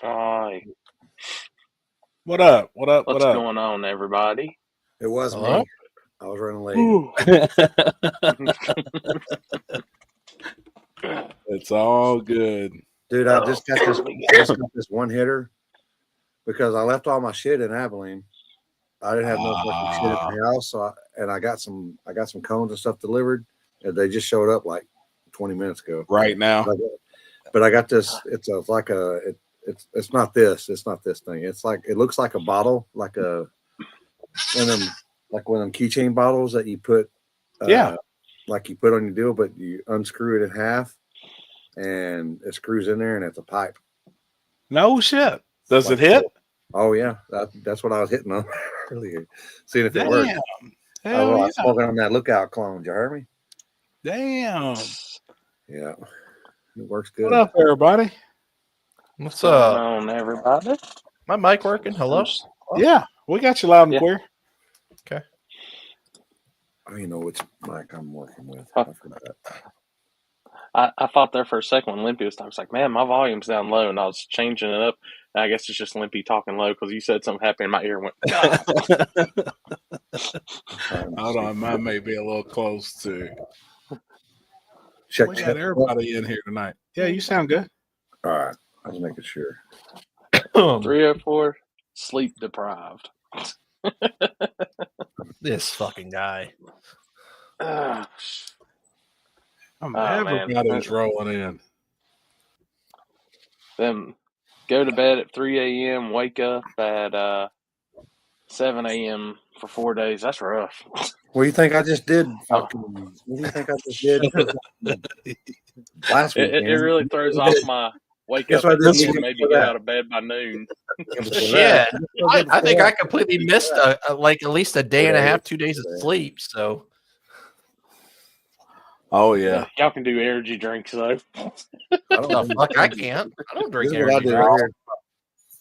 Hi. What up? What up? What's What up? going on, everybody? It was Hello? me. I was running late. Ooh. It's all good. Dude, I just got this one hitter because I left all my shit in Abilene. I didn't have no fucking shit at the house, and I got some cones and stuff delivered, and they just showed up like 20 minutes ago. Right now. But I got this. It's not this. It's not this thing. It's like it looks like a bottle, like one of them keychain bottles that you put, like you put on your deal, but you unscrew it in half, and it screws in there, and it's a pipe. No shit. Does Like it hit? Oh yeah, that's what I was hitting on earlier, seeing if it worked. I was smoking on that Lookout clone. You heard me? Damn. Yeah, it works good. What up, everybody? What's going up? on, everybody? My mic working? Hello? Yeah, we got you loud and clear. Okay. I don't even know which mic I'm working with. Huh. I forgot. I thought there for a second when Limpy was talking, I was like, man, my volume's down low, and I was changing it up. And I guess it's just Limpy talking low because you said something happened in my ear and went, God. Hold on, mine may be a little close too. Check. We got everybody in here tonight. Yeah, you sound good. All right, I was making sure. 304, sleep deprived. This fucking guy. Everybody's rolling in. Then go to bed at 3 a.m., wake up at 7 a.m. for 4 days. That's rough. What do you think I just did? What do you think I just did? Last week, it really throws off my wake up at 4, maybe get out of bed by noon. Yeah, I think I completely missed like at least a day and a half, 2 days of sleep. So, oh yeah, y'all can do energy drinks though. I can't. I don't drink energy drinks. Right.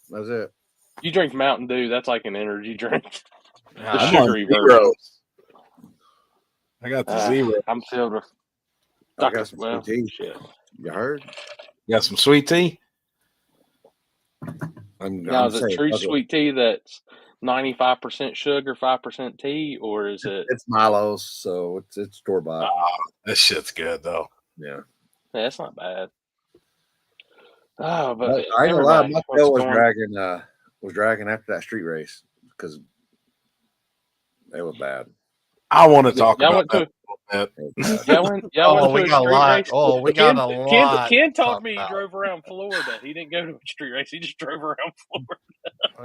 That's it. You drink Mountain Dew, that's like an energy drink. The I'm sugary on version. I got the zero. I'm filled with. I got some sweet tea. Shit. You heard? You got some sweet tea? Now, is it true sweet tea that's 95% sugar, 5% tea, or is it? It's Milo's, so it's store bought. That shit's good though. Yeah, that's not bad. Oh, but I ain't gonna lie, my tail was dragging after that street race because it was bad. I want to talk about that. Y'all went to a street race? Oh, we got a lot. Ken told me he drove around Florida. He didn't go to a street race. He just drove around Florida.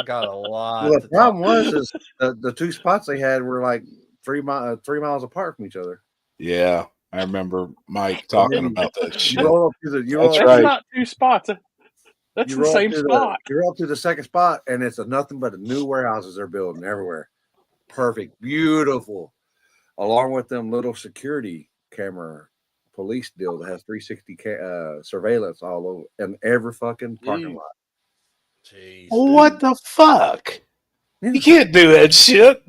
I got a lot. Well, the problem was the two spots they had were like 3 miles apart from each other. Yeah, I remember Mike talking about that shit. That's not two spots. That's the same spot. You're up to the second spot, and it's nothing but new warehouses they're building everywhere. Perfect, beautiful. Along with them little security camera police deal that has 360 surveillance all over in every fucking parking lot. Jeez, what the fuck? You can't do that shit.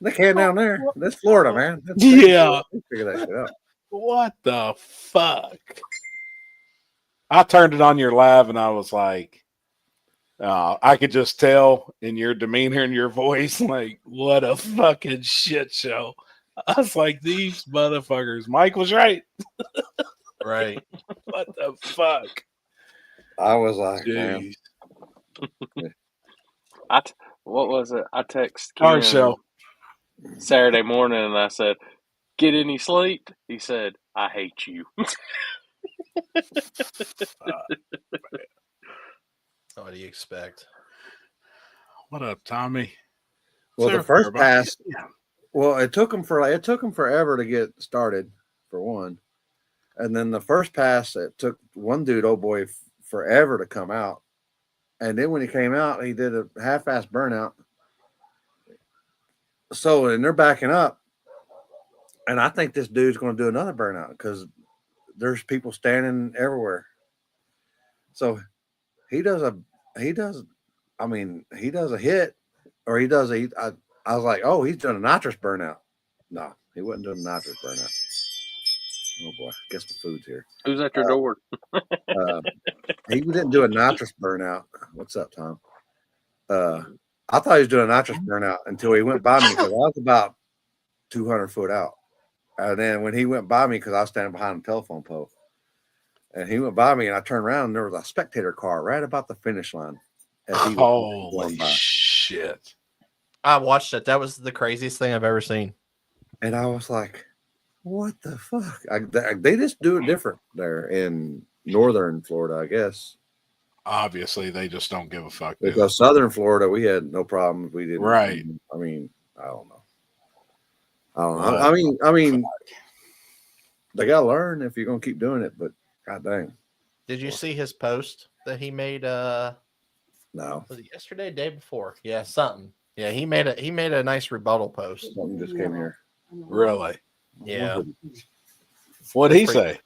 They can down there. That's Florida, man. Yeah. Figure that shit out. What the fuck? I turned it on your live and I was like, I could just tell in your demeanor and your voice, like, what a fucking shit show. I was like, these motherfuckers. Mike was right. Right. What the fuck? I was like, man. What was it? I texted Our show Saturday morning and I said, get any sleep? He said, I hate you. What do you expect? What up, Tommy? Well, the first pass. Well, it took them forever to get started, for one, and then the first pass, it took one dude, oh boy, forever to come out, and then when he came out, he did a half-ass burnout. So, and they're backing up, and I think this dude's going to do another burnout because there's people standing everywhere. So he does a hit, or he does I was like, oh, he's doing a nitrous burnout. No, he wasn't doing a nitrous burnout. Oh boy, guess the food's here. Who's at your door? He didn't do a nitrous burnout. What's up, Tom? I thought he was doing a nitrous burnout until he went by me because I was about 200 foot out. And then when he went by me, because I was standing behind the telephone pole, and he went by me, and I turned around, and there was a spectator car right about the finish line. Holy shit! I watched it. That was the craziest thing I've ever seen. And I was like, "What the fuck?" They just do it different there in northern Florida, I guess. Obviously, they just don't give a fuck. Because southern Florida, we had no problems. We didn't. Right. I mean, I don't know. I mean, they gotta learn if you're gonna keep doing it. But god dang. Did you see his post that he made? No. Was it yesterday, day before? Yeah, something. Yeah, he made a nice rebuttal post. Something just came here. Really? Yeah. What'd he say?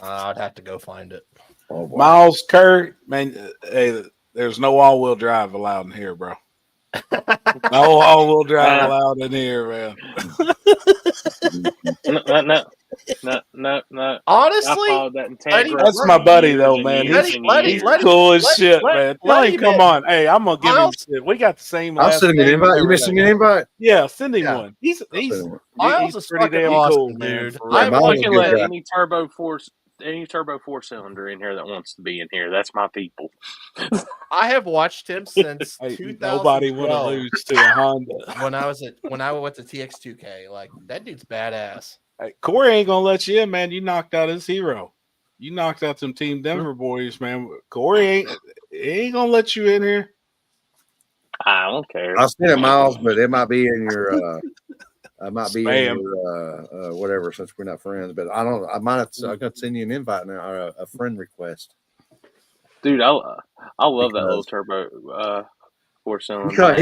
I'd have to go find it. Oh, boy. Miles Kurt, man, hey, there's no all-wheel drive allowed in here, bro. No all-wheel drive allowed in here, man. No. Honestly, that's my buddy, though, man. He's cool as shit, man. Tell him, come on. Hey, I'm gonna give him shit. We got the same. I'll send him an invite. You missing an invite? Yeah, send him one. He's pretty damn cool, dude. I'm looking at any turbo four-cylinder in here that wants to be in here. That's my people. I have watched him since 2012. Nobody want to lose to a Honda. When I went to TX2K, like that dude's badass. Hey, Corey ain't gonna let you in, man. You knocked out his hero. You knocked out some Team Denver boys, man. Corey ain't gonna let you in here. I don't care. I'll send it, Miles, but it might be in your in your whatever, since we're not friends. But I don't. I might have to, I got to send you an invite now, or a friend request. Dude, I love that little turbo four-cylinder. I'm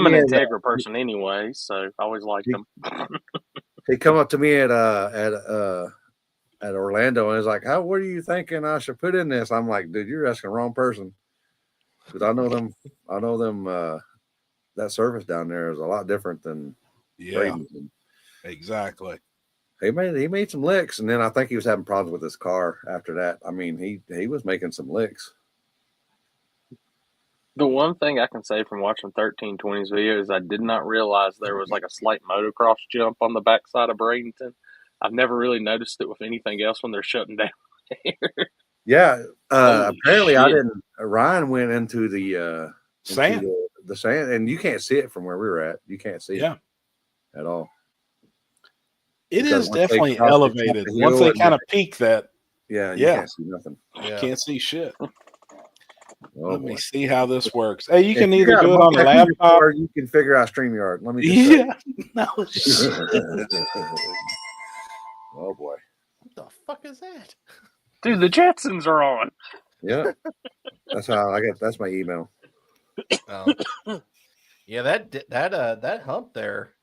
an Integra person anyway, so I always liked them. He come up to me at Orlando and he's like, what are you thinking I should put in this? I'm like, dude, you're asking the wrong person. Because I know them that service down there is a lot different than Bradenton. Exactly. He made some licks, and then I think he was having problems with his car after that. I mean, he was making some licks. The one thing I can say from watching 1320's video is I did not realize there was like a slight motocross jump on the backside of Bradenton. I've never really noticed it with anything else when they're shutting down here. Yeah, apparently I didn't. Ryan went into the sand, the sand, and you can't see it from where we were at. You can't see it at all. It is definitely elevated. Once they kind of peak that, you can't see nothing. You can't see shit. Let me boy. See how this works. Hey, you can either do it on a laptop or you can figure out StreamYard. Let me just no shit. Oh boy. What the fuck is that? Dude, the Jetsons are on. Yeah. That's how I got that's my email. Yeah, that hump there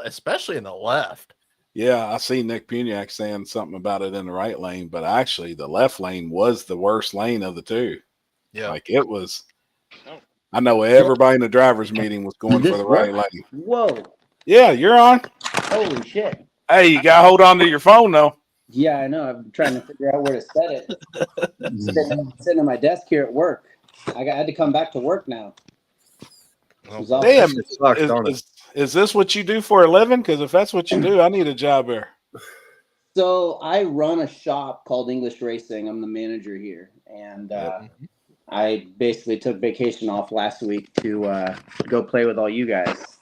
especially in the left. Yeah, I see Nick Puniak saying something about it in the right lane, but actually the left lane was the worst lane of the two. Yeah. Like it was. I know everybody in the driver's meeting was going for the right lane. Whoa. Yeah, you're on. Holy shit. Hey, you got to hold on to your phone, though. Yeah, I know. I'm trying to figure out where to set it. Sitting at my desk here at work. I had to come back to work now. Damn. Is this what you do for a living? Because if that's what you do, I need a job here. So I run a shop called English Racing. I'm the manager here. And I basically took vacation off last week to go play with all you guys.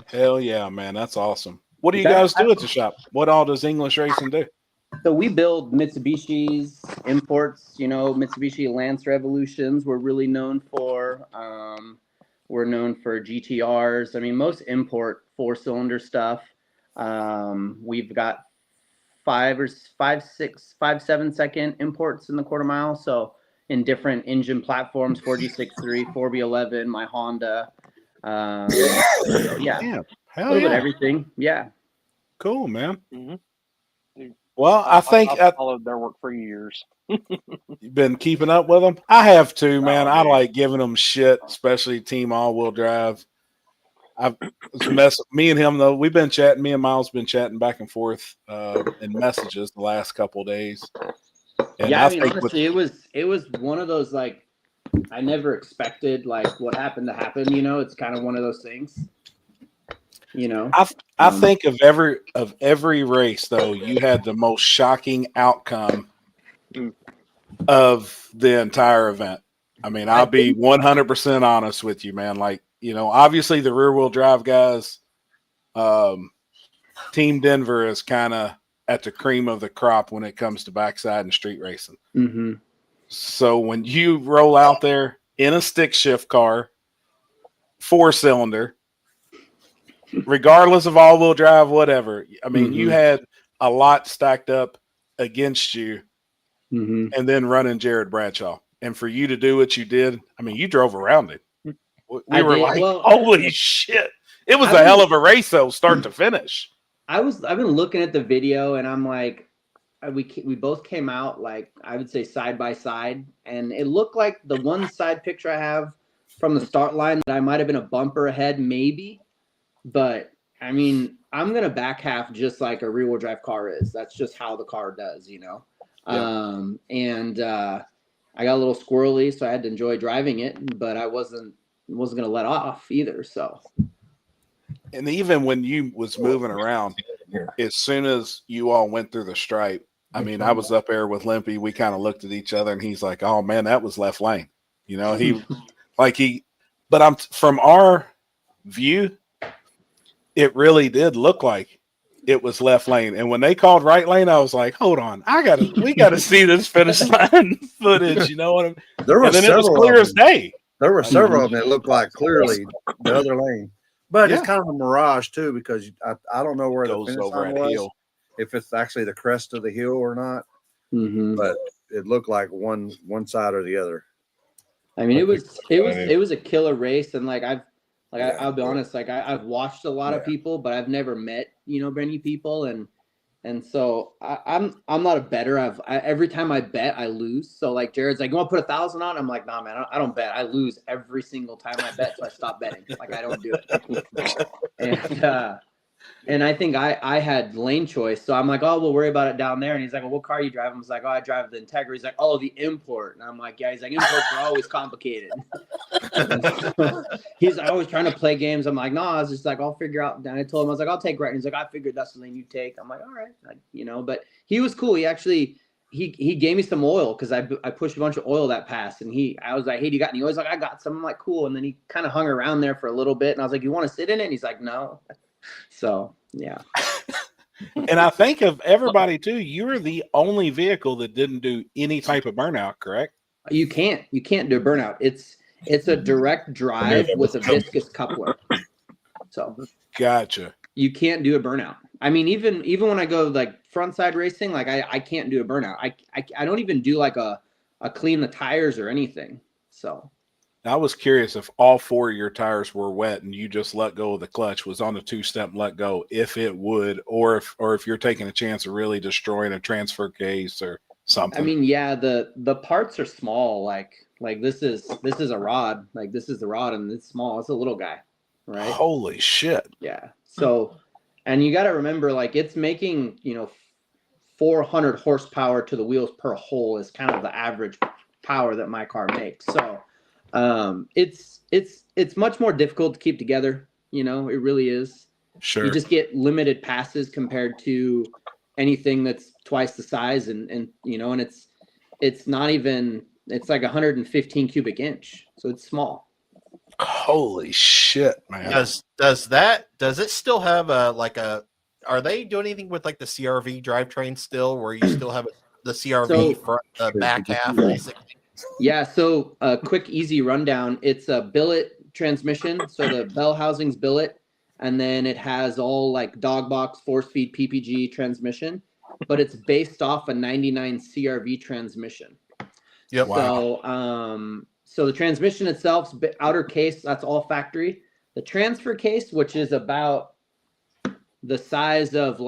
Hell yeah, man. That's awesome. What do you guys do at the shop? What all does English Racing do? So we build Mitsubishis, imports, Mitsubishi Lance Revolutions we're really known for. We're known for GTRs. I mean, most import 4-cylinder stuff. We've got 5, 7 second imports in the quarter mile. So in different engine platforms, 4G63, 4B11, my Honda. Yeah. A little bit of everything. Yeah. Cool, man. Mm-hmm. Well, I think I've followed their work for years. You've been keeping up with them? I have too, man. I like giving them shit, especially Team All-Wheel Drive. I've me and him though. We've been chatting. Me and Miles been chatting back and forth in messages the last couple of days. And yeah, I I mean, think honestly, it was one of those like I never expected like what happened to happen. You know, it's kind of one of those things. You know, I think of every race though, you had the most shocking outcome of the entire event. I mean, I'll be 100% honest with you, man. Like, you know, obviously the rear wheel drive guys, Team Denver is kind of at the cream of the crop when it comes to backside and street racing. Mm-hmm. So when you roll out there in a stick shift car, 4-cylinder, regardless of all-wheel drive, whatever, I mean, you had a lot stacked up against you, and then running Jared Bradshaw. And for you to do what you did, I mean, you drove around it. We were like, holy shit. It was a hell of a race, though, start to finish. I've been looking at the video, and I'm like, we both came out, like, I would say side by side, and it looked like the one side picture I have from the start line that I might have been a bumper ahead, maybe. But, I mean, I'm going to back half just like a rear-wheel drive car is. That's just how the car does, you know? Yeah. I got a little squirrely, so I had to enjoy driving it, but I wasn't going to let off either, so. And even when you was moving around, as soon as you all went through the stripe, I mean, I was up there with Limpy. We kind of looked at each other, and he's like, oh, man, that was left lane. You know, but from our view, it really did look like it was left lane. And when they called right lane, I was like, hold on, we got to see this finish line footage. You know what I mean? And then it was clear as day. There were several of them that looked like clearly the other lane. But it's kind of a mirage, too, because I don't know where the finish line was, hill. If it's actually the crest of the hill or not. But it looked like one side or the other. I mean, it was a killer race, and like I'll be honest, like I've watched a lot of people, but I've never met many people, and so I'm not a better. Every time I bet, I lose. So like Jared's like, you want to put 1,000 on? I'm like, nah, man, I don't bet. I lose every single time I bet, so I stop betting. Like I don't do it. And I think I had lane choice, so I'm like, oh, we'll worry about it down there. And he's like, well, what car you drive? I was like, oh, I drive the Integra. He's like, oh, the import. And I'm like, yeah. He's like, imports are always complicated. He's always trying to play games. I'm like, no, I was just like, I'll figure out. And I told him, I was like, I'll take right. And he's like, I figured that's the lane you take. I'm like, all right, But he was cool. He actually he gave me some oil because I pushed a bunch of oil that pass, and I was like, hey, do you got any oil? He's like, I got some. I'm like, cool. And then he kind of hung around there for a little bit, and I was like, you want to sit in it? And he's like, no. So yeah. And I think of everybody too, you're the only vehicle that didn't do any type of burnout, correct? You can't do a burnout. It's a direct drive with a viscous coupler. So gotcha. You can't do a burnout. I mean, even when I go like front side racing, like I can't do a burnout. I don't even do like a clean the tires or anything. So I was curious if all 4 of your tires were wet and you just let go of the clutch, was on the 2-step let go, if it would, or if you're taking a chance of really destroying a transfer case or something. I mean, yeah, the parts are small. Like this is a rod. Like this is the rod, and it's small. It's a little guy, right? Holy shit. Yeah. So, and you got to remember, like it's making 400 horsepower to the wheels per hole is kind of the average power that my car makes. So. It's much more difficult to keep together. It really is. Sure. You just get limited passes compared to anything that's twice the size, and and it's not even. It's like 115 cubic inch, so it's small. Holy shit, man! Does it still have Are they doing anything with like the CRV drivetrain still, where you still have the CRV front, back half, basically? Yeah, so a quick, easy rundown. It's a billet transmission, so the bell housing's billet, and then it has all like dog box, force-feed PPG transmission, but it's based off a 99 CRV transmission. Yep. So, so the transmission itself, outer case, that's all factory. The transfer case, which is about the size of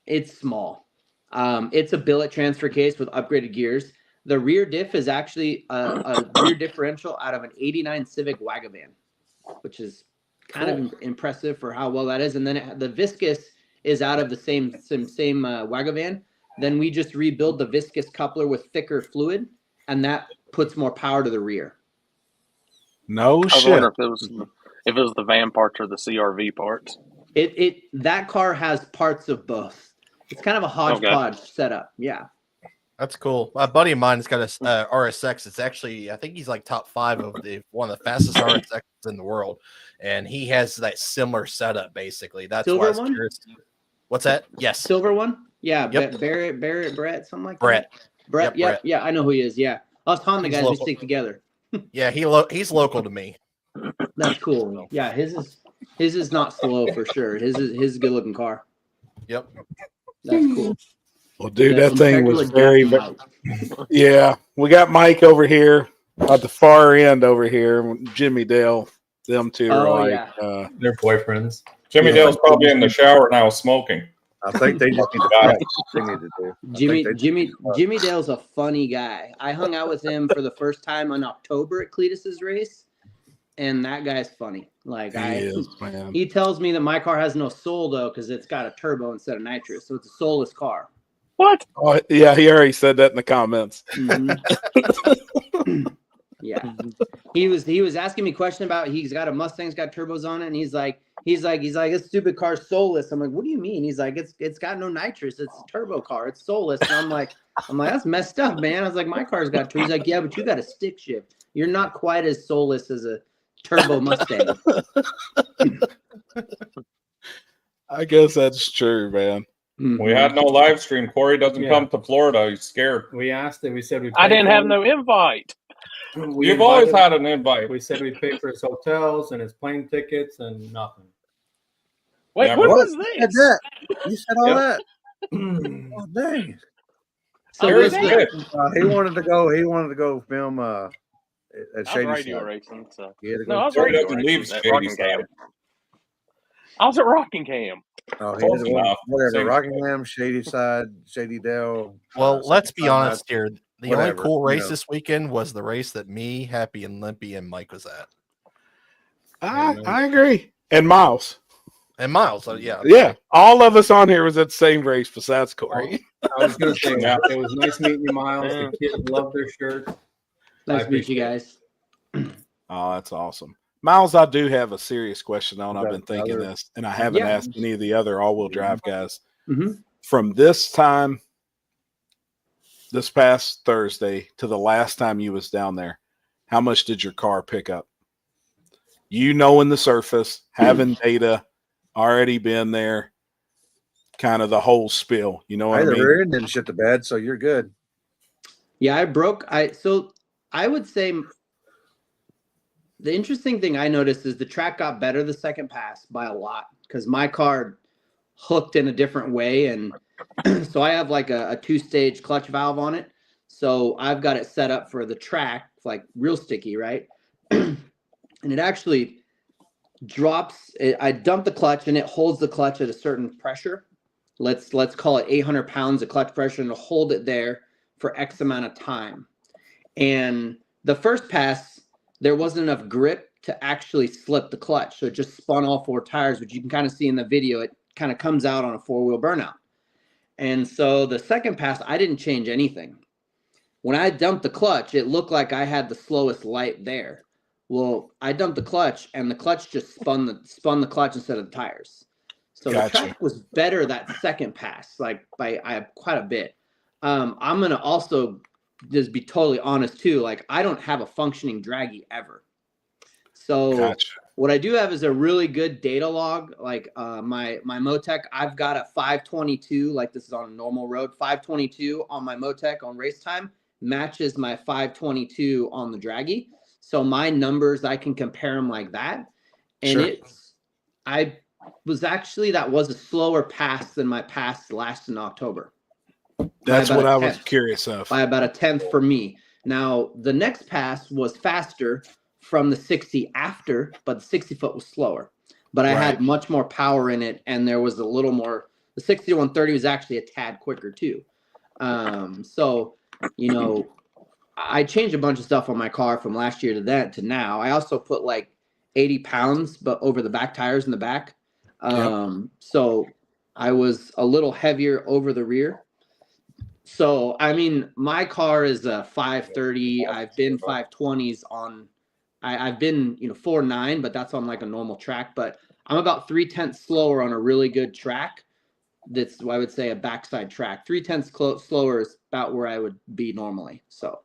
it's small. It's a billet transfer case with upgraded gears. The rear diff is actually a rear differential out of an '89 Civic Wagavan, which is kind of impressive for how well that is. And then the viscous is out of the same Wagavan. Then we just rebuild the viscous coupler with thicker fluid, and that puts more power to the rear. No I was shit. wondering if it was the van parts or the CRV parts. That car has parts of both. It's kind of a hodgepodge setup. Yeah. That's cool. A buddy of mine's got a RSX. It's actually, I think he's like top 5 of one of the fastest RSXs in the world, and he has that similar setup. Basically, that's Silver why I was one? curious. What's that? Yes, Silver one. Yeah. Yep. Barrett, Brett, something like Brett. that. Brett. Yep. Brett. Yeah, I know who he is. Yeah, us Honda He's guys, we local. stick together. Yeah, he's local to me. That's cool. Yeah, his is not slow for sure. His is a good looking car. Yep. That's cool. Well, dude, The that thing was Impeccable very, Jack yeah. We got Mike over here at the far end over here. Jimmy Dale, them two are Oh, like, yeah. They're boyfriends. Jimmy Yeah. Dale's probably in the shower now smoking. I think they just need to they need to do. Jimmy Dale's a funny guy. I hung out with him for the first time in October at Cletus's race, and that guy's funny. Like man. he tells me that my car has no soul though because it's got a turbo instead of nitrous, so it's a soulless car. What? Oh, yeah, he already said that in the comments. Mm-hmm. Yeah, he was asking me a question about he's got a Mustang's got turbos on it, and he's like this stupid car's soulless. I'm like, what do you mean? He's like, it's got no nitrous, it's a turbo car, it's soulless. And I'm like that's messed up, man. I was like, my car's got two. He's like, yeah, but you got a stick shift. You're not quite as soulless as a turbo Mustang. I guess that's true, man. Mm-hmm. We had no live stream. Corey doesn't Yeah. come to Florida. He's scared. We asked it. We said we. I didn't have no invite. You've always had an invite. We said we paid for his hotels and his plane tickets and nothing. Wait, Yeah, what but- was You said this? that. You said all Yep. that. Oh, dang. So Here's was it. He wanted to go. He wanted to go film at I was Shady radio Side. racing, so He had to no, go. I was Corey radio doesn't racing leave at Shady Rockingham. Side. I was at Rockingham. Oh, he Close had to go. enough. Whatever. Same. Rockingham, Shady Side, Shady Dale. Well, let's be Side. honest here. The only whatever, cool you race know. this weekend was the race that me, Happy, and Limpy and Mike was at. I agree. And Miles. And Miles, yeah. Yeah. All of us on here was at the same race besides Corey. I was going to say, Yeah. it was nice meeting you, Miles. The kids loved their shirts. nice I to meet you guys. Oh, that's awesome. Miles, I do have a serious question on. I've been Okay, thinking other- this, and I haven't Yeah. asked any of the other all-wheel drive guys. Mhm. From this time, this past Thursday, to the last time you was down there, how much did your car pick up? You knowing the surface, having data, already been there, kind of the whole spill. You know what Hey, I the mean? rear end didn't shit the bed, so you're good. Yeah, I would say the interesting thing I noticed is the track got better the second pass by a lot because my car hooked in a different way. And so I have like a 2-stage clutch valve on it. So I've got it set up for the track, like real sticky, right? And it actually drops. I dump the clutch and it holds the clutch at a certain pressure. Let's call it 800 pounds of clutch pressure, and it'll hold it there for X amount of time. And the first pass, there wasn't enough grip to actually slip the clutch. So it just spun all 4 tires, which you can kind of see in the video. It kind of comes out on a 4-wheel burnout. And so the second pass, I didn't change anything. When I dumped the clutch, it looked like I had the slowest light there. Well, I dumped the clutch, and the clutch just spun the clutch instead of the tires. So Gotcha. the track was better that second pass, like by quite a bit. I'm gonna also just be totally honest too. Like I don't have a functioning draggy ever. So Gotcha. what I do have is a really good data log. Like my Motec, I've got a 522. Like this is on a normal road. 522 on my Motec on race time matches my 522 on the draggy. So my numbers, I can compare them like that. And Sure. that was a slower pass than my pass last in October. That's By what about I a was tenth. curious of. By about a 1/10 for me. Now, the next pass was faster from the 60 after, but the 60 foot was slower. But I had Right. much more power in it, and there was a little more. The 60 to 130 was actually a tad quicker too. So, you know, I changed a bunch of stuff on my car from last year to now. I also put like 80 pounds, but over the back tires in the back. So I was a little heavier over the rear. So, I mean, my car is a 530. I've been 520s on, I've been, 4.9, but that's on like a normal track. But I'm about 3/10 slower on a really good track. That's, I would say, a backside track. 3/10 slower is about where I would be normally. So,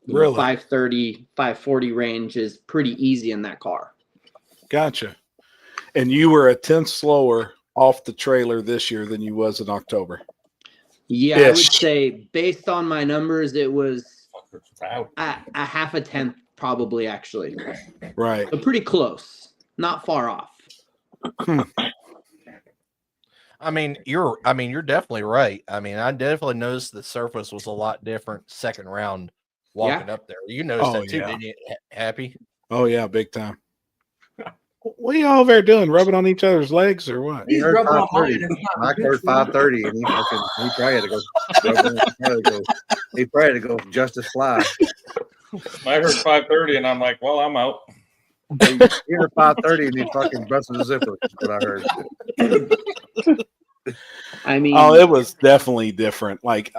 Really? 530, 540 range is pretty easy in that car. Gotcha. And you were a 10th slower off the trailer this year than you was in October. Yeah, I would say based on my numbers, it was a half a tenth probably, actually. Right. So pretty close. Not far off. I mean, you're definitely right. I mean, I definitely noticed the surface was a lot different second round walking up there. You noticed that too, didn't you, Happy? Oh, yeah, big time. What are y'all over there doing? Rubbing on each other's legs or what? He heard 530. Mike heard 530, and he probably had to go. He probably had to go Justice Fly. I heard 530, and I'm like, well, I'm out. He heard 530, and he fucking busted the zipper. That's what I heard. I mean, it was definitely different. Like,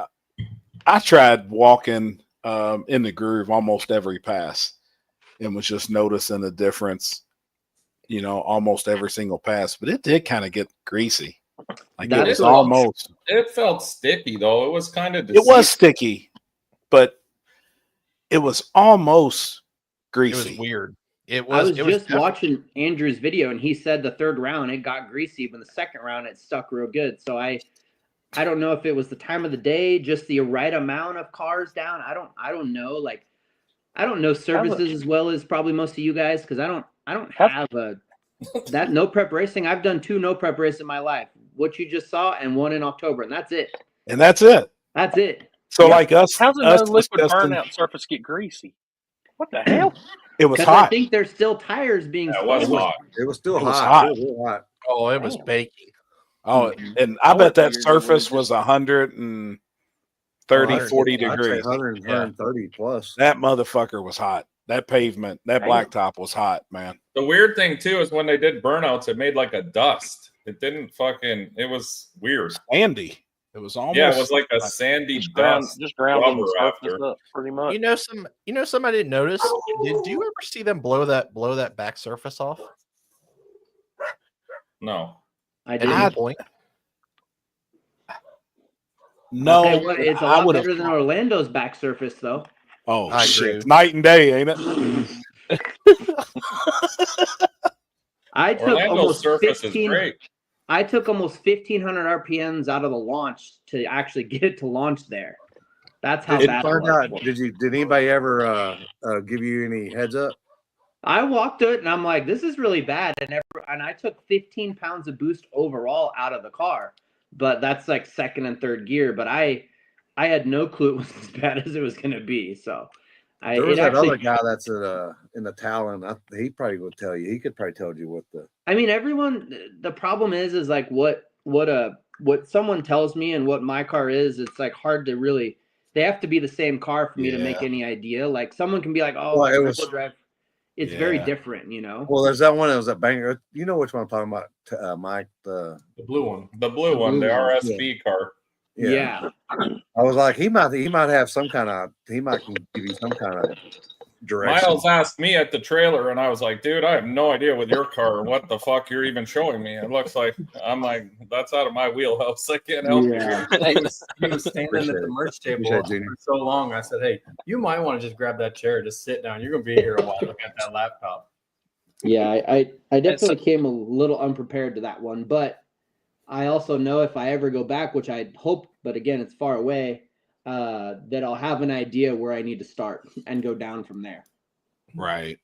I tried walking in the groove almost every pass and was just noticing the difference, almost every single pass. But it did kind of get greasy. Like, it was almost. It felt sticky, though. It was kind of. It was sticky, but it was almost greasy. It was weird. I was just watching Andrew's video, and he said the third round it got greasy, but the second round it stuck real good. So I don't know if it was the time of the day, just the right amount of cars down. I don't know. Like, I don't know services as well as probably most of you guys, because I don't have that no prep racing. I've done 2 no prep races in my life. What you just saw, and 1 in October, and that's it. That's it. So like us, how's a no liquid burnout surface get greasy? What the hell? It was hot. I think there's still tires being. It was hot. It was still hot. It was hot. Oh, it was baking. Oh, and I bet that surface was 130, 40 degrees. 130 plus. That motherfucker was hot. That pavement, that blacktop was hot, man. The weird thing, too, is when they did burnouts, it made like a dust. It didn't it was weird. Sandy. It was almost. Yeah, it was like a sandy dust. Just grounding the surface up pretty much. Some I didn't notice. Did you ever see them blow that back surface off? No. I didn't. At any point? No. Okay, it's a lot better than Orlando's back surface, though. Oh, shit. Night and day, ain't it? I took Orlando's almost surface 15. is great. I took almost 1,500 RPMs out of the launch to actually get it to launch there. That's how bad it was. Did anybody ever give you any heads up? I walked it and I'm like, this is really bad. And I took 15 pounds of boost overall out of the car, but that's like second and third gear. But I had no clue it was as bad as it was going to be. So there was other guy that's in the Talon. He probably would tell you. He could probably tell you what the. I mean, the problem is like what someone tells me and what my car is. It's like hard to really. They have to be the same car for me to make any idea. Like someone can be like, oh, well, it was drive. It's very different, Well, there's that one that was a banger. You know which one I'm talking about, Mike? The blue one. The blue one, the RSB car. Yeah. I was like, he might have some kind of. He might give you some kind of direction. Miles asked me at the trailer, and I was like, dude, I have no idea with your car what the fuck you're even showing me. It looks like I'm like, that's out of my wheelhouse. I can't help you. He was standing at the merch table for so long. I said, hey, you might want to just grab that chair, just sit down. You're gonna be here a while looking at that laptop. Yeah, I definitely came a little unprepared to that one, but I also know if I ever go back, which I hope, but again, it's far away, that I'll have an idea where I need to start and go down from there. Right.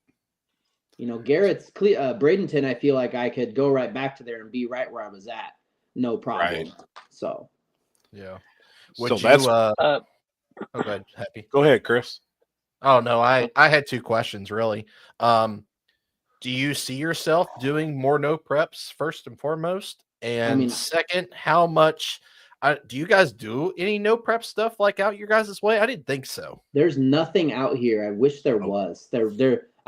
Garrett's Bradenton, I feel like I could go right back to there and be right where I was at. No problem. Right. So. Yeah. Go ahead, Happy. Go ahead, Chris. Oh, no, I had 2 questions, really. Do you see yourself doing more no preps, first and foremost? And second, how much do you guys do any no prep stuff like out your guys' way? I didn't think so. There's nothing out here. I wish there was.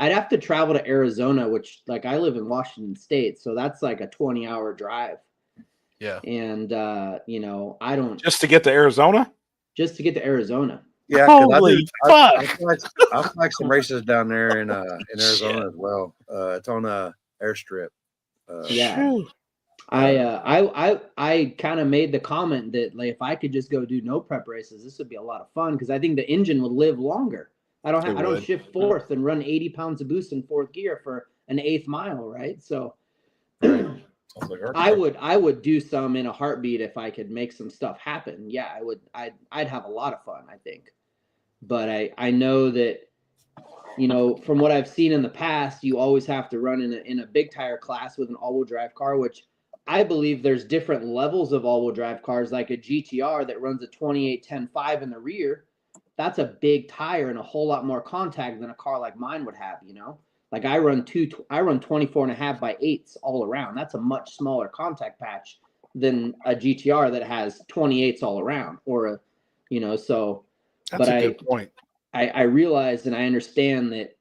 I'd have to travel to Arizona, which like I live in Washington State, so that's like a 20-hour drive. Yeah. And you know, I don't Just to get to Arizona? Just to get to Arizona. Yeah, holy fuck! I flag some races down there in Arizona as well. It's on a airstrip. Yeah. I kind of made the comment that like if I could just go do no prep races, this would be a lot of fun because I think the engine would live longer. I don't shift fourth and run 80 pounds of boost in fourth gear for an 8th mile, right? So I would do some in a heartbeat if I could make some stuff happen. Yeah, I would. I'd have a lot of fun, I think. But I know that, you know, from what I've seen in the past, you always have to run in a big tire class with an all-wheel drive car, which I believe there's different levels of all-wheel drive cars, like a GTR that runs a 28-10-5 in the rear. That's a big tire and a whole lot more contact than a car like mine would have, you know? Like I run 24.5 by 8s all around. That's a much smaller contact patch than a GTR that has 28s all around, or a, you know, so. That's a good point. I realized and I understand that,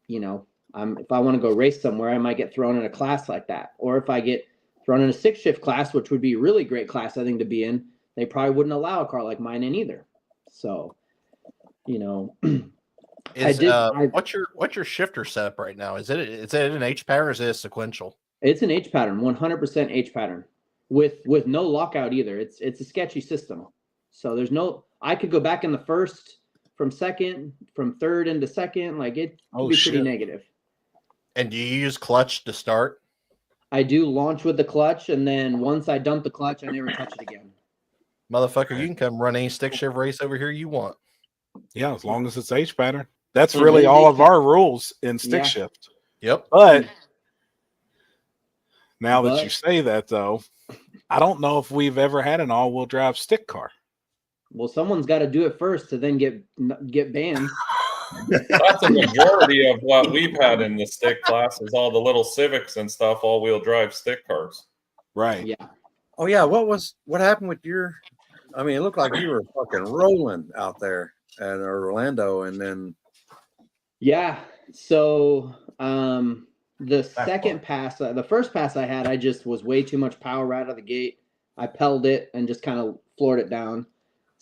you know, if I want to go race somewhere, I might get thrown in a class like that. Or if I get thrown in a 6-shift class, which would be a really great class, I think, to be in, they probably wouldn't allow a car like mine in either. So, you know, what's your shifter setup right now? Is it an H pattern or is it a sequential? It's an H pattern, 100% H pattern with no lockout either. It's a sketchy system. So there's no, I could go back in the first, from second, from third into second. Like it could be pretty negative. And do you use clutch to start? I do launch with the clutch, and then once I dump the clutch, I never touch it again. Motherfucker, you can come run any stick shift race over here you want. Yeah, as long as it's H pattern. That's really all of our rules in stick shift. Yep. But now that you say that, though, I don't know if we've ever had an all-wheel drive stick car. Well, someone's got to do it first to then get banned. That's a majority of what we've had in the stick class is all the little Civics and stuff, all-wheel drive stick cars. Right. Yeah. Oh yeah. What happened with your? I mean, it looked like you were fucking rolling out there at Orlando, and then. Yeah. So the second pass, the first pass I had, I just was way too much power right out of the gate. I pedaled it and just kind of floored it down.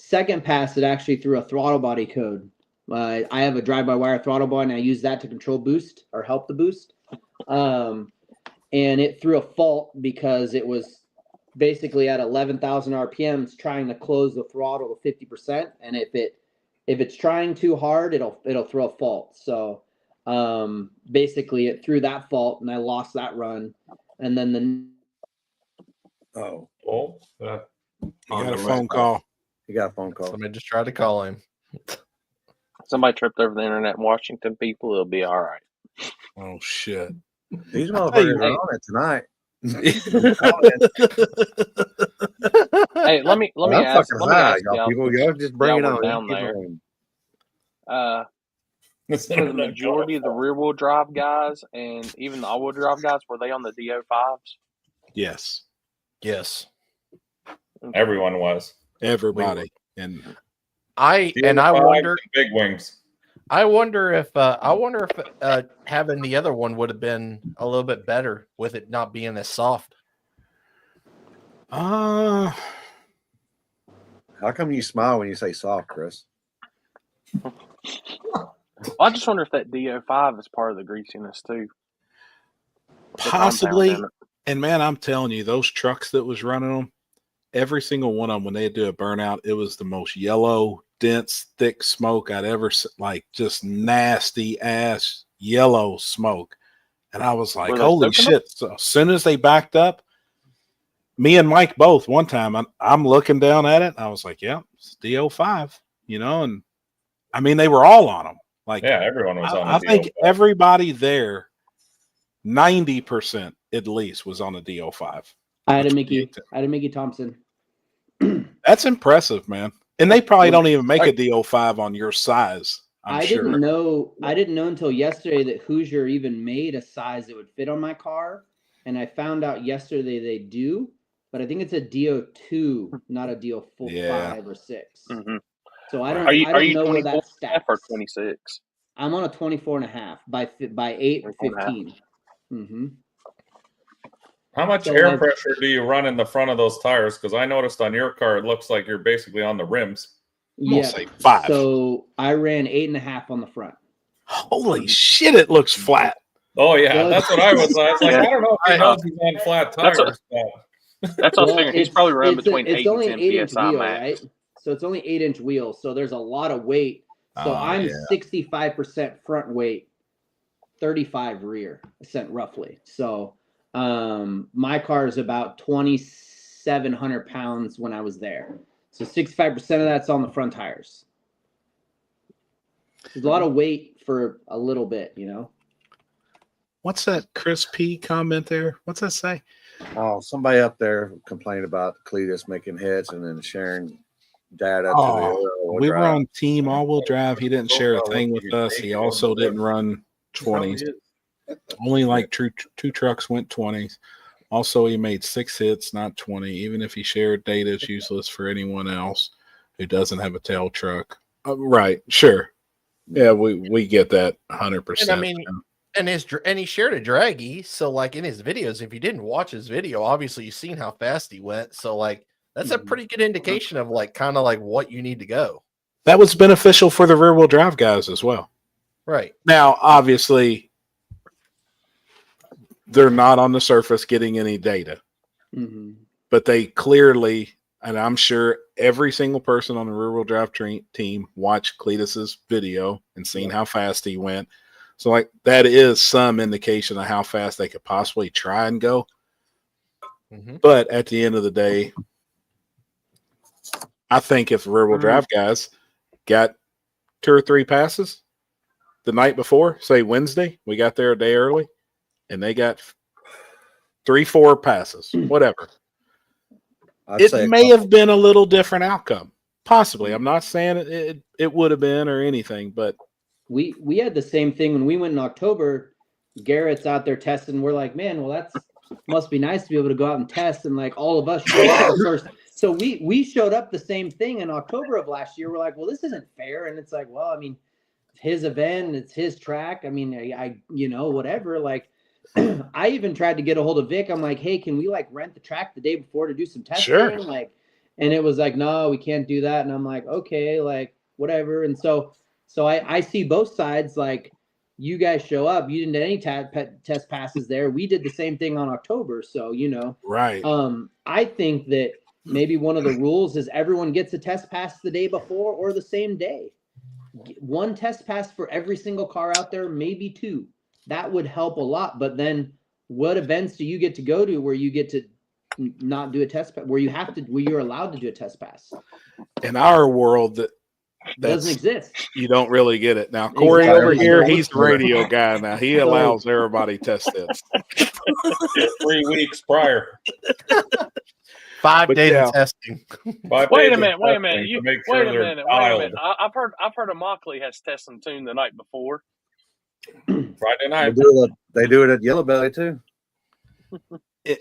Second pass, it actually threw a throttle body code. I have a drive-by-wire throttle body, and I use that to control boost or help the boost. And it threw a fault because it was basically at 11,000 RPMs trying to close the throttle to 50%. And if it's trying too hard, it'll throw a fault. So basically, it threw that fault, and I lost that run. And then you got a phone call. You got a phone call. Somebody just tried to call him. Somebody tripped over the internet in Washington, people. It'll be all right. Oh, shit. These motherfuckers are on it tonight. Hey, let me ask y'all, people. Y'all just bring it on down there. For the majority of the rear-wheel drive guys and even the all-wheel drive guys, were they on the DO5s? Yes. Yes. Everyone was. Everybody. And I wonder big wings. I wonder if having the other one would have been a little bit better with it not being as soft. How come you smile when you say soft, Chris? I just wonder if that DO5 is part of the greasiness too. Possibly. And man, I'm telling you, those trucks that was running them, every single one of them, when they do a burnout, it was the most yellow, dense, thick smoke I'd ever, like just nasty ass yellow smoke. And I was like, holy shit. So as soon as they backed up, me and Mike both, one time, I'm looking down at it. And I was like, yeah, it's DO5, you know, and I mean, they were all on them. Like, yeah, everyone was on I think everybody there, 90% at least was on a DO5. I had a Mickey Thompson. That's impressive, man. And they probably don't even make a DO5 on your size. I didn't know until yesterday that Hoosier even made a size that would fit on my car. And I found out yesterday they do, but I think it's a DO2, not a DO5 or 6. Mm-hmm. So I don't know where that stacks. Or 26? I'm on a 24.5 by 8.15. Mm-hmm. How much air pressure do you run in the front of those tires? Because I noticed on your car, it looks like you're basically on the rims. Yeah. Say 5. So I ran 8.5 on the front. Holy shit! It looks flat. Oh yeah, that's what I was. I was like, I don't know if he knows he's on flat tires. That's what I was figuring. He's probably running between 8 only and 10 an 8-inch psi wheel, max. right? So it's only 8-inch wheels. So there's a lot of weight. So I'm 65% front weight, 35 rear, roughly. So my car is about 2,700 pounds when I was there. So 65% of that's on the front tires. There's a lot of weight for a little bit, you know. What's that Chris P comment there? What's that say? Oh, somebody up there complained about Cletus making hits and then sharing data to the Oh, we were on team all-wheel drive. He didn't share a thing with us. He also didn't run 20s. Only like two trucks went 20s. Also, he made 6 hits, not 20. Even if he shared data, it's useless for anyone else who doesn't have a tail truck. Right, sure. Yeah, we get that 100%. And I mean, and he shared a draggy. So like in his videos, if you didn't watch his video, obviously you've seen how fast he went. So like that's a pretty good indication of like kind of like what you need to go. That was beneficial for the rear wheel drive guys as well. Right. Now, obviously, they're not on the surface getting any data, but they clearly, and I'm sure every single person on the rear wheel drive team watched Cletus's video and seen how fast he went. So like that is some indication of how fast they could possibly try and go. But at the end of the day, I think if the rear wheel drive guys got 2 or 3 passes the night before, say Wednesday, we got there a day early, and they got 3-4 passes, whatever. It may have been a little different outcome. Possibly. I'm not saying it would have been or anything, but we had the same thing when we went in October. Garrett's out there testing. We're like, man, well, that's must be nice to be able to go out and test. And like all of us showed up first. So we showed up the same thing in October of last year. We're like, well, this isn't fair. And it's like, well, I mean, it's his event, it's his track. I mean, I you know, whatever. Like I even tried to get a hold of Vic. I'm like, hey, can we like rent the track the day before to do some testing? Sure. Like, and it was like, no, we can't do that. And I'm like, okay, like whatever. And so I see both sides. Like you guys show up, you didn't do any test passes there. We did the same thing on October. So, you know, right. I think that maybe one of the rules is everyone gets a test pass the day before or the same day. 1 test pass for every single car out there, maybe 2. That would help a lot. But then what events do you get to go to where you get to not do a test pass, where you're allowed to do a test pass? In our world, that doesn't exist. You don't really get it. Now, Corey over here, he's the radio guy. Now, he allows everybody test this. 3 weeks prior. 5 days of testing. Wait a minute. Wait a minute. I've heard a Mockley has testing tuned the night before. Friday night. They do it at Yellow Belly too.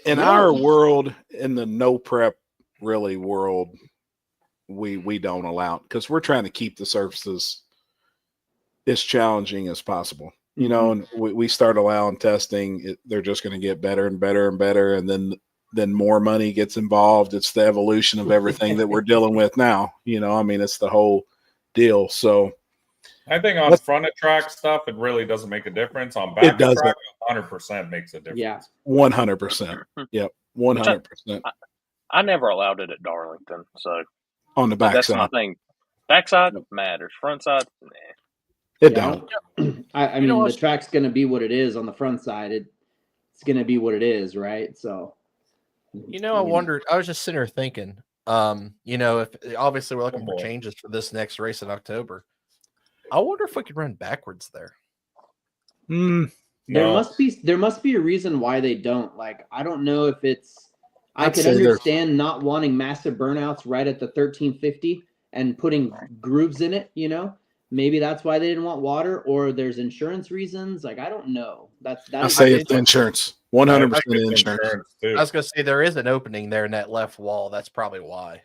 In our world, in the no prep really world, we don't allow it because we're trying to keep the surfaces as challenging as possible. You know, and we start allowing testing, they're just going to get better and better and better, and then more money gets involved. It's the evolution of everything that we're dealing with now. You know, I mean, it's the whole deal. So I think on front of track stuff, it really doesn't make a difference. On back of track, 100% makes a difference. Yeah, 100%. Yep, 100%. I never allowed it at Darlington, so on the backside. That's my thing. Backside matters. Front side, nah. It don't. I mean, the track's going to be what it is on the front side. It's going to be what it is, right? So, you know, I wondered. I was just sitting there thinking, you know, if obviously we're looking for changes for this next race in October. I wonder if we could run backwards there. There must be a reason why they don't. Like, I don't know if it's. I could understand not wanting massive burnouts right at the 1350 and putting grooves in it. You know, maybe that's why they didn't want water, or there's insurance reasons. Like, I don't know. I say it's insurance. 100% insurance. I was going to say there is an opening there in that left wall. That's probably why.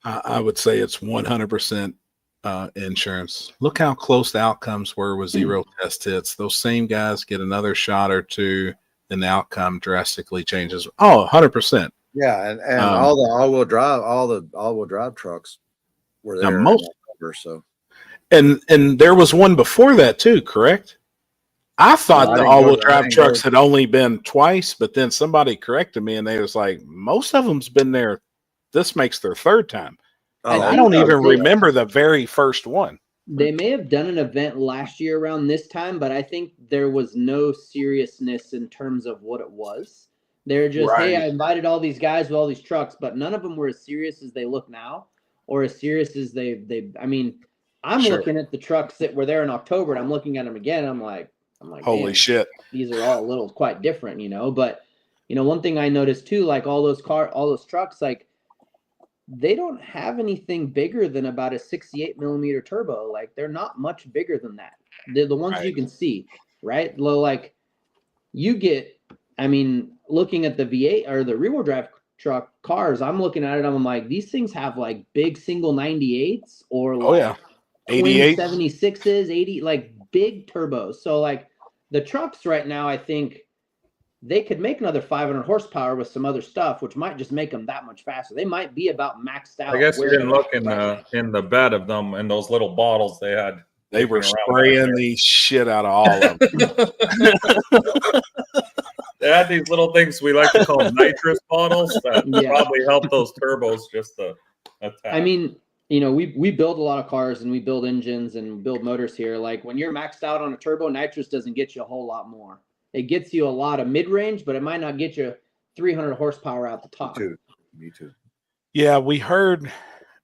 I would say it's 100% insurance. Look how close the outcomes were with 0 test hits. Those same guys get another shot or two, and the outcome drastically changes. Oh, 100%. Yeah, and all the all-wheel drive trucks were there in October, so. And there was one before that too, correct? I thought the all-wheel drive trucks had only been twice, but then somebody corrected me, and they was like, most of them's been there. This makes their third time. I don't even remember the very first one. They may have done an event last year around this time, but I think there was no seriousness in terms of what it was. They're just, hey, I invited all these guys with all these trucks, but none of them were as serious as they look now, or as serious as they. I mean, I'm looking at the trucks that were there in October, and I'm looking at them again. I'm like, holy shit! These are all a little quite different, you know. But you know, one thing I noticed too, like all those trucks, like they don't have anything bigger than about a 68 millimeter turbo. Like they're not much bigger than that. They're the ones you can see, right? Like you get, I mean, looking at the V8 or the rear wheel drive truck cars, I'm looking at it, I'm like, these things have like big single 98s or like 88 76s, 80, like big turbos. So like the trucks right now, I think they could make another 500 horsepower with some other stuff, which might just make them that much faster. They might be about maxed out. I guess you didn't look in the bed of them in those little bottles they had. They were spraying the shit out of all of them. They had these little things we like to call nitrous bottles that probably help those turbos just to attack. I mean, you know, we build a lot of cars and we build engines and build motors here. Like when you're maxed out on a turbo, nitrous doesn't get you a whole lot more. It gets you a lot of mid-range, but it might not get you 300 horsepower out the top. Me too. Yeah, we heard.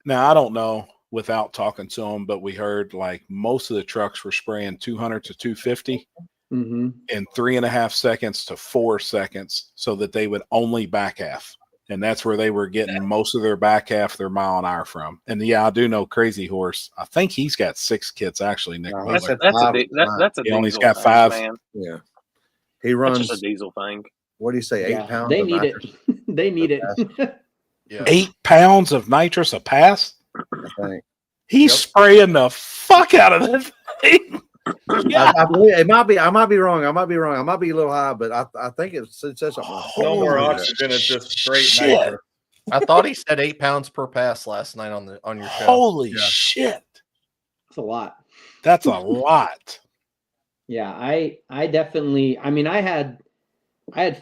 Now I don't know without talking to them, but we heard like most of the trucks were spraying 200 to 250 in 3.5 seconds to 4 seconds, so that they would only back half, and that's where they were getting most of their back half their mile an hour from. And yeah, I do know Crazy Horse. I think he's got 6 kits actually. Nick, that's a he only's diesel got thing, 5. Man. Yeah. He runs just a diesel thing. What do you say? 8 pounds? They need it. They need it. 8 pounds of nitrous a pass. I think. He's spraying the fuck out of that thing. It might be. I might be wrong. I might be a little high, but I think it says something. No more oxygen. It's just straight nitrous. I thought he said 8 pounds per pass last night on your show. Holy shit! That's a lot. That's a lot. Yeah, I definitely. I mean, I had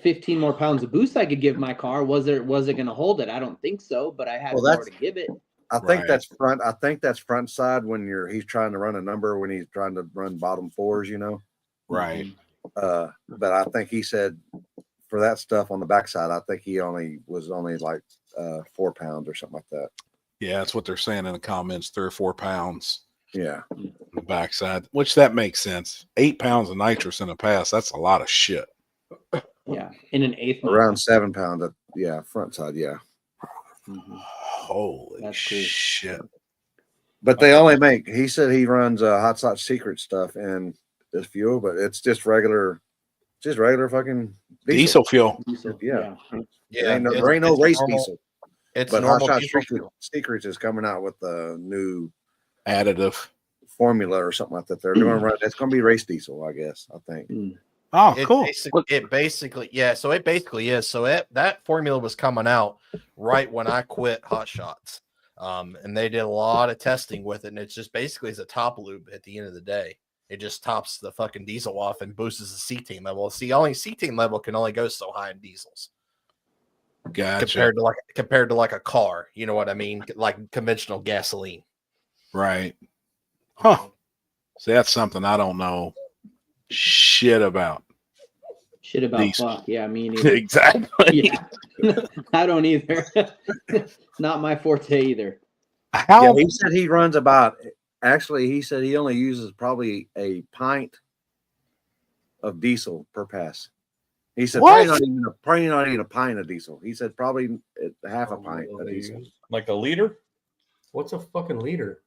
15 more pounds of boost I could give my car. Was it going to hold it? I don't think so, but I had more to give it. I think that's front. I think that's front side when he's trying to run a number when he's trying to run bottom fours, you know. Right. But I think he said for that stuff on the backside, I think he was only like 4 pounds or something like that. Yeah, that's what they're saying in the comments. 3 or 4 pounds. Yeah. On the backside, which that makes sense. 8 pounds of nitrous in a pass. That's a lot of shit. Yeah. In an eighth. Around 7 pounds. Front side. Yeah. Holy shit. But they only make, he said he runs Hot Shot Secret stuff in this fuel, but it's just regular fucking diesel fuel. Yeah. There ain't no race diesel. But Hot Shot Secrets is coming out with a new additive formula or something like that. They're doing it's going to be race diesel, I guess. I think. Oh, cool. It basically is. So that formula was coming out right when I quit Hot Shots. And they did a lot of testing with it. And it's just basically as a top lube at the end of the day. It just tops the fucking diesel off and boosts the cetane level. See, only cetane level can only go so high in diesels. Gotcha. Compared to like a car. You know what I mean? Like conventional gasoline. Right. Huh. See, that's something I don't know shit about. Fuck. Yeah, me neither. Exactly. Yeah. I don't either. Not my forte either. He said he runs about, actually, he said he only uses probably a pint of diesel per pass. He said probably not even a pint of diesel. He said probably half a pint of diesel. Like a liter? What's a fucking liter?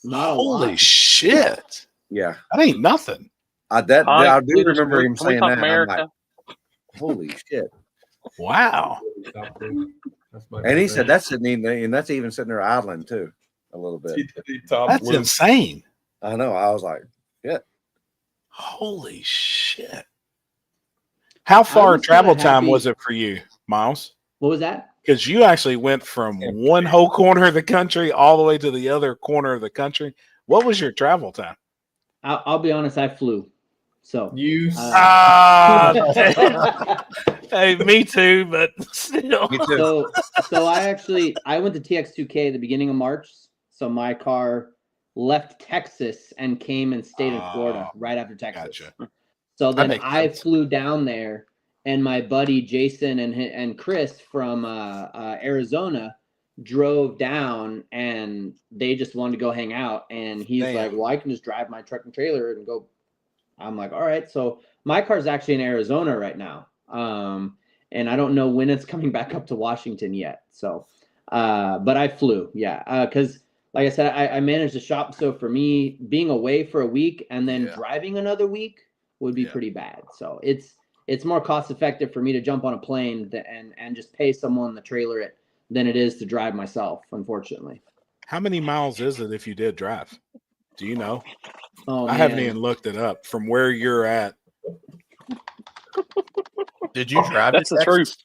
Not Holy shit. Yeah. That ain't nothing. I do remember him saying that. I'm like, holy shit. Wow. And he said that's even sitting there idling too. a little bit. That's insane. I know. I was like, yeah. Holy shit. How far travel time was it for you, Miles? What was that? Because you actually went from one whole corner of the country all the way to the other corner of the country. What was your travel time? I'll be honest, I flew. So you hey, me too, but still. Me too. So I went to TX2K at the beginning of March. So my car left Texas and came and stayed in Florida right after Texas. Gotcha. So then I flew down there, and my buddy Jason and Chris from Arizona drove down, and they just wanted to go hang out. And he's like, well, I can just drive my truck and trailer and go. I'm like, all right. So my car's actually in Arizona right now. And I don't know when it's coming back up to Washington yet. So, but I flew. Yeah. Cause like I said, I managed to shop. So for me, being away for a week and then driving another week would be pretty bad. So it's more cost effective for me to jump on a plane and just pay someone to trailer it than it is to drive myself, unfortunately. How many miles is it if you did drive? Do you know? Oh, I haven't even looked it up from where you're at. Did you drive? That's the truth.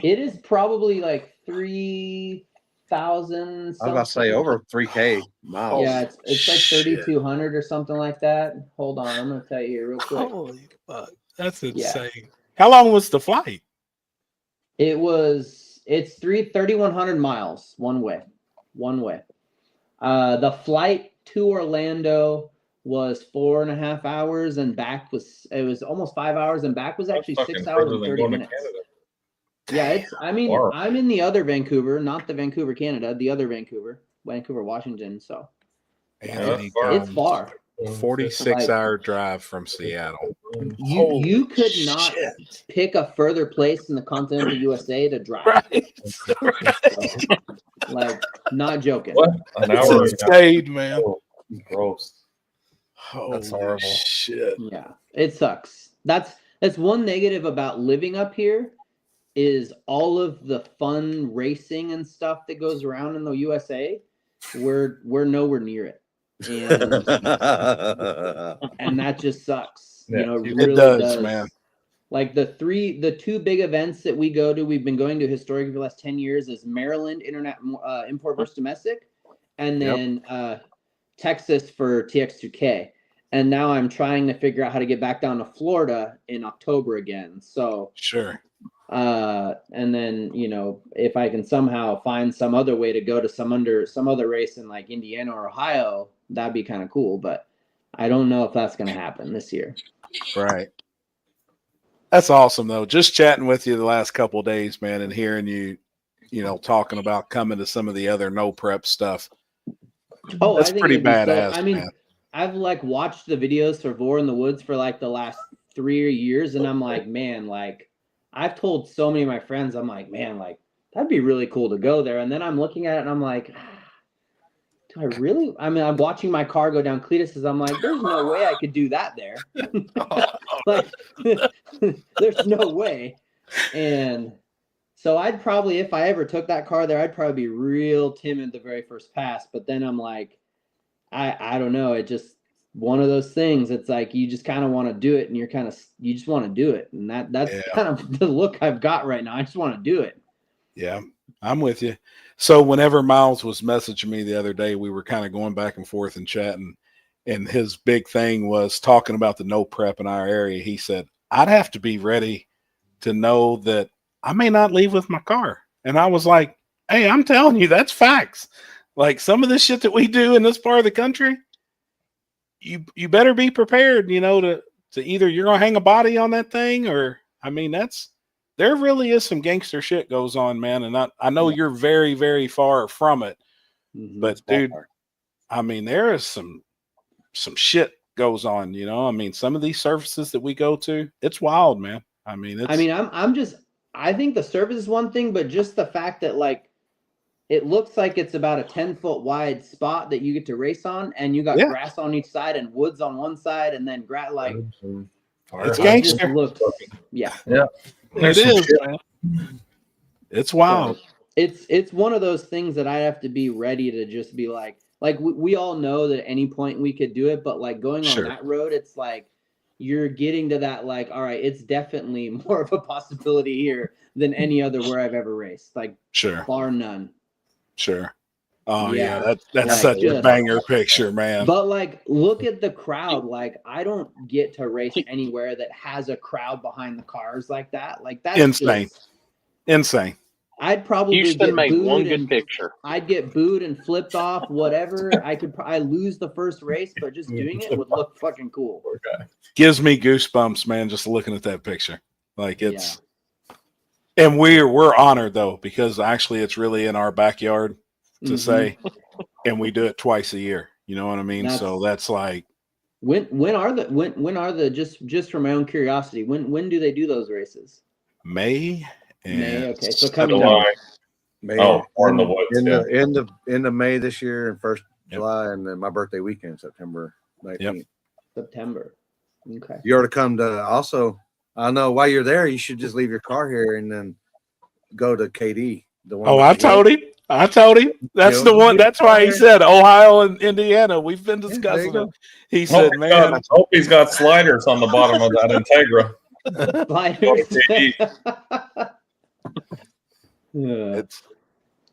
It is probably like 3,000. I was about to say over 3K miles. Yeah, it's like 3,200 or something like that. Hold on, I'm gonna tell you here real quick. Holy fuck, that's insane. Yeah. How long was the flight? It's 3,100 miles one way. The flight to Orlando was 4.5 hours, and back was almost 5 hours, and back was actually 6 hours and 30 minutes. Yeah, I'm in the other Vancouver, not the Vancouver, Canada, the other Vancouver, Washington. So it's far. 46-hour drive from Seattle. You could not pick a further place in the continental USA to drive. Right. Like, not joking. What? An hour insane, man. Gross. That's horrible. Shit. Yeah, it sucks. That's one negative about living up here is all of the fun racing and stuff that goes around in the USA. We're nowhere near it. And that just sucks. Yeah, you know, it really does, man. Like the two big events that we go to, we've been going to historically for the last 10 years is Maryland import versus domestic, and then Texas for TX2K. And now I'm trying to figure out how to get back down to Florida in October again. So sure. And then, you know, if I can somehow find some other way to go to some other race in like Indiana or Ohio, that'd be kind of cool. But I don't know if that's going to happen this year. Right. That's awesome though. Just chatting with you the last couple of days, man, and hearing you know, talking about coming to some of the other no prep stuff. Oh, that's pretty badass. I mean, man. I've like watched the videos for Vor in the Woods for like the last 3 years, and I'm like, man, like I've told so many of my friends, I'm like, man, like that'd be really cool to go there. And then I'm looking at it and I'm like, do I really? I mean, I'm watching my car go down Cletus's. I'm like, there's no way I could do that there. Like, there's no way. And so I'd probably, if I ever took that car there, I'd probably be real timid the very first pass. But then I'm like, I don't know. It just one of those things. It's like you just kind of want to do it, and you just want to do it, and that's kind of the look I've got right now. I just want to do it. Yeah, I'm with you. So whenever Miles was messaging me the other day, we were kind of going back and forth and chatting, and his big thing was talking about the no prep in our area. He said, I'd have to be ready to know that I may not leave with my car. And I was like, hey, I'm telling you, that's facts. Like some of the shit that we do in this part of the country, you better be prepared, you know, to either you're going to hang a body on that thing, or, I mean, there really is some gangster shit goes on, man. And I know you're very, very far from it, but dude, I mean, there is some shit goes on, you know. I mean, some of these services that we go to, it's wild, man. I mean, I think the service is one thing, but just the fact that like it looks like it's about a 10-foot wide spot that you get to race on, and you got grass on each side and woods on one side, and then it's gangster. Looks, yeah. It is, man. It's wild. It's one of those things that I have to be ready to just be like we all know that at any point we could do it, but like going on that road, it's like you're getting to that like, all right, it's definitely more of a possibility here than any other where I've ever raced, like bar none. Oh yeah, that's like, such a banger picture, man. But like, look at the crowd. Like, I don't get to race anywhere that has a crowd behind the cars like that. Like, that's insane. I'd probably Houston get made booed one good and picture. I'd get booed and flipped off, whatever. I lose the first race, but just doing it would look fucking cool. Gives me goosebumps, man, just looking at that picture. Like it's, and we're honored though, because actually it's really in our backyard to say, and we do it twice a year. You know what I mean? So that's like, when are the just for my own curiosity, when do they do those races? May. May, okay. So coming May, or in the woods. End of May this year and first July, and then my birthday weekend, September 19th. September. Okay. You ought to come to also. I know while you're there, you should just leave your car here and then go to KD. The one. I told him. That's the one. That's why he said Ohio and Indiana. We've been discussing it. He said, "Man, I hope he's got sliders on the bottom of that Integra."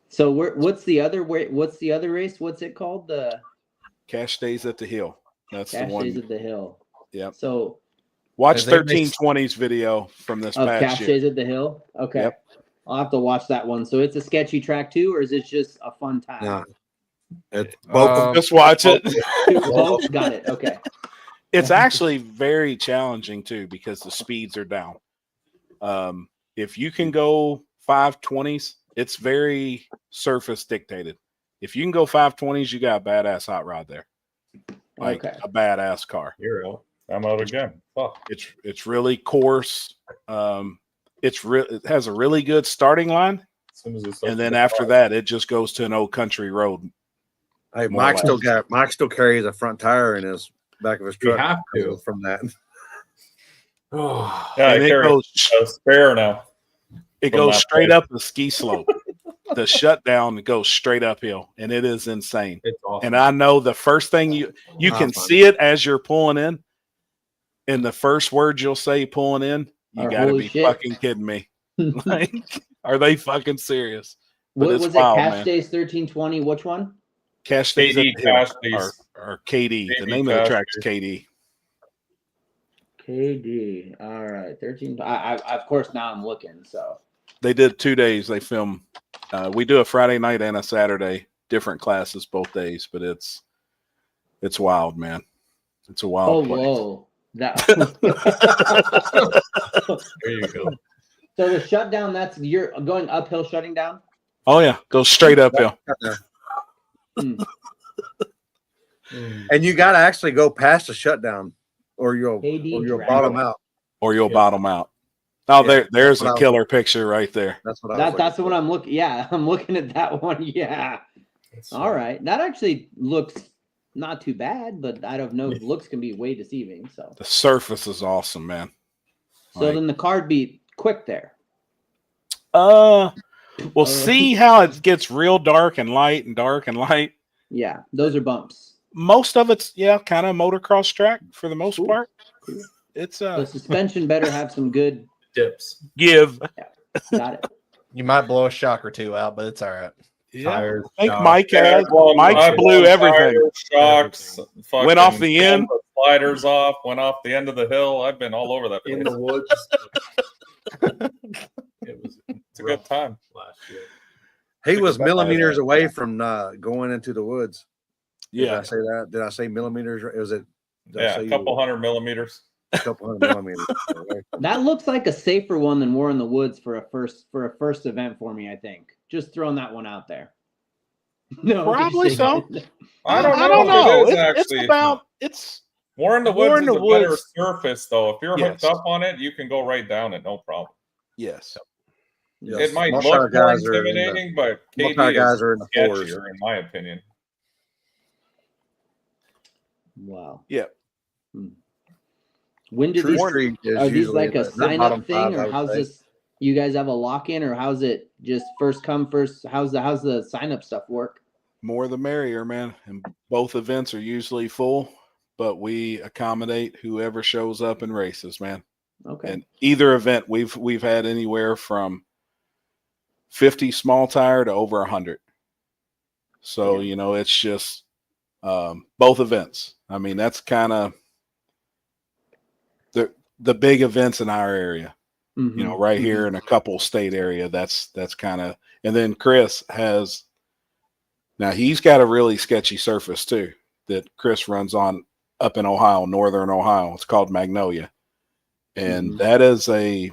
So what's the other race? What's it called? The Cash Days at the Hill. That's Cash the one. Days at the Hill. Yeah. So watch 1320's video from this past Cash year. Days at the Hill. Okay. Yep. I'll have to watch that one. So it's a sketchy track too, or is it just a fun time? No. It's both. Just watch it. Both got it. Okay. It's actually very challenging too because the speeds are down. If you can go 520s, it's very surface dictated. If you can go 520s, you got a badass hot rod there. Like a badass car. I'm out again. Fuck. It's really coarse. It has a really good starting line. And then after that, it just goes to an old country road. Hey, Mike still carries a front tire in his back of his truck. You have to from that. Yeah, it goes a spare now. It goes straight up the ski slope. The shutdown goes straight uphill, and it is insane. It's awesome. And I know the first thing you can see it as you're pulling in, and the first words you'll say pulling in, you got to be fucking kidding me. Like, are they fucking serious? But what was wild, it? Cash Days 1320. Which one? Cash Days or KD. The name of the track is KD. KD. All right. 13. I of course now I'm looking. So they did 2 days. They film. We do a Friday night and a Saturday, different classes both days, but it's wild, man. It's a wild place. Whoa. That there you go. So the shutdown, you're going uphill shutting down? Oh yeah, goes straight uphill. And you got to actually go past the shutdown, or you'll bottom out. Or you'll bottom out. Oh, there's a killer picture right there. That's the one I'm looking. Yeah, I'm looking at that one. Yeah. All right, that actually looks not too bad, but I don't know. Looks can be way deceiving. So the surface is awesome, man. So then the card beat quick there. We'll see how it gets real dark and light and dark and light. Yeah, those are bumps. Most of it's kind of motocross track for the most part. It's the suspension better have some good dips. Give. Yeah, got it. You might blow a shock or two out, but it's all right. Yeah, tires, I think Mike has. Mike's blew everything. Shocks, went off the end. Sliders off. Went off the end of the hill. I've been all over that place. In the woods. It's a good time last year. He was millimeters away from going into the woods. Yeah. Did I say that? Did I say millimeters? A couple hundred millimeters. A couple hundred millimeters. That looks like a safer one than War in the Woods for a first event for me, I think. Just throwing that one out there. No, probably so. I don't know. It's War in the Woods is a better surface, though. If you're hooked up on it, you can go right down it, no problem. Yes. It might look more intimidating, but KD guys are in the sketchier, in my opinion. Wow. Yeah. When do are these like a sign-up thing, or how's this? You guys have a lock-in, or how's it just first come first? How's the sign-up stuff work? More the merrier, man. And both events are usually full, but we accommodate whoever shows up and races, man. Okay. And either event, we've had anywhere from 50 small tire to over 100. So it's just both events. I mean, that's kind of the big events in our area. Right here in a couple state area. That's kind of. And then Chris has. Now he's got a really sketchy surface too that Chris runs on up in Ohio, northern Ohio. It's called Magnolia, and that is a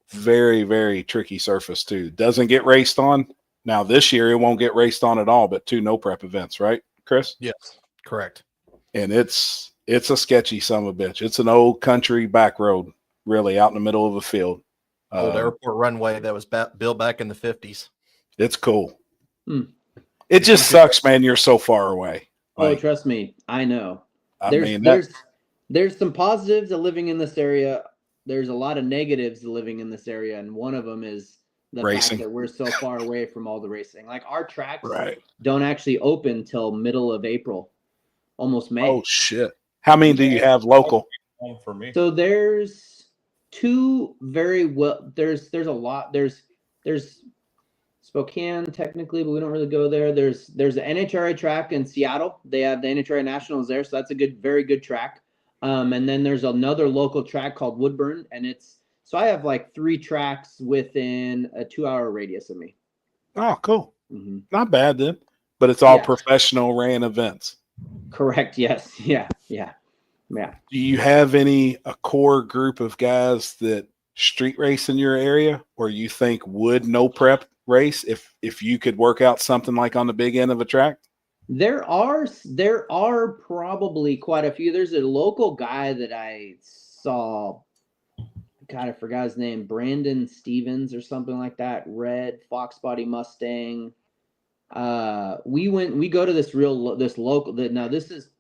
very, very tricky surface too. Doesn't get raced on. Now this year it won't get raced on at all, but 2 no prep events, right, Chris? Yes, correct. And it's a sketchy son of a bitch. It's an old country back road, really out in the middle of a field. Old airport runway that was built back in the 50s. It's cool. It just sucks, man. You're so far away. Oh, trust me, I know. There's some positives of living in this area. There's a lot of negatives of living in this area, and one of them is the racing. fact that we're so far away from all the racing. Like our tracks don't actually open till middle of April, almost May. Oh shit! How many do you have local? For me, so there's 2 very well. There's a lot. There's Spokane technically, but we don't really go there. There's an NHRA track in Seattle. They have the NHRA Nationals there, so that's a very good track. And then there's another local track called Woodburn, and so I have like 3 tracks within a 2-hour radius of me. Oh, cool. Not bad then, but it's all professional ran events. Correct. Yes. Yeah. Do you have a core group of guys that street race in your area, or you think would no prep race if you could work out something like on the big end of a track? There are probably quite a few. There's a local guy that I saw. God, I forgot his name. Brandon Stevens or something like that. Red Fox Body Mustang. We go to this local. Now this is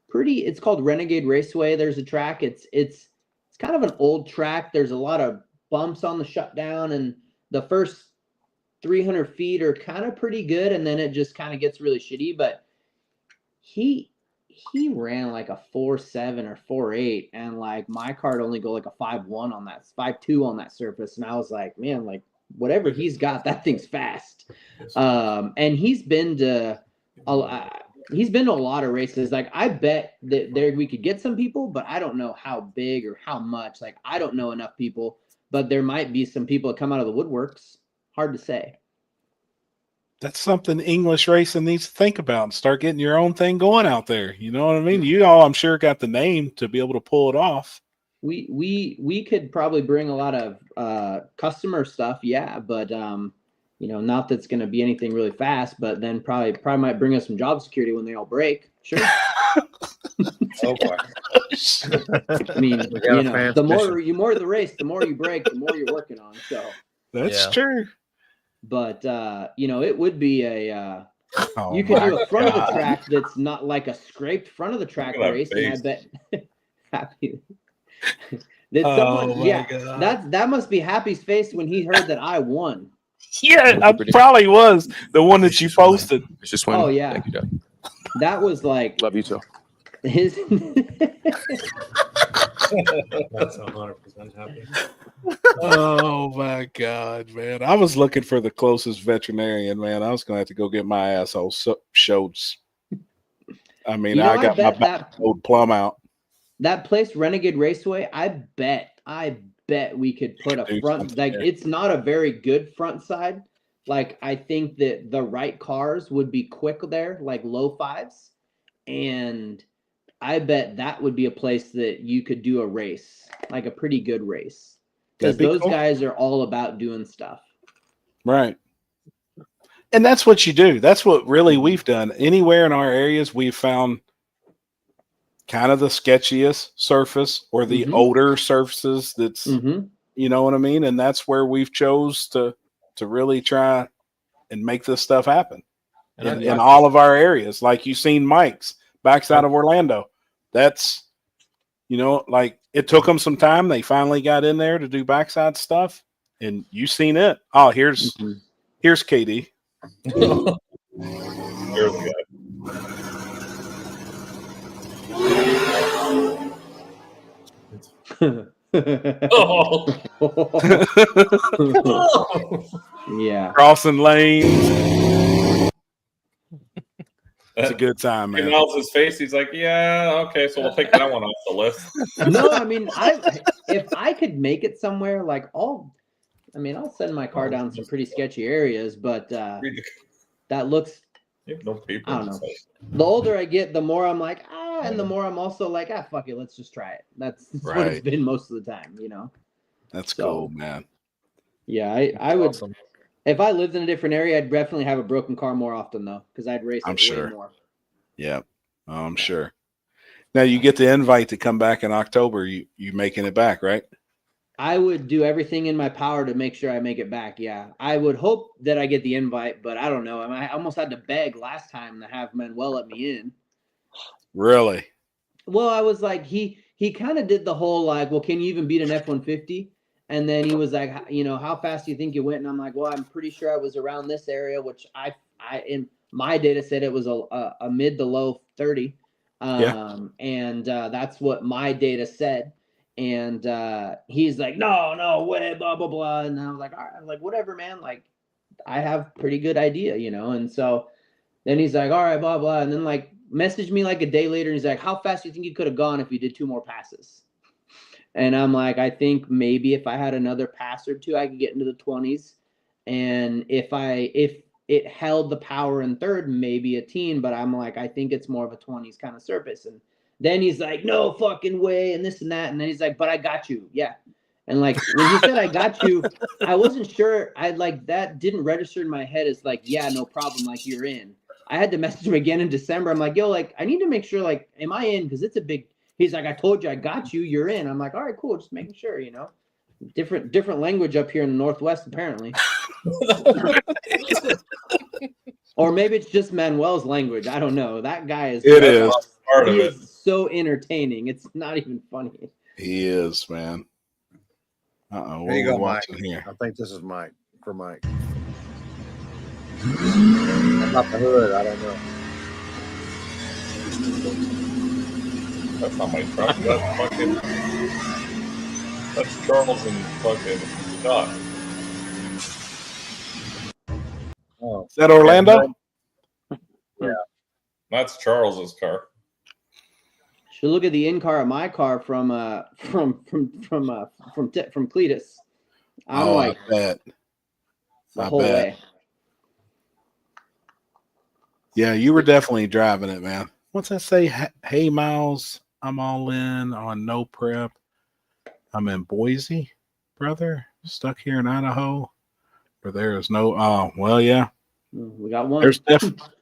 pretty. It's called Renegade Raceway. There's a track. It's kind of an old track. There's a lot of bumps on the shutdown, and the first 300 feet are kind of pretty good, and then it just kind of gets really shitty. But he ran like a 4.7 or 4.8, and like my car only go like a 5.1 on that 5.2 on that surface, and I was like, man, like whatever he's got, that thing's fast. And he's been to a lot of races. Like I bet that we could get some people, but I don't know how big or how much. Like I don't know enough people, but there might be some people that come out of the woodworks. Hard to say. That's something English racing needs to think about and start getting your own thing going out there. You know what I mean? You all, I'm sure, got the name to be able to pull it off. We could probably bring a lot of customer stuff, but not that's going to be anything really fast. But then probably might bring us some job security when they all break. Sure. Oh boy. I mean, the more the race, the more you break, the more you're working on. So that's true. But it would be a you could do a front of the track that's not like a scraped front of the track race, and I bet Happy that must be Happy's face when he heard that I won. Yeah, I probably was the one that you posted. It's just winning. Oh yeah, thank you, Doug. That was like Love you too. His That's 100% happy. Oh my God, man! I was looking for the closest veterinarian, man. I was gonna have to go get my asshole showed. I mean, I got my back old plumb out. That place, Renegade Raceway, I bet we could put a front. Like, it's not a very good front side. Like, I think that the right cars would be quick there, like low 5s, and I bet that would be a place that you could do a race, like a pretty good race, because those guys are all about doing stuff. Right. And that's what you do. That's what really we've done. Anywhere in our areas, we've found kind of the sketchiest surface or the older surfaces that's, you know what I mean? And that's where we've chose to really try and make this stuff happen in all of our areas. Like you've seen Mike's backside of Orlando. That's, like it took them some time. They finally got in there to do backside stuff. and you seen it. Oh, here's KD. Here's the guy. Yeah. Crossing lanes. It's a good time, He man. melts his face. He's like, yeah, okay, so we'll take that one off the list. No, I mean, if I could make it somewhere, like I'll send my car down some pretty sketchy areas, but that looks. You have no people. I don't know. The older I get, the more I'm like, and the more I'm also like, fuck it, let's just try it. That's what it's been most of the time, you know. That's cool, man. Yeah, I would. If I lived in a different area, I'd definitely have a broken car more often though, because I'd race it way more. Yeah, I'm sure. Now you get the invite to come back in October. You making it back, right? I would do everything in my power to make sure I make it back. Yeah, I would hope that I get the invite, but I don't know. I almost had to beg last time to have Manuel let me in. Really? Well, I was like, he kind of did the whole like, well, can you even beat an F-150? And then he was like, how fast do you think you went? And I'm like, well, I'm pretty sure I was around this area, which I in my data said it was a mid to low 30. And that's what my data said. And he's like, no way, blah, blah, blah. And I was like, all right, I'm like, whatever, man. Like, I have pretty good idea, And so then he's like, all right, blah, blah. And then like messaged me like a day later. And he's like, how fast do you think you could have gone if you did 2 more passes? And I'm like, I think maybe if I had another pass or 2, I could get into the 20s. And if it held the power in third, maybe a teen. But I'm like, I think it's more of a 20s kind of surface. And then he's like, no fucking way, and this and that. And then he's like, but I got you. Yeah. And like when he said I got you, I wasn't sure. I like that didn't register in my head as like, yeah, no problem. Like you're in. I had to message him again in December. I'm like, yo, like I need to make sure, like, am I in? Because it's a big. He's like, I told you I got you. You're in. I'm like, all right, cool. Just making sure, Different language up here in the Northwest, apparently. Or maybe it's just Manuel's language. I don't know. That guy is. It is. He is so entertaining. It's not even funny. He is, man. There you go, Mike. Here? I think this is Mike for Mike. About the hood, I don't know. That's not my truck. That's fucking. That's Charles and fucking Scott. Oh, is that Orlando? Yeah, that's Charles's car. Should look at the in car of my car from Cletus. I'm like, I bet. The whole way. Yeah, you were definitely driving it, man. What's that say? Hey, Miles, I'm all in on no prep. I'm in Boise, brother. Stuck here in Idaho, where there is no. Oh, well, yeah. We got one.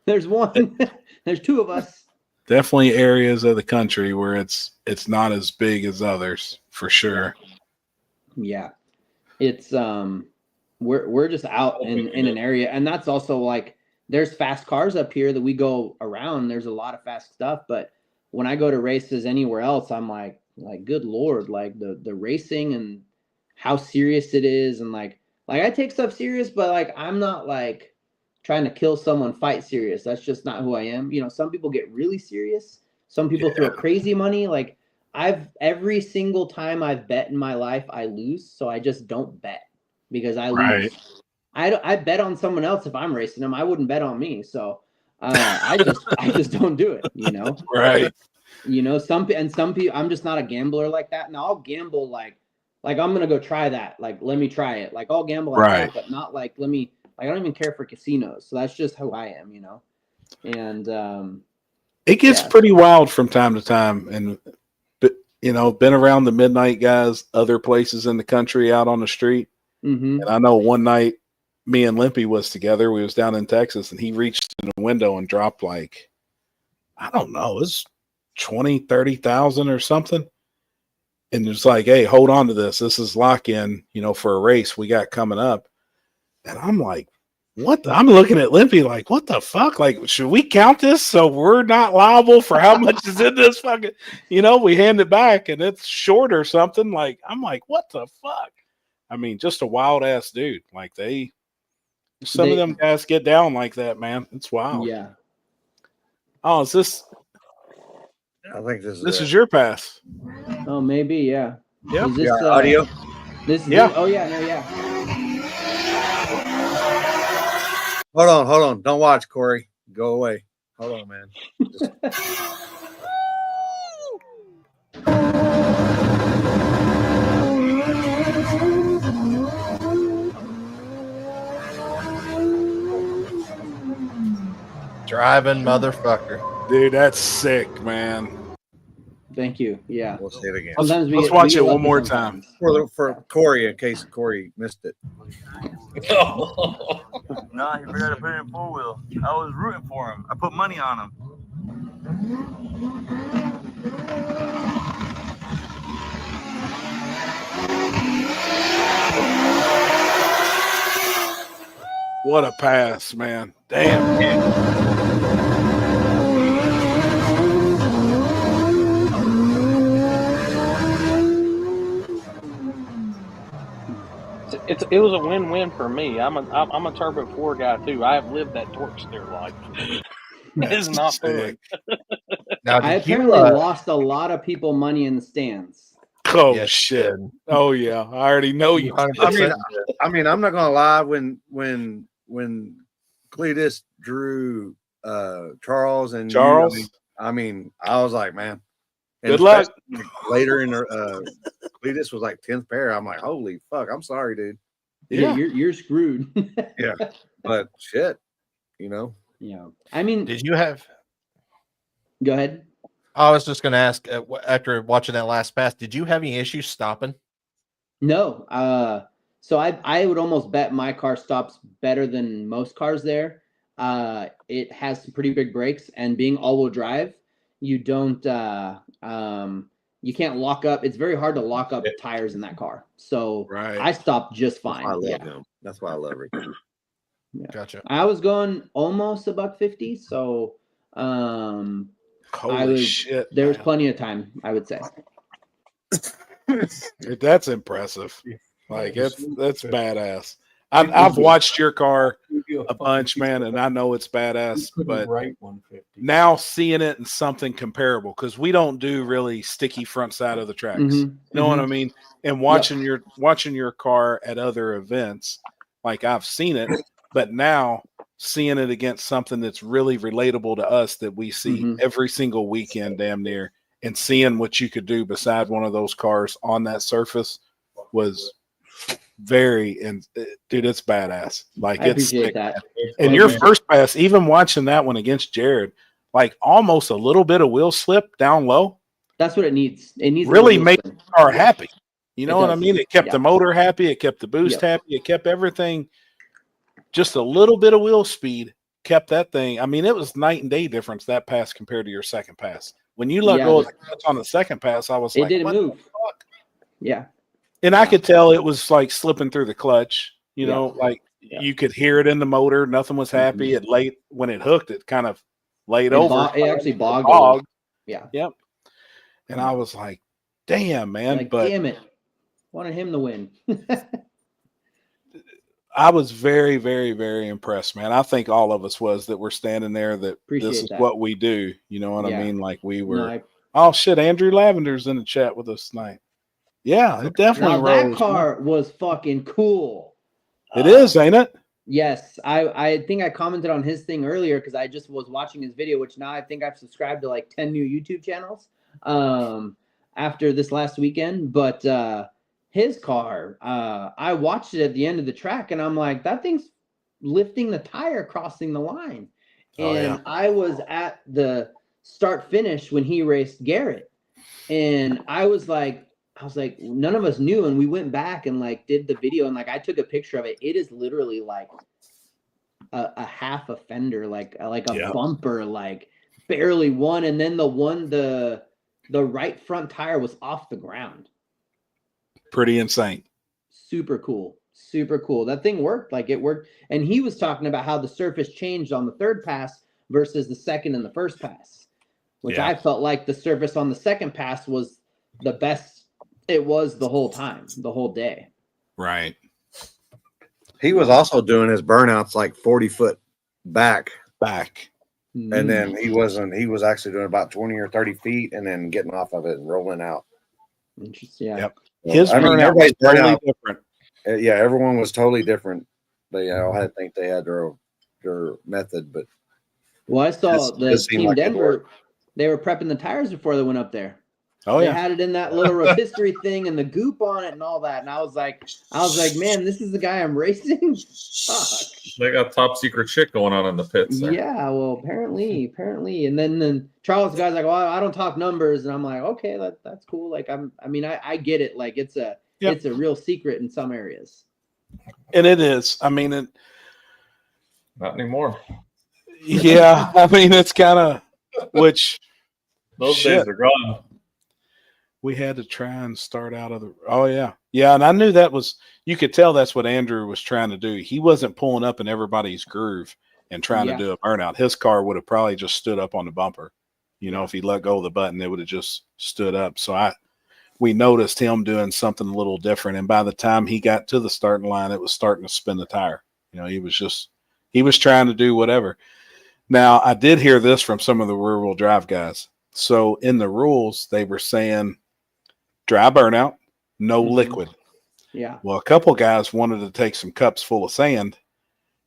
There's one. There's 2 of us. Definitely areas of the country where it's not as big as others, for sure. Yeah, it's we're just out in an area, and that's also like there's fast cars up here that we go around. There's a lot of fast stuff, but when I go to races anywhere else, I'm like good Lord, like the racing and how serious it is, and like I take stuff serious, but like I'm not like trying to kill someone, fight serious. That's just not who I am. Some people get really serious. Some people throw crazy money. Like every single time I've bet in my life, I lose. So I just don't bet because I lose. I bet on someone else if I'm racing them. I wouldn't bet on me. So I just don't do it. Right. Some people. I'm just not a gambler like that. Now I'll gamble like I'm gonna go try that. Like let me try it. Like I'll gamble like that, but not like let me. I don't even care for casinos. So that's just who I am. And it gets pretty wild from time to time, and been around the midnight guys, other places in the country, out on the street. Mm-hmm. And I know one night, me and Limpy was together. We was down in Texas, and he reached in the window and dropped like, I don't know, it was 20, 30,000 or something. And it's like, hey, hold on to this. This is lock in, for a race we got coming up. And I'm like, what? I'm looking at Limpy like, what the fuck? Like, should we count this so we're not liable for how much is in this fucking, we hand it back and it's short or something. Like, I'm like, what the fuck? I mean, just a wild ass dude. Like some of them guys get down like that, man. It's wild. Yeah. Oh, is this? I think this is your pass. Oh, maybe, yeah. Yep. Is this audio? This is oh yeah, no, yeah. Hold on. Don't watch, Corey. Go away. Hold on, man. Driving motherfucker. Dude, that's sick, man. Thank you. Yeah. We'll say it again. Let's watch it one more time. For Corey, in case Corey missed it. Nah, he forgot to put it in 4-wheel. I was rooting for him. I put money on him. What a pass, man. Damn. It was a win-win for me. I'm a Turbo 4 guy too. I have lived that torque steer life. It's not fun. Now, I apparently lost a lot of people money in the stands. Oh shit! Oh yeah, I already know you. I mean, I'm not gonna lie. When Cletus drew Charles and Charles, I mean, I was like, man. Good luck. Later in Cletus was like 10th pair. I'm like, holy fuck! I'm sorry, dude. Yeah, you're screwed. Yeah, but shit, you know. Yeah, I mean, did you have? Go ahead. I was just going to ask after watching that last pass, did you have any issues stopping? No. So I would almost bet my car stops better than most cars there. It has some pretty big brakes, and being all-wheel drive, you don't you can't lock up. It's very hard to lock up tires in that car. So I stopped just fine. I love him. That's why I love it. Yeah. Gotcha. I was going almost $150, so holy shit! There was plenty of time, I would say. That's impressive. Like that's badass. I've watched your car a bunch, man, and I know it's badass. But now seeing it in something comparable, because we don't do really sticky front side of the tracks. You know what I mean? And watching your car at other events, like I've seen it, but now seeing it against something that's really relatable to us that we see every single weekend, damn near, and seeing what you could do beside one of those cars on that surface was dude, it's badass. Like I appreciate that. And your first pass, even watching that one against Jared, like almost a little bit of wheel slip down low. That's what it needs. It needs really make the car happy. You know what I mean? It kept the Yeah. motor happy. It kept the boost happy. It kept everything. Just a little bit of wheel speed kept that thing. I mean, it was night and day difference, that pass compared to your second pass. When you let go of the clutch on the second pass, I was like, didn't what move. the fuck? Yeah. And I could tell it was like slipping through the clutch, you know, like you could hear it in the motor. Nothing was happy. It laid when it hooked, it kind of laid over. It actually bogged. Yeah. Yep. And I was like, damn, man. Like, but damn it. Wanted him to win. I was very, very, very impressed, man. I think all of us was that we're standing there that this is what we do. You know what I mean? Like we were. Oh shit, Andrew Lavender's in the chat with us tonight. Yeah, it definitely that rose. car was fucking cool. It is, ain't it? Yes. I think I commented on his thing earlier because I just was watching his video, which now I think I've subscribed to like 10 new YouTube channels after this last weekend. But his car, I watched it at the end of the track and I'm like, that thing's lifting the tire crossing the line. And I was at the start finish when he raced Garrett. And I was like, none of us knew. And we went back and like did the video and like I took a picture of it. It is literally like a half a fender, like a bumper, like barely one. And then the right front tire was off the ground. Pretty insane. Super cool. Super cool. That thing worked. Like it worked. And he was talking about how the surface changed on the third pass versus the second and the first pass, which I felt like the surface on the second pass was the best it was the whole time, the whole day. Right. He was also doing his burnouts like 40 foot back. Mm. And then he was actually doing about 20 or 30 feet and then getting off of it and rolling out. Interesting. Yeah. Yep. His burnout was totally different. Yeah, everyone was totally different. They all had think they had their method, but well, I saw the Team like Denver. They were prepping the tires before they went up there. Oh they yeah. had it in that little rotisserie thing and the goop on it and all that. And I was like, man, this is the guy I'm racing. Fuck. They got top secret shit going on in the pits there. Yeah, well, apparently. And then Charles, the guy's like, well, I don't talk numbers, and I'm like, okay, that's cool. Like, I get it. Like, it's a real secret in some areas. And it is. I mean, Not anymore. Yeah, I mean, it's kind of which those days are gone. We had to try and start out of the. Oh yeah, and I knew that was. You could tell that's what Andrew was trying to do. He wasn't pulling up in everybody's groove and trying to do a burnout. His car would have probably just stood up on the bumper. If he let go of the button, it would have just stood up. So we noticed him doing something a little different. And by the time he got to the starting line, it was starting to spin the tire. He was trying to do whatever. Now I did hear this from some of the rear-wheel drive guys. So in the rules, they were saying dry burnout, no liquid. Yeah. Well, a couple guys wanted to take some cups full of sand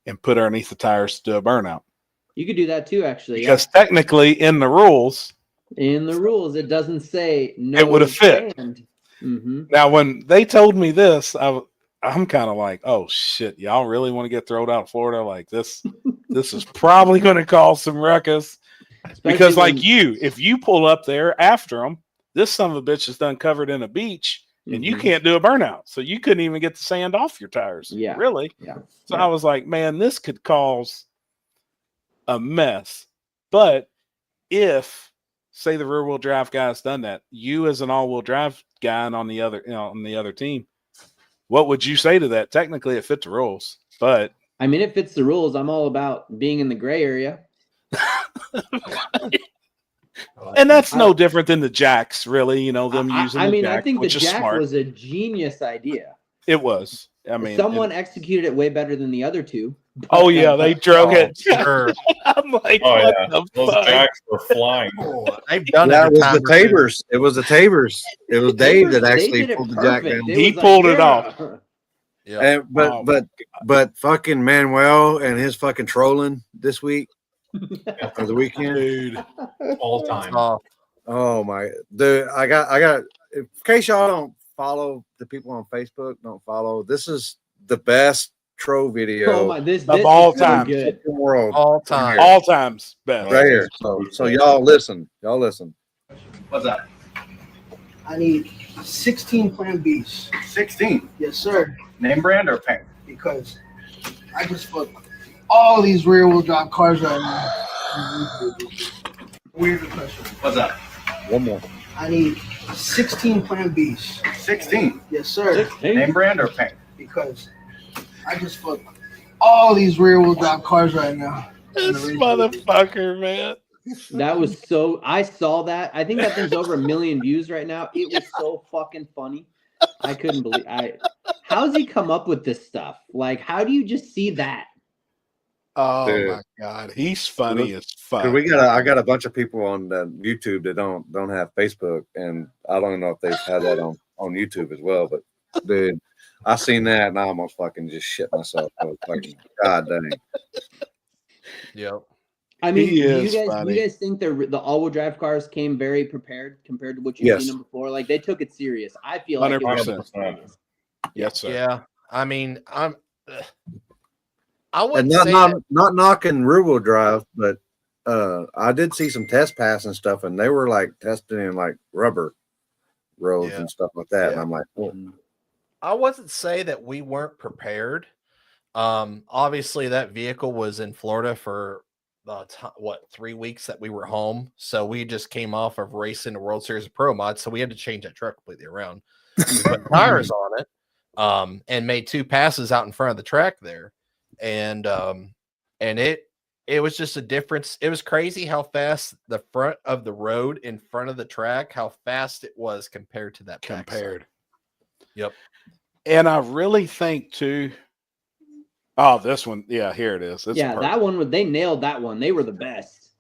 and put underneath the tires to do a burnout. You could do that too, actually. Because technically in the rules, it doesn't say no. It would have fit. Mm-hmm. Now, when they told me this, I'm kind of like, oh shit, y'all really want to get thrown out of Florida? Like this is probably going to cause some ruckus. Especially because if you pull up there after them, this son of a bitch is done covered in a beach. And you can't do a burnout. So you couldn't even get the sand off your tires. Yeah. Really? Yeah. So I was like, man, this could cause a mess. But if, say, the rear-wheel drive guy's done that, you as an all-wheel drive guy and on the other team, what would you say to that? Technically, it fit the rules. But I mean, it fits the rules. I'm all about being in the gray area. And that's no different than the jacks, really. Them using. I think the jack was a genius idea. It was. I mean, someone executed it way better than the other two. Oh yeah, they drove it. Sure. I'm like, those jacks were flying. They've done that. Was the Tabers. It was the Tabers. It was Dave that actually pulled the jack down. He pulled it off. Yeah. But fucking Manuel and his fucking trolling this week. For the weekend, dude, all time. Oh my, dude! I got. In case y'all don't follow the people on Facebook, don't follow. This is the best troll video this of all time in the world. All time, all times best. Right here. So y'all listen. Y'all listen. What's that? I need 16 Plan Bs. 16. Yes, sir. Name brand or paint? Because I just put all these rear-wheel drive cars right now. Weird question. What's that? One more. I need 16 Plan Bs. 16. Yes, sir. 16? Name brand or paint? Because I just put all these rear-wheel drive cars right now. This motherfucker, man. That was so. I saw that. I think that thing's over 1 million views right now. It was so fucking funny. I couldn't believe. How's he come up with this stuff? Like, how do you just see that? Oh Dude. my god, he's funny as fuck. I got a bunch of people on YouTube that don't have Facebook, and I don't know if they've had that on YouTube as well. But dude, I seen that and I almost fucking just shit myself. I was fucking, god dang. Yep. I mean, He do is you funny. guys think the all-wheel drive cars came very prepared compared to what you've seen them before? Like, they took it serious. I feel like it was 100%. Yes, sir. Yeah. I mean, I wouldn't And say not knocking rear-wheel drive, but I did see some test pass and stuff, and they were like testing in like rubber roads and stuff like that. And I'm like, I wasn't say that we weren't prepared. Obviously that vehicle was in Florida for 3 weeks that we were home. So we just came off of racing the World Series of Pro Mod. So we had to change that truck completely around. We put tires on it, and made 2 passes out in front of the track there. And it was just a difference. It was crazy how fast the front of the road in front of the track, how fast it was compared to that backside. Compared. Yep. And I really think too. Oh, this one. Yeah, here it is. It's perfect. That one, they nailed that one. They were the best.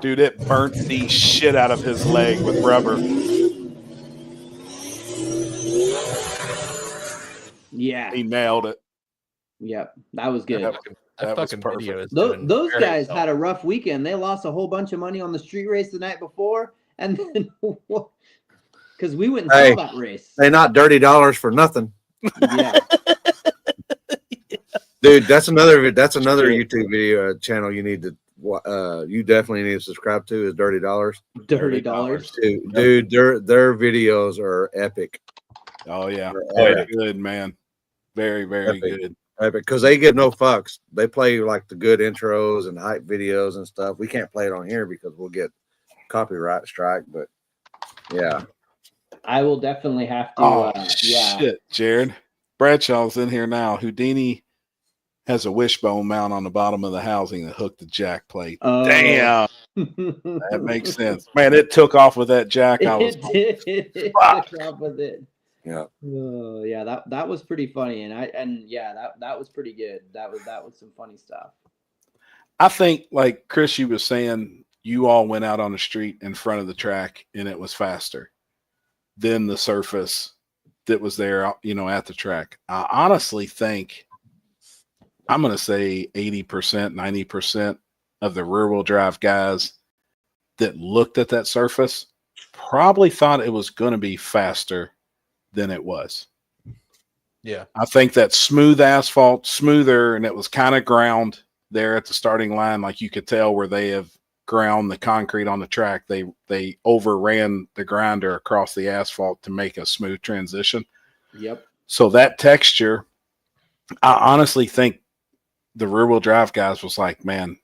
Dude, it burnt the shit out of his leg with rubber. Yeah. He nailed it. Yep. That was good. That fucking video is those guys had a rough weekend. They lost a whole bunch of money on the street race the night before. And then because we went and saw that race. They not $dirty for nothing. Yeah. Dude, that's another YouTube video channel you need to you definitely need to subscribe to is Dirty Dollars. Dirty Dollars. Dude, their videos are epic. Oh yeah. Epic. Good, man. Very, very good. Epic. Because they give no fucks. They play like the good intros and hype videos and stuff. We can't play it on here because we'll get copyright strike, but yeah. I will definitely have to shit, Jared. Bradshaw's in here now. Houdini has a wishbone mount on the bottom of the housing that hooked the jack plate. Damn. That makes sense. Man, it took off with that jack. It took off with it. Yeah. Oh, yeah, that was pretty funny. That was pretty good. That was some funny stuff. I think, like Chris, you was saying, you all went out on the street in front of the track and it was faster than the surface that was there, at the track. I honestly think I'm going to say 80%, 90% of the rear-wheel drive guys that looked at that surface probably thought it was going to be faster than it was. Yeah. I think that smooth asphalt, smoother, and it was kind of ground there at the starting line. Like you could tell where they have ground the concrete on the track. They overran the grinder across the asphalt to make a smooth transition. Yep. So that texture, I honestly think the rear-wheel drive guys was like, man,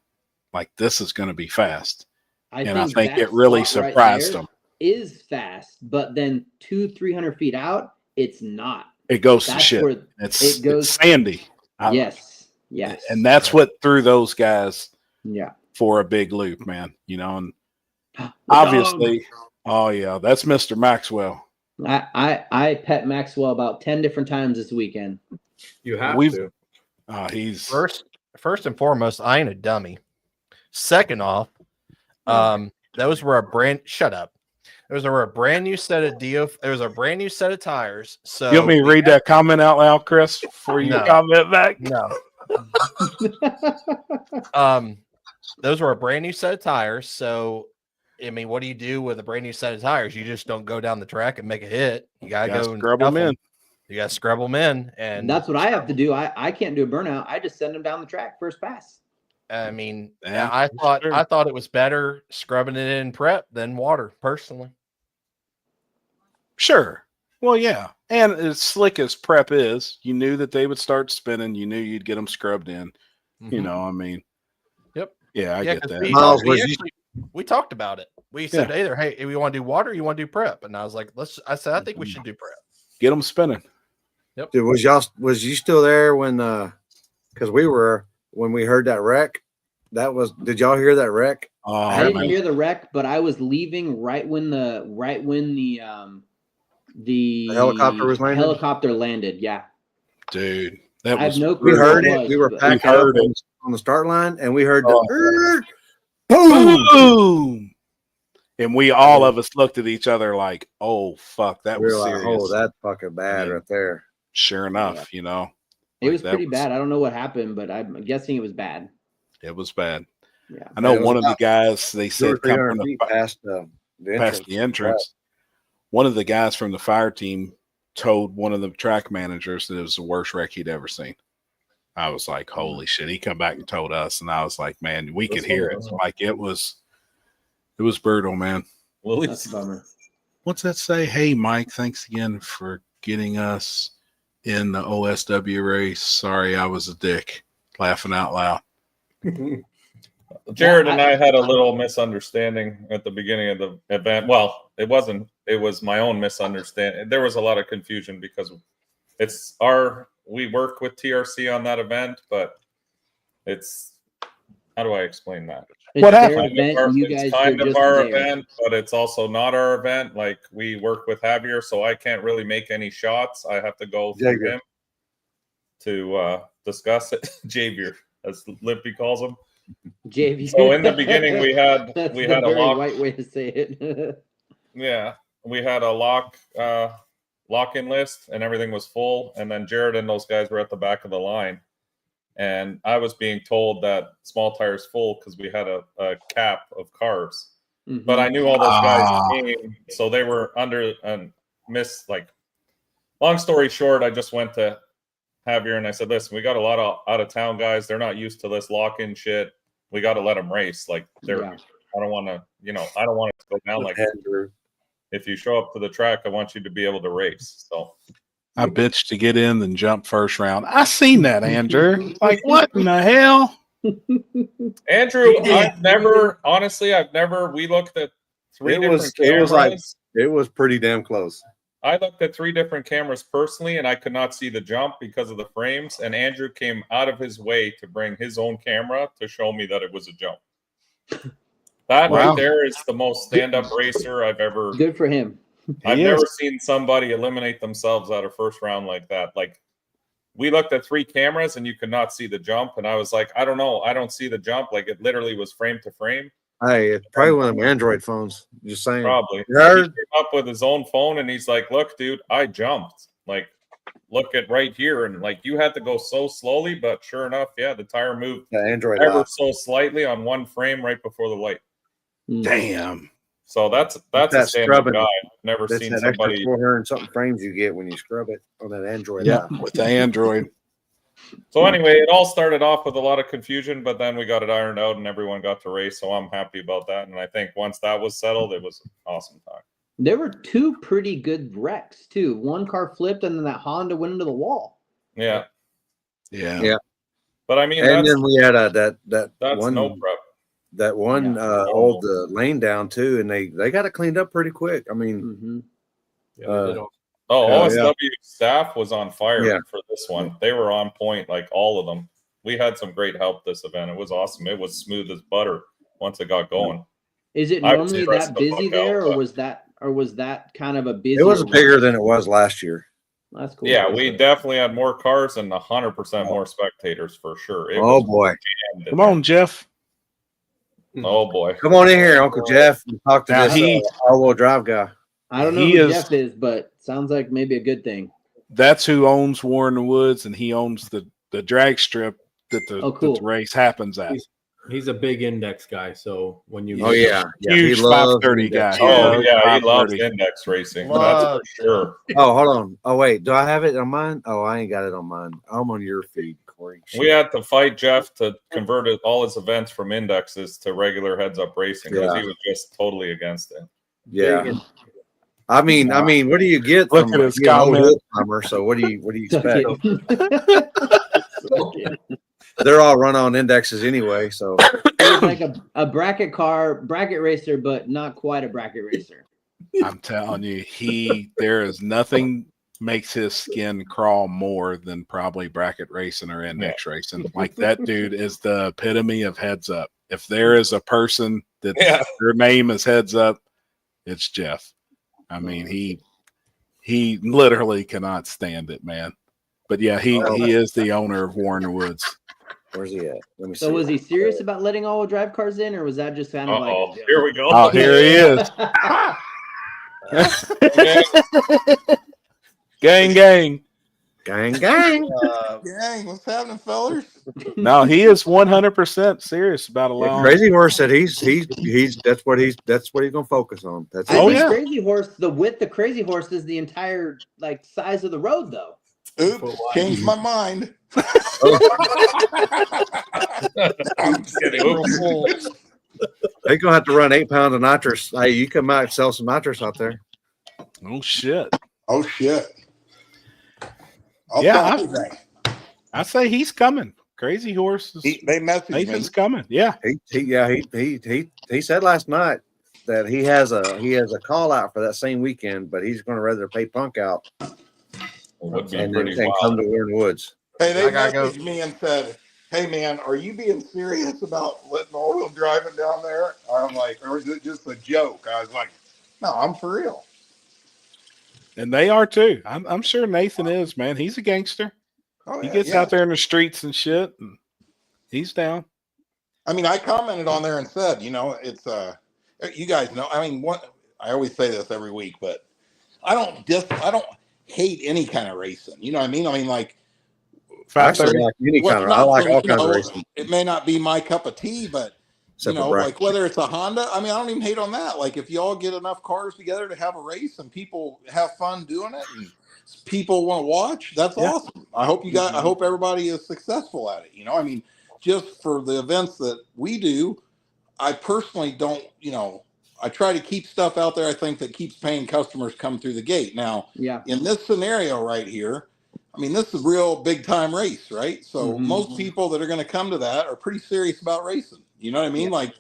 like this is going to be fast. I think it really surprised them. Is fast, but then 200-300 feet out, it's not. It goes to shit. It's sandy. Yes. And that's what threw those guys for a big loop, man. And obviously, that's Mr. Maxwell. I pet Maxwell about 10 different times this weekend. You have to. He's first and foremost, I ain't a dummy. Second off, those were a brand new set of there was a brand new set of tires. So you want me to read that comment out loud, Chris, before you comment back? No. Those were a brand new set of tires. So I mean, what do you do with a brand new set of tires? You just don't go down the track and make a hit. You gotta go and scrub them in. You gotta scrub them in, and that's what I have to do. I can't do a burnout. I just send them down the track first pass. I mean, I thought it was better scrubbing it in prep than water, personally. Sure. Well, yeah. And as slick as prep is, you knew that they would start spinning. You knew you'd get them scrubbed in. Mm-hmm. I mean. Yep. Yeah, I get that. We talked about it. We said either, hey, we want to do water, you want to do prep, and I was like, I think we should do prep. Get them spinning. Yep. Dude, was you still there when because when we heard that wreck? Did y'all hear that wreck? I didn't hear the wreck, but I was leaving right when the helicopter landed. Yeah, dude, I have no clue. We heard it. We were packing up on the start line, and we heard the boom. And all of us looked at each other like, "Oh fuck, that was serious." Oh, that's fucking bad right there. Sure enough, it was pretty bad. I don't know what happened, but I'm guessing it was bad. It was bad. Yeah, I know one of the guys they said come from past the entrance. One of the guys from the fire team told one of the track managers that it was the worst wreck he'd ever seen. I was like, "Holy shit!" He come back and told us, and I was like, "Man, we could hear it. Like it was brutal, man." Well, that's a bummer. What's that say? Hey, Mike, thanks again for getting us in the OSW race. Sorry, I was a dick. Laughing out loud. Jared and I had a little misunderstanding at the beginning of the event. Well, it wasn't. It was my own misunderstanding. There was a lot of confusion because we work with TRC on that event, but how do I explain that? What happened? It's kind of our event, but it's also not our event. Like we work with Javier, so I can't really make any shots. I have to go through him to discuss it. Javier, as Lippy calls him. Javier. So in the beginning, we had a very lock. White way to say it. Yeah, we had a lock-in list, and everything was full. And then Jared and those guys were at the back of the line. And I was being told that small tire's full because we had a cap of cars. Mm-hmm. But I knew all those guys came, so they were under and missed. Like, long story short, I just went to Javier and I said, listen, we got a lot of out-of-town guys. They're not used to this lock-in shit. We got to let them race. Like, they're, I don't want to, I don't want it to go down like that. If you show up to the track, I want you to be able to race. So I bitched to get in and jump first round. I seen that, Andrew. Like, what in the hell? Andrew, I've never, we looked at three different cameras. It was pretty damn close. I looked at 3 different cameras personally, and I could not see the jump because of the frames. And Andrew came out of his way to bring his own camera to show me that it was a jump. That right there is the most stand-up racer I've ever. Good for him. I've never seen somebody eliminate themselves out of first round like that. Like, we looked at 3 cameras and you could not see the jump. And I was like, I don't know. I don't see the jump. Like, it literally was frame to frame. Hey, it's probably one of them Android phones. Just saying. Probably. He came up with his own phone and he's like, look, dude, I jumped. Like, look at right here. And like, you had to go so slowly, but sure enough, the tire moved ever so slightly on one frame right before the light. Damn. So that's a stand-up guy. I've never seen somebody. 400 and something frames you get when you scrub it on that Android. Yeah, with the Android. So anyway, it all started off with a lot of confusion, but then we got it ironed out and everyone got to race. So I'm happy about that. And I think once that was settled, it was an awesome time. There were 2 pretty good wrecks too. One car flipped and then that Honda went into the wall. Yeah. But I mean, and then we had that's one no prep. That one old lane down too, and they got it cleaned up pretty quick. I mean, OSW staff was on fire for this one. They were on point, like all of them. We had some great help this event. It was awesome. It was smooth as butter once it got going. Is it normally that busy there, or was that kind of a busy? It was bigger than it was last year. That's cool. Yeah, we definitely had more cars and 100% more spectators for sure. Boy, come on, Jeff. Oh boy, come on in here, Uncle Jeff. And talk to this all-wheel drive guy. I don't know who Jeff is, but sounds like maybe a good thing. That's who owns Warren Woods, and he owns the drag strip that the race happens at. He's a big index guy, so when you huge 530 guy. He loves index racing. That's for sure. Oh, hold on. Oh wait, do I have it on mine? Oh, I ain't got it on mine. I'm on your feed, Corey. We had to fight Jeff to convert all his events from indexes to regular heads-up racing because he was just totally against it. Yeah. I mean, what do you get from a climber? So what do you expect? They're all run on indexes anyway, so it's like a bracket racer, but not quite a bracket racer. I'm telling you, there is nothing makes his skin crawl more than probably bracket racing or index racing. Like, that dude is the epitome of heads up. If there is a person that their name is heads up, it's Jeff. I mean, he literally cannot stand it, man. But yeah, he is the owner of Warren Woods. Where's he at? Let me see. So was he serious about letting all-wheel drive cars in, or was that just kind of like? Here we go. Oh, here he is. Gang. Gang, what's happening, fellas? No, he is 100% serious about allowing. Crazy Horse said he's that's what he's gonna focus on. That's Crazy Horse. The width of Crazy Horse is the entire size of the road, though. Oops, changed my mind. I'm kidding. They're gonna have to run 8 pounds of nitrous. Hey, you come out and sell some nitrous out there. Oh shit. I say he's coming. Crazy Horse. They messaged Nathan's coming. Yeah. He said last night that he has a call out for that same weekend, but he's going to rather pay Punk out and then come to Warren Woods. Hey, they messaged me and said, hey man, are you being serious about letting all-wheel driving down there? I'm like, or is it just a joke? I was like, no, I'm for real. And they are too. I'm sure Nathan is, man. He's a gangster. Oh, He yeah, gets yeah. out there in the streets and shit, and he's down. I mean, I commented on there and said, you know, it's you guys know. I mean, what I always say this every week, but I don't hate any kind of racing. You know what I mean? I mean, like, I actually like any kind of. I like all kinds of racing. It may not be my cup of tea, but Except you know, like whether it's a Honda. I mean, I don't even hate on that. Like, if you all get enough cars together to have a race and people have fun doing it and people want to watch, that's awesome. I hope I hope everybody is successful at it. You know, I mean, just for the events that we do, I personally don't, you know, I try to keep stuff out there, I think, that keeps paying customers come through the gate. Now, in this scenario right here, I mean, this is a real big time race, right? So most people that are going to come to that are pretty serious about racing. You know what I mean? Like,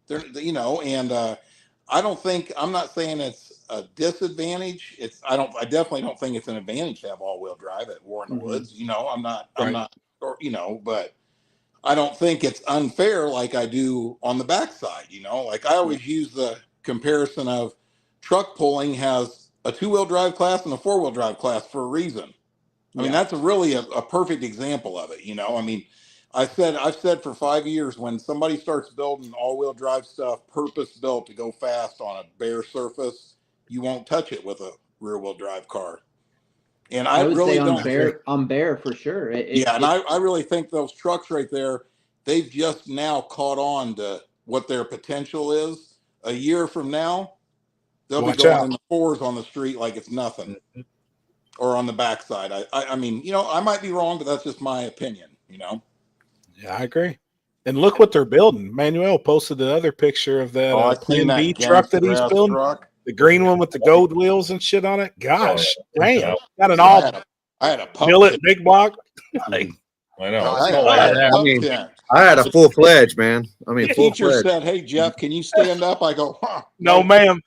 they're, you know, and I don't think, I'm not saying it's a disadvantage. I definitely don't think it's an advantage to have all-wheel drive at War in the Woods. You know, I'm not, or, you know, but I don't think it's unfair like I do on the backside. You know, like I always use the comparison of truck pulling has a 2-wheel drive class and a 4-wheel drive class for a reason. I mean, that's really a perfect example of it. You know, I mean, I've said for 5 years, when somebody starts building all-wheel drive stuff, purpose-built to go fast on a bare surface, you won't touch it with a rear-wheel drive car. And I would really say don't. on bare for sure. I really think those trucks right there, they've just now caught on to what their potential is. A year from now, they'll be going in the 4s on the street like it's nothing. Or on the backside. I mean, you know, I might be wrong, but that's just my opinion, you know? Yeah, I agree. And look what they're building. Manuel posted the other picture of that Plan B truck that he's building. The green one with the gold wheels and shit on it. Gosh, damn. Got an all I had a billet big block. Like, I know. I had a full fledged, man. I mean, the full teacher fledged. said, "Hey Jeff, can you stand up?" I go, "Huh, no, ma'am."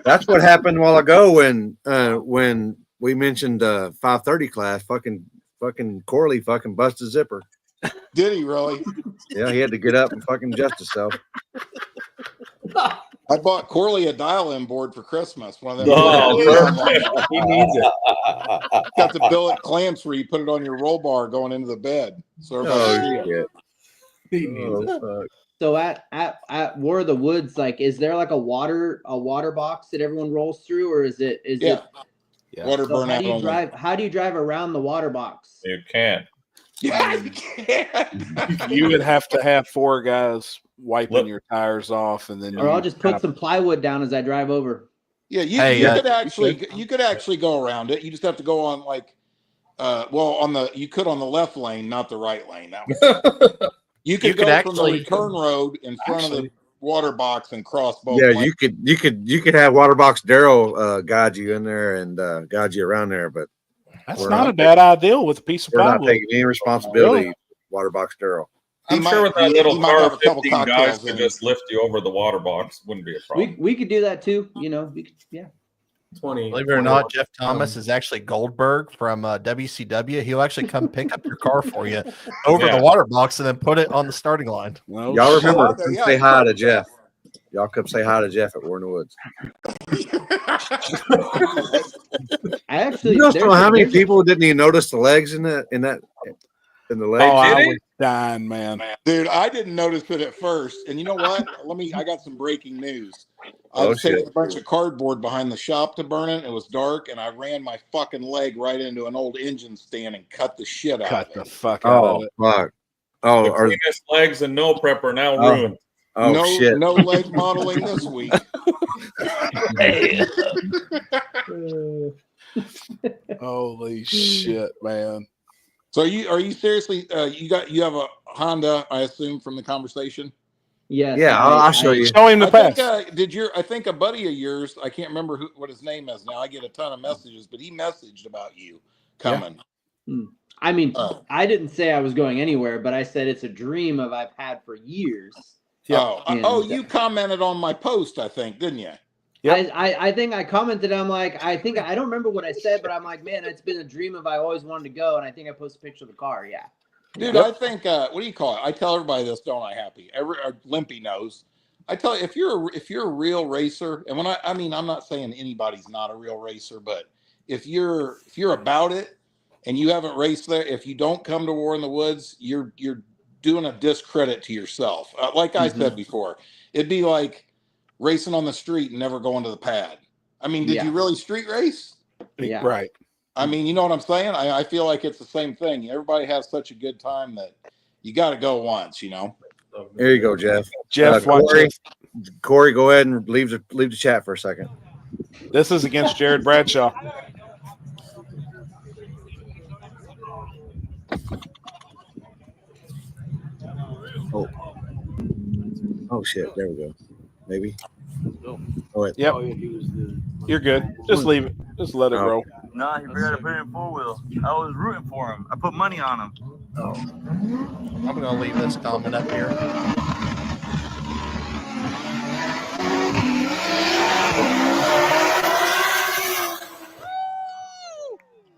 That's what happened a while ago when we mentioned 530 class. Fucking Corley fucking busted a zipper. Did he really? Yeah, he had to get up and fucking adjust himself. I bought Corley a dial-in board for Christmas. One of them. He needs it. Got the billet clamps where you put it on your roll bar going into the bed. So he needs it. So at War of the Woods, like, is there like a water box that everyone rolls through, or is it water so burnout? How do you drive around the water box? You can't. Yeah, you can't. You would have to have 4 guys wiping your tires off, and then or I'll just put some plywood down as I drive over. Yeah, you could actually go around it. You just have to go on like on the left lane, not the right lane. That you could go from the return road in front of the water box and cross both. Yeah, lanes. you could have water box Daryl guide you in there and guide you around there, but that's not a bad idea with a piece of plywood. We're not taking any responsibility. Water box Daryl. I'm sure with that little car, 15 guys could just lift you over the water box. Wouldn't be a problem. We could do that too. You know, we could, 20. Believe it or not, Jeff Thomas is actually Goldberg from WCW. He'll actually come pick up your car for you over the water box and then put it on the starting line. Y'all remember to say hi to Jeff. Y'all come say hi to Jeff at War in the Woods. I actually, you know how many people didn't even notice the legs in the legs? Oh, I was dying, man. Dude, I didn't notice it at first. And you know what? I got some breaking news. I was taking a bunch of cardboard behind the shop to burn it. It was dark, and I ran my fucking leg right into an old engine stand and cut the shit out of it. Cut the fuck out of it. Fuck. The cleanest legs and no prep are now ruined. Oh, shit. No leg modeling this week. Holy shit, man. So are you seriously you have a Honda, I assume, from the conversation? Yes. Yeah, I'll show you. Show him the pass. I think a buddy of yours, I can't remember what his name is now. I get a ton of messages, but he messaged about you coming. Yeah. I mean, I didn't say I was going anywhere, but I said it's a dream I've had for years. Yeah. You commented on my post, I think, didn't you? Yep. I think I commented. I'm like, I don't remember what I said, but I'm like, man, it's been a dream I always wanted to go, and I think I posted a picture of the car. Yeah. Dude, I think what do you call it? I tell everybody this, don't I? Happy. Limpy knows. I tell you, if you're a real racer, and when I mean, I'm not saying anybody's not a real racer, but if you're about it and you haven't raced there, if you don't come to War in the Woods, you're doing a discredit to yourself. Like I said before, it'd be like racing on the street and never going to the pad. I mean, did you really street race? Yeah. Right. I mean, you know what I'm saying? I feel like it's the same thing. Everybody has such a good time that you got to go once, you know? There you go, Jeff. Jeff, Corey, go ahead and leave the chat for a second. This is against Jared Bradshaw. Oh shit! There we go. Maybe. Oh, wait. Yep. You're good. Just leave it. Just let it roll. Nah, he forgot to put it in 4-wheel. I was rooting for him. I put money on him. I'm going to leave this comment up here.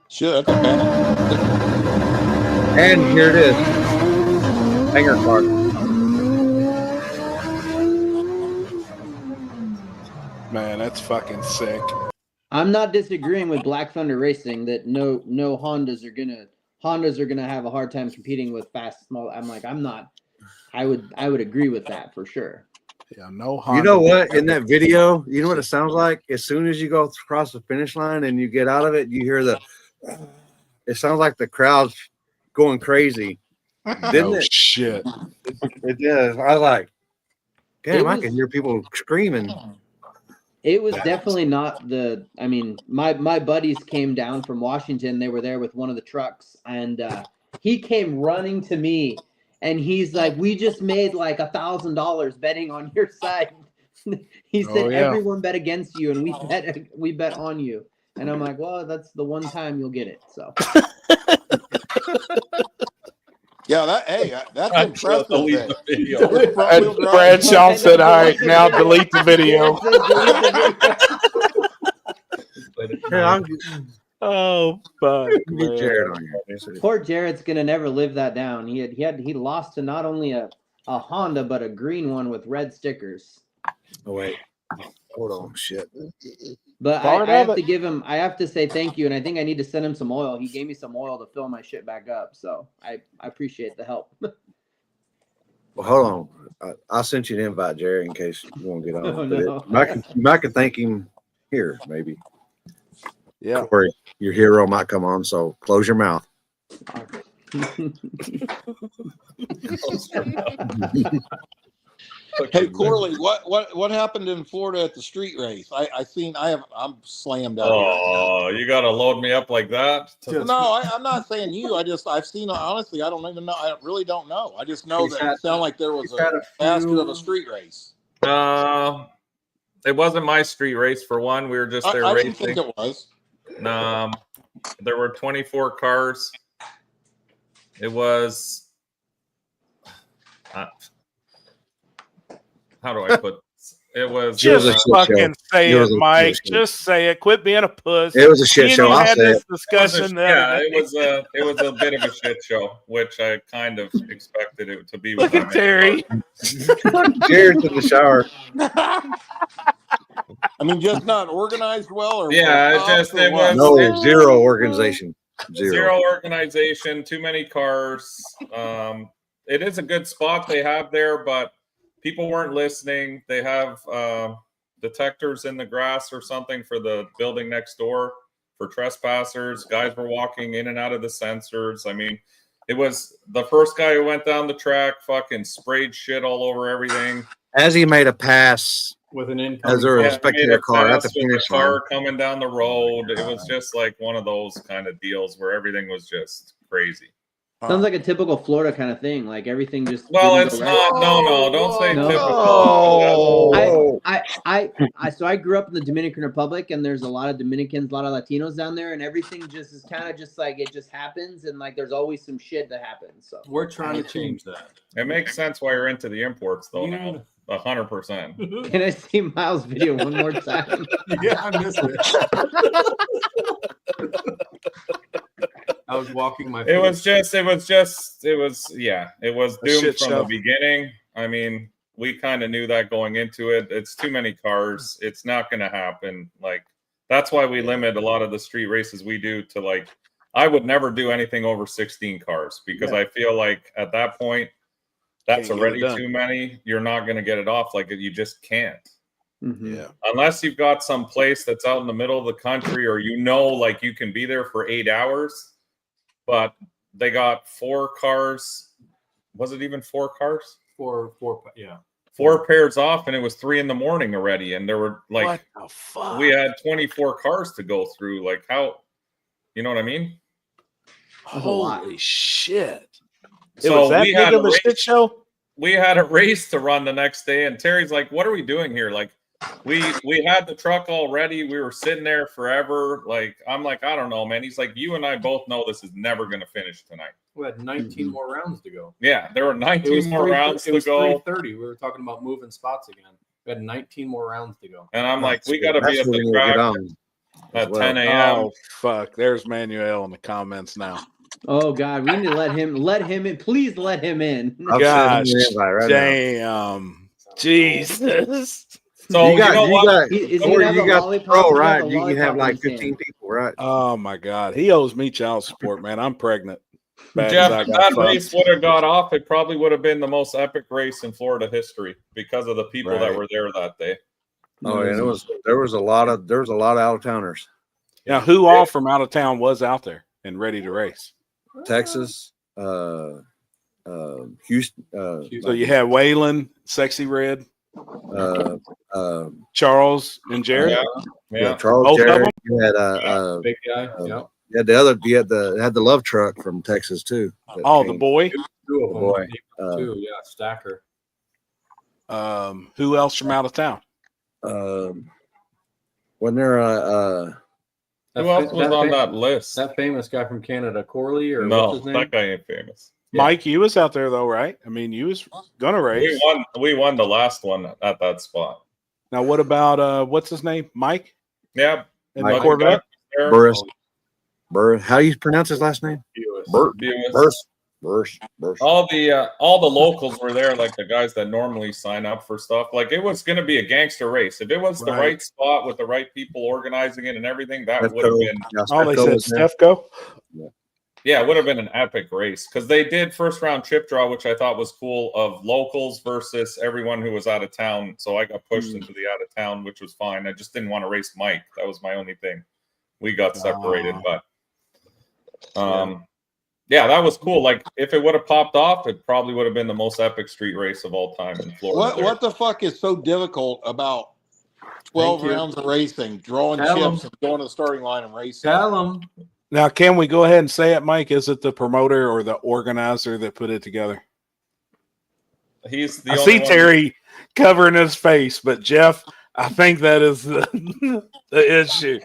Shit, that's a bad. And here it is. Hanger card. Man, that's fucking sick. I'm not disagreeing with Black Thunder Racing that no Hondas are gonna have a hard time competing with fast small. I'm not. I would agree with that for sure. Yeah, no Honda. You know what? In that video, you know what it sounds like? As soon as you go across the finish line and you get out of it, you hear it sounds like the crowd's going crazy. Didn't it? Shit. It does. I was like, damn, I can hear people screaming. It was definitely not the. I mean, my buddies came down from Washington. They were there with one of the trucks, and he came running to me, and he's like, "We just made like $1,000 betting on your side." He said, "Everyone bet against you, and we bet on you." And I'm like, "Well, that's the one time you'll get it." So. Yeah, that's impressive. Bradshaw said, "All right, now delete the video." Oh fuck! Poor Jared's gonna never live that down. He lost to not only a Honda but a green one with red stickers. Oh wait, hold on, shit. But I have to give him. I have to say thank you, and I think I need to send him some oil. He gave me some oil to fill my shit back up, so I appreciate the help. Well, hold on. I sent you an invite, Jerry, in case you want to get on. Oh, no. You might could thank him here, maybe. Yeah, Corey, your hero might come on, so close your mouth. Hey Corley, what happened in Florida at the street race? I'm slammed out. Oh, you gotta load me up like that? No, I'm not saying you. I've seen. Honestly, I don't even know. I really don't know. I just know that it sounded like there was a bastard of a street race. It wasn't my street race for one. We were just there I racing. didn't think it was. There were 24 cars. It was. How do I put this? It was just fucking say it, Mike. Just say it. Quit being a puss. It was a shit show. I had this discussion. It was a bit of a shit show, which I kind of expected it to be. Look at Terry. Jared's in the shower. I mean, just not organized well, or zero organization. Zero organization. Too many cars. It is a good spot they have there, but people weren't listening. They have detectors in the grass or something for the building next door for trespassers. Guys were walking in and out of the sensors. I mean, it was the first guy who went down the track, fucking sprayed shit all over everything. As he made a pass with an incoming, as there was a spectator car at the finish line. Car coming down the road. It was just like one of those kind of deals where everything was just crazy. Sounds like a typical Florida kind of thing. Like everything just. Well, it's not. No, don't say typical. So I grew up in the Dominican Republic, and there's a lot of Dominicans, a lot of Latinos down there, and everything just is kind of just like it just happens, and like there's always some shit that happens. So we're trying to change that. It makes sense why you're into the imports, though. Now, 100%. Can I see Miles' video one more time? Yeah, I missed it. I was walking my. It was doomed from the beginning. I mean, we kind of knew that going into it. It's too many cars. It's not going to happen. Like, that's why we limit a lot of the street races we do to, like, I would never do anything over 16 cars because I feel like at that point, that's already too many. You're not going to get it off. Like, you just can't. Mm-hmm. Yeah. Unless you've got some place that's out in the middle of the country, or like you can be there for 8 hours. But they got 4 cars. Was it even 4 cars? Four, yeah. 4 pairs off, and it was 3 a.m. already. And there were like, what the fuck? We had 24 cars to go through. Like, how, you know what I mean? Holy shit. So it was that big of a shit show? We had a race to run the next day, and Terry's like, what are we doing here? Like, we had the truck all ready. We were sitting there forever. Like, I'm like, I don't know, man. He's like, you and I both know this is never going to finish tonight. We had 19 more rounds to go. Yeah, there were 19 more rounds to go. 3:30. We were talking about moving spots again. We had 19 more rounds to go. And I'm like, we got to be at the track at 10 a.m. Oh, fuck. There's Manuel in the comments now. Oh, God. We need to let him in. Please let him in. Gosh, damn. Jesus. So you got pro, right? You can have like 15 people, right? Oh my God, he owes me child support, man. I'm pregnant. Jeff, if that race would have got off, it probably would have been the most epic race in Florida history because of the people that were there that day. Oh, and there was a lot of out of towners. Now, who all from out of town was out there and ready to race? Texas, Houston. So you had Waylon, Sexy Red, Charles and Jared. Yeah, Charles, both Jared. of them? You had big guy. You had the love truck from Texas too. Oh, the boy. Two of them. Boy. Stacker. Who else from out of town? Wasn't there who else was on that list? That famous guy from Canada, Corley, or no, what's his name? That guy ain't famous. Mike, you was out there though, right? I mean, you was gonna race. We won the last one at that spot. Now, what about what's his name? Mike? Yeah, in the Corvette. Burris. How do you pronounce his last name? Burris. All the locals were there, like the guys that normally sign up for stuff. Like, it was going to be a gangster race. If it was the right spot with the right people organizing it and everything, that would have been. Oh, they said Stefco. Yeah, it would have been an epic race because they did first round chip draw, which I thought was cool, of locals versus everyone who was out of town. So I got pushed into the out of town, which was fine. I just didn't want to race Mike. That was my only thing. We got separated, but yeah, that was cool. Like, if it would have popped off, it probably would have been the most epic street race of all time in Florida. What the fuck is so difficult about 12 rounds of racing, drawing chips and going to the starting line and racing? Tell them. Now, can we go ahead and say it, Mike? Is it the promoter or the organizer that put it together? He's the I only see one Terry covering his face, but Jeff, I think that is the issue.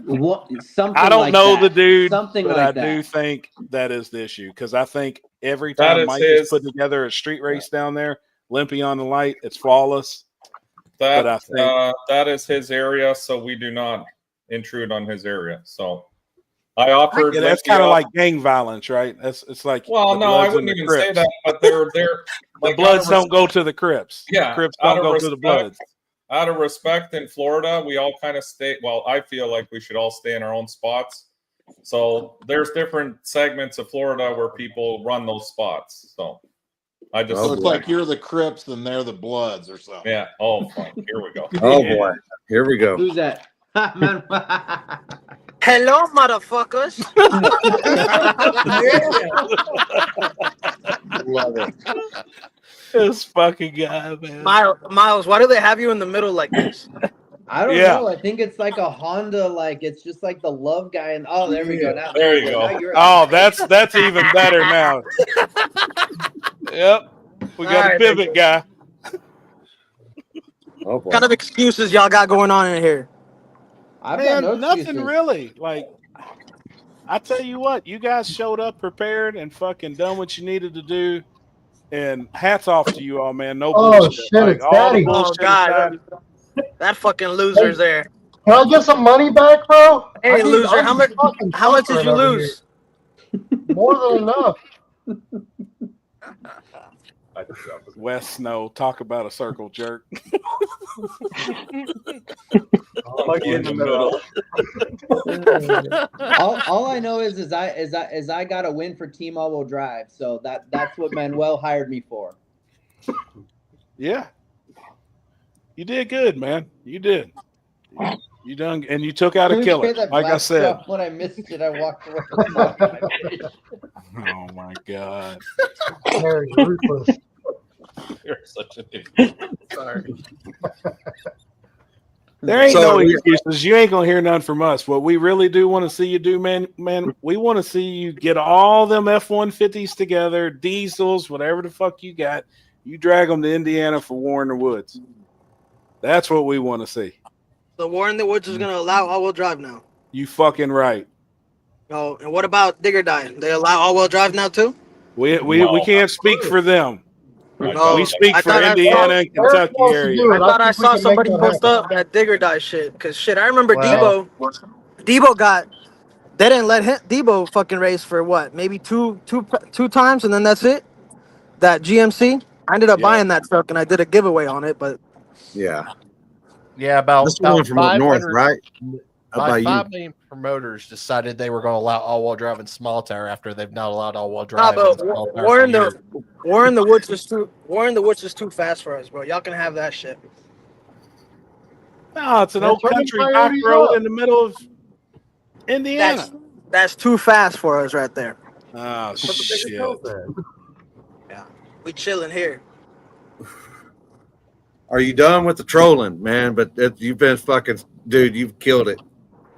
I don't know the dude, but I do think that is the issue because I think every time Mike has put together a street race down there, Limpy on the light, it's flawless. But I think that is his area, so we do not intrude on his area. So I offered. That's kind of like gang violence, right? It's like, well, no, I wouldn't even say that, but they're the Bloods don't go to the Crips. Yeah, the Crips don't go to the Bloods. Out of respect, in Florida, we all kind of stay. Well, I feel like we should all stay in our own spots. So there's different segments of Florida where people run those spots. So I just so it's like you're the Crips and they're the Bloods or something. Yeah. Oh, fuck. Here we go. Oh boy. Here we go. Who's that? Hello, motherfuckers. Love it. This fucking guy, man. Miles, why do they have you in the middle like this? I don't know. I think it's like a Honda, like it's just like the love guy. And oh, there we go. Now there you go. Oh, that's even better now. Yep, we got a pivot guy. What kind of excuses y'all got going on in here? Man, nothing really. Like, I tell you what, you guys showed up prepared and fucking done what you needed to do. And hats off to you all, man. No bullshit. Shit, like, it's Daddy. Oh, God. That fucking loser's there. Can I get some money back, bro? Hey, loser, how much did you lose? More than enough. Wes Snow, talk about a circle jerk. all I know is I got a win for Team All Wheel Drive, so that's what Manuel hired me for. Yeah, you did good, man. You did. You done, and you took out a killer. Like I said, when I missed it, I walked away. Oh my god! You're such an idiot. Sorry. There ain't no excuses. You ain't gonna hear none from us. What we really do want to see you do, man, we want to see you get all them F-150s together, diesels, whatever the fuck you got. You drag them to Indiana for War in the Woods. That's what we want to see. The War in the Woods is gonna allow all-wheel drive now. You fucking right. Oh, and what about Digger Die? They allow all-wheel drive now too? We can't speak for them. No, we speak for Indiana and Kentucky area. I thought I saw somebody post up that Digger Die shit. Cause shit, I remember Debo got. They didn't let Debo fucking race for what? Maybe two times, and then that's it. That GMC. I ended up buying that truck, and I did a giveaway on it. But yeah, about this one from up north, right? About 5 million promoters decided they were going to allow all-wheel drive and small tire after they've not allowed all-wheel drive. War in the Woods is too fast for us, bro. Y'all can have that shit. No, it's an old country back road in the middle of Indiana. That's too fast for us right there. Oh shit! Yeah, we chilling here. Are you done with the trolling, man? But you've been fucking, dude. You've killed it.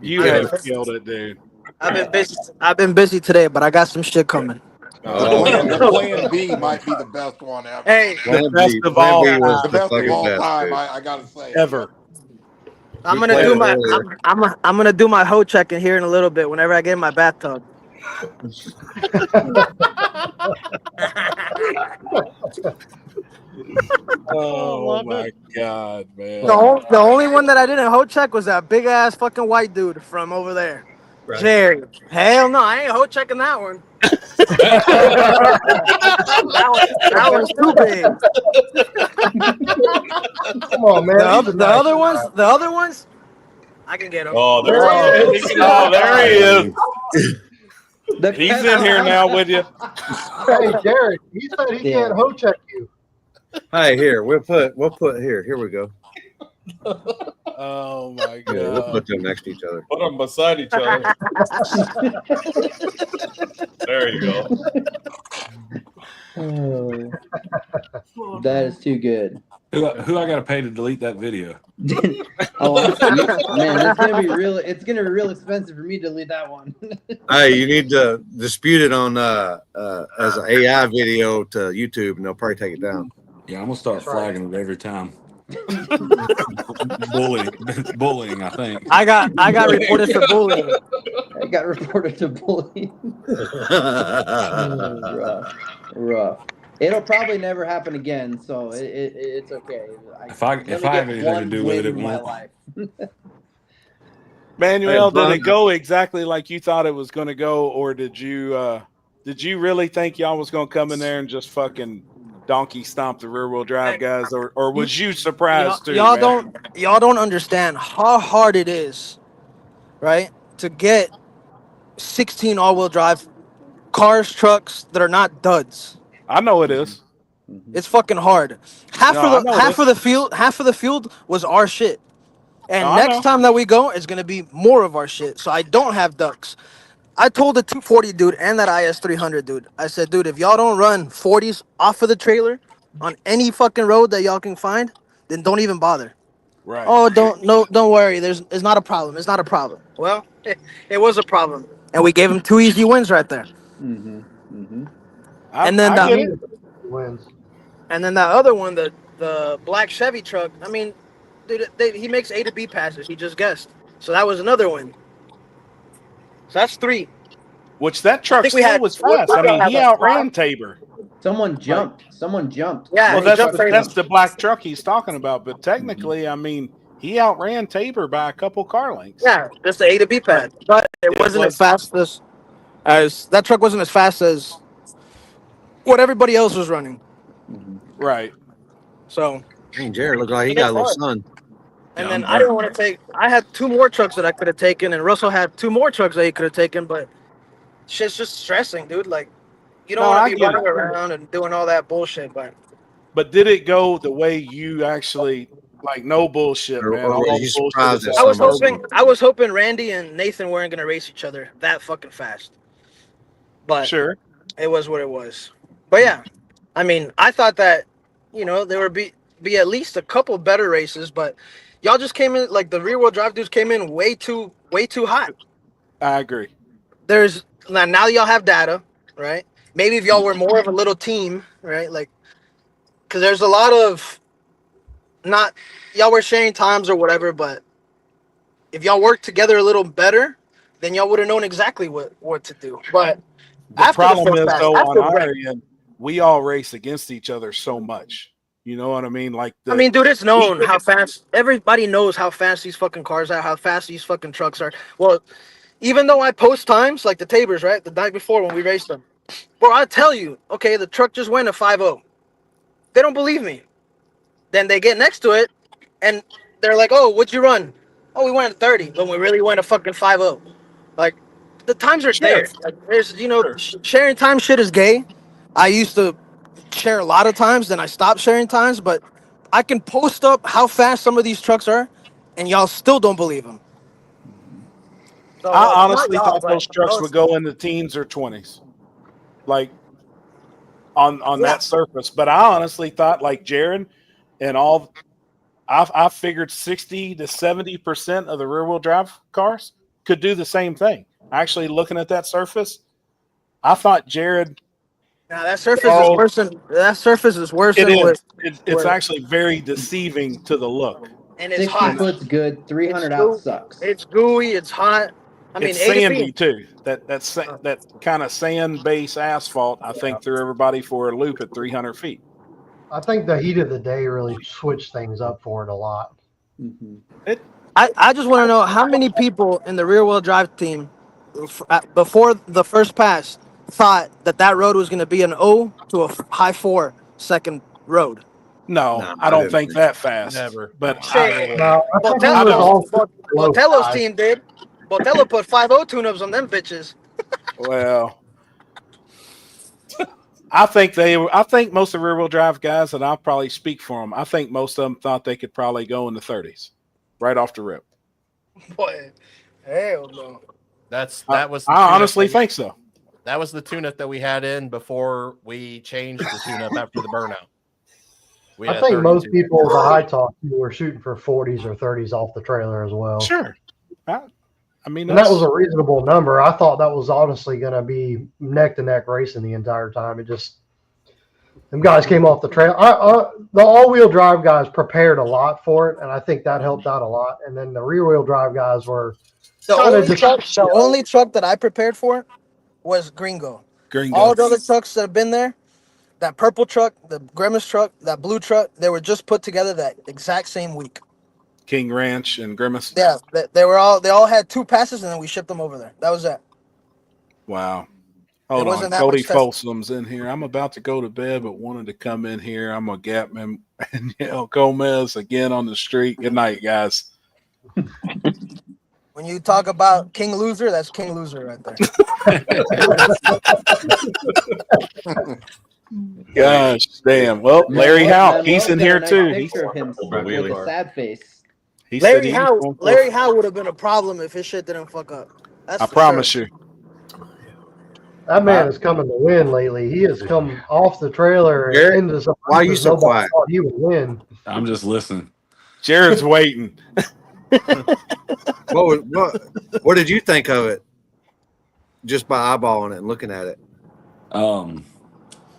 You have killed it, dude. I've been busy today, but I got some shit coming. The plan B might be the best one ever. Hey, the best of all time. The best of all time. I gotta say, ever. I'm gonna do my I'm gonna do my hoe checking here in a little bit. Whenever I get in my bathtub. Oh my god, man! The only one that I didn't hoe check was that big ass fucking white dude from over there, right. Jared. Hell no, I ain't hoe checking that one. that one's too big. Come on, man. The other ones, I can get them. Oh, there he is. Oh, there he is. He's in here now with you. Hey, Jared, he said he can't hoe check you. Hey, here we'll put here. Here we go. Oh my god! Yeah, we'll put them next to each other. Put them beside each other. There you go. That is too good. Who I got to pay to delete that video? Man, it's gonna be real. It's gonna be real expensive for me to delete that one. Hey, you need to dispute it on as an AI video to YouTube, and they'll probably take it down. Yeah, I'm gonna start flagging it every time. bullying, I think. I got reported for bullying. I got reported to bullying. Rough. It'll probably never happen again, so it's okay. If I have anything to do with it, it won't. Manuel, did it go exactly like you thought it was going to go, or did you really think y'all was going to come in there and just fucking donkey stomp the rear wheel drive guys, or was you surprised too? Y'all don't understand how hard it is, right, to get 16 all-wheel drive cars, trucks that are not duds. I know it is. It's fucking hard. Half of the field was our shit. And next time that we go, it's gonna be more of our shit. So I don't have ducks. I told the 240 dude and that IS 300 dude, I said, dude, if y'all don't run 40s off of the trailer on any fucking road that y'all can find, then don't even bother. Right. Oh, don't worry. It's not a problem. It's not a problem. Well, it was a problem, and we gave him 2 easy wins right there. And then that other one, the black Chevy truck. I mean, dude, he makes A to B passes. He just guessed. So that was another win. So that's 3. Which that truck still was fast. I mean, he outran Tabor. Someone jumped. Yeah. Well, that's the black truck he's talking about. But technically, I mean, he outran Tabor by a couple car lengths. Yeah, just the A to B pad. But it wasn't as fast as. as that truck wasn't as fast as what everybody else was running. Right. So. Dang, Jared looked like he got a little sun. And then I didn't want to take. I had 2 more trucks that I could have taken, and Russell had 2 more trucks that he could have taken. But shit's just stressing, dude. Like, you don't want to be running around and doing all that bullshit. But did it go the way you actually like? No bullshit, man. Or All you bullshit surprised is us? I was hoping Randy and Nathan weren't gonna race each other that fucking fast. But sure, it was what it was. But yeah, I mean, I thought that there would be at least a couple better races, but y'all just came in like the rear wheel drive dudes came in way too hot. I agree. There's now y'all have data, right? Maybe if y'all were more of a little team, right? Like, because there's a lot of y'all were sharing times or whatever, but if y'all worked together a little better, then y'all would have known exactly what to do. But the problem is though on our end, we all race against each other so much. You know what I mean? Like, dude, it's known how fast. Everybody knows how fast these fucking cars are, how fast these fucking trucks are. Well, even though I post times like the Tabers, right, the night before when we raced them, bro, I tell you, okay, the truck just went a 5.0. They don't believe me. Then they get next to it, and they're like, "Oh, what'd you run?" "Oh, we went at 30," but we really went a fucking 5.0. Like, the times are there. Like, there's, sharing time shit is gay. I used to share a lot of times, then I stopped sharing times, but I can post up how fast some of these trucks are, and y'all still don't believe them. So, I honestly thought those trucks would go in the teens or 20s, like on that surface. But I honestly thought, like Jared and all, I figured 60 to 70% of the rear wheel drive cars could do the same thing. Actually, looking at that surface, I thought Jared. Now that surface is worse than it is. It's actually very deceiving to the look. And it's 60 hot. Foot's good. 300 out sucks. It's gooey. It's hot. I mean, it's sandy too. That kind of sand base asphalt, I think, threw everybody for a loop at 300 feet. I think the heat of the day really switched things up for it a lot. I just want to know how many people in the rear wheel drive team before the first pass thought that road was going to be an 0 to a high 4 second road. No, I don't think that fast. Never. But Botello's team did. Botello put 5.0 tune-ups on them bitches. Well, I think most of the rear wheel drive guys, and I'll probably speak for them, I think most of them thought they could probably go in the 30s right off the rip. Boy, hell no. That was. I honestly think so. That was the tune-up that we had in before we changed the tune-up after the burnout. I think most people that I talked to were shooting for 40s or 30s off the trailer as well. Sure. I mean, and that was a reasonable number. I thought that was honestly going to be neck-to-neck racing the entire time. It just them guys came off the trail. The all-wheel drive guys prepared a lot for it, and I think that helped out a lot. And then the rear-wheel drive guys were the only truck that I prepared for was Gringo. All the other trucks that have been there, that purple truck, the Grimace truck, that blue truck, they were just put together that exact same week. King Ranch and Grimace. Yeah, they all had 2 passes, and then we shipped them over there. That was it. Wow. Hold on, Cody Folsom's in here. I'm about to go to bed, but wanted to come in here. I'm a Gapman and yell Gomez again on the street. Good night, guys. When you talk about King Loser, that's King Loser right there. Gosh, damn. Well, Larry Howe, he's in here too. Picture of him with a sad face. Larry Howe would have been a problem if his shit didn't fuck up. I promise you. That man is coming to win lately. He has come off the trailer into some. Why are you so quiet? He would win. I'm just listening. Jared's waiting. What did you think of it? Just by eyeballing it and looking at it.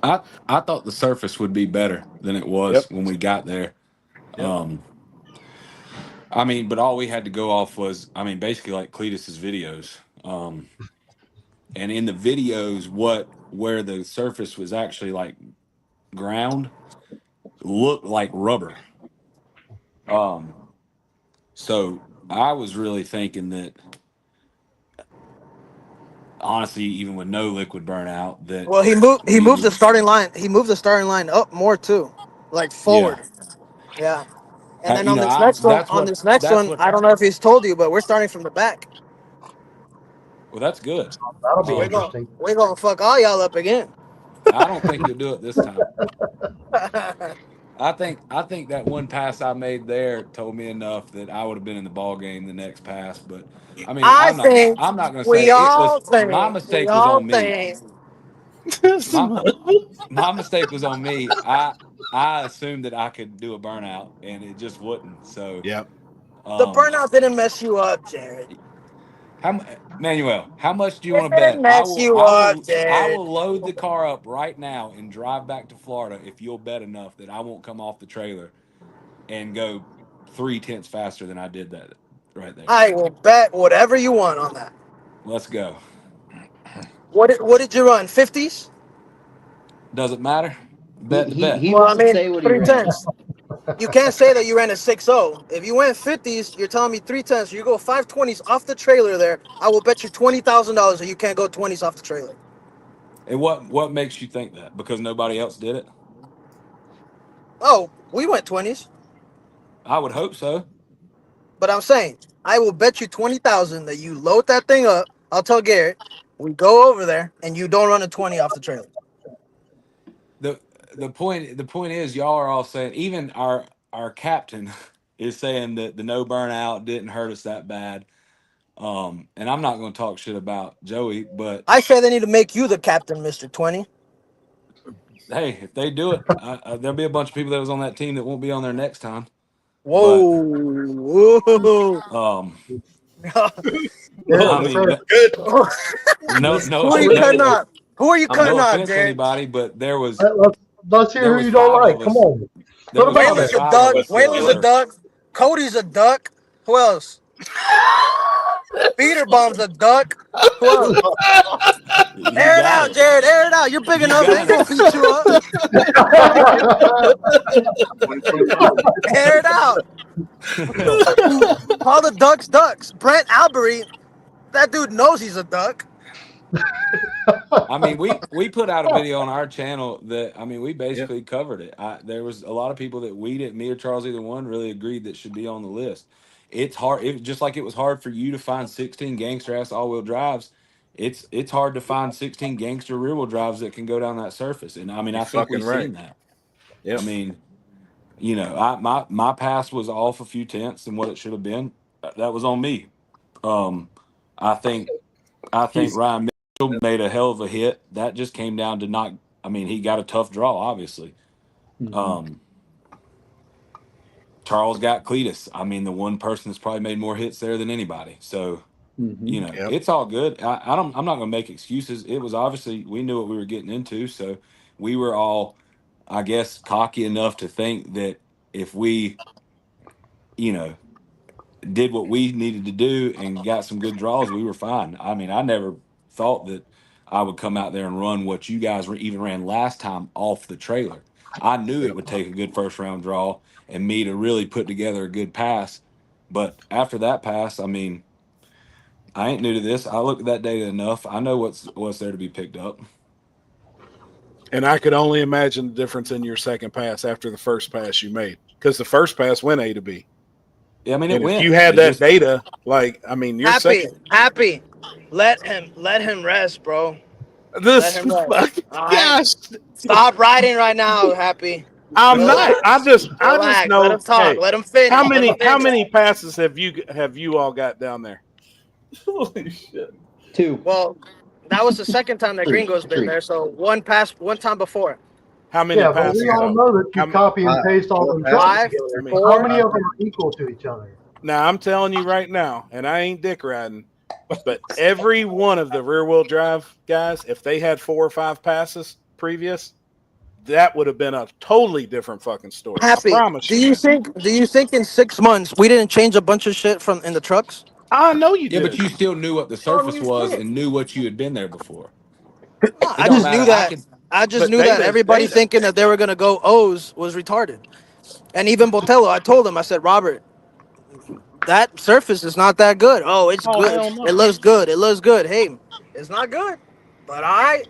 I thought the surface would be better than it was when we got there. I mean, but all we had to go off was, I mean, basically like Cletus's videos. And in the videos, where the surface was actually like ground looked like rubber. So I was really thinking that honestly, even with no liquid burnout, that Well, he moved we the starting line. He moved the starting line up more too, like forward. Yeah. And then you on know, this next one, that's what. I don't know if he's told you, but we're starting from the back. Well, that's good. That'll be We're interesting. gonna fuck all y'all up again. I don't think you'll do it this time. I think that one pass I made there told me enough that I would have been in the ball game the next pass. But I mean, I think I'm not going to say we it was all think my we mistake was all on me. think. My mistake was on me. I assumed that I could do a burnout, and it just wouldn't. So Yep. The burnout didn't mess you up, Jared. Manuel, how much do you It want to bet? didn't mess you up, I Jared. will load the car up right now and drive back to Florida if you'll bet enough that I won't come off the trailer and go 0.3 faster than I did that right there. I will bet whatever you want on that. Let's go. What did you run? 50s? Doesn't matter. Bet the bet. He Well, I won't mean, say what he 310s. You can't say that you ran a 6.0. If you went 50s, you're telling me 310s. You go 520s off the trailer there. I will bet you $20,000 that you can't go 20s off the trailer. And what makes you think that? Because nobody else did it? Oh, we went 20s. I would hope so. But I'm saying, I will bet you 20,000 that you load that thing up. I'll tell Garrett, we go over there and you don't run a 20 off the trailer. The point is y'all are all saying, even our captain is saying that the no burnout didn't hurt us that bad. And I'm not going to talk shit about Joey, but I say they need to make you the captain, Mr. 20. hey, if they do it, there'll be a bunch of people that was on that team that won't be on there next time. Whoa. Whoa. I mean, no, Who are you cutting off? Who are you cutting no off, offense to Jared? anybody, but there was. Let's hear who you don't like. Come on. Waylon's a duck. Waylon's a duck. Cody's a duck. Who else? Peter Bomb's a duck. Who else? Air it out, Jared. Air it out. You're big enough. They ain't gonna beat you up. Air it out. Call the ducks ducks. Brent Albery, that dude knows he's a duck. I mean, we put out a video on our channel that, I mean, we basically covered it. There was a lot of people that we didn't, me or Charles, either one, really agreed that should be on the list. It's hard. Just like it was hard for you to find 16 gangster ass all wheel drives. It's hard to find 16 gangster rear wheel drives that can go down that surface. And I mean, I think we've seen that. I mean, you know, my pass was off a few tenths than what it should have been. That was on me. I think Ryan Mitchell made a hell of a hit. That just came down to not. I mean, he got a tough draw, obviously. Charles got Cletus. I mean, the one person that's probably made more hits there than anybody. So, you know, it's all good. I'm not going to make excuses. It was obviously, we knew what we were getting into. So we were all, I guess, cocky enough to think that if we, you know, did what we needed to do and got some good draws, we were fine. I mean, I never thought that I would come out there and run what you guys even ran last time off the trailer. I knew it would take a good first round draw and me to really put together a good pass. But after that pass, I mean, I ain't new to this. I looked at that data enough. I know what's there to be picked up. And I could only imagine the difference in your second pass after the first pass you made, because the first pass went A to B. Yeah, I mean, it went. If you had that data, like, I mean, you're happy. Let him rest, bro. This gosh. Stop riding right now, Happy. I'm not. I just know. Let him talk. Hey, let him finish. How many passes have you all got down there? Holy shit. 2. Well, that was the second time that Gringo's been there. So one time before. How many passes? But we all know that you copy and paste all them five, together. How many of them are equal to each other? Now I'm telling you right now, and I ain't dick riding, but every one of the rear wheel drive guys, if they had 4 or 5 passes previous, that would have been a totally different fucking story. Happy. I promise Do you think in 6 months we didn't change a bunch of shit in the trucks? I know you did. Yeah, but you still knew what the surface was and knew what you had been there before. I just knew that. I just knew that everybody thinking that they were gonna go O's was retarded. And even Botello, I told him, I said, Robert, that surface is not that good. Oh, it's good. It looks good. It looks good. Hey, It's not good, but all right.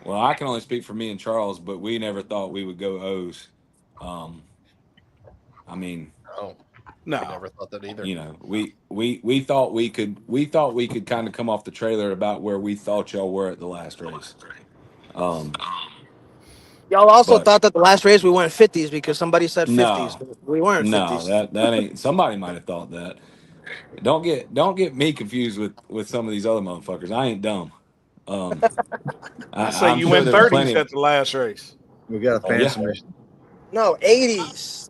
Well, I can only speak for me and Charles, but we never thought we would go O's. I mean, Oh, no, I never thought that either. You know, we thought we could kind of come off the trailer about where we thought y'all were at the last race. Y'all also but- thought that the last race we went 50s because somebody said 50s. No, We weren't no, 50s. that ain't. Somebody might have thought that. Don't get me confused with some of these other motherfuckers. I ain't dumb. I say I'm you sure went there was 30s plenty at the last race. We got a fan submission. No, 80s.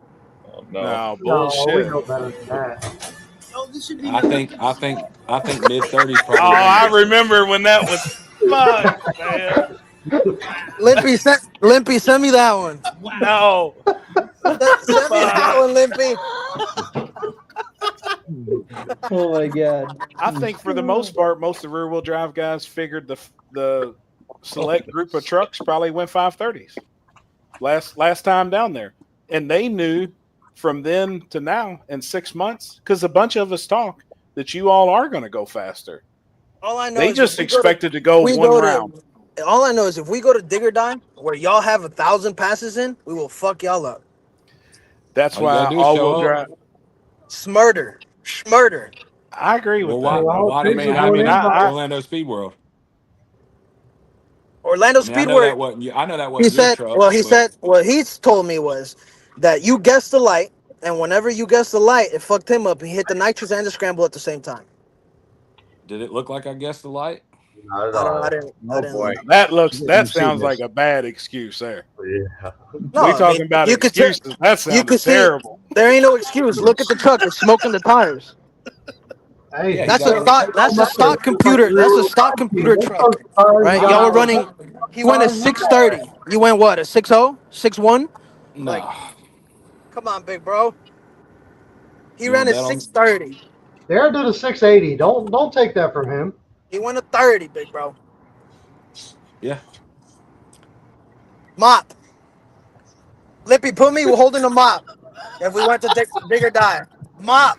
Oh, No, No, bullshit. we know better than that. Oh, this should be. I think mid 30s Oh, probably. I remember when that was fuck, man. Limpy, send me that one. No. Send me that one, Limpy. Oh my god. I think for the most part, most of the rear wheel drive guys figured the select group of trucks probably went 530s last time down there, and they knew from then to now in 6 months because a bunch of us talk that you all are going to go faster. All I know They is just expected to go one round. All I know is if we go to Digger Die, where y'all have 1,000 passes in, we will fuck y'all up. That's All you why gotta do is all-wheel show drive. Schmurder. I agree with that. Why didn't you have it in Orlando Speed World? Orlando I Speed know World. that wasn't you. I know that He wasn't your said. truck. Well, he but said. What he's told me was that you guessed the light, and whenever you guessed the light, it fucked him up. He hit the nitrous and the scramble at the same time. Did it look like I guessed the light? Not at I all. didn't. Boy. That sounds like a bad excuse there. Yeah. No, We I talking mean, about you could tell- excuses. That You sounded could see terrible. there ain't no excuse. Look at the truck; it's smoking the tires. Hey, Yeah, That's a stock. That's a stock computer. That's a stock computer truck, right? Y'all were running. He went a 630. You went what? A 6.0, 6.1? No. Like, come on, big bro. He You ran want a that on? 630. Darren did a 680. Don't take that from him. He went a 30, big bro. Yeah. Mop. Lippy, put me holding a mop. If we went to Digger Die, mop.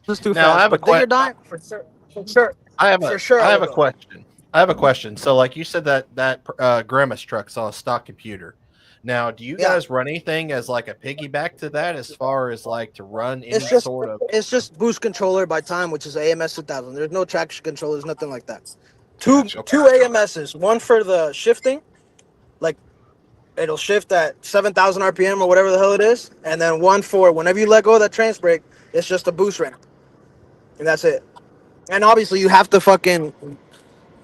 This is too Now, fast. I have a But Digger Die for sure. For sure. I have For sure. I have will a go. question. I have a question. So, like you said, that Grimace truck's on a stock computer. Now, do you guys run anything as like a piggyback to that, as far as like to run any sort of? It's just boost controller by time, which is AMS 2000. There's no traction controllers, nothing like that. Two AMSs, one for the shifting, like it'll shift at 7,000 RPM or whatever the hell it is, and then one for whenever you let go of that trans brake, it's just a boost ramp, and that's it. And obviously, you have to fucking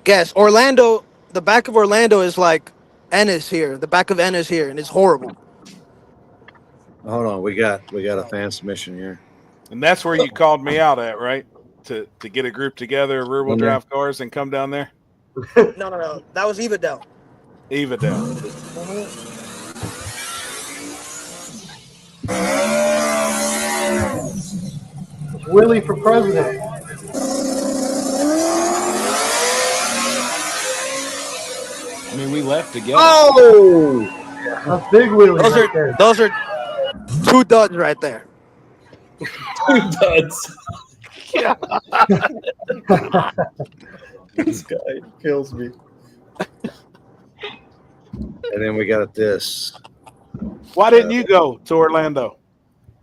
guess. Orlando, the back of Orlando is like Ennis here. The back of Ennis here, and it's horrible. Hold on, we got a fan submission here. And that's where you called me out at, right? To get a group together, rear wheel drive cars, and come down there. No. That was Evadell. Willie for president. I mean, we left together. Oh, that's big Willie. Those are two duds right there. Two duds. This guy kills me. And then we got this. Why didn't you go to Orlando?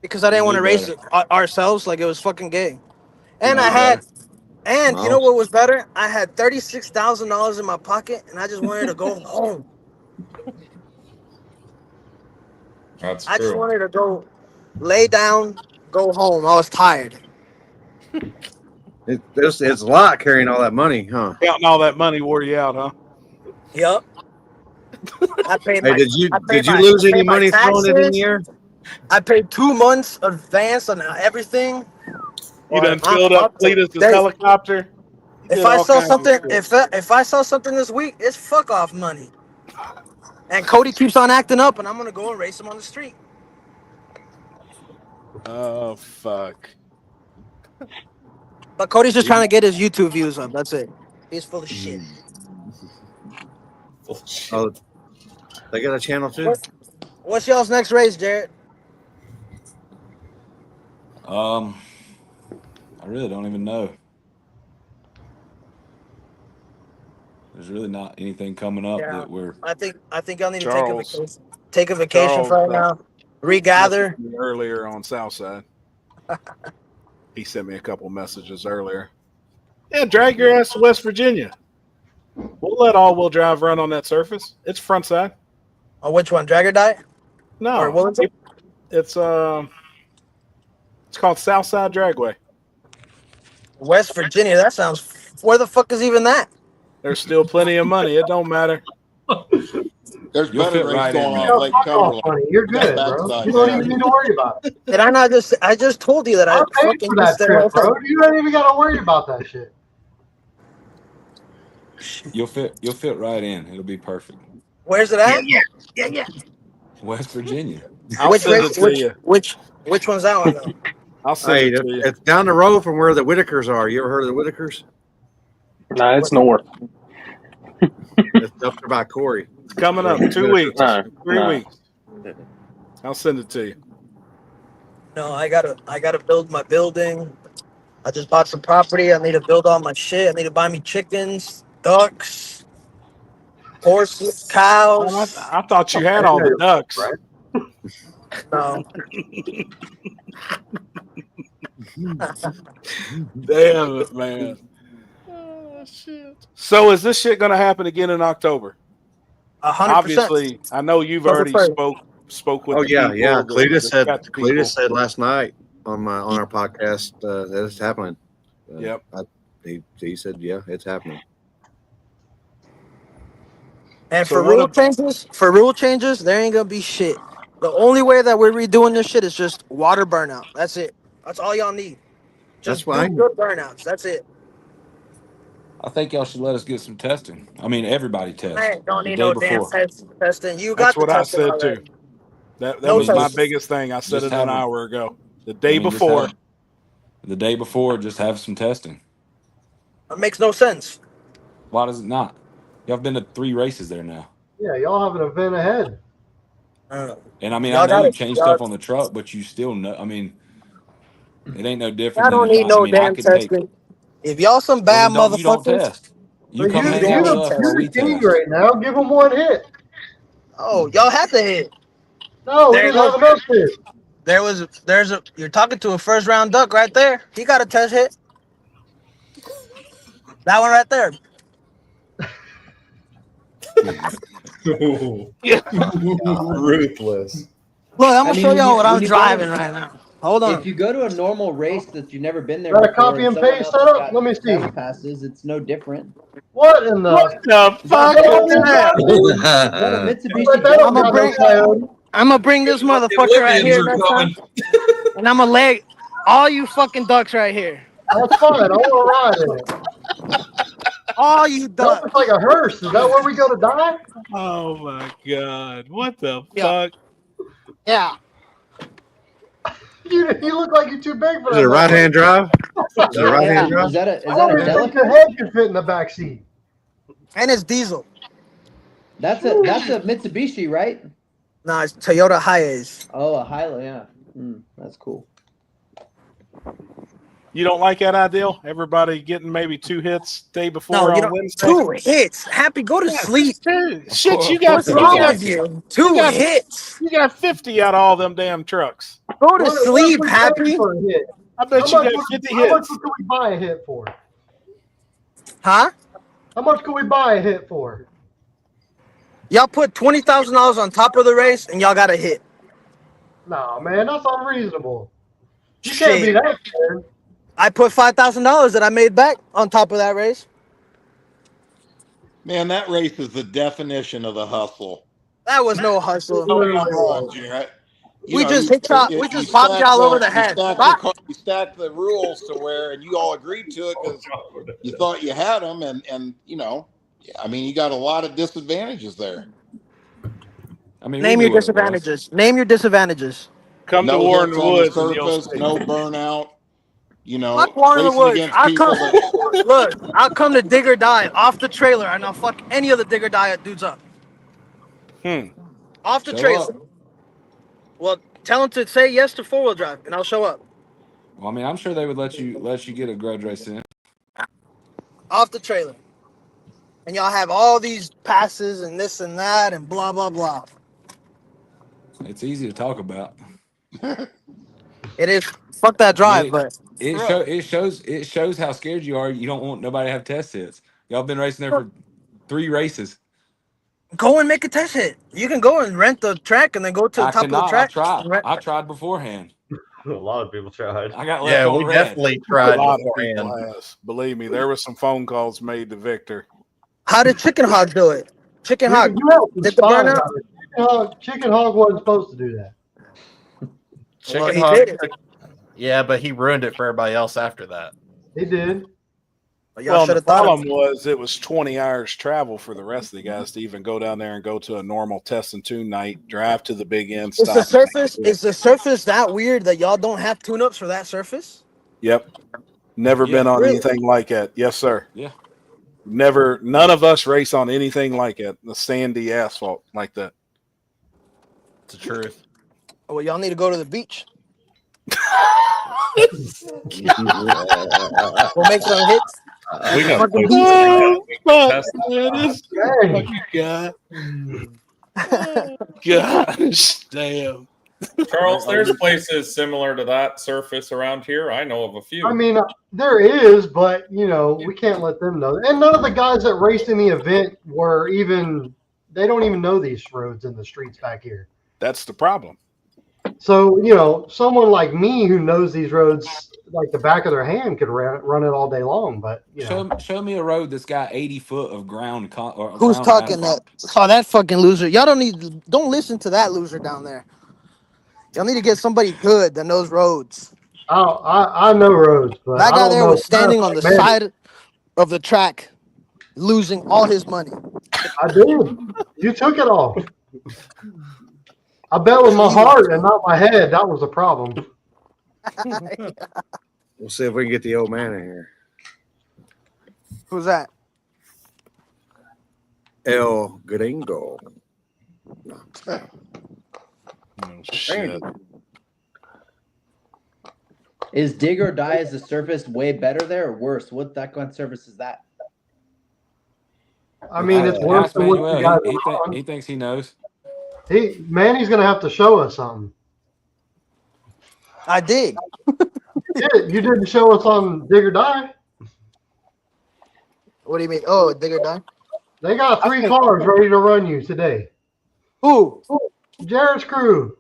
Because I didn't want to race it ourselves, like it was fucking gay. And you know what was better? I had $36,000 in my pocket, and I just wanted to go home. That's I just true. wanted to go lay down, go home. I was tired. It's a lot carrying all that money, huh? Counting all that money wore you out, huh? Yep. I paid Hey, did you lose any money throwing it in the air? I paid 2 months advance on everything. You done filled up Cletus's helicopter. If I saw something, if I saw something this week, it's fuck off money. And Cody keeps on acting up, and I'm gonna go and race him on the street. Oh fuck! But Cody's just trying to get his YouTube views up. That's it. He's full of shit. Oh, they got a channel too. What's y'all's next race, Jared? I really don't even know. There's really not anything coming up that we're. I think y'all need Charles. to take a vacation for right now. Regather. Messaged me earlier on Southside. He sent me a couple messages earlier. Yeah, drag your ass to West Virginia. We'll let all-wheel drive run on that surface. It's front side. On which one? Drag or die? No, Or Wellington? it's called Southside Dragway. West Virginia. That sounds. Where the fuck is even that? There's still plenty of money. It don't matter. There's You'll better fit race right going in on there. Lake Cumberland. You're good, bro. You don't even need to worry about it. Did I not just? I just told you that I I paid fucking for that missed it. trip, bro. You don't even got to worry about that shit. You'll fit right in. It'll be perfect. Where's it at? Yeah. West Virginia. I'll send it to you. Which one's that one though? I'll send Hey, it to you. it's down the road from where the Whitakers are. You ever heard of the Whitakers? No, it's north. It's up there by Corey. It's coming up 2 weeks. No, 3 weeks. I'll send it to you. No, I gotta build my building. I just bought some property. I need to build all my shit. I need to buy me chickens, ducks, horses, cows. Well, I thought you had all the ducks. No. Damn it, man. Oh, shit. So is this shit going to happen again in October? 100%. Obviously, I know you've already spoke with. Oh the yeah, people, yeah. the Cletus said last night on our podcast that it's happening. Yep. He said, yeah, it's happening. And for rule changes, there ain't gonna be shit. The only way that we're redoing this shit is just water burnout. That's it. That's all y'all need. Just That's fine. good burnouts. That's it. I think y'all should let us get some testing. I mean, everybody test. Man, don't the need day no before. damn testing. You That's got the what I testing said already. too. That No was my testing. biggest thing. I said just it have an a- hour ago. The day just before. the day before, just have some testing. It makes no sense. Why does it not? Y'all have been to 3 races there now. Yeah, y'all have an event ahead. And I mean, Y'all I know gotta- you changed y'all- stuff on the truck, but you still know. I mean, it ain't no different. I don't than need no I mean, I damn could take. testing. If y'all some Well, bad then you don't motherfuckers, test. You But come you, hang you out don't with us test. while you're we the king test. right now. Give them one hit. oh, y'all had to hit. No, we There you didn't have go. enough hit. You're talking to a first round duck right there. He got a test hit. That one right there. Ruthless. Look, I'm gonna show y'all what I'm when you driving go to- right now. Hold on. If you go to a normal race that you've never been there Got a before, copy and someone paste else has setup? got Let me see. travel passes, it's no different. What in the? What the fuck is that? I'm gonna bring this motherfucker right here next time, and I'm gonna leg all you fucking ducks right here. That's fine. I want to ride in it. All you That ducks. looks like a hearse. Is that where we go to die? Oh my god! What the Yeah. fuck? Yeah. You look like you're too big for Is that. it a right-hand drive? Is it a right-hand drive? Is that a I don't even think your head can fit in the back seat. And it's diesel. That's a Mitsubishi, right? No, it's Toyota Hiace. Oh, a Hilux, yeah. That's cool. You don't like that ideal? Everybody getting maybe 2 hits day before No, you on don't. Wednesday? 2 hits. Happy, go to sleep. Shit, you got What's wrong with you? 2 hits. You got 50 out of all them damn trucks. Go to sleep, Happy. For a hit? I bet How you much got 50 How much hits. could we buy a hit for? Huh? How much could we buy a hit for? Y'all put $20,000 on top of the race, and y'all got a hit. No, man, that's unreasonable. You can't be that scared. I put $5,000 that I made back on top of that race. Man, that race is the definition of the hustle. That was no hustle. Come on, Jared. We just popped y'all over the head. You stacked the rules to where, and you all agreed to it because you thought you had them, and you know, I mean, you got a lot of disadvantages there. I mean, Name your disadvantages. Name your disadvantages. Come no to Warren hits on the Woods and you'll surface, see. no burnout. You know, Fuck Warren racing Woods. against I'll people come. that Look, I'll come to dig or die off the trailer, and I'll fuck any of the dig or die dudes up. Off the Show trailer. up. Well, tell them to say yes to 4-wheel drive, and I'll show up. Well, I mean, I'm sure they would let you get a grudge race in. Off the trailer. And y'all have all these passes and this and that and blah, blah, blah. It's easy to talk about. It is. Fuck that drive, I mean, but it shows how scared you are. You don't want nobody to have test hits. Y'all been racing there for 3 races. go and make a test hit. You can go and rent the track and then go to the I top of the cannot. track. I tried beforehand. A lot of people tried. I got left on we red. definitely A tried lot of beforehand. people has. Believe me, there were some phone calls made to Victor. How did Chicken Hog do it? Chicken Hog did the burnout? Chicken Hog wasn't supposed to do that. Chicken he Hog did it. Yeah, but he ruined it for everybody else after that. He did. But y'all Well, should the have thought problem of was it was 20 hours travel for the rest of the guys to even go down there and go to a normal test and tune night, drive to the big end, Is stop. the surface that weird that y'all don't have tune-ups for that surface? Yep. Never been on Really? anything like that. Yes, sir. Yeah. Never. None of us race on anything like it. The sandy asphalt like that. It's the truth. Well, y'all need to go to the beach. We'll make some hits. We got Fucking places beach. Gosh, damn. Charles, there's places similar to that surface around here. I know of a few. I mean, there is, but we can't let them know. And none of the guys that raced in the event they don't even know these roads in the streets back here. That's the problem. So, someone like me who knows these roads like the back of their hand could run it all day long. But, Show me a road that's got 80 foot of ground. Who's ground talking asphalt. that? Oh, that fucking loser. Y'all don't listen to that loser down there. Y'all need to get somebody good that knows roads. I know roads, but That I guy don't there know was standing on the side of the track, losing all his money. I did. You took it all. I bet with my heart and not my head. That was the problem. We'll see if we can get the old man in here. Who's that? El Gringo. Oh, shit. Is dig or die as a surface way better there or worse? What that kind of surface is that? I mean, it's worse than what you guys he thinks he knows. Manny's going to have to show us something. I did. You didn't show us on dig or die. What do you mean? Oh, dig or die? They got 3 cars ready to run you today. Who? Jared's crew.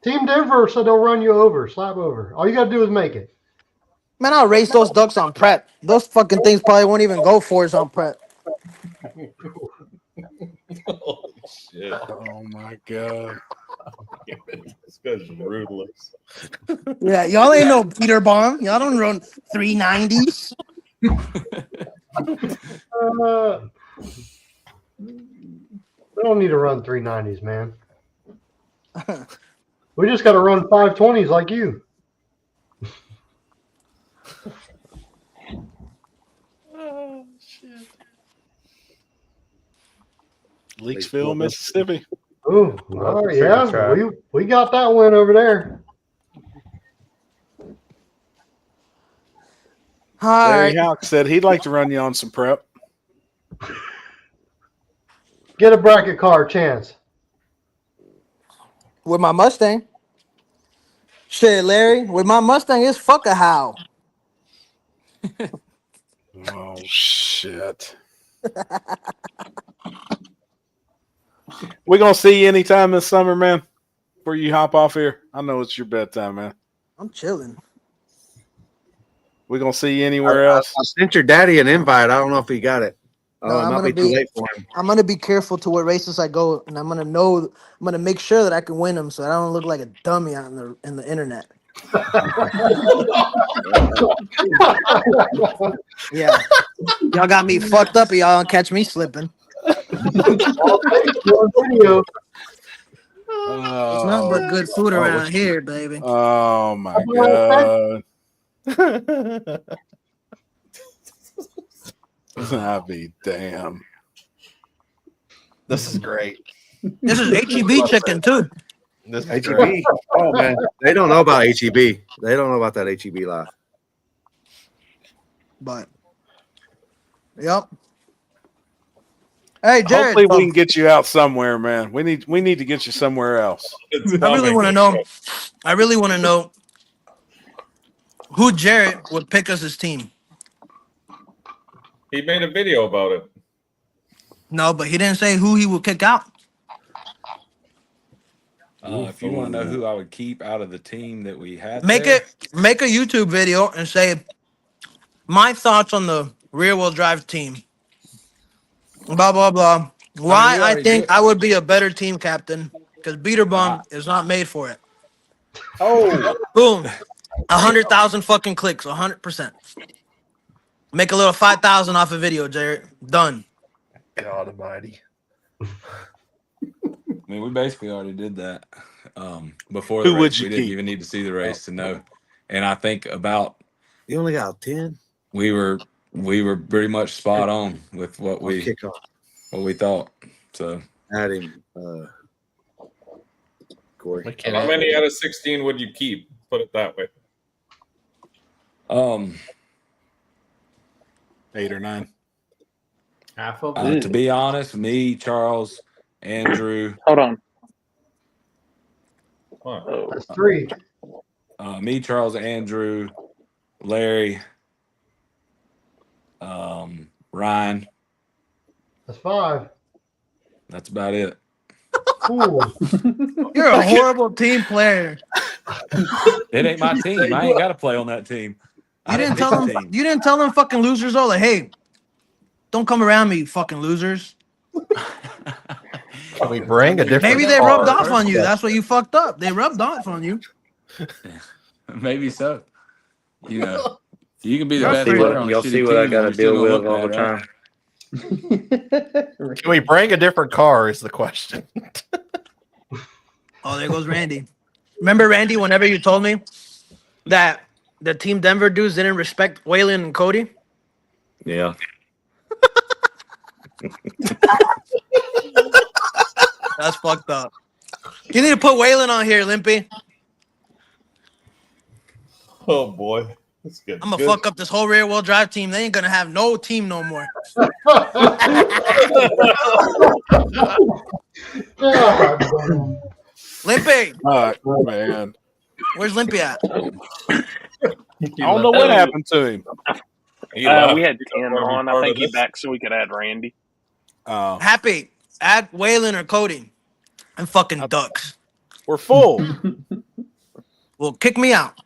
Team Denver said they'll run you over, slap over. All you got to do is make it. Man, I'll race those ducks on prep. Those fucking things probably won't even go for us on prep. Holy shit. Oh, my God. This guy's ruthless. Yeah, y'all ain't no Peter Bomb. Y'all don't run 390s. We don't need to run 390s, man. We just got to run 520s like you. Oh, shit. Leakesville, Mississippi. Oh, yeah. We got that win over there. Larry Hawk said he'd like to run you on some prep. Get a bracket car, Chance. With my Mustang. Shit, Larry. With my Mustang, it's fuck a how. Oh, shit. We're going to see you anytime this summer, man, before you hop off here. I know it's your bedtime, man. I'm chilling. We're going to see you anywhere else. I sent your daddy an invite. I don't know if he got it. No, It might be too late for him. I'm gonna be careful to what races I go, and I'm gonna make sure that I can win them, so I don't look like a dummy out in the internet. Yeah, y'all got me fucked up, and y'all don't catch me slipping. It's nothing but good food around here, baby. Oh my God. I'll be damn. This is great. This is HEB chicken too. This is HEB. great. Oh man, they don't know about HEB. They don't know about that HEB life. But yep. Hey, Jared. Hopefully we can get you out somewhere, man. We need to get you somewhere else. I really want to know. I really want to know who Jared would pick as his team. He made a video about it. No, but he didn't say who he would kick out. If you want to know who I would keep out of the team that we had, Make a YouTube video and say my thoughts on the rear wheel drive team. Blah blah blah. Why I think I would be a better team captain because Beater Bum is not made for it. Oh, boom, 100,000 fucking clicks, 100%. Make a little 5,000 off a video, Jared. Done. God Almighty. I mean, we basically already did that before Who the would race. you We didn't keep? even need to see the race to know. And I think about You only got 10. we were pretty much spot on with what we thought. So Had him, Corey. How many out of 16 would you keep? Put it that way. 8 or 9. Half of them. to be honest, me, Charles, Andrew. Hold on. That's 3. Me, Charles, Andrew, Larry, Ryan. That's 5. That's about it. Cool. You're a horrible team player. It ain't my team. I ain't got to play on that team. You didn't tell them. You didn't tell them fucking losers though. Like, hey, don't come around me, you fucking losers. Can we bring a different? Maybe they rubbed off on you. That's what you fucked up. They rubbed off on you. Maybe so. You know, you can be the Y'all best see player what- on a y'all shitty see what I team, gotta you're still deal gonna with look all the bad, right? Can we bring a different car? Is the question. Oh, there goes Randy. Remember, Randy, whenever you told me that the Team Denver dudes didn't respect Waylon and Cody? Yeah. That's fucked up. You need to put Waylon on here, Limpy. Oh boy, that's good. I'm gonna fuck up this whole rear wheel drive team. They ain't gonna have no team no more. Limpy, Oh man, where's Limpy at? I don't know what happened to him. We had 10 on. I think he back so we could add Randy. Happy, add Waylon or Cody and fucking ducks. We're full. Well, kick me out.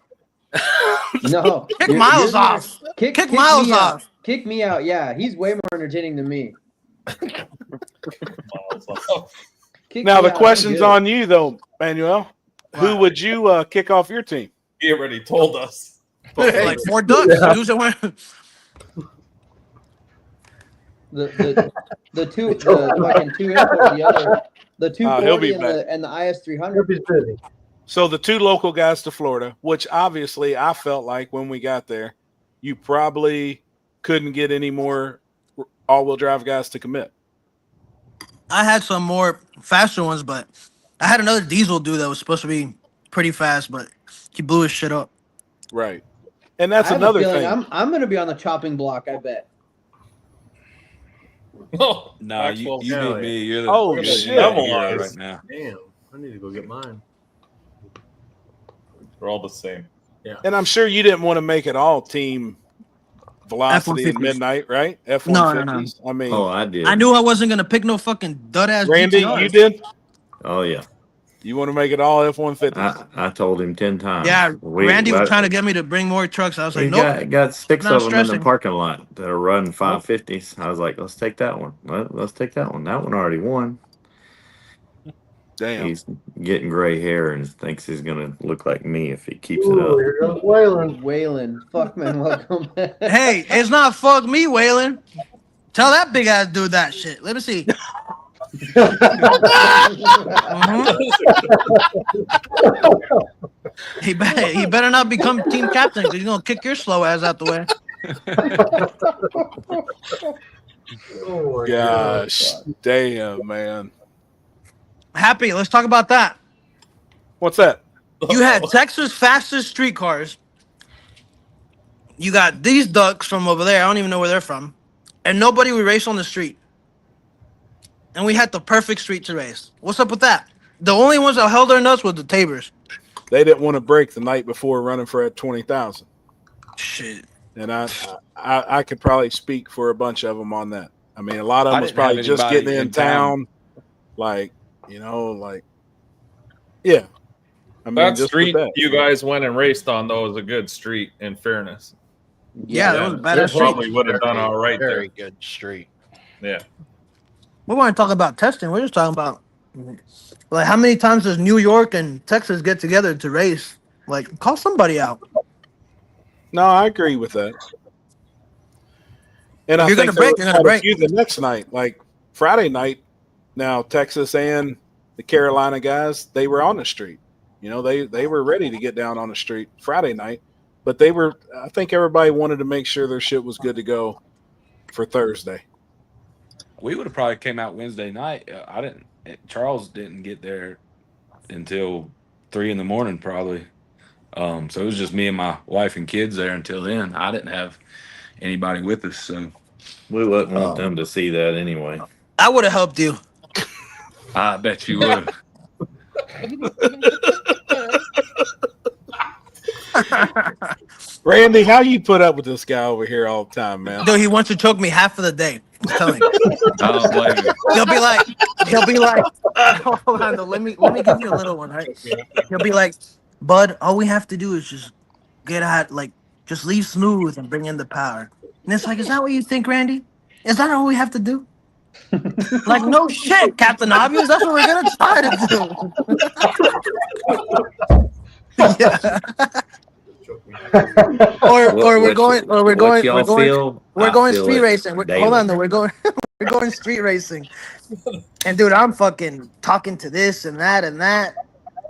No, Kick Miles off. Kick Miles me out. off. Kick me out. Yeah, he's way more entertaining than me. Kick Now me the out, question's I'm on you though, Manuel. Who would you kick off your team? He already told us. Like 4 ducks. Yeah. Dudes that went. The fucking 2 import, the 240 and the IS300. So the 2 local guys to Florida, which obviously I felt like when we got there, you probably couldn't get any more all-wheel drive guys to commit. I had some more faster ones, but I had another diesel dude that was supposed to be pretty fast, but he blew his shit up. Right. And that's I have another a feeling thing. I'm going to be on the chopping block, I bet. No, you need me. You're the Oh, you're the shit. hero right now. Damn, I need to go get mine. We're all the same. Yeah. And I'm sure you didn't want to make it all team velocity and F-150s. midnight, right? F-150s. No. I mean, I did. I knew I wasn't gonna pick no fucking dud ass. Randy, GTRs. you did? Oh yeah. You want to make it all F-150s? I told him 10 times. Yeah, Randy was trying to get me to bring more trucks. I was like, He nope. got 6 not of them in stressing. the parking lot that are running 550s. I was like, let's take that one. Let's take that one. That one already won. Damn. He's getting gray hair and thinks he's gonna look like me if he keeps it Ooh, up. here goes Waylon. Waylon. Fuck, man. Welcome back. Hey, it's not fuck me, Waylon. Tell that big ass dude that shit. Let me see. He better not become team captain because he's gonna kick your slow ass out the way. Oh my Gosh, damn, man. Happy, let's talk about that. What's that? You had Texas fastest streetcars. You got these ducks from over there. I don't even know where they're from. And nobody would race on the street. And we had the perfect street to race. What's up with that? The only ones that held their nuts were the Tabers. They didn't want to break the night before running for at 20,000. Shit. And I could probably speak for a bunch of them on that. I mean, a lot of them was probably just getting in town. Like, you know, like, yeah. I mean, That just street that. you guys went and raced on, though, was a good street, in fairness. Yeah, that was a badass street. Probably would have done all right there. Very good street. Yeah. We want to talk about testing. We're just talking about, like, how many times does New York and Texas get together to race? Like, call somebody out. No, I agree with that. And I You're think gonna break, you're gonna a break. few the next night, like Friday night. Now Texas and the Carolina guys, they were on the street. You know, they were ready to get down on the street Friday night, but they were. I think everybody wanted to make sure their shit was good to go for Thursday. We would have probably came out Wednesday night. I didn't. Charles didn't get there until 3 a.m. probably. So it was just me and my wife and kids there until then. I didn't have anybody with us, so we wouldn't want them to see that anyway. I would have helped you. I bet you would. Randy, how you put up with this guy over here all the time, man? Dude, he wants to choke me half of the day. I'm telling you. I don't blame you. He'll be like, hold on, though, let me give you a little one, right? He'll be like, Bud, all we have to do is just get out, like, just leave smooth and bring in the power. And it's like, is that what you think, Randy? Is that all we have to do? Like, no shit, Captain Obvious. That's what we're gonna try to do. Yeah. We're going street racing. Hold on, though. We're going street racing. And dude, I'm fucking talking to this and that and that.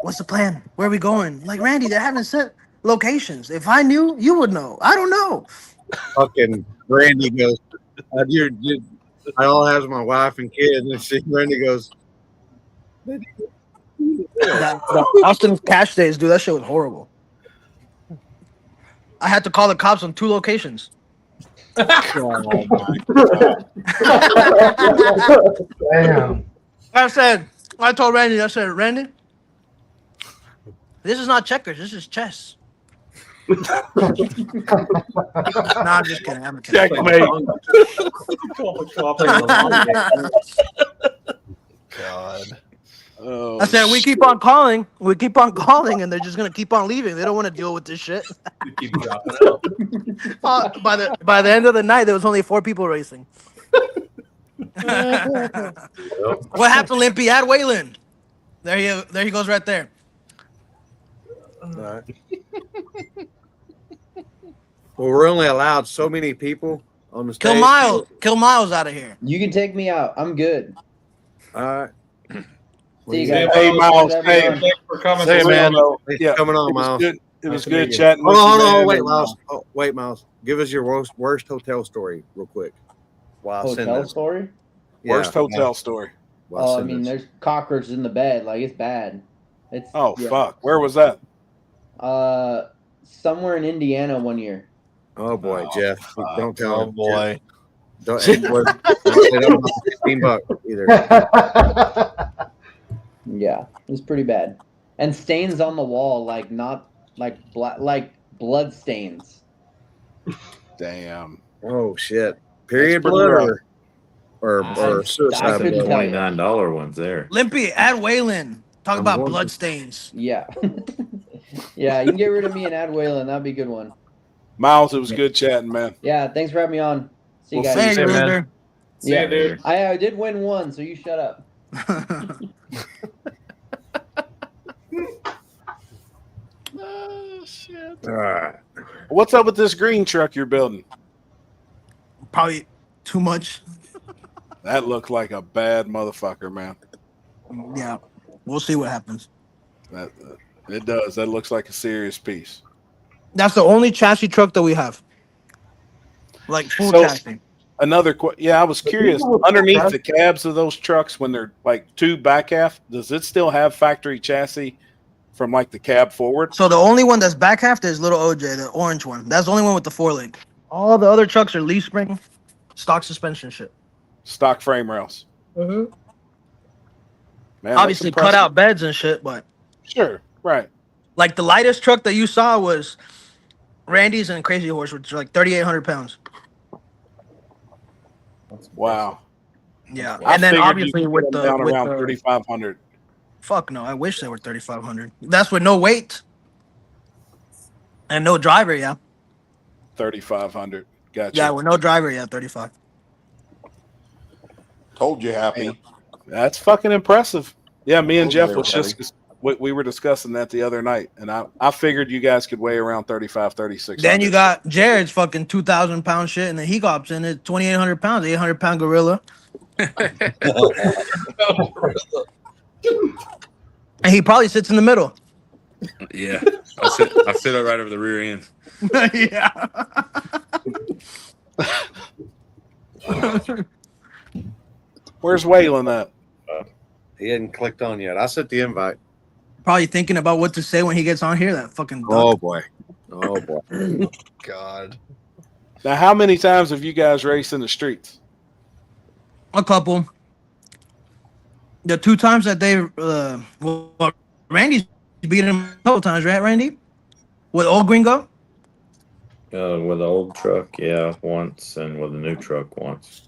What's the plan? Where are we going? Like, Randy, they haven't set locations. If I knew, you would know. I don't know. Fucking Randy goes, I all have my wife and kids, and Randy goes, The Austin Cash Days, dude, that shit was horrible. I had to call the cops on 2 locations. Damn. I told Randy, I said, Randy, this is not checkers, this is chess. No, I'm just kidding. I'm kidding. Checkmate. God. I said we keep on calling, and they're just gonna keep on leaving. They don't want to deal with this shit. You keep dropping out. By the end of the night, there was only 4 people racing. What happened, Limpy? Add Waylon. There he goes right there. all right. Well, we're only allowed so many people on the stage. Kill Miles out of here. You can take me out. I'm good. All right. See you guys. Hey, Miles. Hey, Thanks for coming. Hey, man. Yeah, coming on, Miles. It was good chatting. Hold on, with you, wait, Miles. Oh, wait, Miles. Give us your worst hotel story real quick. Hotel story? Worst hotel story. I mean, there's cockroaches in the bed. Like, it's bad. It's fuck. Where was that? Somewhere in Indiana one year. Oh boy, Jeff! Don't tell him. Oh boy! Don't say $15 either. Yeah, it's pretty bad. And stains on the wall, like not like like blood stains. Damn. Oh shit! Period blood or suicide the blood. $29 ones there. Limpy, add Waylon. Talk about blood stains. Yeah. Yeah, you can get rid of me and add Waylon. That'd be a good one. Miles, it was good chatting, man. Yeah, thanks for having me on. See you guys. See you, man. See ya, dude. I did win one, so you shut up. Oh, shit. All right. What's up with this green truck you're building? Probably too much. That looked like a bad motherfucker, man. Yeah, we'll see what happens. It does. That looks like a serious piece. That's the only chassis truck that we have. Like full chassis. Another I was curious. Underneath the cabs of those trucks, when they're like 2 back half, does it still have factory chassis from like the cab forward. So the only one that's back half is little OJ, the orange one. That's the only one with the 4-link. All the other trucks are leaf spring, stock suspension shit. Stock frame rails. Mm-hmm. Man, obviously cut out beds and shit, but sure, right. Like the lightest truck that you saw was Randy's and Crazy Horse, which are like 3,800 pounds. Wow. Yeah, I and then figured obviously you'd with get them the down with around the 3,500. fuck no, I wish they were 3,500. That's with no weight and no driver. Yeah, 3,500. Gotcha. yeah, with no driver. Yeah, 35. Told you happy. Man, that's fucking impressive. Yeah, me and Told Jeff you was they were just we were discussing that the other night, and I figured you guys could weigh around 35, 36. Then you got Jared's fucking 2,000 pound shit, and then he hops in at 2,800 pounds, 800 pound gorilla. And he probably sits in the middle. Yeah, I sit up right over the rear end. Yeah. Where's Waylon at? He hadn't clicked on yet. I sent the invite. Probably thinking about what to say when he gets on here. That fucking duck. Oh boy. Oh boy. God. Now, how many times have you guys raced in the streets? A couple. The 2 times that they, well, Randy's beat him a couple times, right, Randy? With old Gringo? With the old truck, yeah, once, and with the new truck once.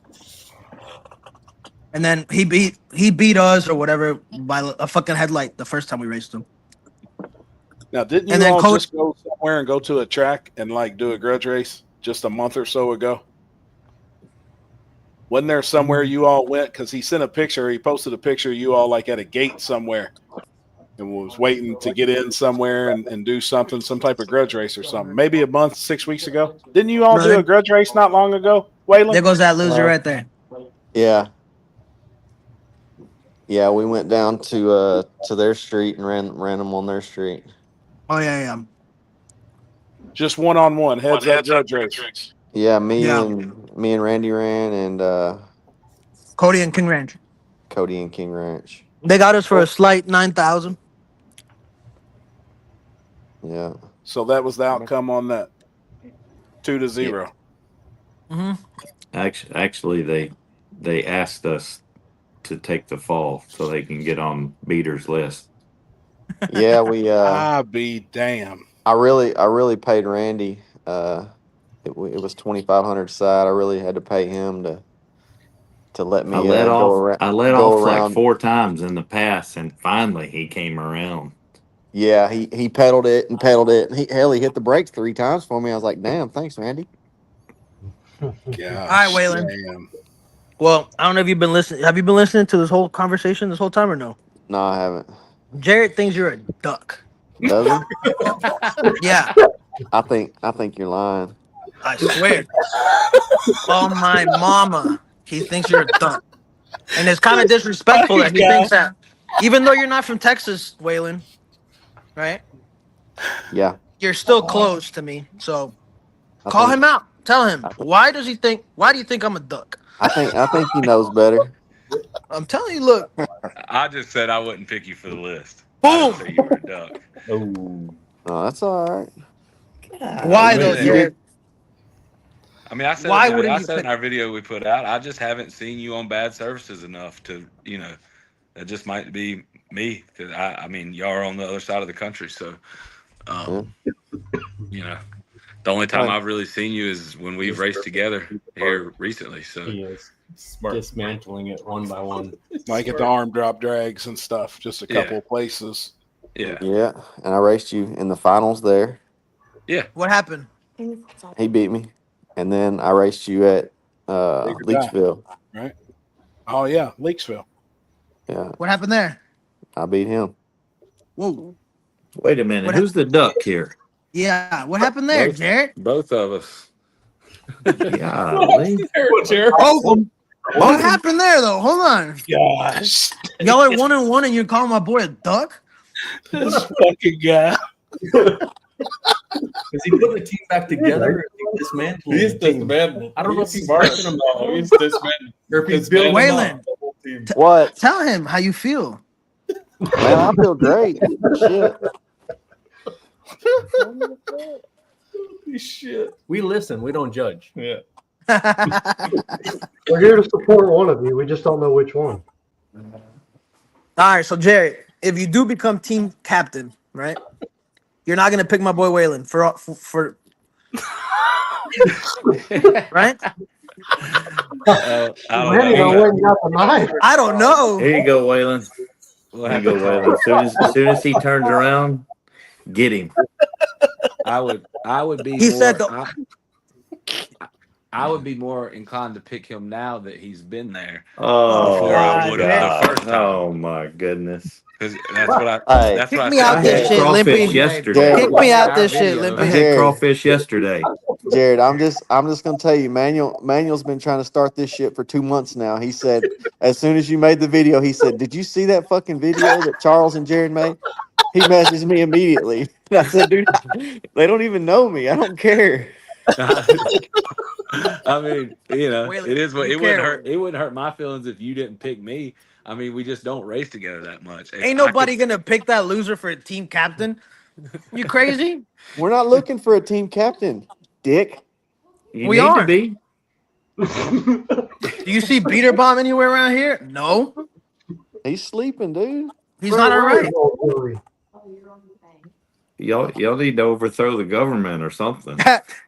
And then he beat us or whatever by a fucking headlight the first time we raced him. Now, didn't you And then all Coach- just go somewhere and go to a track and like do a grudge race just a month or so ago? Wasn't there somewhere you all went? Because he sent a picture. He posted a picture of you all like at a gate somewhere and was waiting to get in somewhere and do something, some type of grudge race or something. Maybe a month, 6 weeks ago. Didn't you all do a grudge race not long ago, Waylon? There goes that loser right there. Yeah. Yeah, we went down to their street and ran them on their street. Oh yeah. Just one-on-one, heads up grudge race. Yeah, me Yeah. and Randy ran and Cody and King Ranch. Cody and King Ranch. They got us for a slight 9,000. Yeah. So that was the outcome on that 2-0. Mm-hmm. Actually, they asked us to take the fall so they can get on Beater's list. Yeah, we I be damn. I really paid Randy. It was 2,500 side. I really had to pay him to let me I let go off. around. I let go off around. like 4 times in the past, and finally he came around. Yeah, he pedaled it and pedaled it. And he hit the brakes 3 times for me. I was like, damn, thanks, Randy. All right, Waylon. Damn. Well, I don't know if you've been listening. Have you been listening to this whole conversation this whole time or no? No, I haven't. Jared thinks you're a duck. Does he? Yeah, I think you're lying. I swear. Oh my mama, he thinks you're a duck, and it's kind of disrespectful that he thinks that, even though you're not from Texas, Waylon, right? Yeah. You're still close to me, so I call think- him out. Tell him why do you think I'm a duck? I think he knows better. I'm telling you, look. I just said I wouldn't pick you for the list. Boom. I didn't say you were a duck. Oh, that's all right. Why though, Jared? I mean, I said, Why it, wouldn't I you said in pick- our video we put out, I just haven't seen you on bad services enough to, that just might be me. Because, I mean, y'all are on the other side of the country. So, the only time I've really seen you is when we've raced together here recently. So He is dismantling it one by one. Like at the arm drop drags and stuff, just a couple of places. Yeah. Yeah, and I raced you in the finals there. Yeah. What happened? He beat me, and then I raced you at Leachville. Right? Oh yeah, Leaksville. Yeah, What happened there? I beat him. Whoa. Wait a minute, What who's the duck here? Yeah, what happened there, Both- Jared? both of us. Golly. Oh, what happened there though? Hold on. Gosh, Y'all are 1-1 and you're calling my boy a duck? this fucking guy. Is he putting the team back together? Or is he dismantling? He's the team? dismanded. I don't know if he's smart. breaking them No, he's dismanded. or if he's Dismantling building them Waylon. up. The whole team. What? Tell him how you feel. Man, I feel great. Shit. Shit. We listen. We don't judge. Yeah. We're here to support one of you. We just don't know which one. All right, so Jared, if you do become team captain, right? You're not gonna pick my boy Waylon for right? I don't know. Here you go, Waylon. There you go, Waylon. As soon as he turns around, get him. I would be. He more, said I would be more inclined to pick him now that he's been there. Oh, before I would have the first time. Oh my goodness. Because that's what I. Hey, That's what kick me out I this had shit, crawfish Limpy. yesterday. Kick me out this shit, I Limpy. had crawfish yesterday. Jared, I'm just gonna tell you, Manuel's been trying to start this shit for 2 months now. He said, as soon as you made the video, he said, "Did you see that fucking video that Charles and Jared made?" He messaged me immediately. And I said, "Dude, they don't even know me. I don't care." I mean, Waylon, it is what you it wouldn't care. hurt. It wouldn't hurt my feelings if you didn't pick me. I mean, we just don't race together that much. Ain't nobody gonna pick that loser for a team captain. You crazy? We're not looking for a team captain, dick. You We need are. to be. Do you see Beater Bomb anywhere around here? No. He's sleeping, dude. He's not all right. Y'all need to overthrow the government or something.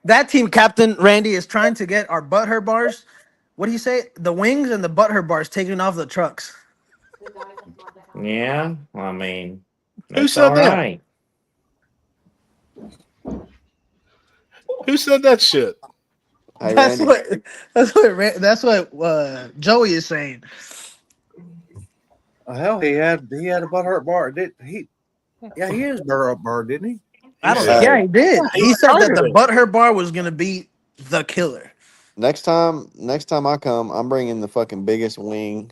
That team captain, Randy, is trying to get our butthurt bars. What do you say? The wings and the butthurt bars taken off the trucks. Yeah, I mean, Who that's said all that? right. Who said that shit? Hey, That's Randy. what Joey is saying. Hell, he had a butthurt bar. Did he? Yeah, he is butthurt bar, didn't he? I don't. Hey. Yeah, he did. He said that the butthurt bar was gonna be the killer. Next time I come, I'm bringing the fucking biggest wing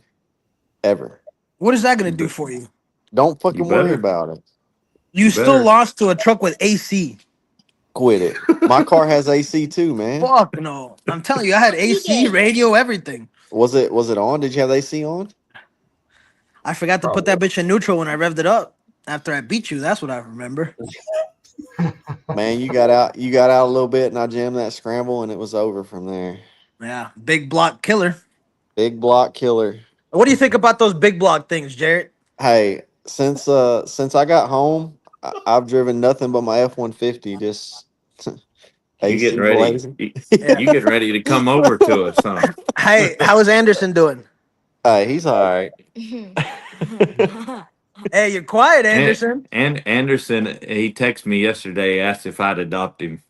ever. What is that gonna do for you? Don't fucking worry better. about it. You still better. lost to a truck with AC. Quit it. My car has AC too, man. Fuck no. I'm telling you, I had AC, radio, everything. Was it on? Did you have AC on? I forgot to put that bitch in neutral when I revved it up after I beat you. That's what I remember. Man, you got out a little bit, and I jammed that scramble, and it was over from there. Yeah, big block killer. Big block killer. What do you think about those big block things, Jared? Hey, since I got home, I've driven nothing but my F-150. Just You AC getting ready? blazing. You getting ready to come over to us, huh? Hey, how is Anderson doing? Hey, he's all right. Hey, you're quiet, Anderson. And Anderson, he texted me yesterday, asked if I'd adopt him.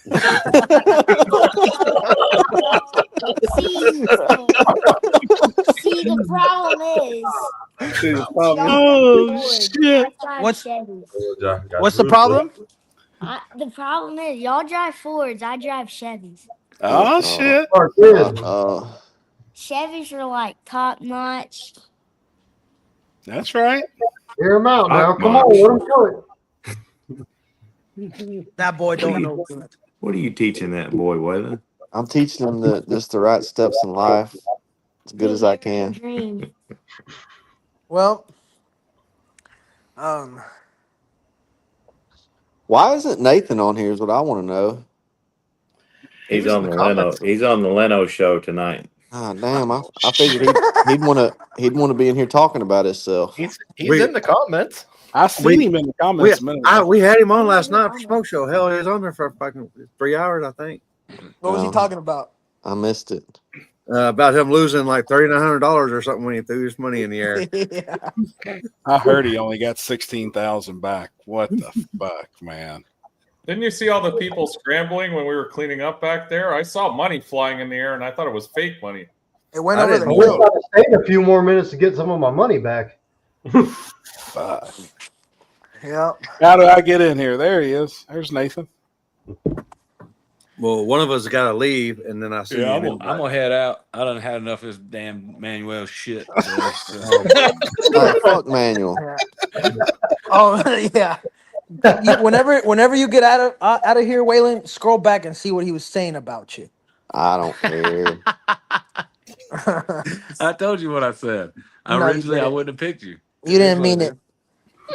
See, the problem is. Oh shit! What's the problem? The problem is y'all drive Fords, I drive Chevys. Oh shit! Chevys are like top notch. That's right. Hear him out now. Come on, let him do it. That boy don't know. What are you teaching that boy, Waylon? I'm teaching him the right steps in life as good as I can. Well, why isn't Nathan on here? Is what I want to know. He's on the Leno. He's on the Leno show tonight. Ah, damn! I figured he'd want to be in here talking about himself. He's in the comments. I seen him in the comments. We had him on last night for Smoke Show. Hell, he was on there for fucking 3 hours, I think. What was he talking about? I missed it. About him losing like $3,900 or something when he threw his money in the air. I heard he only got 16,000 back. What the fuck, man? Didn't you see all the people scrambling when we were cleaning up back there? I saw money flying in the air, and I thought it was fake money. It went over the I wish I'd have stayed a few more minutes to get some of my money back. Fuck. Yeah. How do I get in here? There he is. There's Nathan. Well, one of us got to leave, and then I see Yeah, you. I'm gonna head out. I done had enough of this damn Manuel shit. Oh, fuck Manuel. Oh yeah. Whenever you get out of here, Waylon, scroll back and see what he was saying about you. I don't care. I told you what I said. No, you Originally, I didn't. wouldn't have picked you. You didn't mean it.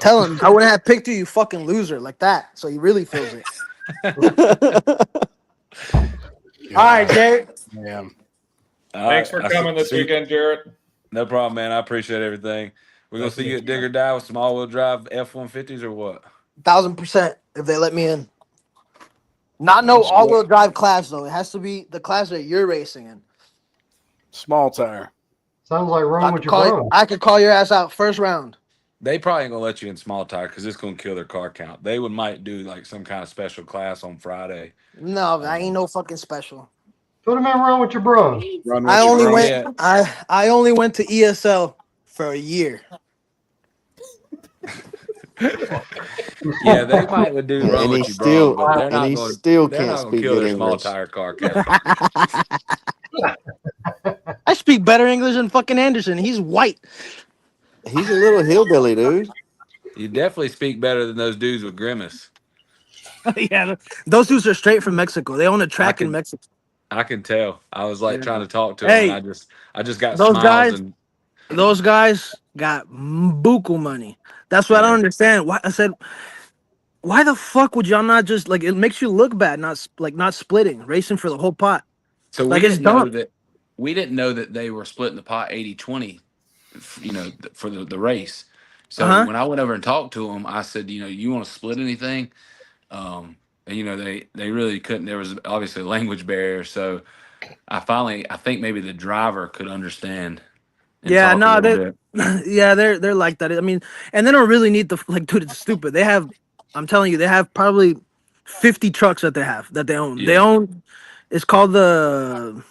Tell him I wouldn't have picked you, you fucking loser, like that. So he really feels it. All right, Jared. Yeah. Thanks for coming this weekend, Jared. No problem, man. I appreciate everything. We're gonna see you at Dig or Die with some all-wheel drive F-150s or what? 1000% if they let me in. Not no all-wheel drive class though. It has to be the class that you're racing in. Small tire. Sounds like wrong with your bro. I could call your ass out first round. They probably ain't gonna let you in small tire because it's gonna kill their car count. They might do like some kind of special class on Friday. No, I ain't no fucking special. Put him in wrong with your bro. I only went to ESL for a year. Yeah, they might would do run with you, bro, but they're not going. Still They're can't not gonna speak kill good their small English. tire car count. I speak better English than fucking Anderson. He's white. He's a little hillbilly, dude. You definitely speak better than those dudes with Grimace. Yeah, those dudes are straight from Mexico. They own a track in Mexico. I can tell. I was like trying to talk to him, and I just got those smiles guys. and Those guys got buku money. That's what I don't understand. Why I said, why the fuck would y'all not just like? It makes you look bad, not splitting, racing for the whole pot. so Like, we it's didn't know dumb. that they were splitting the pot 80-20, for the race. So when I went over and talked to them, I said, you want to split anything? And they really couldn't. There was obviously a language barrier. So I think maybe the driver could understand. Yeah, no, they're like that. I mean, and they don't really need the dude. It's stupid. They have, I'm telling you, they have probably 50 trucks that they own. Yeah. They own. It's called the.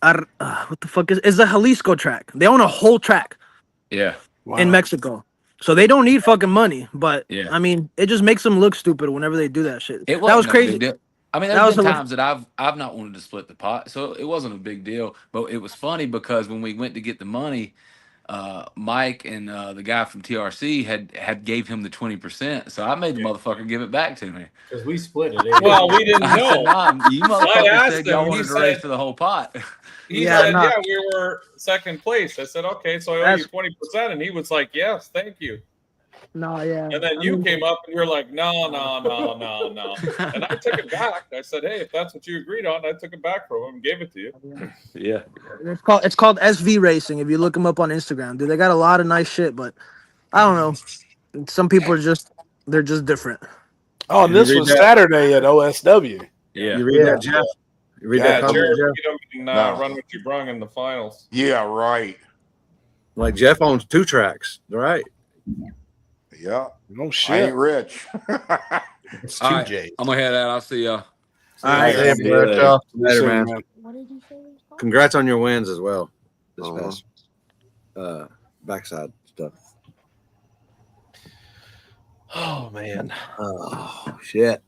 What the fuck is the Jalisco track? They own a whole track. Yeah. In Mexico. So they don't need fucking money, but Yeah. I mean, it just makes them look stupid whenever they do that shit. That was crazy. Big deal. I mean, there's been times that I've not wanted to split the pot, so it wasn't a big deal. But it was funny because when we went to get the money, Mike and the guy from TRC had gave him the 20%, so I made the motherfucker give it back to me. Because we split it. Well, we didn't I said, know. nah, you I motherfuckers asked said him, y'all he wanted to said- race for the whole pot. He said, we were second place. I said, okay, so I owe you 20%. And he was like, yes, thank you. No, yeah. And then you came up and you're like, no. And I took it back. I said, hey, if that's what you agreed on, I took it back from him and gave it to you. Yeah. It's called SV Racing. If you look them up on Instagram, dude, they got a lot of nice shit, but I don't know. Some people are they're just different. Oh, and this was Saturday at OSW. Yeah. You read that, Jeff? You read that comment, Jared Jeff? beat him in Run What You Brung in the finals. Yeah, right. Like Jeff owns 2 tracks, right? Yeah. No I shit. ain't rich. It's All 2 right, J's. I'm gonna head out. I'll see y'all. All right, See you later. later, man. What did you say? it was called? Congrats on your wins as well. This past backside stuff. Oh man, Oh shit!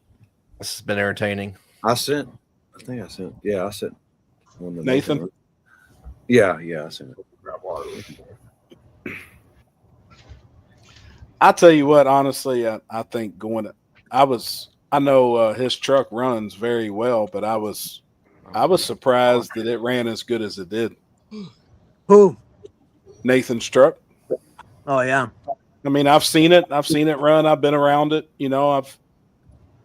this has been entertaining. I sent one to Nathan? Yeah, I sent it. I tell you what, honestly, I think I know his truck runs very well, but I was surprised that it ran as good as it did. Who? Nathan's truck. Oh yeah. I mean, I've seen it run. I've been around it,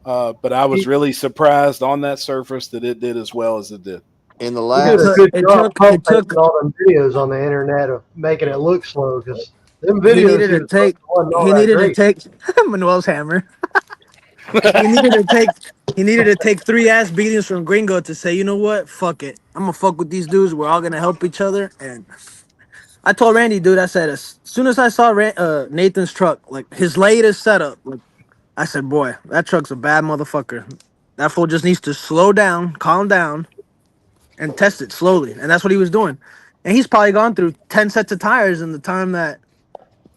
but I was really surprised on that surface that it did as well as it did. In the He last, did a good job it took- posting all them videos on the internet of making it look slow because them He videos needed to take. wasn't all He that needed to great. take Manuel's hammer. He needed to take 3 ass beatings from Gringo to say, you know what? Fuck it. I'm gonna fuck with these dudes. We're all gonna help each other. And I told Randy, dude, I said as soon as I saw Nathan's truck, like his latest setup, like, I said, boy, that truck's a bad motherfucker. That fool just needs to slow down, calm down, and test it slowly. And that's what he was doing. And he's probably gone through 10 sets of tires in the time that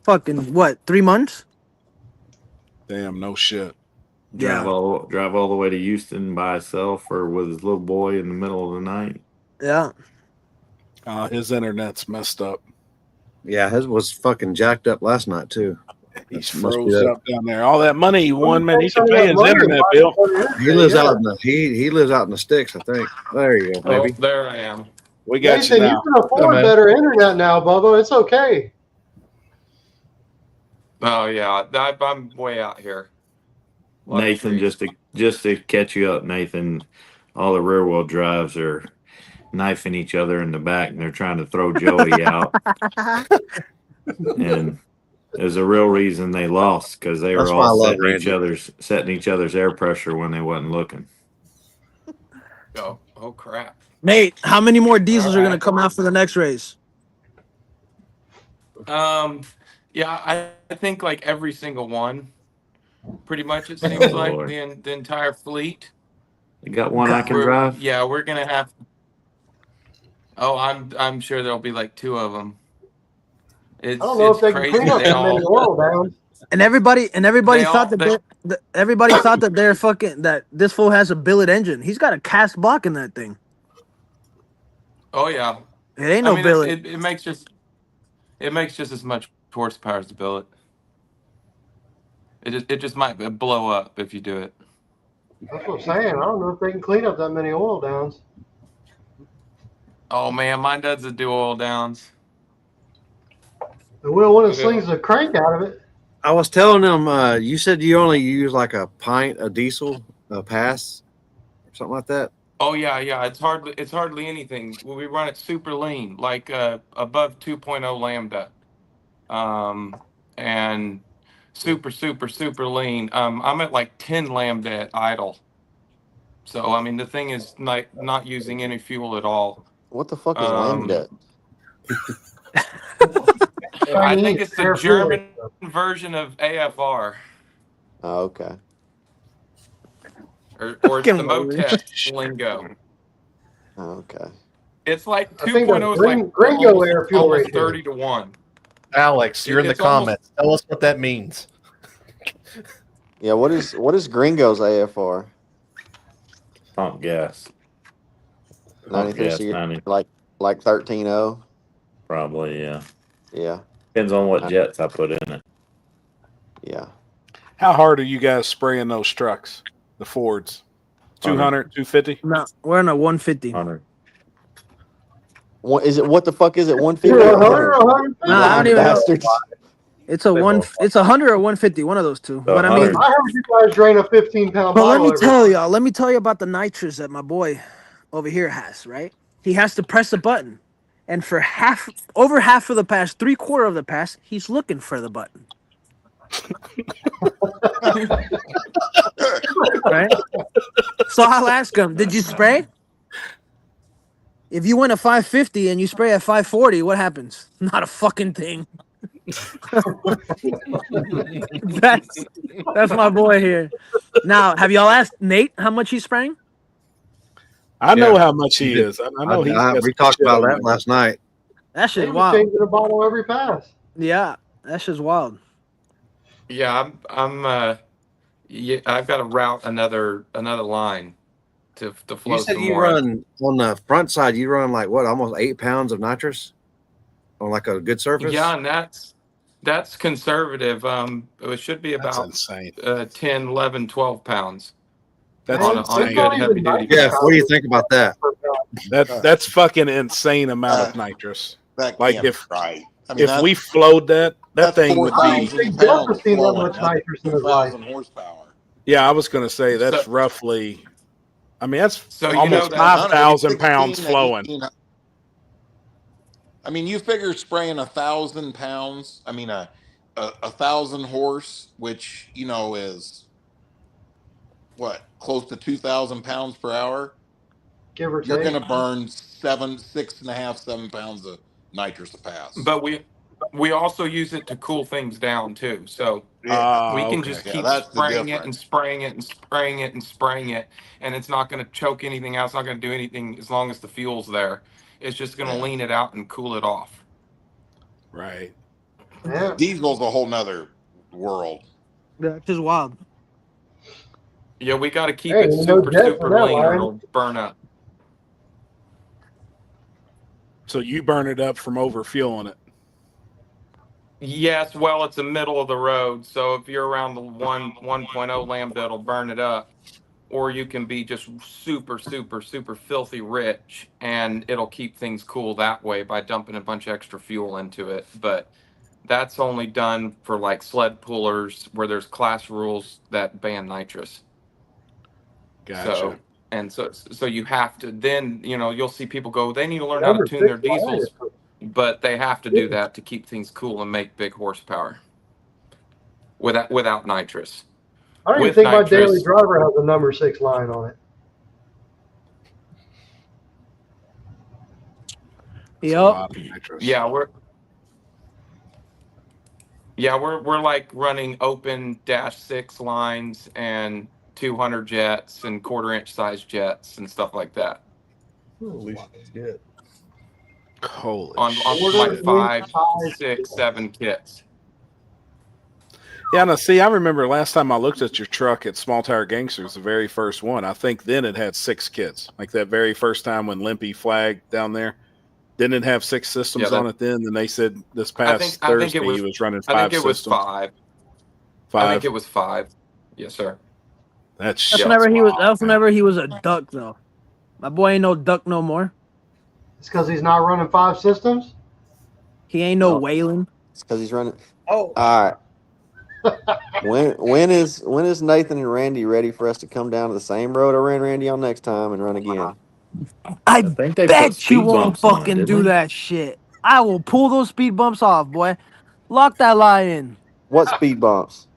fucking 3 months? Damn, no shit. Drive all the way to Houston by himself or with his little boy in the middle of the night. Yeah. His internet's messed up. Yeah, his was fucking jacked up last night too. He's froze up down there. All that money he won, man, he should pay his internet bill. He lives out in the he lives out in the sticks, I think. There you go, baby. Oh, there I am. We got Nathan, you you now. can afford better internet now, Bubba. It's okay. Oh yeah, I'm way out here. Nathan, just to catch you up, Nathan, all the rear wheel drives are knifing each other in the back, and they're trying to throw Joey out. And there's a real reason they lost, because they were That's why I all love setting each other's air pressure when they wasn't looking. Oh crap. Nate, how many more diesels are All gonna right. come out for the next race? Yeah, I think like every single one, pretty much. It Oh, seems like Lord. the entire fleet. You got one I can drive? Yeah, we're gonna have. Oh, I'm sure there'll be like 2 of them. I don't know if they can crazy. clean up They that many oil downs. And everybody They thought all- that everybody thought that they're fucking that this fool has a billet engine. He's got a cast block in that thing. Oh yeah. It ain't no billet. It makes just as much horsepower as the billet. It just might blow up if you do it. That's what I'm saying. I don't know if they can clean up that many oil downs. Oh man, mine does the dual oil downs. The wheel when it slings the crank out of it. I was telling them, you said you only use like a pint of diesel pass or something like that. Oh yeah. It's hardly anything. We run it super lean, like above 2.0 lambda, and super lean. I'm at like 10 lambda at idle. So I mean the thing is not using any fuel at all. What the fuck is lambda? I think it's the German version of AFR. Oh, okay. Or it's the Motec lingo. Oh, okay. It's like I think 2.0 is like Gringo air fuel almost ratio. 30 to 1. Alex, you're in the It's almost- comments. Tell us what that means. Yeah, what is Gringo's AFR? Pump gas. 93, gas, so you're 90. like 13.0? Probably, yeah. Yeah. Depends on what jets I put in it. Yeah. How hard are you guys spraying those trucks, the Fords? 200, 250? No, we're on a 150. 100. What is it? What the fuck is it? 150? No, I don't even know. Bastards. It's a 100 or 150, one of those two. But I mean, I heard you guys drain a 15-pound but bottle. let me tell you about the nitrous that my boy over here has, right? He has to press a button. And for over half of the pass, 3/4 of the pass, he's looking for the button. Right? So I'll ask him, did you spray? If you went a 550 and you spray at 540, what happens? Not a fucking thing. That's my boy here. Now, have y'all asked Nate how much he's spraying? I know how much he is. I know we talked about that last night. That shit's They wild. changing a bottle every pass. Yeah, that shit's wild. Yeah, yeah, I've got to route another line to flow You said some you more. run on the front side. You run like what, almost 8 pounds of nitrous on like a good surface. Yeah, and that's conservative. It should be about 10, 11, 12 pounds. That's on a insane. good heavy duty. Yeah, what do you think about that? That's fucking insane amount of nitrous. That Like can't if be right. I mean, if we flowed that thing would be. 4,000 pounds flowing, 2,000 horsepower. Yeah, I was gonna say that's roughly. I mean, that's So you almost know that 5,000 pounds 16 to flowing. 18. I mean, you figure spraying 1,000 pounds. I mean, a 1,000 horse, which is what, close to 2,000 pounds per hour. Give or You're take. going to burn 6.5, 7 pounds of nitrous a pass. But we also use it to cool things down too. So we can just keep spraying it and spraying it and spraying it and spraying it, and it's not going to choke anything out. It's not going to do anything as long as the fuel's there. It's just going to lean it out and cool it off. Right. Yeah. Diesel's a whole nother world. That's just wild. Yeah, we got to keep Hey, it no super jet super for that lean, or line. it'll burn up. So you burn it up from over fueling it. Yes, well, it's the middle of the road, so if you're around the 1.0 lambda, it'll burn it up. Or you can be just super filthy rich, and it'll keep things cool that way by dumping a bunch of extra fuel into it. But that's only done for like sled pullers where there's class rules that ban nitrous. Gotcha. So you have to then, you'll see people go, they need to learn how to tune their diesels, but they have to do that to keep things cool and make big horsepower without nitrous. I don't even With think my nitrous- daily driver has a number 6 line on it. Yep. We're like running open -6 lines and 200 jets and 1/4-inch size jets and stuff like that. Holy shit. Holy on like 5, 6, 7 kits. Yeah, no, see, I remember last time I looked at your truck at Small Tire Gangsters, the very first one. I think then it had 6 kits. Like that very first time when Limpy flagged down there. Didn't it have 6 systems on it then? And they said this past Thursday he was running 5 systems. I think it was 5. 5? I think it was 5. Yes, sir. That's whenever he was. That's whenever he was a duck, though. My boy ain't no duck no more. It's because he's not running 5 systems. He ain't no Waylon. It's because he's running. Oh, all right. when is Nathan and Randy ready for us to come down to the same road I ran Randy on next time and run again? I think they put bet speed you won't bumps on it, fucking didn't do they? that shit. I will pull those speed bumps off, boy. Lock that lie in. What speed bumps?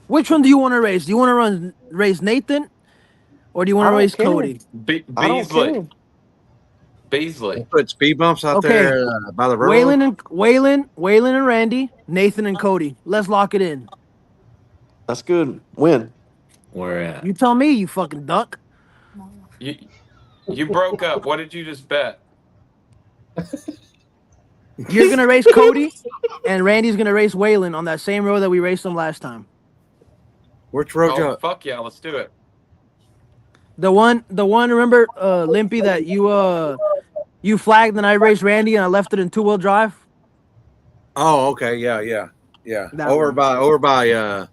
Which one do you want to race? Do you want to race Nathan, or do you want I to don't race care. Cody? I don't care. Beasley. Put speed bumps out Okay. there by the railroad. Waylon and Randy, Nathan and Cody. Let's lock it in. That's good. When? Where at? You tell me, you fucking duck. You broke up. What did you just bet? You're gonna race Cody, and Randy's gonna race Waylon on that same road that we raced them last time. Which road? Oh, fuck yeah, let's do it. The one. Remember, Limpy, that you flagged, and I raced Randy, and I left it in 2-wheel drive. Oh, okay, yeah. That Over one. by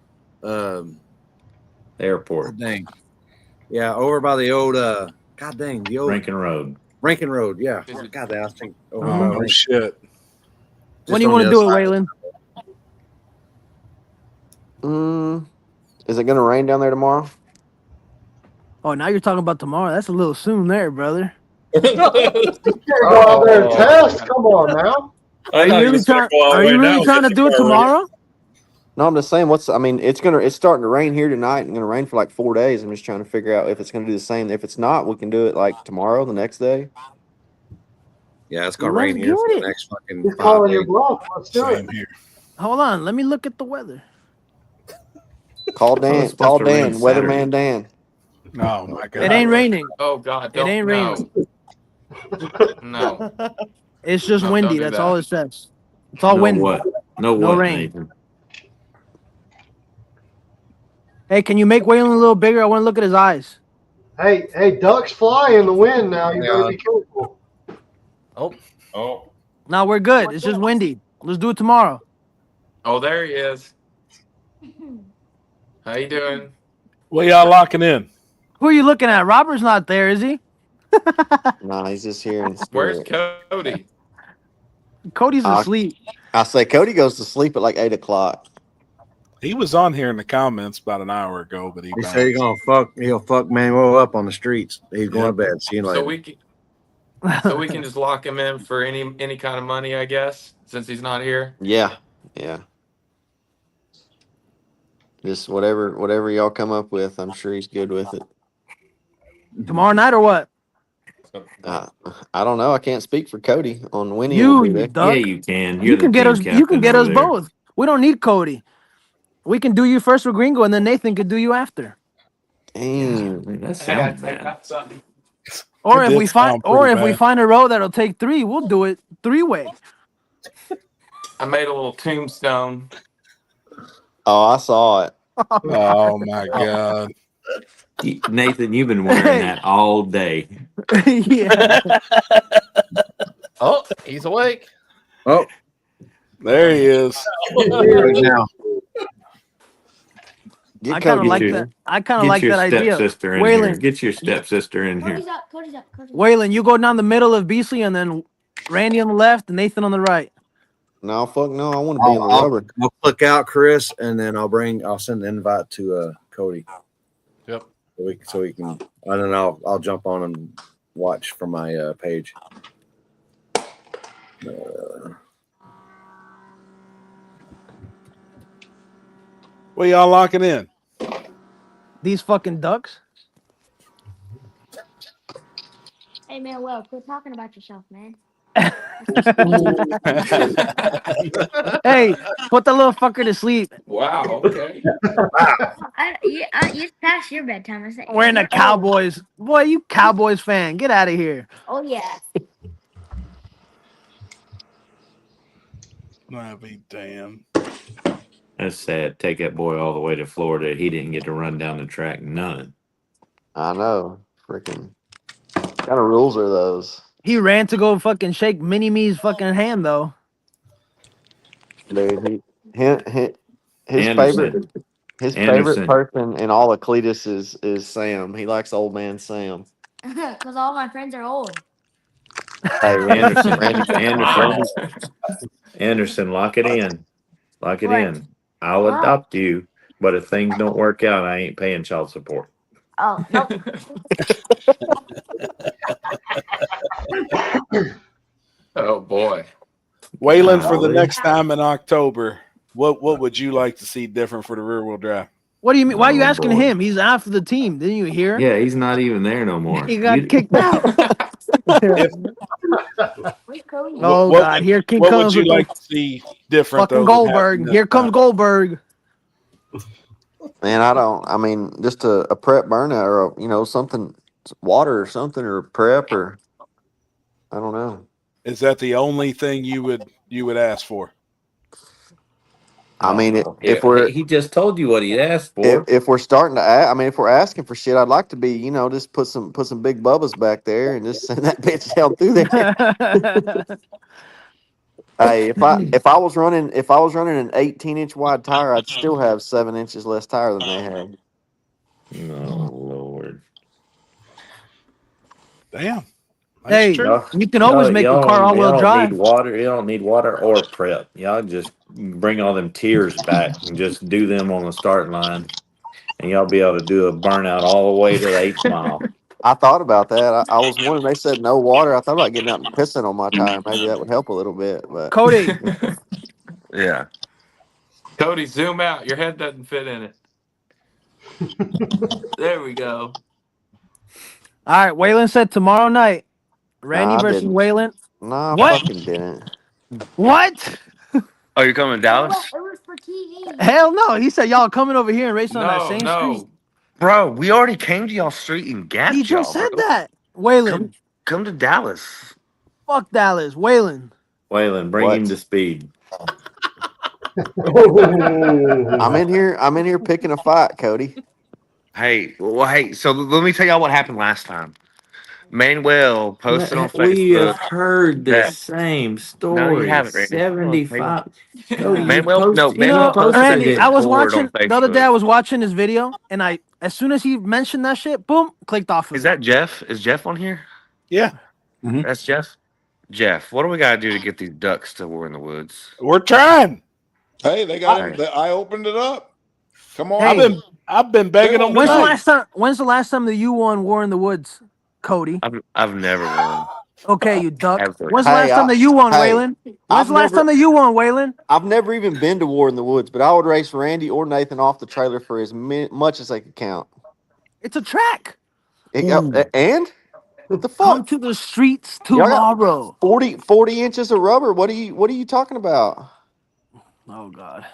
Airport. Dang. Yeah, over by the old God dang, the old Rankin Road. Rankin Road, yeah. God dang, I think over by Oh Rankin. shit. When do you want to do it, Waylon? Is it going to rain down there tomorrow? Oh, now you're talking about tomorrow. That's a little soon there, brother. You can't go out there and test. Come on now. Are you really trying to do it tomorrow? No, I'm just saying. It's starting to rain here tonight and going to rain for like 4 days. I'm just trying to figure out if it's going to do the same. If it's not, we can do it like tomorrow, the next day. Yeah, it's gonna rain here for the next fucking He's 5 calling your days. bluff. Let's do it. Hold on. Let me look at the weather. Call Dan. Call Dan. Weatherman Dan. Oh my god. It ain't raining. Oh God, It ain't raining. No. It's just No, windy. don't do That's that. all it says. It's all No windy. what? No No what, rain. Nathan? Hey, can you make Waylon a little bigger? I want to look at his eyes. Hey, ducks fly in the wind now. You better be careful. Oh. No, we're good. It's just windy. Let's do it tomorrow. Oh, there he is. How you doing? What y'all locking in? Who are you looking at? Robert's not there, is he? Nah, he's just here. Where's Cody? Cody's asleep. I say Cody goes to sleep at like 8 o'clock. He was on here in the comments about an hour ago, but He said he'll fuck Manuel up on the streets. He's going to bed. See you later. So we can just lock him in for any kind of money, I guess, since he's not here. Yeah. Just whatever y'all come up with, I'm sure he's good with it. Tomorrow night or what? I don't know. I can't speak for Cody on when You he'll be there. duck. Yeah, you can. You can get us. You can get us both. We don't need Cody. We can do you first with Gringo, and then Nathan could do you after. Damn, that sounds bad. Or if we find a road that'll take 3, we'll do it 3-way. I made a little tombstone. Oh, I saw it. Oh my god. Nathan, you've been wearing that all day. Yeah. Oh, he's awake. Oh, there he is. Now. I kind of like that. I kind of like that idea. Stepsister in here. Get your stepsister in here. Cody's up. Waylon, you go down the middle of Beasley, and then Randy on the left, and Nathan on the right. No, fuck no. I want to be in the rubber. I'll click out Chris, and then I'll send the invite to Cody. Yep. So we can, and then I'll jump on and watch from my page. What y'all locking in? These fucking ducks. Hey man, well, quit talking about yourself, man. Hey, put the little fucker to sleep. Wow. Okay. It's past your bedtime. I said, Wearing a Cowboys. Boy, you Cowboys fan. Get out of here. Oh yeah. I'll be damn. That's sad. Take that boy all the way to Florida. He didn't get to run down the track. None. I know. Freaking. What kind of rules are those? He ran to go fucking shake Mini-Me's fucking hand, though. Dude, his Anderson. favorite person in all of Cletus is Sam. He likes old man Sam. Because all my friends are old. Hey, Anderson, lock it in. Lock it in. I'll adopt you, but if things don't work out, I ain't paying child support. Oh, nope. Oh boy. Waylon, for the next time in October, what would you like to see different for the rear wheel drive? What do you mean? Why are you asking him? He's after the team. Didn't you hear? Yeah, he's not even there no more. He got kicked out. Oh What God! Here what comes would you with like to see different? fucking though, that happened Goldberg. this Here comes time? Goldberg. Man, I mean, just a prep burnout or something, water or something, or prep or I don't know. Is that the only thing you would ask for? I mean, he just told you what he asked for. If we're starting to, if we're asking for shit, I'd like to be, just put some big bubbas back there and just send that bitch down through there. Hey, if I was running an 18-inch wide tire, I'd still have 7 inches less tire than they had. Oh Lord! Damn. Hey, you can always make a car all-wheel drive. Need water. You don't need water or prep. Y'all just bring all them tiers back and just do them on the start line, and y'all be able to do a burnout all the way to the 8th mile. I thought about that. I was wondering. They said no water. I thought about getting out and pissing on my tire. Maybe that would help a little bit. But Cody, yeah. Cody, zoom out. Your head doesn't fit in it. There we go. all right. Waylon said tomorrow night. Randy Nah, I versus didn't. Waylon. Nah, I What? fucking didn't. What? Oh, you're coming to Dallas? It was for TV. Hell no. He said y'all coming over here and racing on that same street. Bro, we already came to y'all street and gapped He just y'all, said bro. that. Waylon. Come to Dallas. Fuck Dallas. Waylon. Waylon, bring him to speed. I'm in here picking a fight, Cody. Hey, so let me tell y'all what happened last time. Manuel posted on Facebook. We have heard the same story. No, you haven't, Randy. 75. Manuel posted Randy, it I was forward watching on the other day. Facebook. I was watching his video, and as soon as he mentioned that shit, boom, clicked off. Is that Jeff? Is Jeff on here? Yeah. That's Jeff. Jeff, what do we gotta do to get these ducks to War in the Woods? We're trying. Hey, they got him. I opened it up. Come on. Hey, I've been begging them. When's the last time that you won War in the Woods, Cody? I've never won. Okay, you duck. Ever. When's the last time that you won, Waylon? When's the last time that you won, Waylon? I've never even been to War in the Woods, but I would race Randy or Nathan off the trailer for as much as they could count. It's a track. And what the fuck? Come to the streets tomorrow. 40 inches of rubber. What are you talking about? Oh God.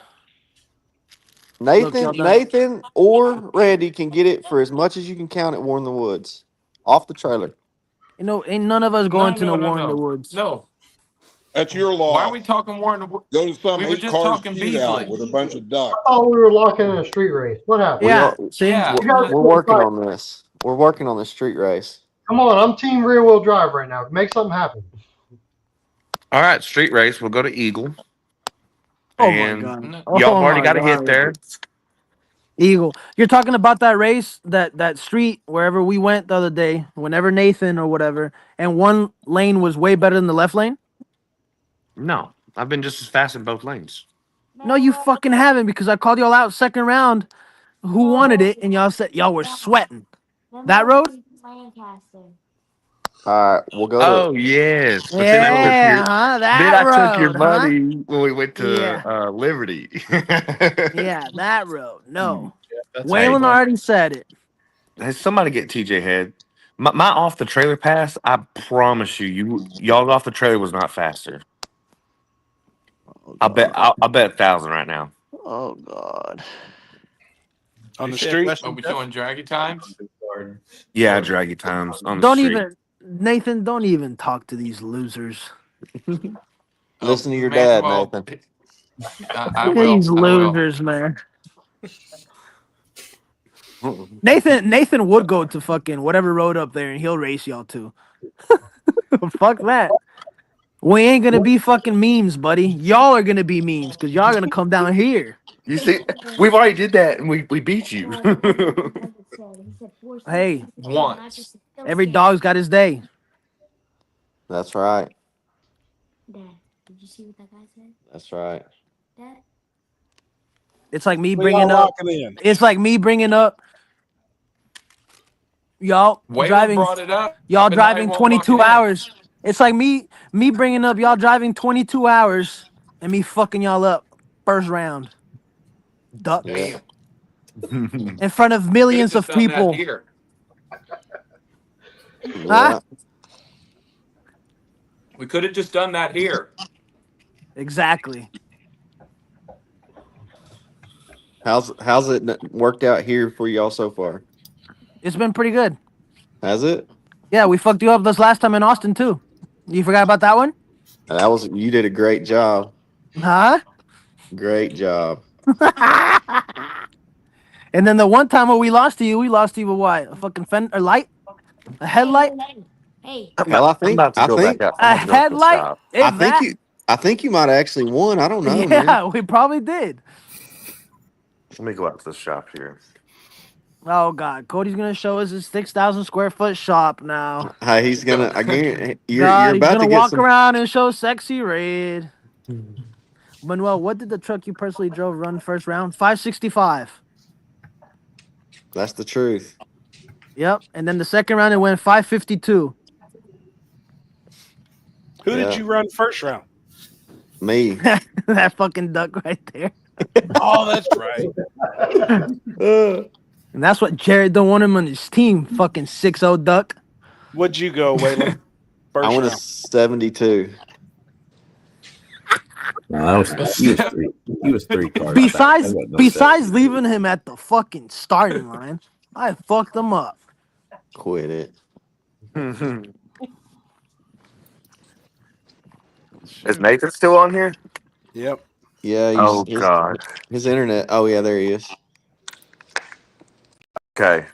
Nathan or Randy can get it for as much as you can count at War in the Woods. Off the trailer. Ain't none of us going to War in the Woods. No. That's your law. Why are we talking War in the Woods? Go to some We were 8 just cars talking shootout Beasley. with a bunch of ducks. I thought we were locking in a street race. What happened? We're working on this. We're working on the street race. Come on, I'm team rear wheel drive right now. Make something happen. All right, street race. We'll go to Eagle. Oh and my God. y'all Oh already my got to hit God. there. Eagle. You're talking about that race, that street, wherever we went the other day, whenever Nathan or whatever, and one lane was way better than the left lane? No. I've been just as fast in both lanes. No, you fucking haven't, because I called y'all out second round. Who wanted it? And y'all said y'all were sweating. That road? All right, we'll go Oh to. yes, but then Yeah, huh? That I took your road, huh? money when we went to Yeah. Liberty. Yeah, that road. No. That's Waylon already said it. Hey, somebody get TJ Head. My off the trailer pass. I promise you, y'all off the trailer was not faster. I'll bet 1,000 right now. Oh God. On the You say a street? question, Are we Jeff? showing draggy times? Yeah, draggy times on the Don't street. even, Nathan, don't even talk to these losers. Listen to your Man, dad, well, Nathan. I will. These I will. losers, man. Nathan would go to fucking whatever road up there and he'll race y'all too. Fuck that. We ain't gonna be fucking memes, buddy. Y'all are gonna be memes because y'all are gonna come down here. You see, we've already did that and we beat you. Hey, Once. every dog's got his day. That's right. Dad, did you see what that guy said? That's right. Dad? It's like me We all bringing up. locking in. It's like me bringing up y'all Waylon driving. brought it up, Y'all but now he driving won't lock 22 it in. hours. It's like me bringing up y'all driving 22 hours and me fucking y'all up first round. Duck. Yeah. In front of Could have millions just of done that people. here. Huh? Yeah. We could have just done that here. Exactly. How's it worked out here for y'all so far? It's been pretty good. Has it? Yeah, we fucked you up this last time in Austin too. You forgot about that one? That was you did a great job. Huh? Great job. And then the one time where we lost to you with what? A fucking fender light? A headlight? Hey. Hell, I'm about to go back out. I'm A about to go to the headlight? shop. If that? I think you might have actually won. I don't know, man. Yeah, we probably did. Let me go out to the shop here. Oh God, Cody's gonna show us his 6,000 square foot shop now. Hey, he's gonna again. You're God, he's about gonna to get walk some. around and show sexy red. Manuel, what did the truck you personally drove run first round? 565. That's the truth. Yep. And then the second round it went 552. Who Yeah. did you run first round? Me. That fucking duck right there. Oh, that's right. And that's what Jared don't want him on his team. Fucking 6-0 duck. What'd you go, Waylon? I First went a round. 72. No, that was, he was three cars. Besides leaving him at the fucking starting line, I fucked him up. Quit it. Is Nathan still on here? Yep. Yeah. Oh God. His internet. Oh yeah, there he is. Okay.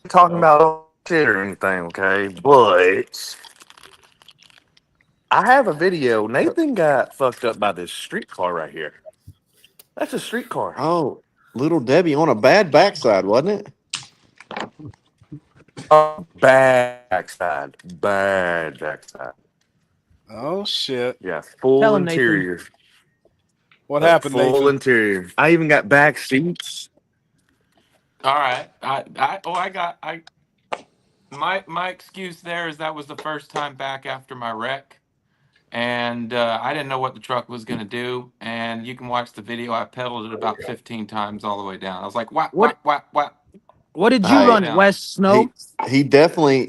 Talking about shit or anything, okay? But I have a video. Nathan got fucked up by this streetcar right here. That's a streetcar. Oh, little Debbie on a bad backside, wasn't it? Bad backside. Bad backside. Oh shit. Yeah, full Tell him, Nathan. interior. What happened, Full Nathan? interior. I even got back seats. All right. My excuse there is that was the first time back after my wreck, and I didn't know what the truck was gonna do. And you can watch the video. I pedaled it about 15 times all the way down. I was like, what? What did you Hey, run, West Snow? He definitely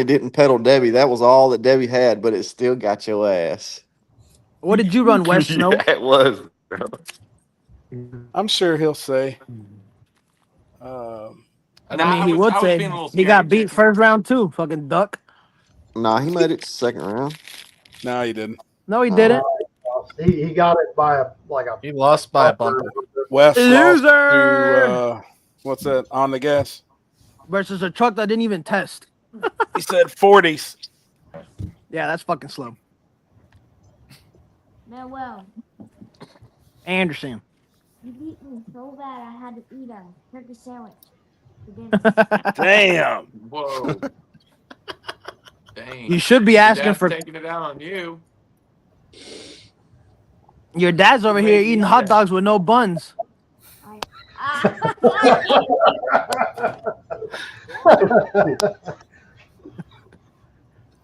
didn't pedal Debbie. That was all that Debbie had, but it still got your ass. What did you run, West Snow? Yeah, it was. I'm sure he'll say. I mean, he would say he got beat first round too. Fucking duck. Nah, he made it to second round. No, he didn't. No, he didn't. He got it by a He lost by a bumper. West lost Loser! to what's that? On the gas versus a truck that didn't even test. He said 40s. Yeah, that's fucking slow. Manuel, Anderson. you beat me so bad I had to eat a turkey sandwich for dinner. Damn. Whoa. Dang. You should be asking Dad's for. taking it out on you. Your dad's over here eating hot dogs with no buns.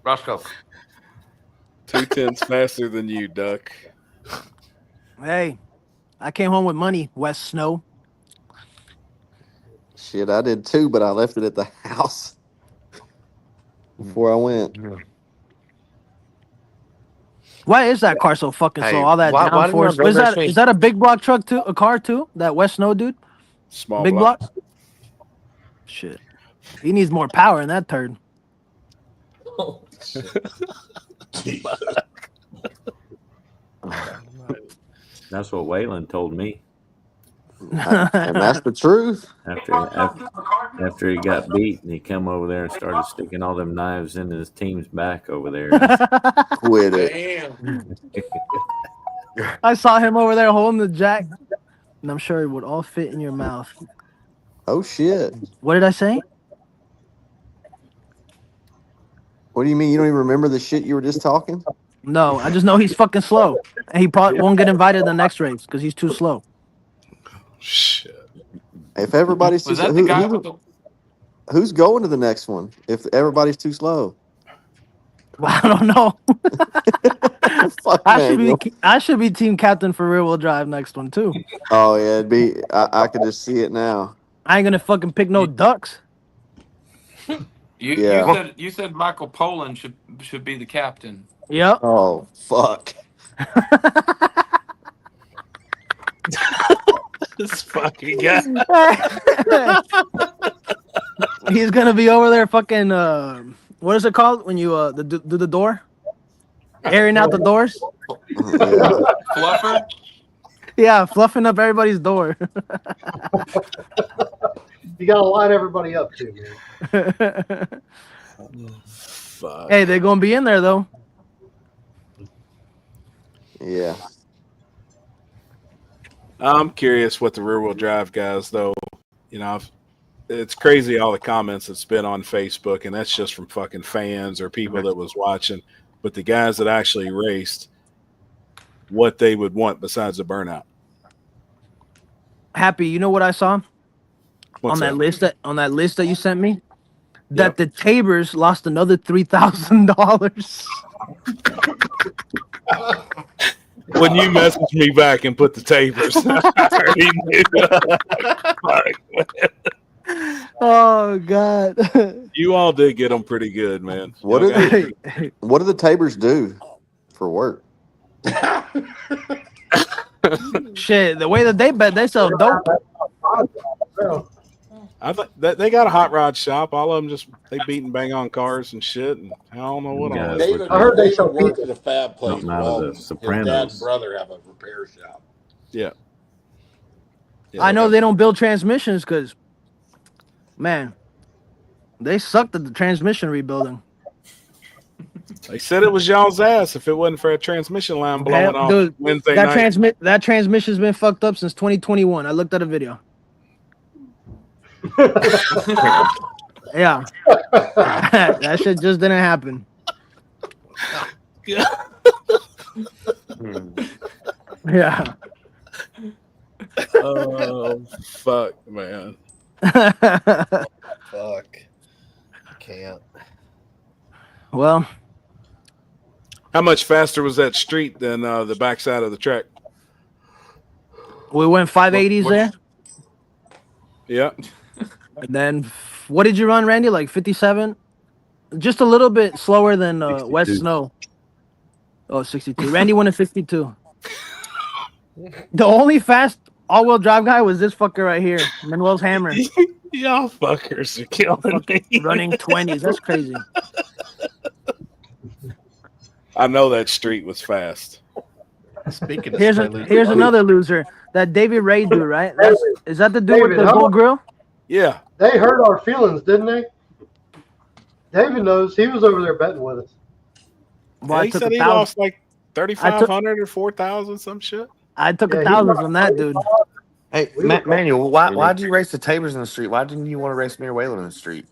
Roscoe. 2/10 faster than you, Duck. Hey, I came home with money, West Snow. Shit, I did too, but I left it at the house before I went. Why is that car so fucking slow? Hey, All that why do you downforce. not Is that me? is that a big block truck too? A car too? That West Snow dude? Small big block. Shit. He needs more power in that turd. That's what Waylon told me. And that's the truth. After he got beat and he come over there and started sticking all them knives into his team's back over there. Quit it. Damn. I saw him over there holding the jack, and I'm sure it would all fit in your mouth. Oh shit. What did I say? What do you mean you don't even remember the shit you were just talking? No, I just know he's fucking slow, and he probably won't get invited to the next race because he's too slow. Shit. If everybody's too Was that slow, the guy with the? who's going to the next one? If everybody's too slow, Well, I don't know. fuck I should be team captain for rear wheel drive next one too. Oh yeah, it'd be. I could just see it now. I ain't gonna fucking pick no ducks. You said Michael Poland should be the captain. Yep. Oh fuck. This fucking guy. He's gonna be over there fucking what is it called when you do the door? Airing out the doors? Fluffer? Yeah, fluffing up everybody's door. You gotta line everybody up too, man. Fuck. Hey, they're gonna be in there though. Yeah. I'm curious what the rear wheel drive guys, though. You know, it's crazy all the comments that's been on Facebook, and that's just from fucking fans or people that was watching. But the guys that actually raced, what they would want besides a burnout. Happy, you know what I saw What's on that that? list that you sent me? That the Tabers lost another $3,000. When you messaged me back and put the tapers, I already knew. Oh God! You all did get them pretty good, man. What do the Tabers do for work? Shit, the way that they bet, they sell dope. I think that they got a hot rod shop. All of them they beat and bang on cars and shit. And I don't know what all. David, I heard they David sell worked at a fab place. Something out of While the his Sopranos. dad's brother have a repair shop. Yeah. I know they don't build transmissions because, man, they sucked at the transmission rebuilding. They said it was y'all's ass if it wasn't for a transmission line blowing off Dude, Wednesday night. That transmission's been fucked up since 2021. I looked at a video. Yeah, that shit just didn't happen. Yeah. Oh fuck, man. Fuck. I can't. Well, how much faster was that street than the backside of the track? We went 580s there. Yeah. And then, what did you run, Randy? Like 57? Just a little bit slower than West Snow. Oh, 62. Randy went at 52. The only fast all-wheel drive guy was this fucker right here, Manuel's Hammer. Y'all fuckers are killing me. Running 20s. That's crazy. I know that street was fast. Speaking of Here's another loser. That David Ray dude, right? Is that the dude with the gold grill? Yeah. They hurt our feelings, didn't they? David knows. He was over there betting with us. Well, he said he lost like 3,500 or 4,000, some shit. I took 1,000 from that dude. Hey, Manuel, why'd you race the Tabers in the street? Why didn't you want to race me or Whaler in the street?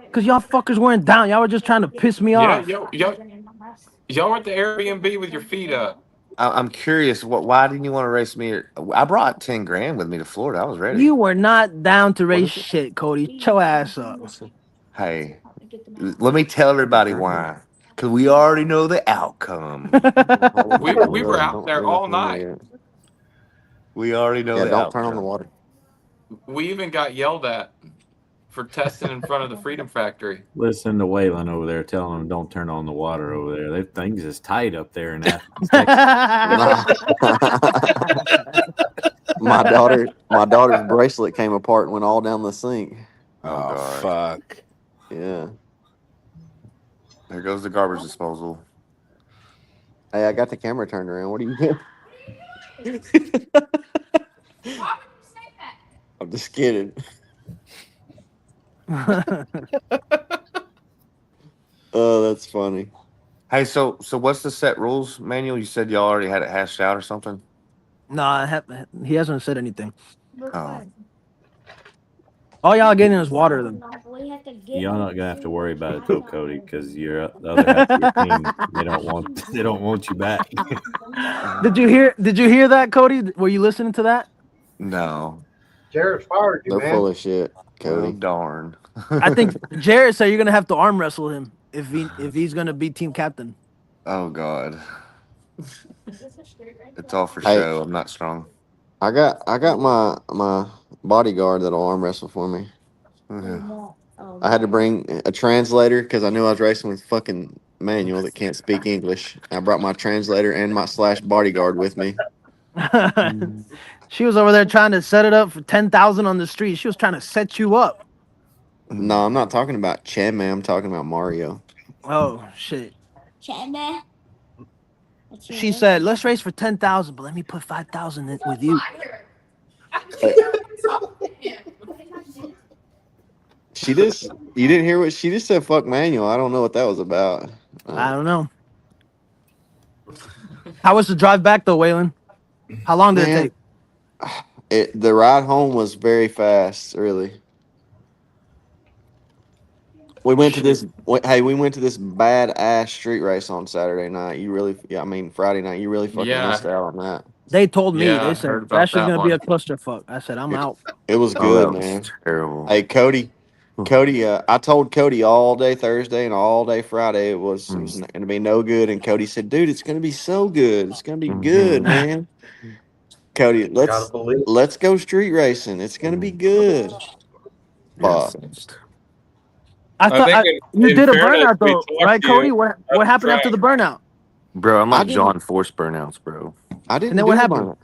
Because y'all fuckers weren't down. Y'all were just trying to piss me Yeah, off. y'all were at the Airbnb with your feet up. I'm curious. Why didn't you want to race me? I brought 10 grand with me to Florida. I was ready. You were not down to race shit, Cody. Shut your ass up. Hey, let me tell everybody why. Because we already know the outcome. We were out there all night. We already know the don't outcome. turn on the water. We even got yelled at for testing in front of the Freedom Factory. Listen to Waylon over there telling them don't turn on the water over there. They things is tight up there in Athens, my daughter's bracelet came apart and went all down the sink. Oh, fuck. Yeah. There goes the garbage disposal. Hey, I got the camera turned around. What do you do? I'm just kidding. Oh, that's funny. Hey, so what's the set rules manual? You said y'all already had it hashed out or something? Nah, he hasn't said anything. Oh. All y'all getting is water, then. Y'all not gonna have to worry about it though, Cody, because you're the other half of your team. They don't want you back. Did you hear that, Cody? Were you listening to that? No. Jared fired you, They're man. full of shit, Cody. Oh, darn. I think Jared said you're gonna have to arm wrestle him if he's gonna be team captain. Oh, God. It's all for Hey. show. I'm not strong. I got my bodyguard that'll arm wrestle for me. I had to bring a translator because I knew I was racing with fucking Manuel that can't speak English. I brought my translator and my / bodyguard with me. She was over there trying to set it up for 10,000 on the street. She was trying to set you up. No, I'm not talking about Chen, man. I'm talking about Mario. Oh shit. She said, "Let's race for 10,000, but let me put 5,000 in with you." You didn't hear what she just said? Fuck Manuel. I don't know what that was about. I don't know. How was the drive back though, Waylon? How long did it take? The ride home was very fast, really. We went to this badass street race on Saturday night. Friday night. You really fucking missed out on that. They told me. Yeah, They I said heard about that's just that gonna be one. a clusterfuck. I said I'm out. It was Oh, good, that was man. terrible. Hey, Cody, I told Cody all day Thursday and all day Friday it was not going to be no good, and Cody said, "Dude, it's going to be so good. It's going to be good, man." Cody, let's go street racing. It's going to be good. Fuck. I thought you did a fairness, burnout we though, talked right, to you Cody? What happened after the burnout? Bro, I'm I like didn't- John Force burnouts, bro. I didn't. And then do what the happened? burnout.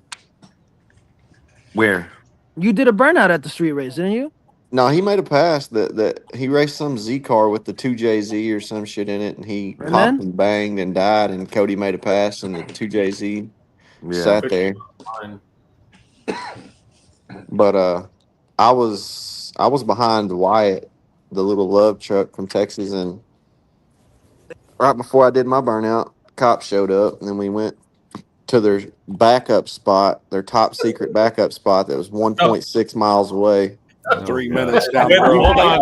Where? You did a burnout at the street race, didn't you? No, he made a pass that he raced some Z car with the 2JZ or some shit in it, and he And popped then? and banged and died, and Cody made a pass, and the 2JZ Yeah. sat there. But I was behind Wyatt, the little love truck from Texas, and right before I did my burnout, cops showed up, and then we went to their backup spot, their top secret backup spot that was 1.6 miles away. 3 minutes down the road. Hold on.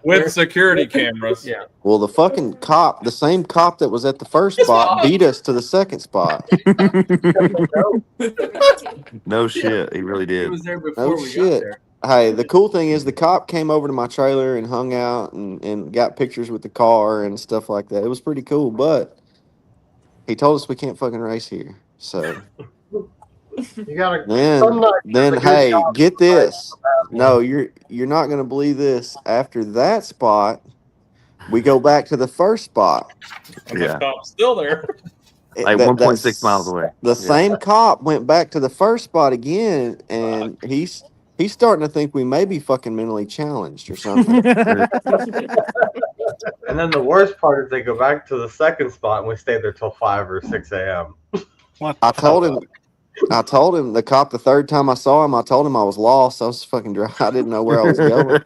With security cameras. Yeah. Well, the fucking cop, the same cop that was at the first spot, beat us to the second spot. No shit. He really He did. was there before No we got shit. there. Hey, the cool thing is the cop came over to my trailer and hung out and got pictures with the car and stuff like that. It was pretty cool, but he told us we can't fucking race here. So You gotta. then hey, get this. No, you're not gonna believe this. After that spot, we go back to the first spot. And the cop's still there. Like 1.6 miles away. The same cop went back to the first spot again, and he's starting to think we may be fucking mentally challenged or something. And then the worst part is they go back to the second spot and we stay there till 5 or 6 a.m. I told him the cop the third time I saw him. I told him I was lost. I was fucking dry. I didn't know where I was going.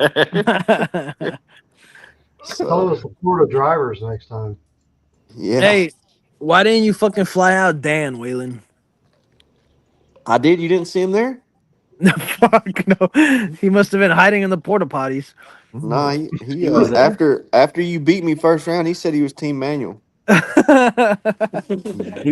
Tell us the Florida drivers next time. Yeah, Hey, why didn't you fucking fly out Dan, Waylon? I did. You didn't see him there? Fuck no. He must have been hiding in the porta potties. Nah, he was there. after you beat me first round, he said he was Team Manual. He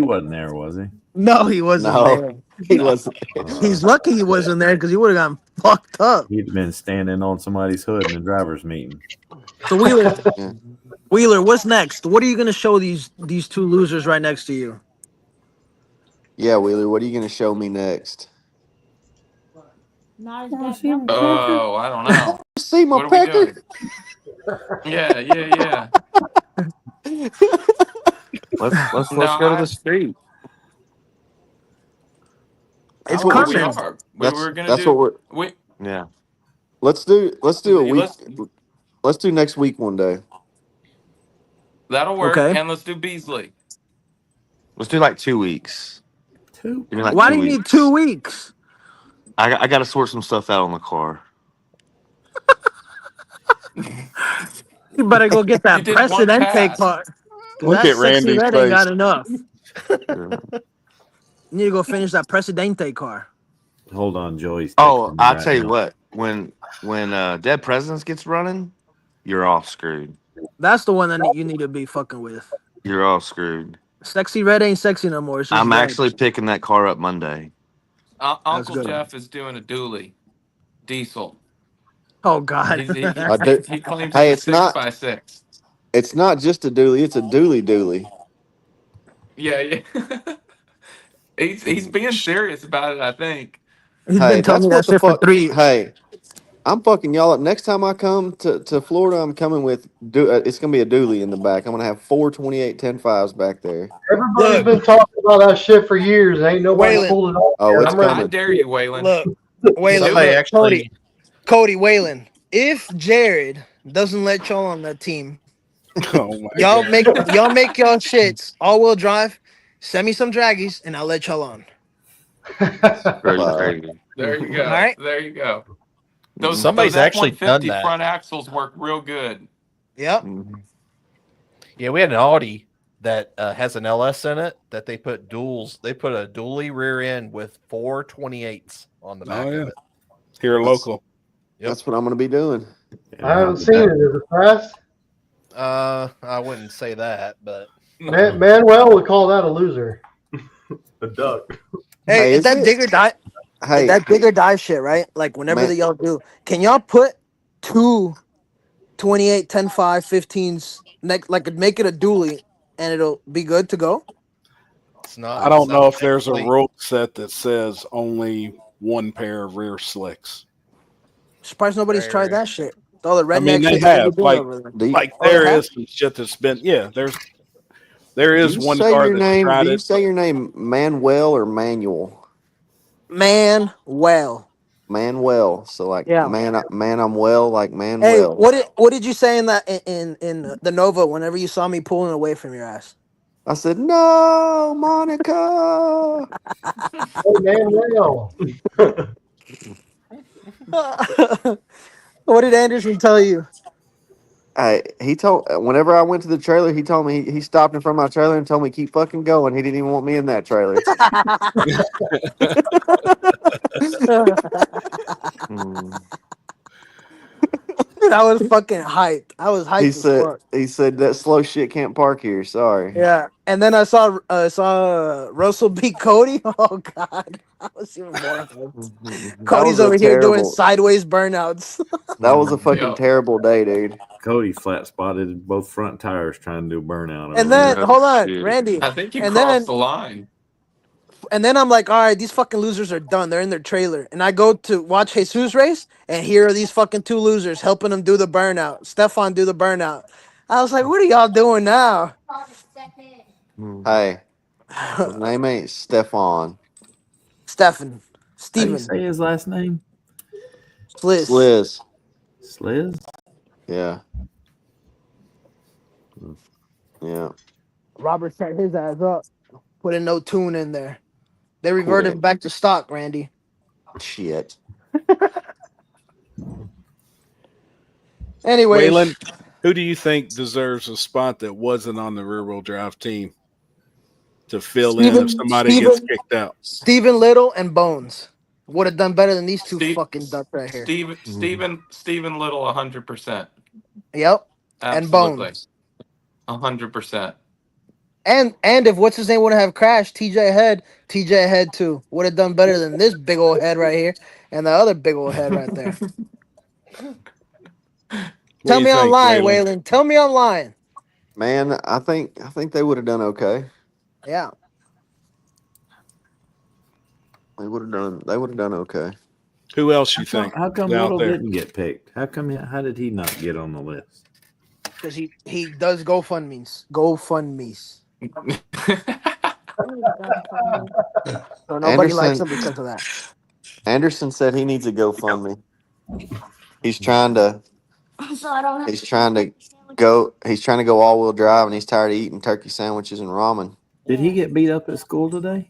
wasn't there, was he? No, he wasn't No, there. he wasn't. He's lucky he wasn't there because he would have gotten fucked up. He'd been standing on somebody's hood in the driver's meeting. So Wheeler, what's next? What are you gonna show these two losers right next to you? Yeah, Wheeler, what are you going to show me next? Oh, I don't know. See my What are we pecker? doing? Yeah. Let's No, go to the street. It's we coming. are. We were gonna That's do. what we're. We Yeah. Let's do a week. let's Let's do next week one day. that'll work. Okay. And let's do Beasley. Let's do like 2 weeks. Two. Give me like Why 2 do you need weeks. 2 weeks? I got to sort some stuff out on the car. You better go get that did one Presidente pass. car. Look That at sexy Randy's red ain't got face. enough. Yeah. You need to go finish that Presidente car. Hold on, Joey's. Oh, texting me I'll right tell you now. what. When Dead Presidents gets running, you're all screwed. That's the one that you need to be fucking with. You're all screwed. Sexy red ain't sexy no more. It's just I'm red. actually picking that car up Monday. Uncle good. Jeff is doing a dually, diesel. Oh God. He claims Hey, it's a 6x6. It's not just a dually; it's a dually. Yeah. He's being serious about it, I think. He's been telling me that shit for 3 years. Hey, I'm fucking y'all up. Next time I come to Florida, I'm coming with. It's gonna be a dually in the back. I'm gonna have 4 28-10-5s back there. Everybody's been talking about that shit for years. Ain't nobody Waylon. pulled it off. Oh, yet. it's I'm ready. I dare you, Waylon. Look, Waylon, Somebody look, actually. Cody Waylon. If Jared doesn't let y'all on that team, Oh my y'all God. make y'all shits all-wheel drive. Send me some draggies and I'll let y'all on. Crazy. There you go. All right. There you go. Those Somebody's actually done F-150 that. front axles work real good. Yep. Yeah, we had an Audi that has an LS in it that they put duals. They put a dually rear end with 4 28s on the back of it. Here local. That's what I'm gonna be doing. I haven't seen it. Is it fast? I wouldn't say that, but Manuel would call that a loser. The duck. Hey, Hey, is that is it- digger die? Hey, That bigger dive shit, right? Like whenever Man. that y'all do, can y'all put 2 28, 10, 5, 15s next, like make it a dually and it'll be good to go? it's not. I don't know if there's a technically- rule set that says only one pair of rear slicks. Surprised nobody's Right, tried right. that shit. All the redneck I mean, they shit that have doing like over there. like Oh, they there have? is some shit that's been there Do is you one say car your that's name? tried Do you it. say your name Manuel or Manuel? Manuel. Manuel. So like Yeah. man, I'm well, like Hey, Manuel. what did you say in that in the Nova whenever you saw me pulling away from your ass? I said, no, Monica. Hey, Manuel. What did Anderson tell you? He told whenever I went to the trailer, he told me he stopped in front of my trailer and told me keep fucking going. He didn't even want me in that trailer. I was fucking hyped. I was hyped as fuck. He said that slow shit can't park here. Sorry. Yeah, and then I saw Russell beat Cody. Oh God, I was even more hyped. Cody's over here doing sideways burnouts. That was a fucking terrible day, dude. Cody flat spotted both front tires trying to do burnout. And then hold on, Randy. I think you and crossed then, the line. And then I'm like, all right, these fucking losers are done. They're in their trailer. And I go to watch Jesus race, and here are these fucking 2 losers helping him do the burnout. Stefan do the burnout. I was like, what are y'all doing now? Hey, his name ain't Stefan. Stefan. How do Steven. you say his last name? Sliz. Sliz? Yeah. Yeah. Robert set his ass up. Put a no tune in there. They reverted back to stock, Randy. Shit. Anyways, Waylon, who do you think deserves a spot that wasn't on the rear wheel drive team to fill in if somebody gets kicked out? Steven Little and Bones. Would have done better than these two Steve, fucking ducks right here. Stephen Little, 100%. Yep. And Absolutely, Bones. 100%. And if what's his name wouldn't have crashed, TJ Head too would have done better than this big old head right here and the other big old head right there. Tell me I'm lying, Waylon. Tell me I'm lying. Man, I think they would have done okay. Yeah. They would have done okay. Who else you think? How come out Little there? didn't get picked? How did he not get on the list? Because he does GoFundMes. GoFundMes. So nobody likes him because of that. Anderson said he needs a GoFundMe. He's trying to go all-wheel drive, and he's tired of eating turkey sandwiches and ramen. Did he get beat up at school today?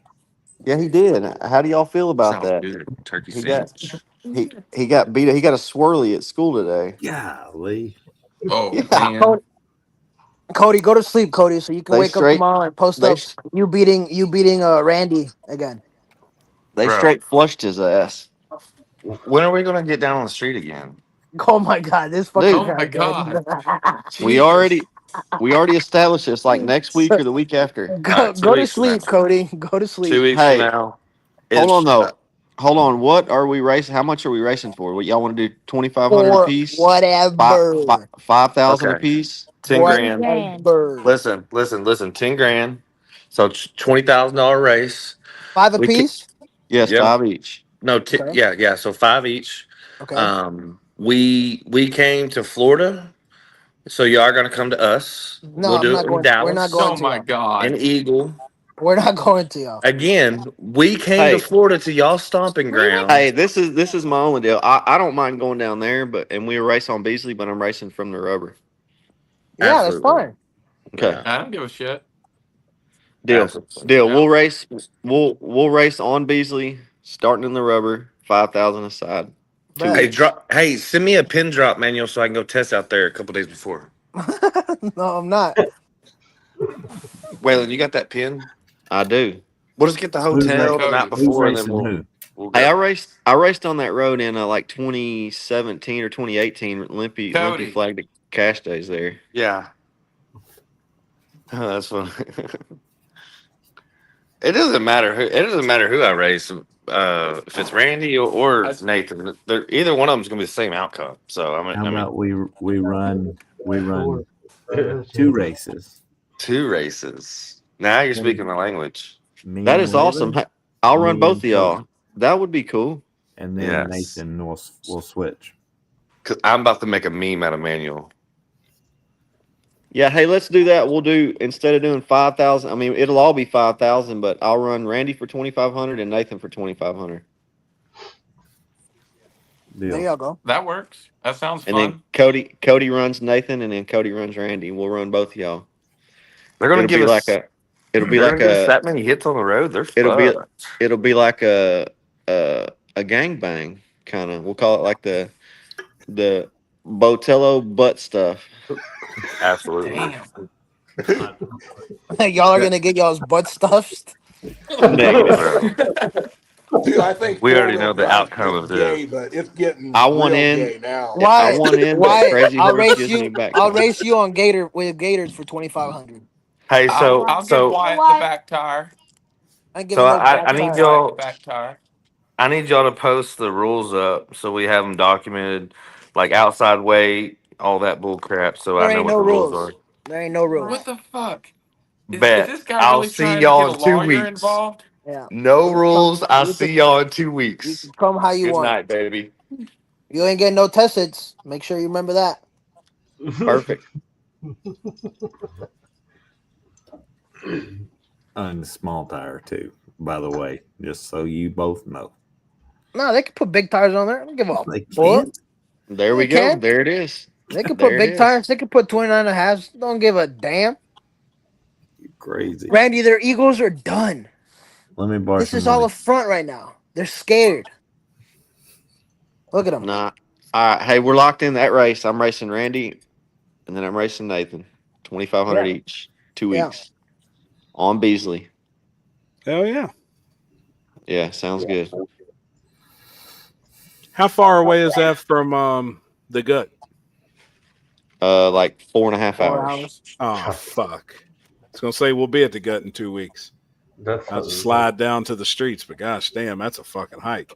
Yeah, he did. How do y'all feel about that? Turkey He sandwich. got beat. He got a swirly at school today. Golly. Oh, Yeah. man. Cody, go to sleep, Cody, so you can They wake up straight- tomorrow and post they up you beating Randy again. They Bro. straight flushed his ass. When are we going to get down on the street again? Oh my god, this fucking Dude. guy. Oh, my God. We already established this like next week or the week after. Go to sleep, Cody. Go to sleep. 2 weeks Hey, from now. Hold on though. Hold on. What are we racing? How much are we racing for? What y'all want to do? 2,500 Or apiece. whatever. 5,000 Okay. apiece. 10 grand. Whatever. Listen. 10 grand. So it's $20,000 race. 5 apiece? Yes, Yeah. 5 each. No, Okay. yeah. So 5 each. Okay. We came to Florida, so y'all are gonna come to us. No, We'll I'm do not it in going. We're not Dallas. going Oh, to my y'all. God. In Eagle. We're not going to y'all. Again, we came Hey. to Florida to y'all stomping grounds. Hey, this is my only deal. I don't mind going down there, and we race on Beasley, but I'm racing from the rubber. Yeah, that's Absolutely. fine. Okay. Yeah. I don't give a shit. Deal. Absolutely. Deal. Yeah. We'll race on Beasley, starting in the rubber, 5,000 aside. 2 Bet. weeks. Hey, send me a pin drop manual so I can go test out there a couple days before. No, I'm not. Waylon, you got that pin? I do. We'll just get the Who's hotel the Cody. night Who's before, and then racing who? we'll Hey, go. I raced on that road in like 2017 or 2018. Limpy Cody. flagged the cash days there. Yeah. Oh, that's funny. It doesn't matter who I race. If it's Randy or Nathan, either one of them is gonna be the same outcome. So How about we run 2 races? 2 races. Now you're speaking my language. Me That and is awesome. Waylon, I'll run me both and of y'all. Cody. That would be cool. And then Yes. Nathan will switch. Cause I'm about to make a meme out of Manuel. Yeah, hey, let's do that. We'll do, instead of doing 5,000, I mean, it'll all be 5,000, but I'll run Randy for 2,500 and Nathan for 2,500. There y'all go. That works. That sounds And fun. then Cody runs Nathan, and then Cody runs Randy. We'll run both of y'all. They're gonna give us that many hits on the road. They're it'll fucked. be like a gangbang kind of. We'll call it like the Botello butt stuff. Absolutely. Damn. Y'all are gonna get y'all's butt stuffed. Negative. Dude, I think We already know four-wheel the drive outcome is of gay, this. but it's getting I want real in. gay now. Why? I want in, but Why? Crazy I'll Horse race gives you. me back. I'll race you on Gators for 2,500. Hey, I'll give Wyatt the back tire. I give So him a back I need tire. y'all. Back tire. I need y'all to post the rules up so we have them documented, like outside weight, all that bull crap. So There I know ain't what no the rules rules. are. There ain't no rules. What the fuck? Is Bet. this guy I'll really see trying to y'all get a in 2 lawyer weeks. involved? Yeah. No rules. I'll You see can- y'all in 2 You weeks. can come how you Good want. night, baby. You ain't getting no testeds. Make sure you remember that. Perfect. And small tire too, by the way, just so you both know. No, they can put big tires on there. I don't give a They fuck. can't. There we They go. can. There it is. They can There put it big is. tires. They can put 29 and a halves. Don't give a damn. Crazy. Randy, their Eagles are done. Let me borrow This some is all money. a front right now. They're scared. Look at them. Nah. All right. Hey, we're locked in that race. I'm racing Randy, and then I'm racing Nathan. 2,500 Yeah. each. 2 Yeah. weeks. On Beasley. Hell yeah. Yeah, sounds good. How far away is that from the gut? Like 4.5 4 hours. hours. Oh fuck! I was gonna say we'll be at the gut in 2 weeks. That's I'll just slide down to the streets, but gosh damn, that's a fucking hike.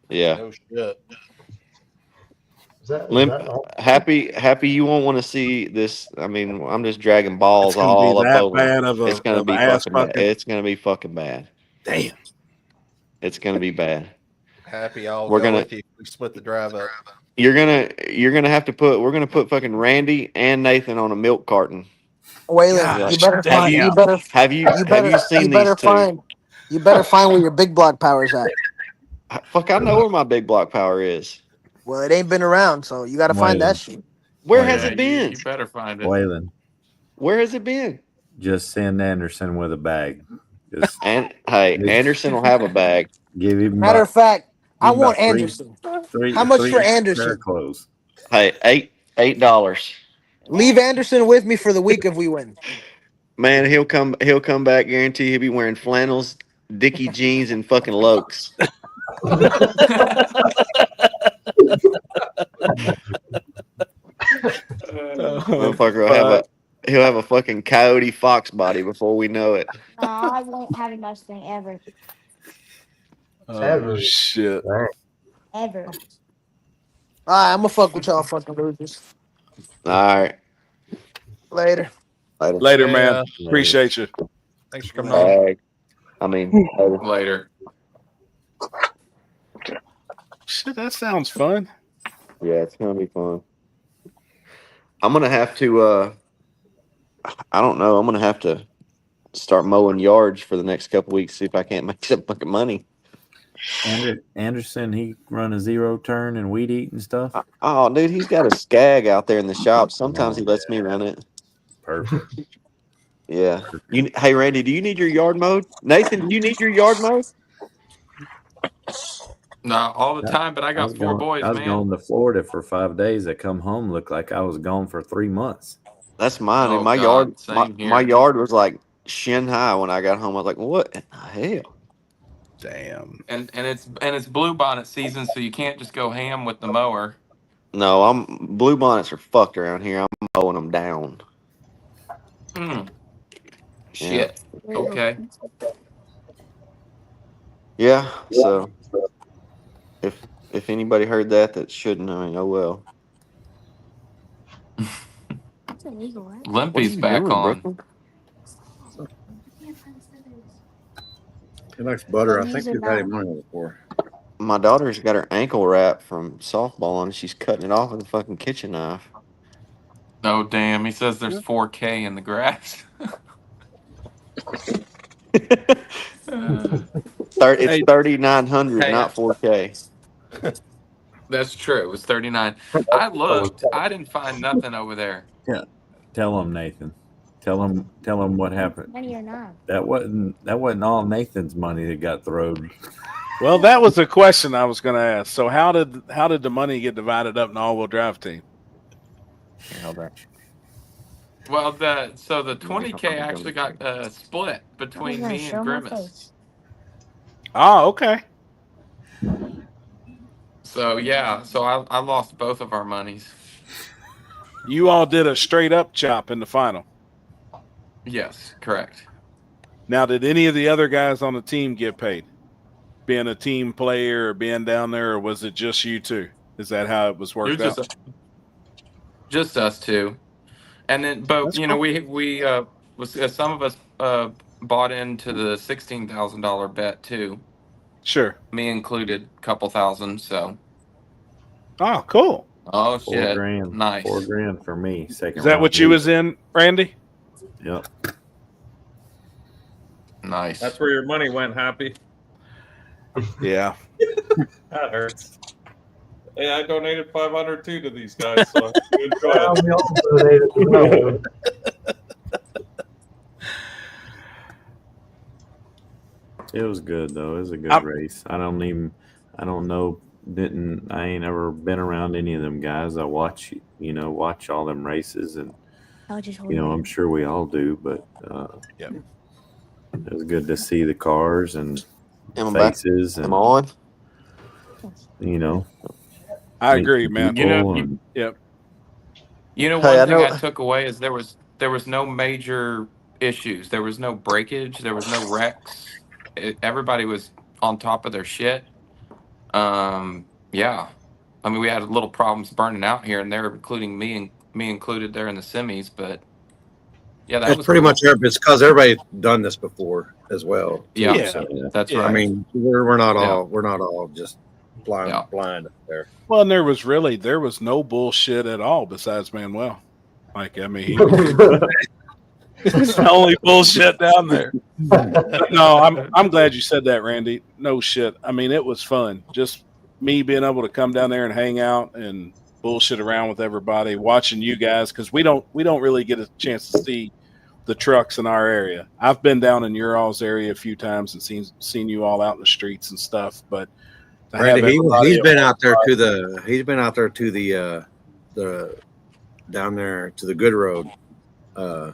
Yeah. No shit. Happy you won't want to see this. I mean, I'm just dragging balls It's gonna be all up that over. bad of a It's gonna of be a ass fucking bad. fucking. It's gonna be fucking bad. Damn. It's gonna be bad. Happy I'll We're go gonna- with you. We split the drive up. You're gonna have to put. We're gonna put fucking Randy and Nathan on a milk carton. Waylon, Gosh you better find. damn. You better. Have you seen You these better two? find. You better find where your big block power's at. Fuck, I know where my big block power is. Well, it ain't been around, so you got to find that shit. Where has it been? You better find it. Waylon, Where has it been? just send Anderson with a bag. Just And hey, Anderson will have a bag. give him Matter of fact, I give him want about Anderson. three How much three for pair Anderson? of clothes. Hey, $8. Leave Anderson with me for the week if we win. Man, he'll come back, guarantee he'll be wearing flannels, Dickie jeans, and fucking Lokes. Motherfucker he'll have a fucking coyote fox body before we know it. I won't have a Mustang ever. Oh shit! Ever. All right, I'm gonna fuck with y'all fucking losers. All right. Later. Later, man. Appreciate you. Thanks for coming on. I mean, Later. Shit, that sounds fun. Yeah, it's gonna be fun. I'm gonna have to. I don't know. I'm gonna have to start mowing yards for the next couple weeks. See if I can't make some fucking money. Anderson, he run a zero turn and weed eat and stuff. Oh, dude, he's got a skag out there in the shop. Sometimes he lets me run it. Perfect. Yeah. Hey, Randy, do you need your yard mowed? Nathan, do you need your yard mowed? No, all the time, but I got four boys, I was man. going to Florida for 5 days. I come home, looked like I was gone for 3 months. That's mine. Oh, And my God, yard, same here. my yard was like shin high when I got home. I was like, what in the hell? Damn. And it's blue bonnet season, so you can't just go ham with the mower. No, blue bonnets are fucked around here. I'm mowing them down. Shit. Okay. Yeah. So if anybody heard that shouldn't, I mean, oh well. That's illegal, right? Limpy's back doing, on. Brooklyn? He likes butter. I I'm think using we've had that. him on it before. My daughter's got her ankle wrap from softball and she's cutting it off with a fucking kitchen knife. Oh, damn. He says there's 4K in the grass. It's 3,900, Hey. not 4K. That's true. It was 39. I looked. I didn't find nothing over there. Yeah. Tell him, Nathan. Tell him what happened. Money or not. That wasn't all Nathan's money that got thrown. Well, that was the question I was going to ask. So how did the money get divided up in the all-wheel drive team? Well, the 20K actually got split between gonna me show and my Grimace. face. Oh, okay. So yeah, so I lost both of our monies. You all did a straight up chop in the final. Yes, correct. Now, did any of the other guys on the team get paid? Being a team player or being down there, or was it just you two? Is that how it was worked out? Just us two. And then, but That's you know, cool. we some of us bought into the $16,000 bet too. Sure. Me included, a couple thousand. So. Oh, cool. Oh $4 shit! grand. Nice. $4 grand for me. Second. Is that round what you lead. was in, Randy? Yep. Nice. That's where your money went, Happy. Yeah. That hurts. Hey, I donated 500 too to these guys, so enjoy it. It was good though. It was a good race. I don't know. I ain't ever been around any of them guys. I watch all them races, and I'm sure we all do. But yep. It was good to see the cars and Am I faces. back? Am I on? You know, I meet agree, some man. people and- Yep. You know, Hey, one I thing know. I took away is there was no major issues. There was no breakage. There was no wrecks. Everybody was on top of their shit. Yeah. I mean, we had little problems burning out here and there, including me included there in the semis. But yeah, that It's was pretty much cool. it's because everybody's done this before as well. Too, Yeah, so that's I right. mean, we're not all just blind up there. Well, and there was no bullshit at all besides Manuel. Like, I mean, he it's the only bullshit down there. But no, I'm glad you said that, Randy. No shit. I mean, it was fun. Just me being able to come down there and hang out and bullshit around with everybody, watching you guys, because we don't really get a chance to see the trucks in our area. I've been down in your all's area a few times and seen you all out in the streets and stuff, but to have Randy, everybody he's at been one out there spot- to the down there to the good road, by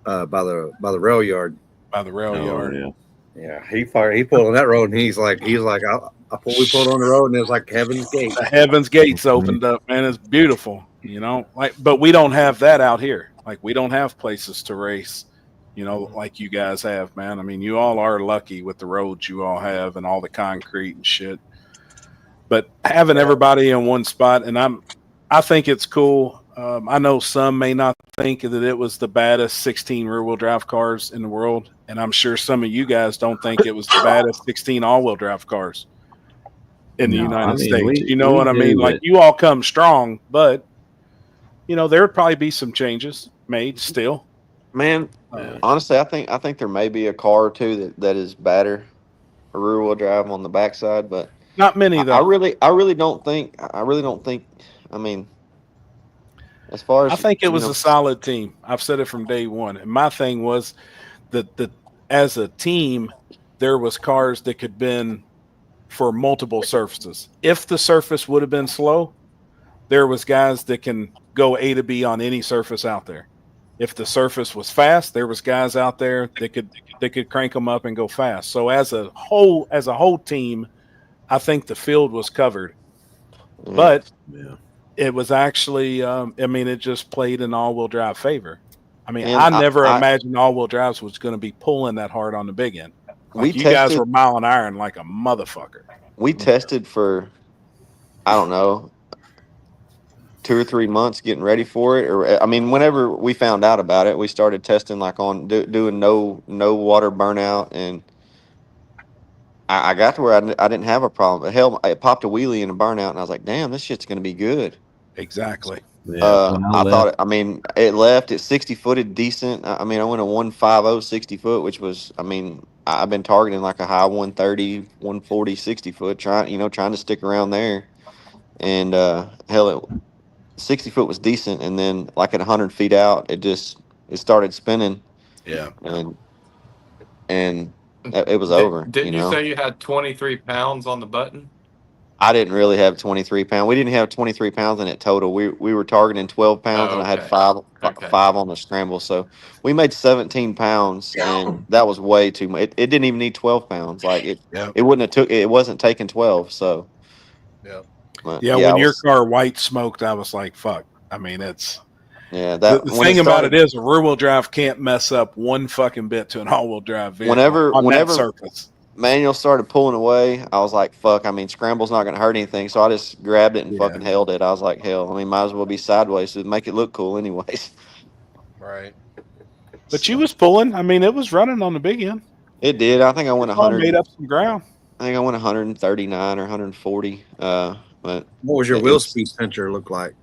the rail yard. By the rail yard. Yeah. He pulled on that road, and he's like, we pulled on the road, and it was like Heaven's Gate. The Heaven's Gates opened up, man. It's beautiful, you know. Like, but we don't have that out here. Like, we don't have places to race, you know, like you guys have, man. I mean, you all are lucky with the roads you all have and all the concrete and shit. But having everybody in one spot, and I think it's cool. I know some may not think that it was the baddest 16 rear-wheel drive cars in the world, and I'm sure some of you guys don't think it was the baddest 16 all-wheel drive cars in the United States. You know what I mean? Like, you all come strong, but you know there would probably be some changes made still. Man, honestly, I think there may be a car or two that is better, a rear wheel drive on the backside, but not many though. I really don't think. I mean, as far as I think it was a solid team. I've said it from day one, and my thing was that as a team, there was cars that could been for multiple surfaces. If the surface would have been slow, there was guys that can go A to B on any surface out there. If the surface was fast, there was guys out there that could crank them up and go fast. So as a whole team, I think the field was covered. But it was actually, I mean, it just played in all-wheel drive favor. I mean, I never imagined all-wheel drives was going to be pulling that hard on the big end. Like, you guys were mile and iron like a motherfucker. We tested for, I don't know, 2 or 3 months getting ready for it. Or I mean, whenever we found out about it, we started testing like on doing no water burnout, and I got to where I didn't have a problem. But hell, it popped a wheelie in a burnout, and I was like, damn, this shit's going to be good. Exactly. I thought, I mean, it left at 60 footed decent. I mean, I went a 150 60 foot, which was, I mean, I've been targeting like a high 130, 140, 60 foot, trying to stick around there. And hell, 60 foot was decent. And then like at 100 feet out, it started spinning. Yeah. And it was over. Didn't you say you had 23 pounds on the button? I didn't really have 23 pounds. We didn't have 23 pounds in it total. We were targeting 12 pounds, and I had five on the scramble. So we made 17 pounds, and that was way too much. It didn't even need 12 pounds. Like it wouldn't have it wasn't taking 12. So when your car white smoked, I was like, fuck. I mean, it's the thing about it is a rear wheel drive can't mess up one fucking bit to an all wheel drive vehicle on that surface. Manuel started pulling away, I was like, fuck, I mean, scramble's not going to hurt anything. So I just grabbed it and fucking held it. I was like, hell, I mean, might as well be sideways to make it look cool anyways. Right. But you was pulling. I mean, it was running on the big end. It did. I think I went 100. Made up some ground. I think I went 139 or 140. But what was your wheel speed sensor look like?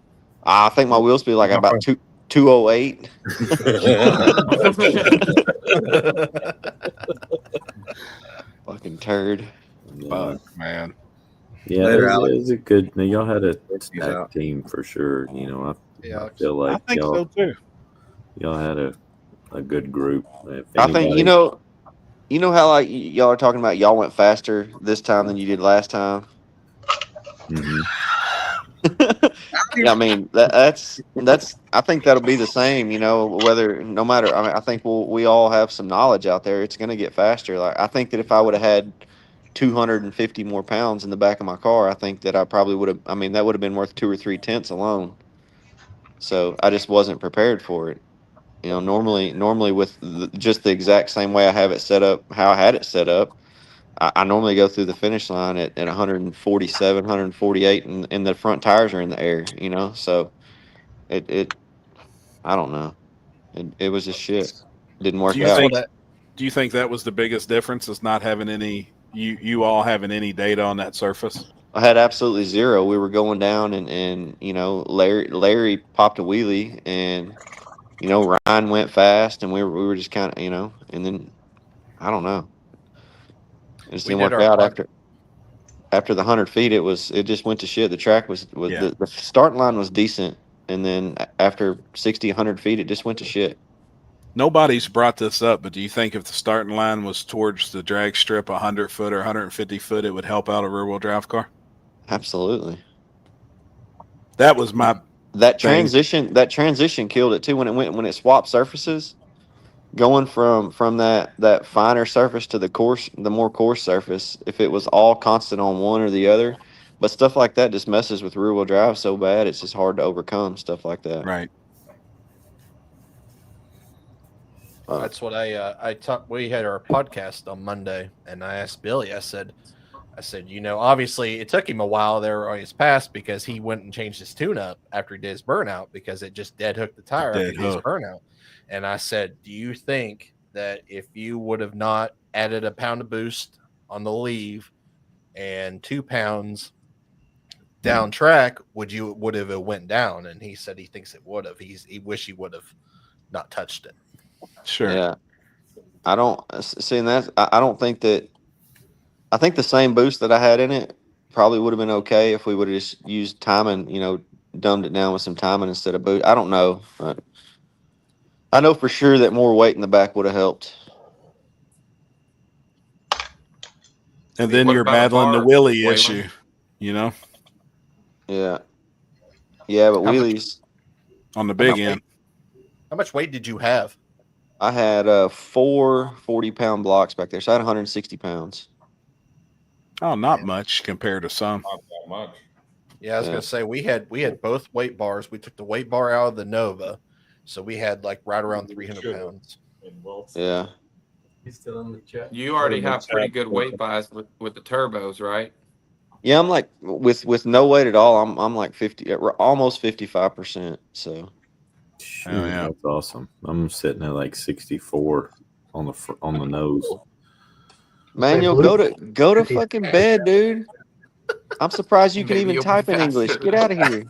I think my wheel speed like about 208. Fucking turd. Fuck, man. Yeah, it was a good. Y'all had a stack team for sure. You know, I feel like I think so too. Y'all had a good group. I think you know how like y'all are talking about y'all went faster this time than you did last time. Mm-hmm. Yeah, I mean that's. I think that'll be the same. You know, no matter. I mean, I think we all have some knowledge out there. It's going to get faster. Like I think that if I would have had 250 more pounds in the back of my car, I think that I probably would have. I mean, that would have been worth 2 or 3 tenths alone. So I just wasn't prepared for it. You know, normally with just the exact same way I have it set up, how I had it set up, I normally go through the finish line at 147, 148, and the front tires are in the air. You know, so it I don't know. It was just shit. Didn't work out. Do you think that was the biggest difference? Is not having any you all having any data on that surface? I had absolutely zero. We were going down, and you know, Larry popped a wheelie, and you know, Ryan went fast, and we were just kind of, you know, and then I don't know. It just didn't work out after the 100 feet. It just went to shit. The track was the starting line was decent, and then after 60, 100 feet, it just went to shit. Nobody's brought this up, but do you think if the starting line was towards the drag strip 100 foot or 150 foot, it would help out a rear-wheel drive car? Absolutely. That was my that transition. That transition killed it too. When it swapped surfaces, going from that finer surface to the more coarse surface. If it was all constant on one or the other, but stuff like that just messes with rear-wheel drive so bad. It's just hard to overcome stuff like that. Right. That's what I talked. We had our podcast on Monday, and I asked Billy. I said, you know, obviously it took him a while there on his pass because he went and changed his tune-up after he did his burnout because it just dead hooked the tire after he did his burnout. And I said, do you think that if you would have not added a pound of boost on the leave and 2 pounds down track, would have it went down? And he said he thinks it would have. He wish he would have not touched it. Sure. Yeah. I don't see that. I don't think that. I think the same boost that I had in it probably would have been okay if we would have just used timing, you know, dumbed it down with some timing instead of boost. I don't know. But I know for sure that more weight in the back would have helped. And then you're battling the wheelie issue, you know? Yeah. Yeah, but wheelies on the big end. How much weight did you have? I had 4 40-pound blocks back there, so I had 160 pounds. Oh, not much compared to some. Not that much. Yeah, I was gonna say we had both weight bars. We took the weight bar out of the Nova, so we had like right around 300 pounds. Yeah. He's still in the chat. You already have pretty good weight bias with the turbos, right? Yeah, I'm like with no weight at all. I'm like 50, almost 55%. So. Oh, yeah, that's awesome. I'm sitting at like 64 on the nose. Manuel, go to fucking bed, dude. I'm surprised you can even type in English. Get out of here.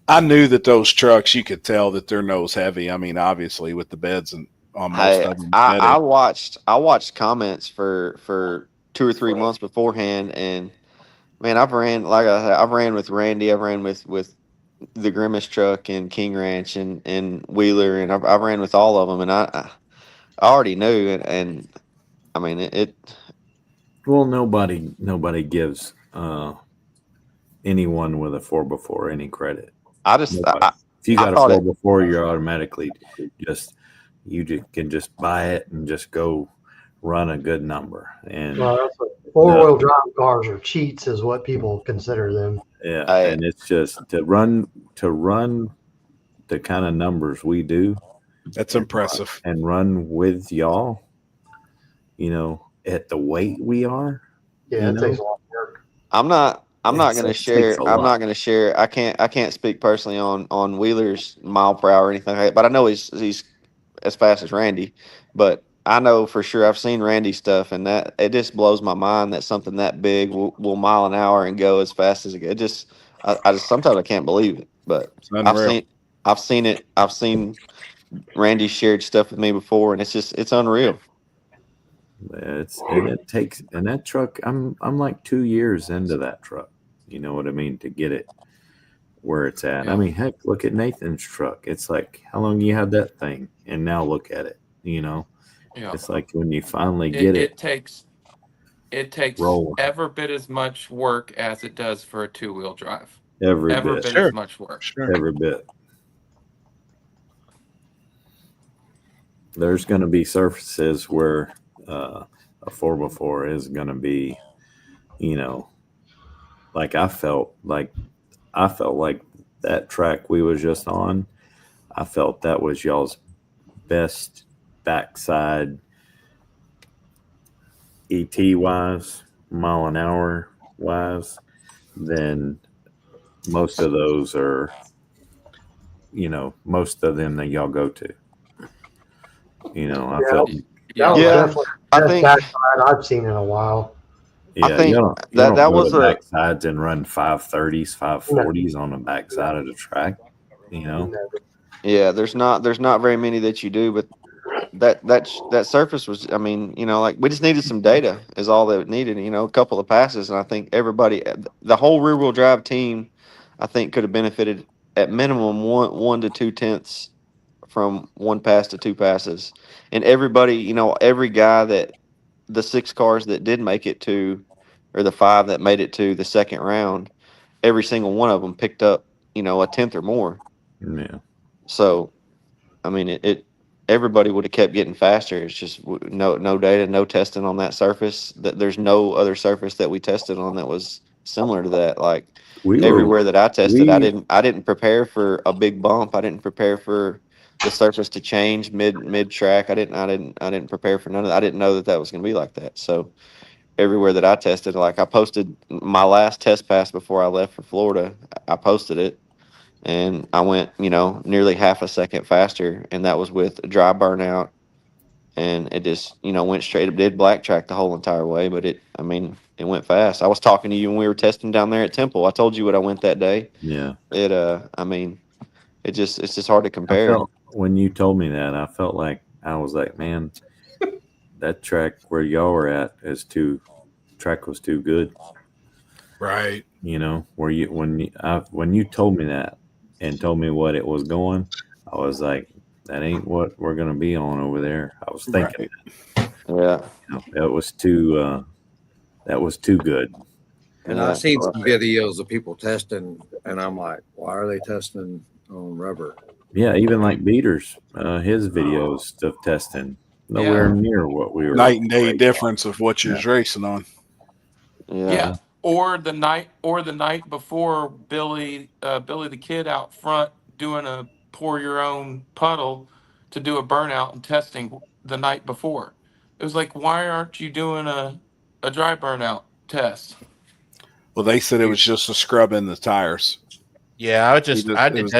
I knew that those trucks, you could tell that they're nose heavy. I mean, obviously with the beds and on most of them. I watched comments for 2 or 3 months beforehand, and man, I've ran with Randy, I've ran with the Grimace truck and King Ranch and Wheeler, and I've ran with all of them, and I already knew it, and I mean it. Well, nobody gives anyone with a 4x4 any credit. If you got a 4x4, you're automatically can just buy it and just go run a good number. And four-wheel drive cars are cheats, is what people consider them. Yeah, and it's just to run the kind of numbers we do. That's impressive. And run with y'all, you know, at the weight we are. Yeah, it takes a lot of work. I'm not going to share. I'm not going to share. I can't speak personally on Wheeler's mile per hour or anything like that, but I know he's as fast as Randy. But I know for sure I've seen Randy's stuff, and that it just blows my mind that something that big will mile an hour and go as fast as it goes. I just sometimes I can't believe it, but I've seen it. I've seen Randy shared stuff with me before, and it's unreal. And that truck. I'm like 2 years into that truck. You know what I mean, to get it where it's at. I mean, heck, look at Nathan's truck. It's like, how long you had that thing, and now look at it. You know. Yeah. It's like when you finally get it. It takes every bit as much work as it does for a 2-wheel drive. Every bit as much work. Sure. Every bit. there's going to be surfaces where a 4x4 is going to be, like I felt like that track we was just on. I felt that was y'all's best backside ET wise, mile an hour wise. Then most of those are, most of them that y'all go to. I felt. That was definitely I the think best backside I've seen in a while. Yeah, I think you don't that go was to backsides and run 530s, 540s on the backside of the track. Yeah, there's not very many that you do, but that surface was, I mean, like we just needed some data is all that it needed, a couple of passes, and I think everybody, the whole rear wheel drive team, I think could have benefited at minimum 1 to 2/10 from 1 pass to 2 passes, and everybody, every guy that the 6 cars that did make it to, or the 5 that made it to the second round, every single one of them picked up, a 1/10 or more. Yeah. So, I mean, it everybody would have kept getting faster. It's just no data, no testing on that surface. That there's no other surface that we tested on that was similar to that. Like everywhere that I tested, I didn't prepare for a big bump. I didn't prepare for the surface to change mid track. I didn't prepare for none of that. I didn't know that was going to be like that. So everywhere that I tested, like I posted my last test pass before I left for Florida. I posted it. And I went, nearly half a second faster, and that was with a dry burnout. And it just, went straight up, did black track the whole entire way, but it went fast. I was talking to you when we were testing down there at Temple. I told you what I went that day. Yeah. It's just hard to compare. When you told me that, I felt like, I was like, man, that track where y'all were at track was too good. Right. When you told me that and told me what it was going, I was like, that ain't what we're going to be on over there. I was thinking, yeah, that was too good. And I've seen some videos of people testing, and I'm like, why are they testing on rubber? Yeah, even like Beaters, his videos of testing, nowhere near what we were. Night and day difference of what you're racing on. Yeah. Or the night before, Billy the Kid out front doing a pour your own puddle to do a burnout and testing the night before. It was like, why aren't you doing a dry burnout test? Well, they said it was just a scrub in the tires. Yeah, it was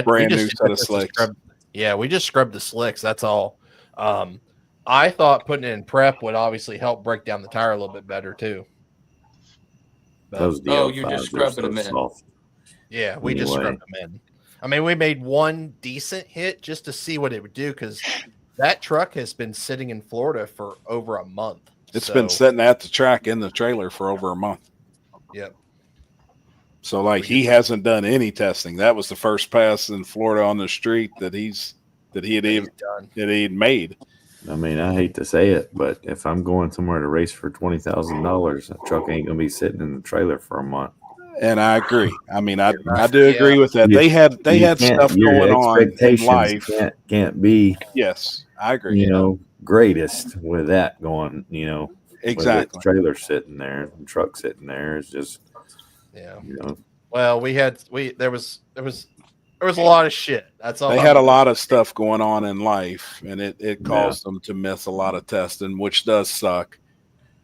brand new set of slicks. We just scrubbed the slicks. That's all. I thought putting it in prep would obviously help break down the tire a little bit better too. You're just scrubbing them in. Soft. Yeah, we just scrubbed them in. I mean, we made one decent hit just to see what it would do, because that truck has been sitting in Florida for over a month. It's been sitting at the track in the trailer for over a month. Yep. So he hasn't done any testing. That was the first pass in Florida on the street that he had made. I mean, I hate to say it, but if I'm going somewhere to race for $20,000, that truck ain't gonna be sitting in the trailer for a month. And I agree. I mean, I do agree with that. They had stuff going on in life. Can't be. Yes, I agree. Greatest with that going. Exactly. With trailer sitting there, and truck sitting there. It's just. Yeah. Well, there was a lot of shit. That's all. They had a lot of stuff going on in life, and it caused them to miss a lot of testing, which does suck.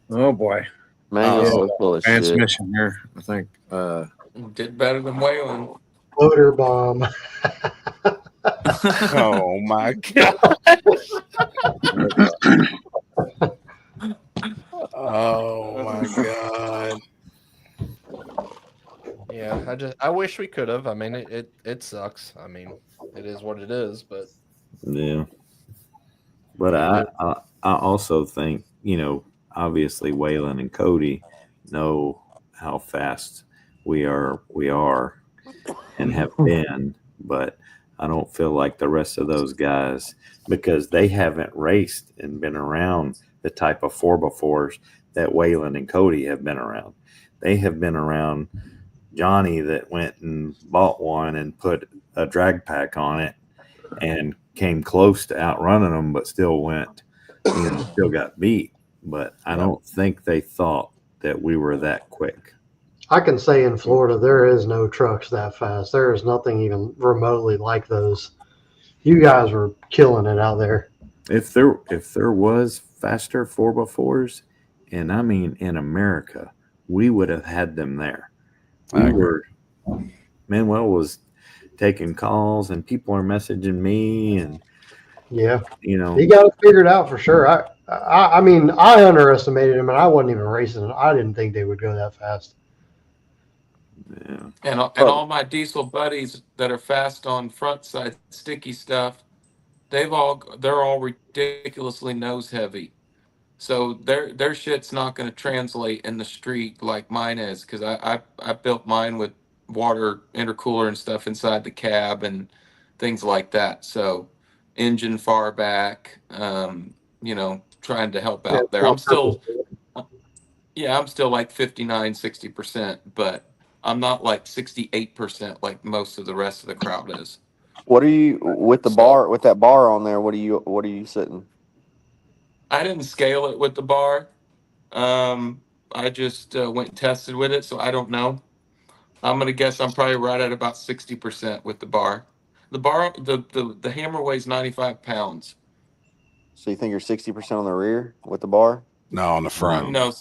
Oh boy, man, transmission here. I think did better than Waylon. Motor bomb. Oh my god. Oh my god. Yeah, I wish we could have. I mean, it sucks. I mean, it is what it is, but yeah. But I also think, obviously Waylon and Cody know how fast we are and have been, but I don't feel like the rest of those guys, because they haven't raced and been around the type of 4x4s that Waylon and Cody have been around. They have been around Johnny that went and bought one and put a drag pack on it and came close to outrunning them, but still went, still got beat. But I don't think they thought that we were that quick. I can say in Florida, there is no trucks that fast. There is nothing even remotely like those. You guys were killing it out there. If there was faster 4x4s, and I mean in America, we would have had them there. Manuel was taking calls, and people are messaging me, and he got it figured out for sure. I mean, I underestimated him, and I wasn't even racing, and I didn't think they would go that fast. Yeah. And all my diesel buddies that are fast on front side sticky stuff, they're all ridiculously nose heavy. So their shit's not going to translate in the street like mine is, because I built mine with water intercooler and stuff inside the cab and things like that. So engine far back, trying to help out there. I'm still like 59, 60%, but I'm not like 68% like most of the rest of the crowd is. What are you with the bar, with that bar on there? What are you sitting? I didn't scale it with the bar. I just went and tested with it, so I don't know. I'm gonna guess I'm probably right at about 60% with the bar. The bar, the hammer weighs 95 pounds. So you think you're 60% on the rear with the bar? No, on the front. No,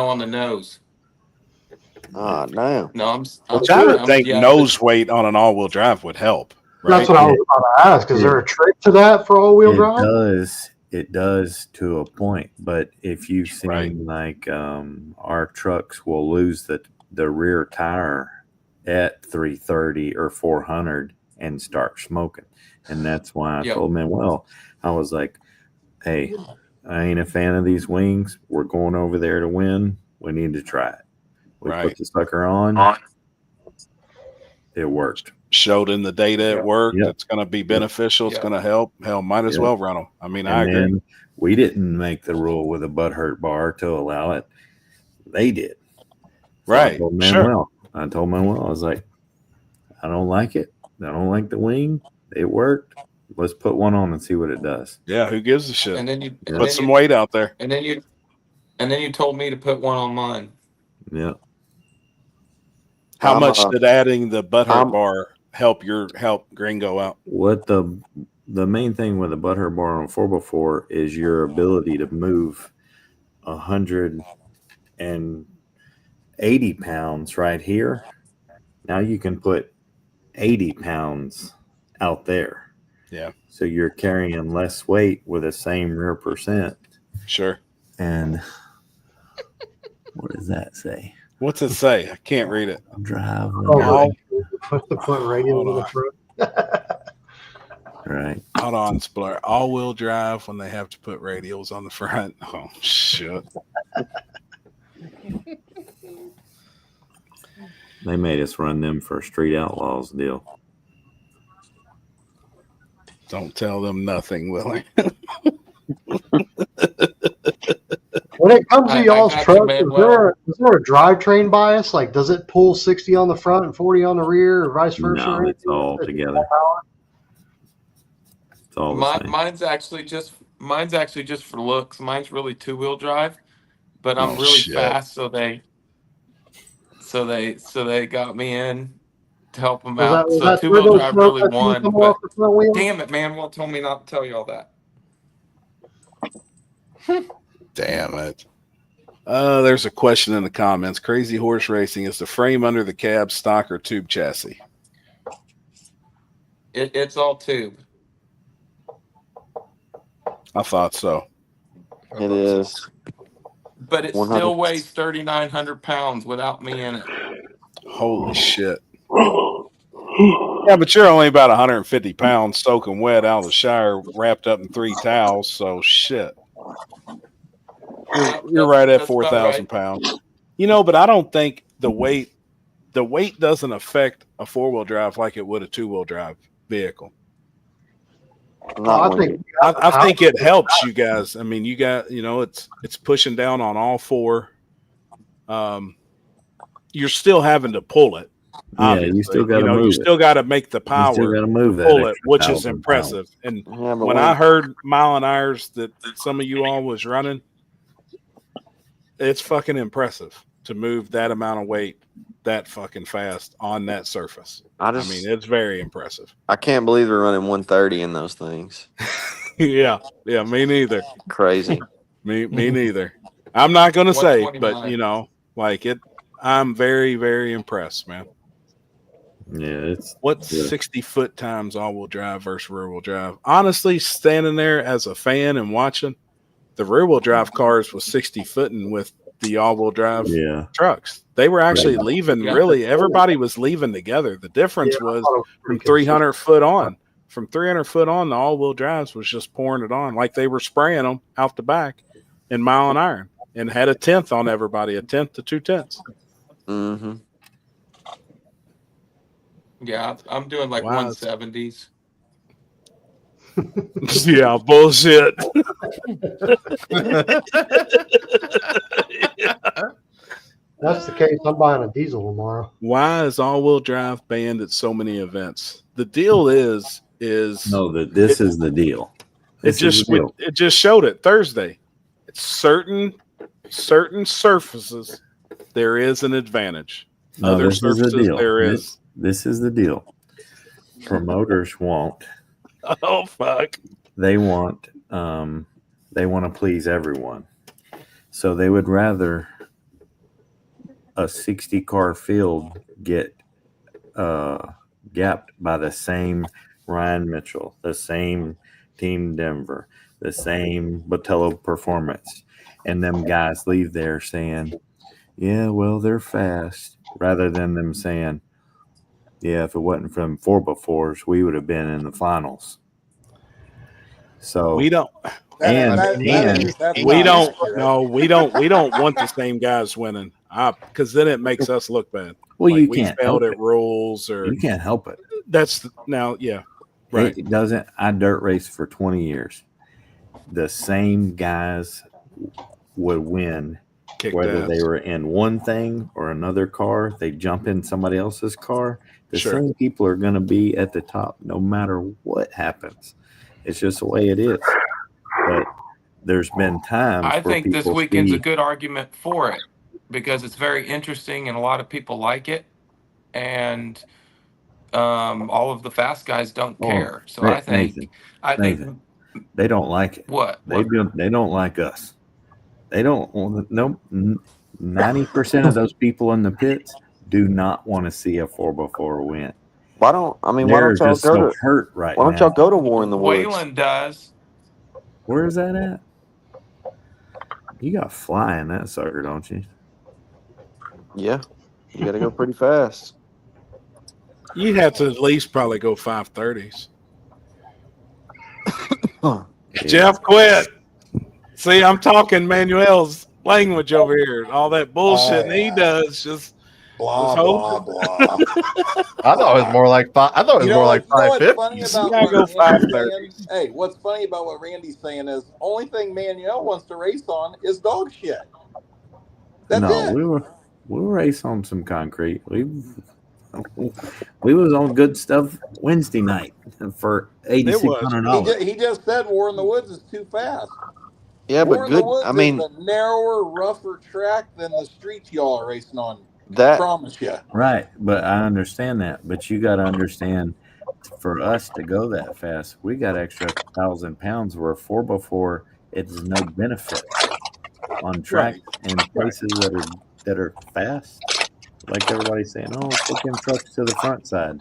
on the nose. Ah, damn. No, I'm I would think nose weight on an all-wheel drive would help. Right? That's what I was about to ask. Is there a trick to that for all-wheel drive? It does to a point, but if you've seen like our trucks will lose the rear tire at 330 or 400 and start smoking, and that's why I told Manuel, I was like, hey, I ain't a fan of these wings. We're going over there to win. We need to try it. We put the sucker on. It worked. Showed in the data it worked. It's going to be beneficial. It's going to help. Hell, might as well run them. I mean, I agree. We didn't make the rule with a butthurt bar to allow it. They did. So right. I told Manuel, I was like, I don't like it. I don't like the wing. It worked. Let's put one on and see what it does. Yeah, who gives a shit? And then you put some weight out there. And then you told me to put one on mine. Yeah. How much did adding the butthurt bar help Gringo out? What the main thing with the butthurt bar on 4x4 is your ability to move 180 pounds right here. Now you can put 80 pounds out there. Yeah. So you're carrying less weight with the same rear percent. Sure. And what does that say? What's it say? I can't read it. Drive. Put radio in the front. Right. Hold on, Splur. All-wheel drive when they have to put radials on the front. Oh, shit. They made us run them for a Street Outlaws deal. Don't tell them nothing, Willie. When it comes to y'all's truck, is there a drivetrain bias? Like, does it pull 60 on the front and 40 on the rear, or vice versa? No, it's all together. It's all the same. Mine's actually just for looks. Mine's really two-wheel drive, but I'm really fast, so they got me in to help them out. So two-wheel drive really won. But damn it, man! Won't tell me not to tell you all that. Damn it. There's a question in the comments. Crazy Horse Racing, is the frame under the cab stock or tube chassis? It's all tube. I thought so. It is. But it still weighs 3,900 pounds without me in it. Holy shit. Yeah, but you're only about 150 pounds soaking wet out of the shower, wrapped up in 3 towels, so shit. You're right at 4,000 pounds. But I don't think the weight doesn't affect a 4-wheel drive like it would a 2-wheel drive vehicle. I think it helps you guys. I mean, you got, it's pushing down on all 4. You're still having to pull it, Obviously, you still got to move you it. still got to make the power. You still got to move that pull it, extra which is 1,000 impressive. pounds. And Yeah, but when I heard mile and hours that some of you all was running, it's fucking impressive to move that amount of weight that fucking fast on that surface. I mean, it's very impressive. I can't believe they're running 130 in those things. Yeah, me neither. Crazy. me neither. I'm not gonna say, but 129. like it. I'm very, very impressed, man. Yeah, what's 60-foot times all-wheel drive versus rear-wheel drive? Honestly, standing there as a fan and watching, the rear-wheel drive cars was 60-footing with the all-wheel drive trucks. They were actually leaving. Really, everybody was leaving together. The difference was from 300 foot on. From 300 foot on, the all-wheel drives was just pouring it on like they were spraying them out the back in mile and iron, and had a tenth on everybody, a tenth to 2/10. Mm-hmm. Yeah, I'm doing like 170s. Yeah, bullshit. That's the case. I'm buying a diesel tomorrow. Why is all-wheel drive banned at so many events? The deal is this is the deal. It just showed it Thursday. It's certain surfaces there is an advantage. No, Other this is the surfaces deal. there is. This is the deal. Promoters want. Oh fuck. They want to please everyone. So they would rather a 60 car field get gapped by the same Ryan Mitchell, the same Team Denver, the same Botello Performance, and them guys leave there saying, yeah, well, they're fast, rather than them saying, yeah, if it wasn't for them 4x4s, we would have been in the finals. So we don't we don't want the same guys winning because then it makes us look bad. Well, like you we can't failed help at rules, or you can't help it. That's now, yeah, right. It doesn't. I dirt raced for 20 years. The same guys would win, whether they were in one thing or another car. They jump in somebody else's car. The same people are going to be at the top no matter what happens. It's just the way it is. But there's been times I where think this people weekend's see, a good argument for it because it's very interesting and a lot of people like it, and all of the fast guys don't care. So I think they don't like it. What? They don't like us. They don't. No, 90% of those people in the pits do not want to see a 4x4 win. Why don't y'all just go so to hurt right Why don't now. y'all go to War in the Woods? Waylon does. Where is that at? You got fly in that sucker, don't you? Yeah, you got to go pretty fast. You'd have to at least probably go 530s. Jeff, quit. See, I'm talking Manuel's language over here. All that bullshit he does just blah blah blah. I thought it was more like five. I thought it was more like 550. Hey, what's funny about what Randy's saying is only thing Manuel wants to race on is dog shit. That's it. We'll race on some concrete. We was on good stuff Wednesday night for $8,600. He just said War in the Woods is too fast. Yeah, War but in good. the Woods I mean, is a narrower, rougher track than the streets y'all are racing on. That I promise you. Right, but I understand that. But you got to understand, for us to go that fast, we got extra 1,000 pounds. Where 4x4, it's no benefit on track and places that are fast. Like everybody's saying, oh, put them trucks to the front side.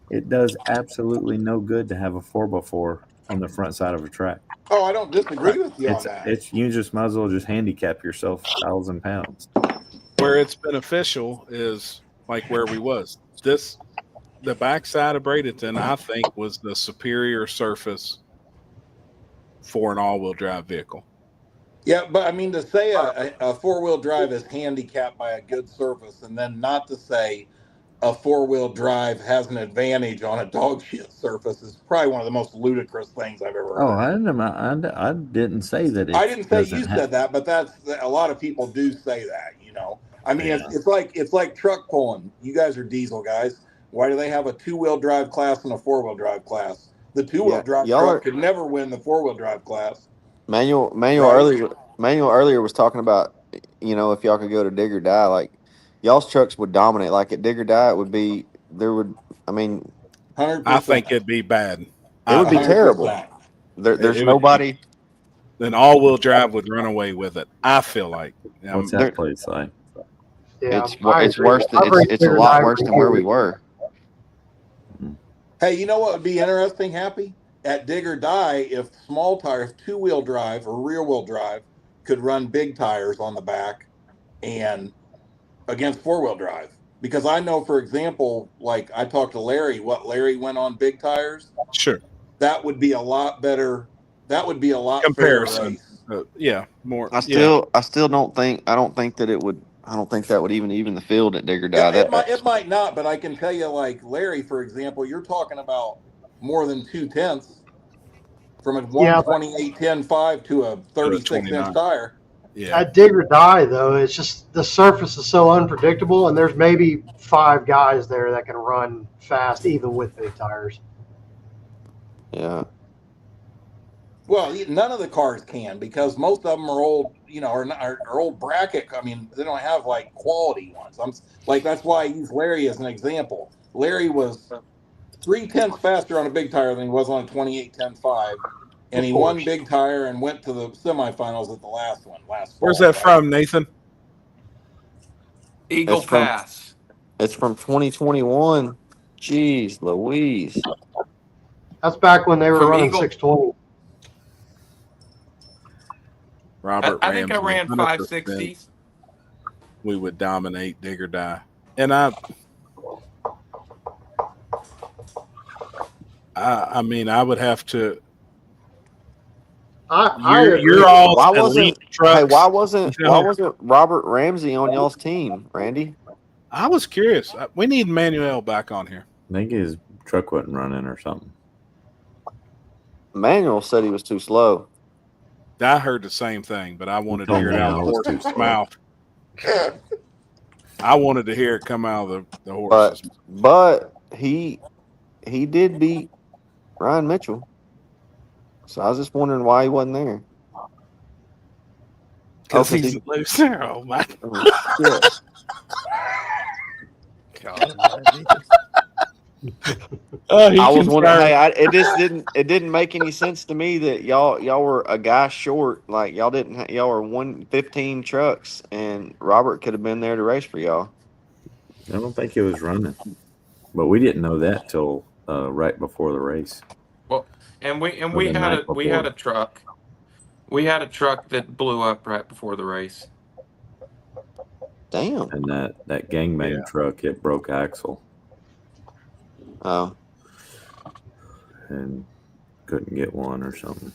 It does absolutely no good to have a 4x4 on the front side of a track. Oh, I don't disagree with you on that. You just might as well just handicap yourself 1,000 pounds. Where it's beneficial is like where we was. The backside of Bradenton, I think, was the superior surface for an all-wheel drive vehicle. Yeah, but I mean, to say a four-wheel drive is handicapped by a good surface, and then not to say a four-wheel drive has an advantage on a dog shit surface is probably one of the most ludicrous things I've ever heard. Oh, I didn't say that. I didn't say you said that, but that's a lot of people do say that. You know, I mean, it's like truck pulling. You guys are diesel guys. Why do they have a 2-wheel drive class and a 4-wheel drive class? The 2-wheel drive truck could never win the 4-wheel drive class. Manual Right? earlier was talking about, if y'all could go to dig or die, like y'all's trucks would dominate. Like at dig or die, it would be 100%. I think it'd be bad. It would be terrible. There's nobody. Then all-wheel drive would run away with it. I feel like. What's that place like? Yeah, It's worse than it's a lot worse than where we were. Hey, you know what would be interesting, Happy? At dig or die, if small tires, 2-wheel drive or rear-wheel drive, could run big tires on the back and against 4-wheel drive. Because I know, for example, like I talked to Larry, what Larry went on big tires. Sure. That would be a lot better. That would be a lot Comparison. fairer race. More. I don't think that it would. I don't think that would even the field at dig or die. Yeah, it might not, but I can tell you, like Larry, for example, you're talking about more than 2/10 from a 128-10-5 to a 36-inch tire. Yeah. At dig or die, though, it's just the surface is so unpredictable, and there's maybe 5 guys there that can run fast even with big tires. Yeah. Well, none of the cars can because most of them are old, are old bracket. I mean, they don't have like quality ones. That's why I use Larry as an example. Larry was 0.3 faster on a big tire than he was on a 28-10-5, and he won big tire and went to the semifinals at the last one. Where's that from, Nathan? Eagle Pass. It's from 2021. Jeez Louise. That's back when they were running 620. Robert I think I ran 100%. 560s. We would dominate dig or die. And I mean, I would have to. You're all elite trucks. Hey, why wasn't Robert Ramsey on y'all's team, Randy? I was curious. We need Manuel back on here. I think his truck wasn't running or something. Manuel said he was too slow. I heard the same thing, but I wanted to hear it out of the horse's mouth. I wanted to hear it come out of the horse's mouth. But he did beat Ryan Mitchell. So I was just wondering why he wasn't there. Because he's a loser. Oh my I was wondering. Hey, it didn't make any sense to me that y'all were a guy short. Like y'all were 115 trucks, and Robert could have been there to race for y'all. I don't think it was running, but we didn't know that till right before the race. Well, and we had a truck. We had a truck that blew up right before the race. Damn. And that gangbang truck, it broke axle. Oh. And couldn't get one or something.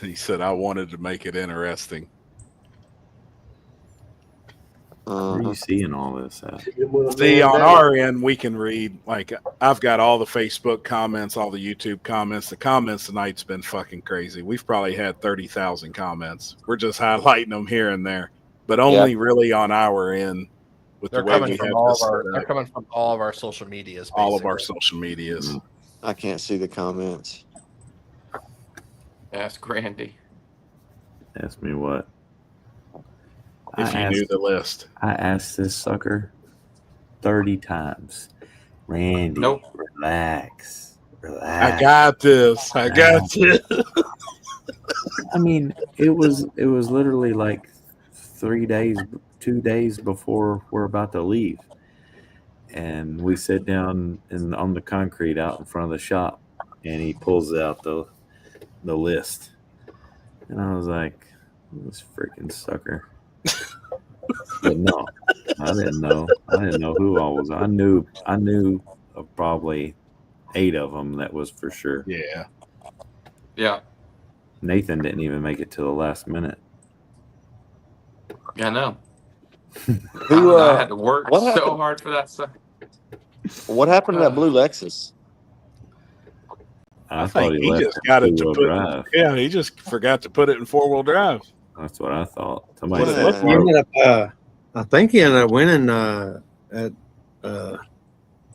He said, I wanted to make it interesting. Where are you seeing all this at? See, on our end, we can read. Like, I've got all the Facebook comments, all the YouTube comments. The comments tonight's been fucking crazy. We've probably had 30,000 comments. We're just highlighting them here and there, but only really on our end. With They're the way coming we from have all this of our. set They're up. coming from all of our social medias. All of our social medias. I can't see the comments. Ask Randy. Ask me what? If you knew the list. I asked this sucker 30 times. Randy, relax. I got this. I got this. I mean, it was literally like 2 days before we're about to leave. And we sit down on the concrete out in front of the shop, and he pulls out the list. And I was like, this freaking sucker. But no, I didn't know. I didn't know who all was. I knew of probably 8 of them. That was for sure. Yeah. Yeah. Nathan didn't even make it to the last minute. Yeah, I know. Who, I had to work what so happened? hard for that stuff. What happened to that blue Lexus? I think thought he left just it got it to two-wheel put. drive. Yeah, he just forgot to put it in 4-wheel drive. That's what I thought. Somebody What said a- I think he ended up winning at the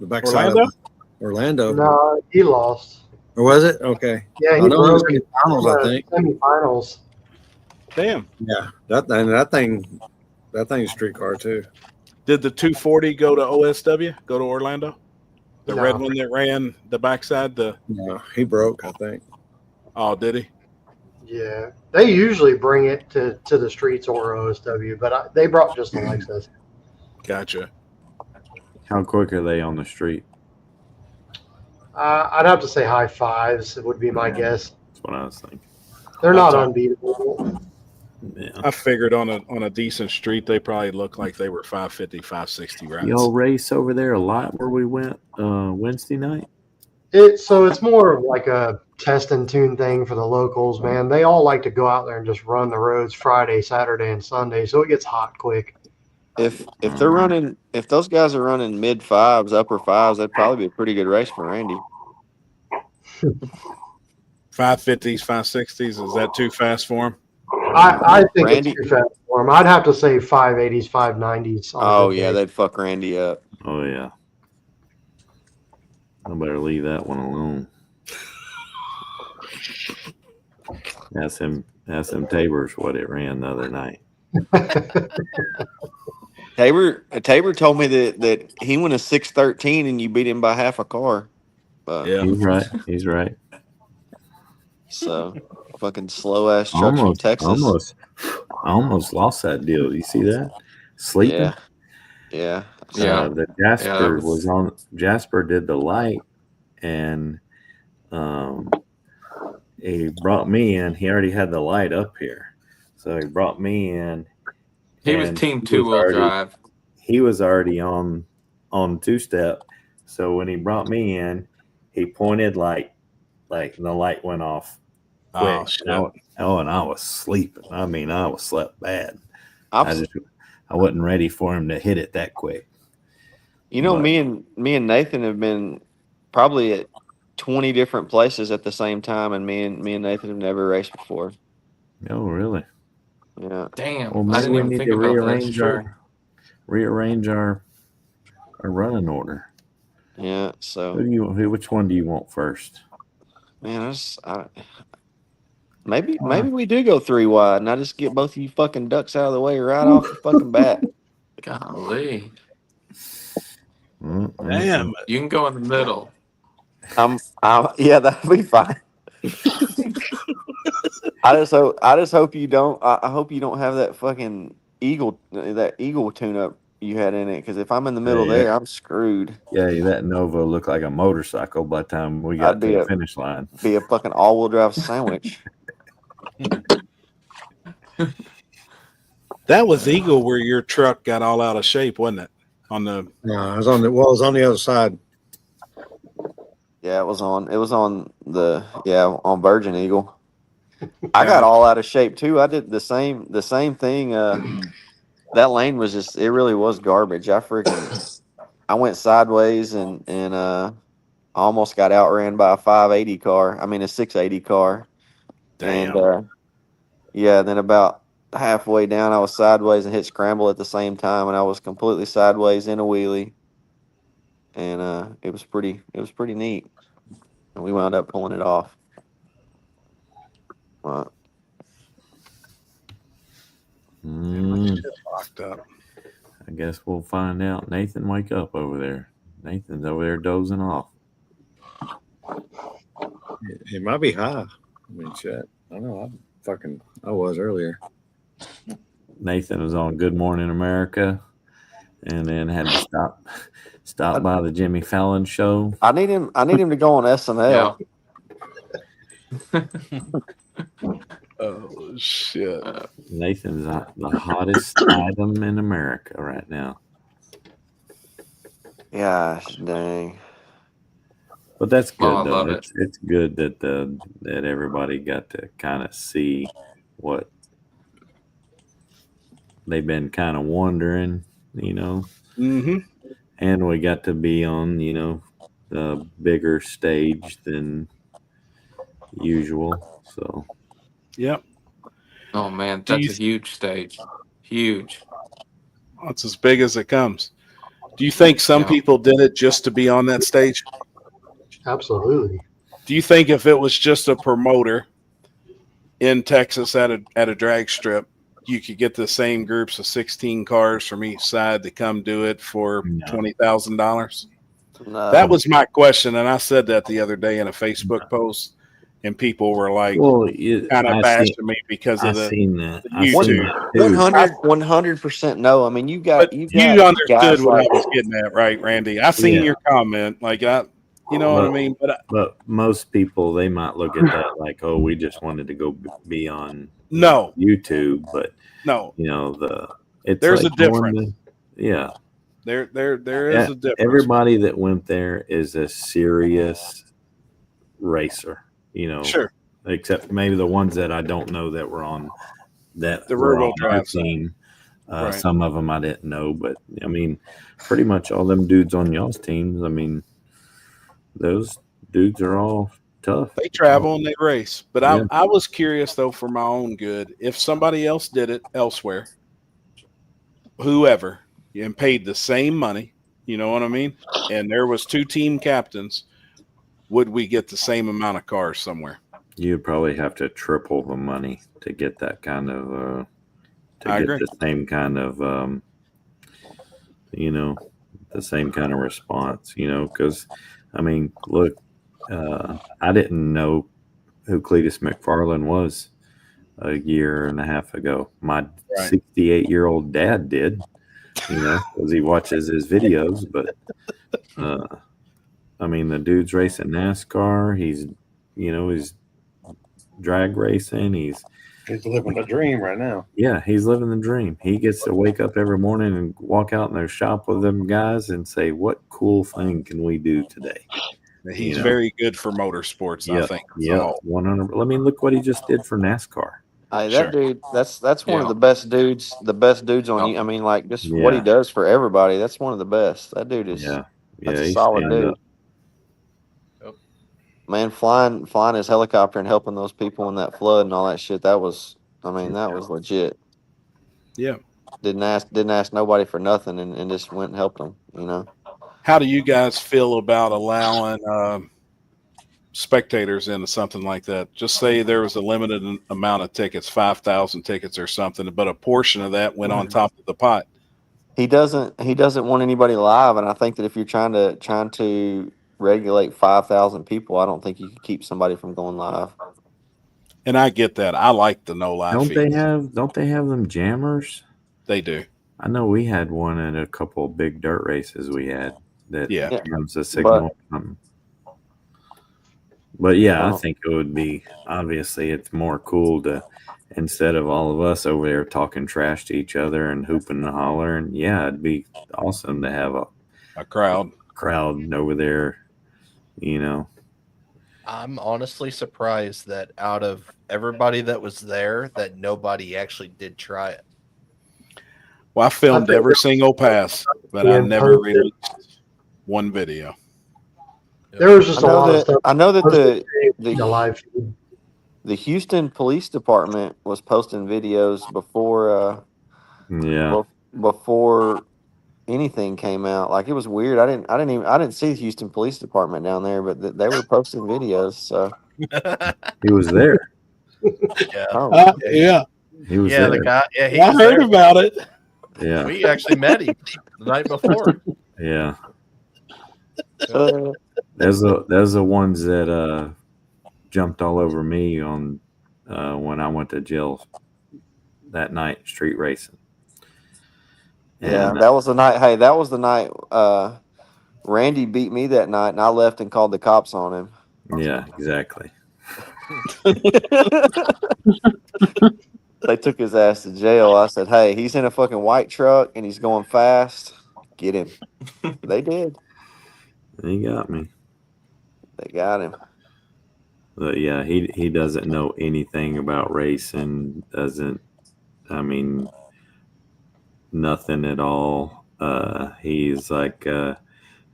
backside Orlando? of Orlando. No, he lost. Or was it? Okay. Yeah, I he know he was broke in it the finals, in I the think. semifinals. Damn. Yeah, that thing's street car too. Did the 240 go to OSW? Go to Orlando? The No. red one that ran the backside. No, he broke. I think. Oh, did he? Yeah, they usually bring it to the streets or OSW, but they brought just the Lexus. Gotcha. How quick are they on the street? I'd have to say high fives. It would be my guess. That's what I was thinking. They're not unbeatable. Yeah. I figured on a decent street, they probably looked like they were 550, 560 rounds. Y'all race over there a lot where we went Wednesday night? So it's more of like a test and tune thing for the locals, man. They all like to go out there and just run the roads Friday, Saturday, and Sunday, so it gets hot quick. If they're running, if those guys are running mid fives, upper fives, that'd probably be a pretty good race for Randy. 550s, 560s, is that too fast for him? I think Randy? it's too fast for him. I'd have to say 580s, 590s. Oh yeah, they'd fuck Randy up. Oh yeah. I better leave that one alone. Ask him Tabor's what it ran the other night. Tabor told me that he went a 613 and you beat him by half a car. Yeah, he's right. He's right. So fucking slow ass trucks from Texas. I almost lost that deal. You see that? Sleeping. Yeah. The Jasper was on. Jasper did the light, and he brought me in. He already had the light up here, so he brought me in. He was team 2-wheel drive. He was already on two-step. So when he brought me in, he pointed like the light went off. Oh shit! And I was sleeping. I mean, I was slept bad. I wasn't ready for him to hit it that quick. You know, me and Nathan have been probably at 20 different places at the same time, and me and Nathan have never raced before. Oh, really? Yeah. Damn. Well, I maybe didn't we even need think to about that. rearrange our running order. Yeah. So which one do you want first? Man, maybe we do go 3 wide, and I just get both of you fucking ducks out of the way right off the fucking bat. Golly. Damn. You can go in the middle. Yeah, that'll be fine. I just hope you don't. I hope you don't have that fucking eagle tune up you had in it. Because if I'm in the middle there, I'm screwed. Yeah, that Nova looked like a motorcycle by the time we got to the finish line. Be a fucking all-wheel drive sandwich. That was Eagle where your truck got all out of shape, wasn't it? No, it was on the other side. Yeah, it was on Virgin Eagle. I got all out of shape too. I did the same thing. That lane was it really was garbage. I went sideways and almost got outran by a 580 car. I mean a 680 car. Damn. And then about halfway down I was sideways and hit scramble at the same time, and I was completely sideways in a wheelie. And it was pretty neat. And we wound up pulling it off. Locked up. I guess we'll find out. Nathan, wake up over there. Nathan's over there dozing off. It might be high. I mean, shit. I don't know. I was earlier. Nathan was on Good Morning America, and then had to stop by the Jimmy Fallon show. I need him to go on SNL. Oh shit! Nathan's the hottest item in America right now. Gosh dang! But that's good I though. love it. It's good that everybody got to kind of see what they've been kind of wondering, Mm-hmm. And we got to be on, the bigger stage than usual. So, yep. Oh man, that's a huge stage. Huge. It's as big as it comes. Do you think some people did it just to be on that stage? Absolutely. Do you think if it was just a promoter in Texas at a drag strip, you could get the same groups of 16 cars from each side to come do it for $20,000? No. That was my question, and I said that the other day in a Facebook post, and people were like, kind of bashing me because of the YouTube. 100% no. I mean, you got You guys understood what like, I was getting at, right, Randy? I seen your comment, like you know what I mean. But most people, they might look at that like, oh, we just wanted to go be on YouTube, but no, you know there's like a difference. Yeah, there is a difference. Everybody that went there is a serious racer, you know. Sure. Except maybe the ones that I don't know that were on that the were Robo on our Drive team. Right. Some of them I didn't know, but I mean, pretty much all them dudes on y'all's teams. I mean, those dudes are all tough. They travel and they race. But I was curious though, for my own good, if somebody else did it elsewhere, whoever, and paid the same money, you know what I mean? And there was 2 team captains, would we get the same amount of cars somewhere? You'd probably have to triple the money to get that kind of the same kind of you know, the same kind of response, you know, because I mean, look, I didn't know who Cletus McFarland was a year and a half ago. My 68-year-old dad did, you know, because he watches his videos. But I mean, the dude's racing NASCAR. He's drag racing. He's living the dream right now. Yeah, he's living the dream. He gets to wake up every morning and walk out in their shop with them guys and say, "What cool thing can we do today?" He's very good for motorsports, I think. Yeah, 100. I mean, look what he just did for NASCAR. Hey, that dude, that's one of the best dudes. The best dudes on you. I mean, like just what he does for everybody. That's one of the best. That dude is. That's a solid dude. Man, flying his helicopter and helping those people in that flood and all that shit. That was, I mean, that was legit. Yeah. Didn't ask nobody for nothing and just went and helped them. You know. How do you guys feel about allowing spectators into something like that? Just say there was a limited amount of tickets, 5,000 tickets or something, but a portion of that went on top of the pot. He doesn't want anybody live, and I think that if you're trying to regulate 5,000 people, I don't think you can keep somebody from going live. And I get that. I like the no live. Don't they have them jammers? They do. I know we had one at a couple of big dirt races we had that jams a signal. But yeah, I think it would be, obviously it's more cool to, instead of all of us over there talking trash to each other and hooping and hollering, it'd be awesome to have a crowd over there, you know. I'm honestly surprised that out of everybody that was there, that nobody actually did try it. Well, I filmed every single pass, but I never released one video. There was just a lot of stuff. I know that the live feed. The Houston Police Department was posting videos before before anything came out. Like, it was weird. I didn't see the Houston Police Department down there, but they were posting videos. So he was there. Yeah. He was there. The guy. Yeah, I heard about it. Yeah, we actually met him the night before. Yeah. There's the ones that jumped all over me on when I went to jail that night street racing. And, that was the night. Hey, that was the night Randy beat me that night, and I left and called the cops on him. Yeah, exactly. They took his ass to jail. I said, "Hey, he's in a fucking white truck and he's going fast. Get him." They did. He got me. They got him. But yeah, he doesn't know anything about racing. Nothing at all. He's like, "Hey,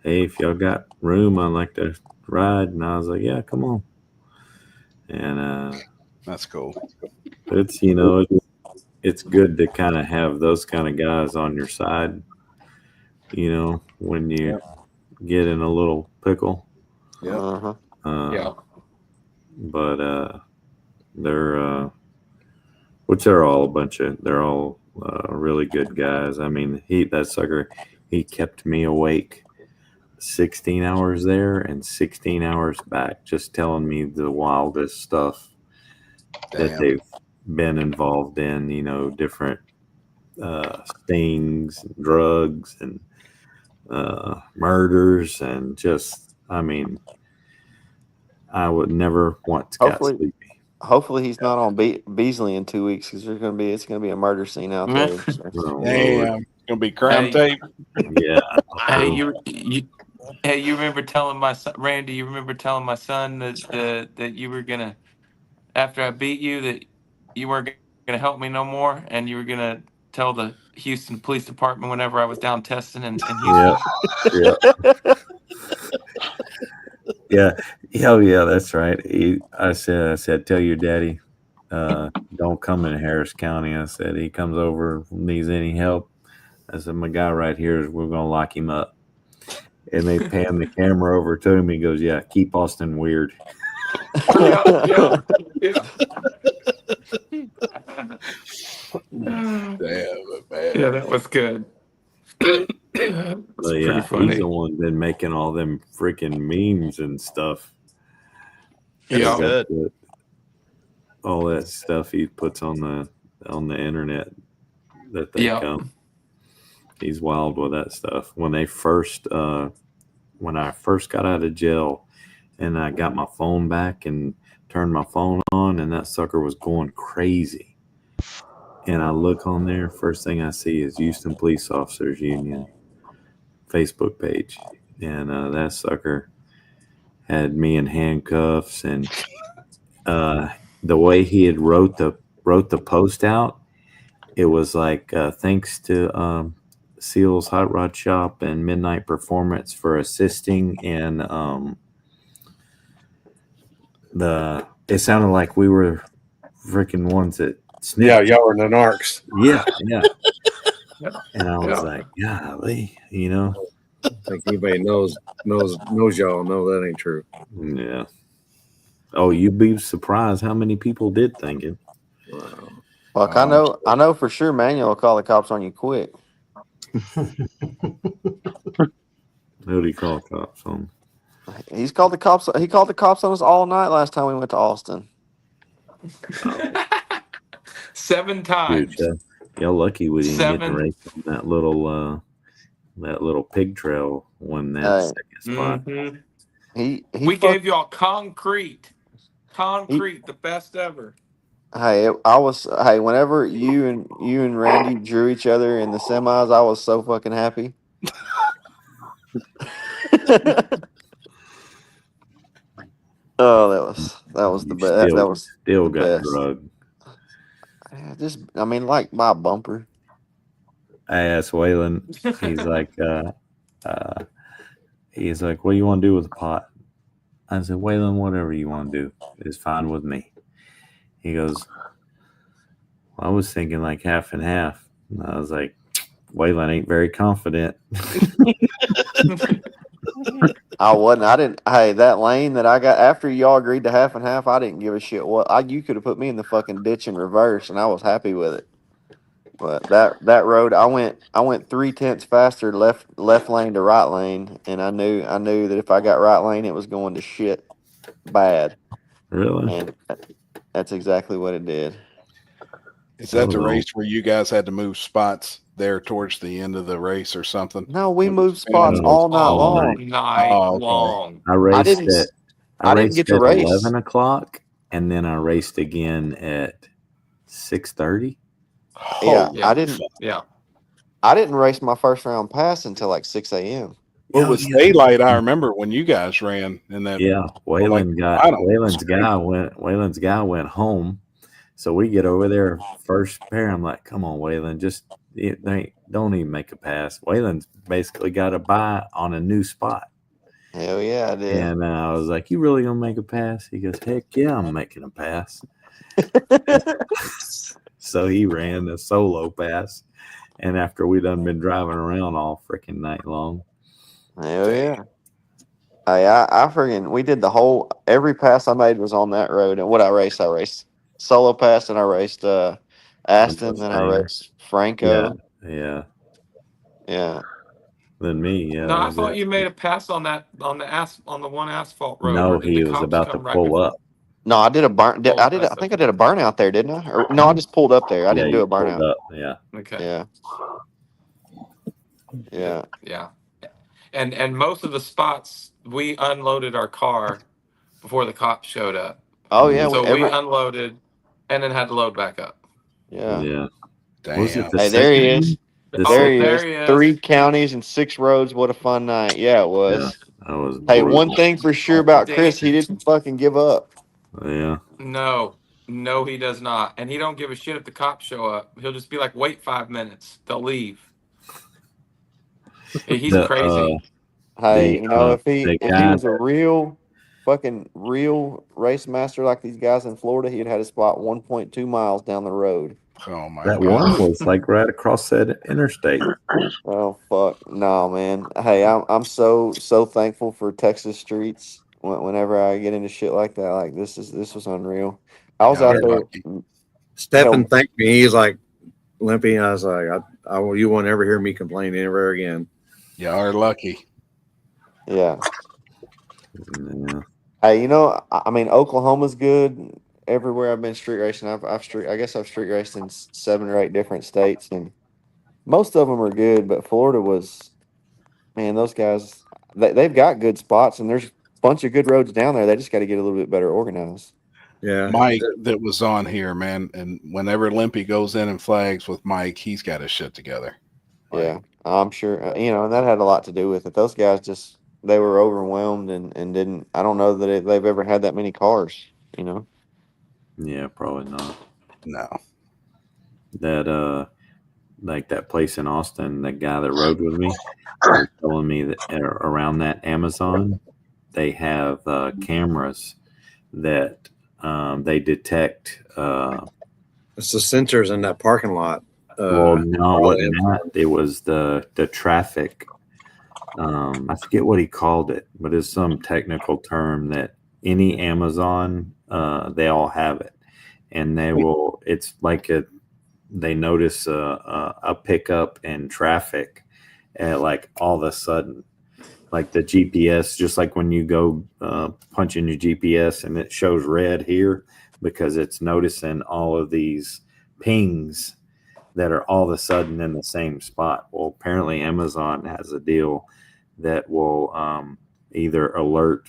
if y'all got room, I'd like to ride." And I was like, "Yeah, come on." And that's cool. It's, you know, it's good to kind of have those kind of guys on your side, you know, when you get in a little pickle. Uh-huh. But they're which they're all they're all really good guys. I mean, that sucker, he kept me awake 16 hours there and 16 hours back, just telling me the wildest stuff that they've been involved in, you know, different stings, drugs, and murders, and just, I mean, I would never want to get sleepy. Hopefully he's not on Beasley in 2 weeks, because it's gonna be a murder scene out there. So. Damn, it's gonna be crime tape. Yeah. Hey, you remember telling my son, Randy? You remember telling my son that you were gonna, after I beat you, that you weren't gonna help me no more, and you were gonna tell the Houston Police Department whenever I was down testing in Houston. Yeah. Oh yeah, that's right. I said, tell your daddy, don't come in Harris County. I said, he comes over, needs any help. I said, my guy right here, we're gonna lock him up. And they pan the camera over to him. He goes, yeah, keep Austin weird. Yeah. Damn it, man. Yeah, that was good. But yeah, he's the one been making all them freaking memes and stuff. Yeah, good. All that stuff he puts on the internet that they come. He's wild with that stuff. When I first got out of jail, and I got my phone back and turned my phone on, and that sucker was going crazy. And I look on there, first thing I see is Houston Police Officers Union Facebook page, and that sucker had me in handcuffs, and the way he had wrote the post out, it was like, thanks to Seal's Hot Rod Shop and Midnight Performance for assisting in it sounded like we were freaking ones that snitched. Yeah, y'all were the narcs. Yeah. And I was like, golly, you know. I think anybody knows y'all know that ain't true. Yeah. Oh, you'd be surprised how many people did think it. Wow. Fuck, I know for sure Manuel will call the cops on you quick. Who did he call cops on? He called the cops on us all night last time we went to Austin. 7 times. Dude, y'all lucky we didn't get to race on that little pig trail when that second spot. Mm-hmm. We gave y'all concrete, the best ever. Whenever you and Randy drew each other in the semis, I was so fucking happy. Oh, that was the best. That was still the got best. drugged. Like my bumper. I asked Waylon. He's like, what do you want to do with the pot? I said, Waylon, whatever you want to do is fine with me. He goes, well, I was thinking like half and half. And I was like, Waylon ain't very confident. I wasn't. I didn't. Hey, that lane that I got after y'all agreed to half and half, I didn't give a shit. You could have put me in the fucking ditch in reverse, and I was happy with it. But that road, I went 0.3 faster left lane to right lane, and I knew that if I got right lane, it was going to shit bad. Really? And that's exactly what it did. Is that the race where you guys had to move spots there towards the end of the race or something? No, we moved spots all night long. I raced I didn't get to at race 11 o'clock, and then I raced again at 6:30. I didn't. Yeah, I didn't race my first round pass until like 6 a.m. Well, it was daylight. I remember when you guys ran in that. Yeah, Waylon's guy went home. So we get over there first pair. I'm like, come on, Waylon, don't even make a pass. Waylon's basically got a bye on a new spot. Hell yeah, I did. And I was like, you really gonna make a pass? He goes, heck yeah, I'm making a pass. So he ran a solo pass. And after we done been driving around all freaking night long. Hell yeah. Hey, I freaking, we did every pass I made was on that road. And what I raced solo pass, and I raced Aston, then I raced Franco. Yeah. Then me, yeah. No, I thought you made a pass on the one asphalt road. No, or did he the was cops about to come right pull before? up. No, I did a burn. I think I did a burnout there, didn't I? Or, no, I just pulled up there. I didn't do a burnout. Pulled up, yeah. Okay. Yeah. And most of the spots we unloaded our car before the cops showed up. Oh yeah. So we unloaded and then had to load back up. Yeah. Was it the Hey, there he is. The There he is. 3 counties and 6 roads. What a fun night. Yeah, it was. That was Hey, brutal. one thing for sure about Chris, he didn't fucking give up. Yeah. No, he does not. And he don't give a shit if the cops show up. He'll just be like, wait 5 minutes. They'll leave. He's crazy. Hey, if he was a real race master like these guys in Florida, he'd had a spot 1.2 miles down the road. Oh my That one was like right across that interstate. Oh fuck no, man! Hey, I'm so thankful for Texas streets. Whenever I get into shit like that, like this was unreal. I was out there. Stephen thanked me. He's like limping. I was like, you won't ever hear me complain ever again. You are lucky. Yeah. Hey, I mean, Oklahoma's good. Everywhere I've been street racing, I guess I've street raced in 7 or 8 different states, and most of them are good. But Florida was, man, those guys, they've got good spots, and there's a bunch of good roads down there. They just got to get a little bit better organized. Yeah, Mike that was on here, man, and whenever Limpy goes in and flags with Mike, he's got his shit together. Yeah, I'm sure. And that had a lot to do with it. Those guys they were overwhelmed and didn't. I don't know that they've ever had that many cars. Yeah, probably not. No. That like that place in Austin, that guy that rode with me was telling me that around that Amazon, they have cameras that they detect. It's the sensors in that parking lot. Well, no, it wasn't that. It was the traffic. I forget what he called it, but it's some technical term that any Amazon, they all have it, and they will. It's like they notice a pickup in traffic, at like all of a sudden, like the GPS, just like when you go punch in your GPS and it shows red here because it's noticing all of these pings that are all of a sudden in the same spot. Well, apparently Amazon has a deal that will either alert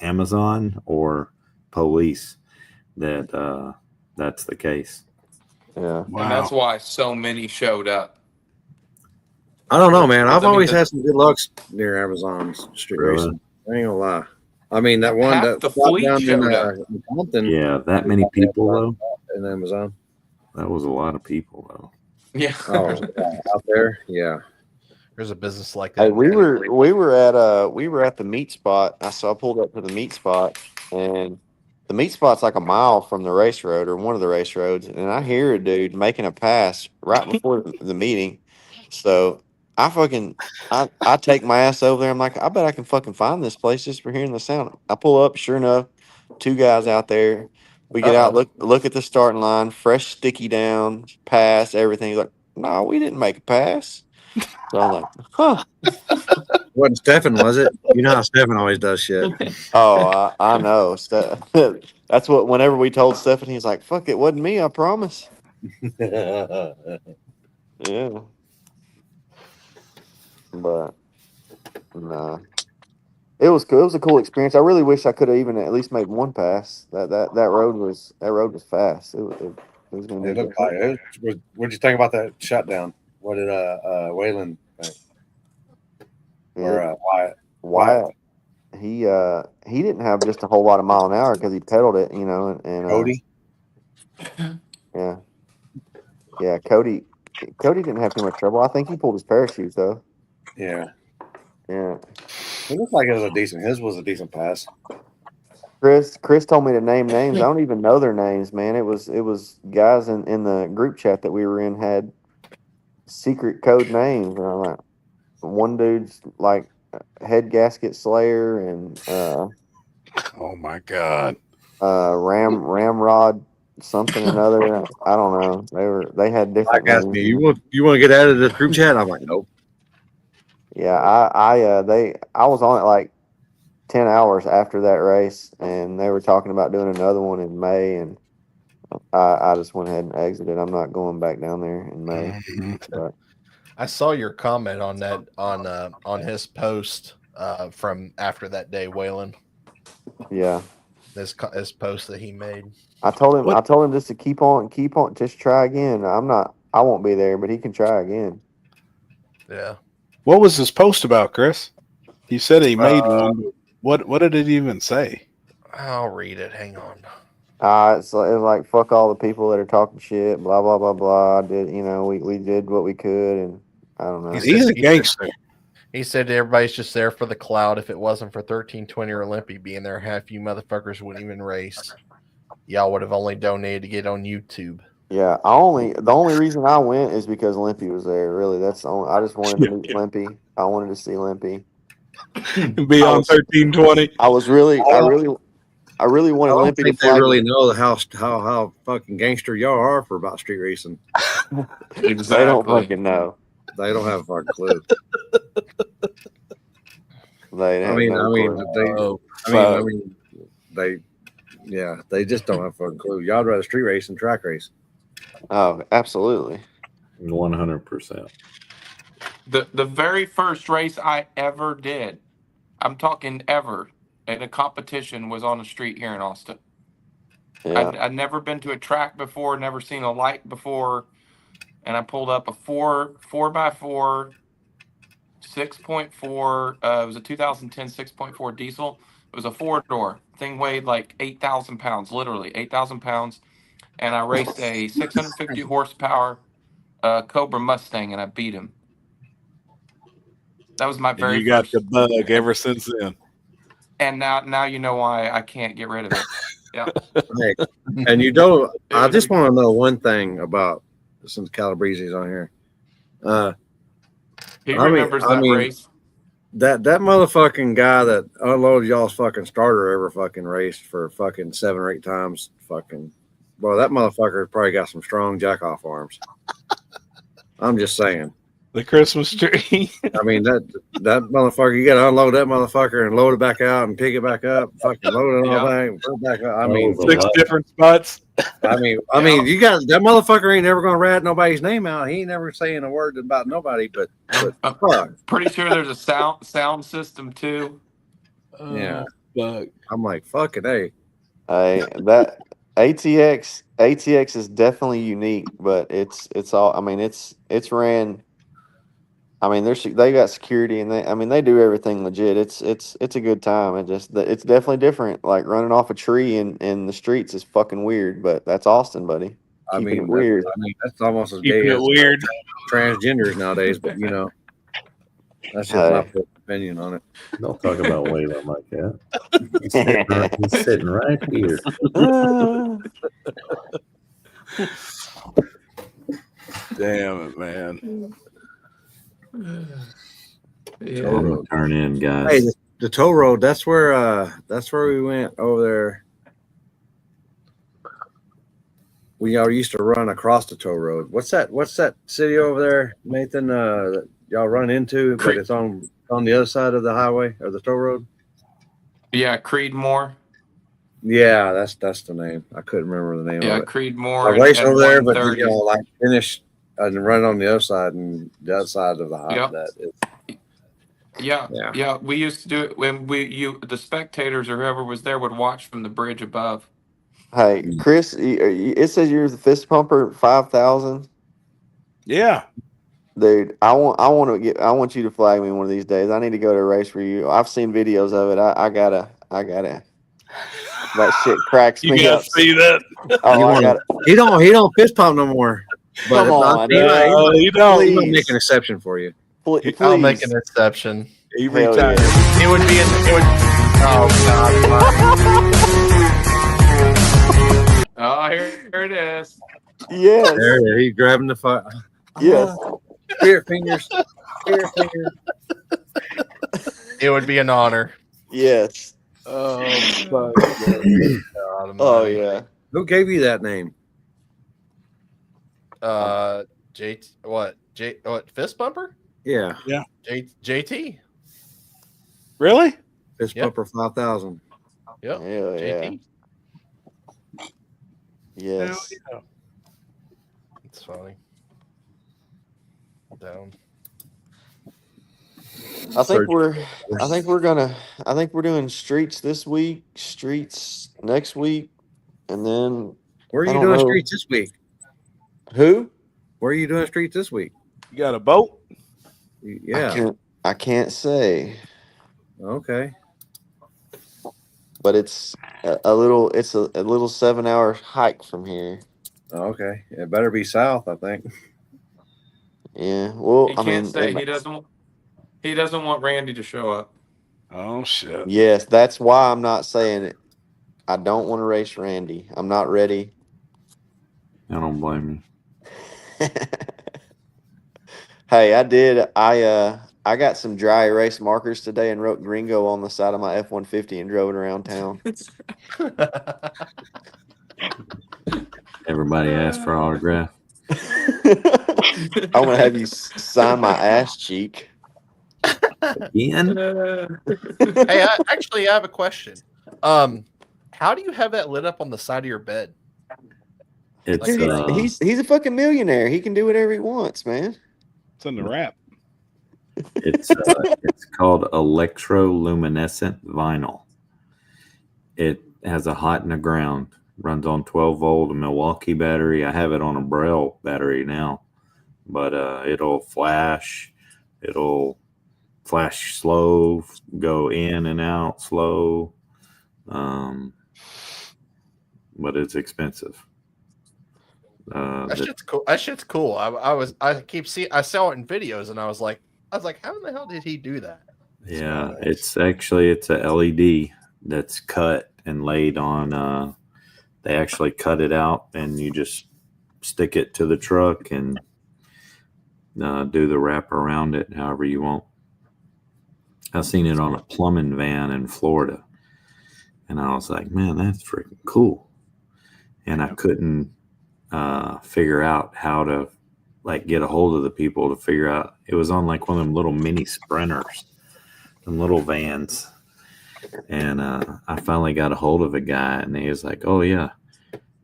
Amazon or police that that's the case. Yeah. Wow. And that's why so many showed up. I don't know, man. I've always had some good lucks near Amazon's street racing. I ain't gonna lie. I mean, that one that the fleet down showed up. in Compton. Yeah, that many people though. In Amazon. That was a lot of people though. Yeah. Out there. Yeah. There's a business like that. Hey, we were at the meat spot. I pulled up to the meat spot, and the meat spot's like a mile from the race road or one of the race roads, and I hear a dude making a pass right before the meeting. So I take my ass over there. I'm like, I bet I can fucking find this place just for hearing the sound. I pull up, sure enough, 2 guys out there. We get out, look at the starting line, fresh sticky down, pass, everything. He's like, no, we didn't make a pass. So I'm like, huh. Wasn't Stephen, was it? You know how Stephen always does shit. Oh, I know. That's what, whenever we told Stephen, he's like, fuck, it wasn't me, I promise. Yeah. But, nah. It was cool. It was a cool experience. I really wish I could have even at least made one pass. That road was fast. It was going to be looked like it. What'd you think about that shutdown? What did Waylon think? Or Wyatt. He didn't have just a whole lot of mile an hour because he pedaled it, and Cody. Yeah. Cody didn't have too much trouble. I think he pulled his parachute though. Yeah. Yeah. It looked like it was a decent. His was a decent pass. Chris told me to name names. I don't even know their names, man. It was guys in the group chat that we were in had secret code names. And I'm like, one dude's like Head Gasket Slayer and oh my god, Ramrod something or another. I don't know. They had different Like, asked names. me, you want to get out of this group chat? I'm like, nope. Yeah, I was on it like 10 hours after that race, and they were talking about doing another one in May, and I just went ahead and exited. I'm not going back down there in May. But I saw your comment on that on his post from after that day, Waylon. yeah, This post that he made. I told him just to keep on, just try again. I won't be there, but he can try again. Yeah. What was this post about, Chris? He said he made one. What did it even say? I'll read it. Hang on. It's like fuck all the people that are talking shit. Blah blah blah blah. We did what we could, and I don't know. He's a gangster. He said everybody's just there for the cloud. If it wasn't for 1320 or Olympia being there, half you motherfuckers wouldn't even race. Y'all would have only donated to get on YouTube. Yeah, the only reason I went is because Limpy was there. Really, that's the only. I just wanted to meet Limpy. I wanted to see Limpy. Be on 1320. I really wanted Limpy to flag. They really know how fucking gangster y'all are for about street racing. Exactly. They don't fucking know. They don't have a fucking clue. They just don't have a fucking clue. Y'all rather street race than track race. Oh, absolutely. 100%. The very first race I ever did, I'm talking ever, at a competition was on the street here in Austin. Yeah. I'd never been to a track before, never seen a light before, and I pulled up a 4x4 6.4. It was a 2010 6.4 diesel. It was a 4-door. Thing weighed like 8,000 pounds, literally 8,000 pounds. And I raced a 650 horsepower Cobra Mustang, and I beat him. That was my very You got first. the bug ever since then. And now you know why I can't get rid of it. Yeah. Hey, and you don't. I just want to know one thing about, since Calabrese's on here. He remembers that race. That motherfucking guy that unloaded y'all's fucking starter ever fucking raced for fucking 7 or 8 times. Fucking, well, that motherfucker probably got some strong jack off arms. I'm just saying. The Christmas tree. I mean, that motherfucker, you got to unload that motherfucker and load it back out and pick it back up, fucking load it all back, put it back up. I mean, 6 different spots. I mean, you got that motherfucker ain't never gonna rat nobody's name out. He ain't never saying a word about nobody. But fuck. Pretty sure there's a sound system too. Yeah, I'm like, fucking hey. Hey, that ATX is definitely unique, but it's all. I mean, it's ran. I mean, they got security and they do everything legit. It's a good time. It's definitely different. Like running off a tree in the streets is fucking weird, but that's Austin, buddy. Keeping it weird. That's almost as Keeping gay it as weird. Transgenders nowadays. But that's just my opinion on it. Don't talk about Waylon like that. He's sitting right here. Damn it, man. Yeah. Turn in, guys. Hey, the toll road. That's where we went over there. We all used to run across the toll road. What's that city over there, Nathan? That y'all run into, but it's on the other side of the highway or the toll road. Yeah, Creedmoor. Yeah, that's the name. I couldn't remember the name. Yeah, of it. Creedmoor. I raced over there, but y'all like finish and run on the other side and the other side of the highway. Yep. Yeah. We used to do it when the spectators or whoever was there would watch from the bridge above. Hey, Chris, it says you're the fist pumper 5,000. Yeah, dude, I want you to flag me one of these days. I need to go to a race for you. I've seen videos of it. I gotta. That shit cracks me up. You gotta see that. Oh, he don't fist pump no more. But come on, you don't. Please. He'll make an exception for you. Please. I'll make an exception. He retired. It would be Oh, here it is. Yes. There, he's grabbing the fire. Yes. Spirit fingers. Spirit fingers. It would be an honor. Yes. Oh, fuck. Oh yeah. Who gave you that name? Fist bumper? Yeah. Yeah. JT. Really? Fist bumper 5000. Yep. Hell yeah. JT. Yes. Yeah. It's funny. Down. I think we're doing streets this week, streets next week, and then Where are I you don't doing know. streets this week? Who? Where are you doing streets this week? You got a boat? Yeah. I can't say, Okay. but it's a little 7-hour hike from here. Okay. It better be south, I think. Yeah. Well, He can't say he doesn't want Randy to show up. Oh shit. Yes, that's why I'm not saying it. I don't want to race Randy. I'm not ready. I don't blame you. Hey, I did. I got some dry erase markers today and wrote Gringo on the side of my F-150 and drove it around town. Everybody asked for autograph. I'm gonna have you sign my ass cheek. Again? Hey, I have a question. How do you have that lit up on the side of your bed? It's He's a fucking millionaire. He can do whatever he wants, man. It's in the wrap. it's called electroluminescent vinyl. It has a hot in the ground. Runs on 12-volt Milwaukee battery. I have it on a Braille battery now, but it'll flash. It'll flash slow, go in and out slow. But it's expensive. That shit's cool. That shit's cool. I saw it in videos and I was like, how in the hell did he do that? Yeah, it's a LED that's cut and laid on. They actually cut it out, and you just stick it to the truck and do the wrap around it however you want. I've seen it on a plumbing van in Florida, and I was like, man, that's freaking cool. And I couldn't figure out how to get a hold of the people to figure out. It was on like one of them little mini Sprinters, them little vans. And I finally got a hold of a guy, and he was like, oh yeah,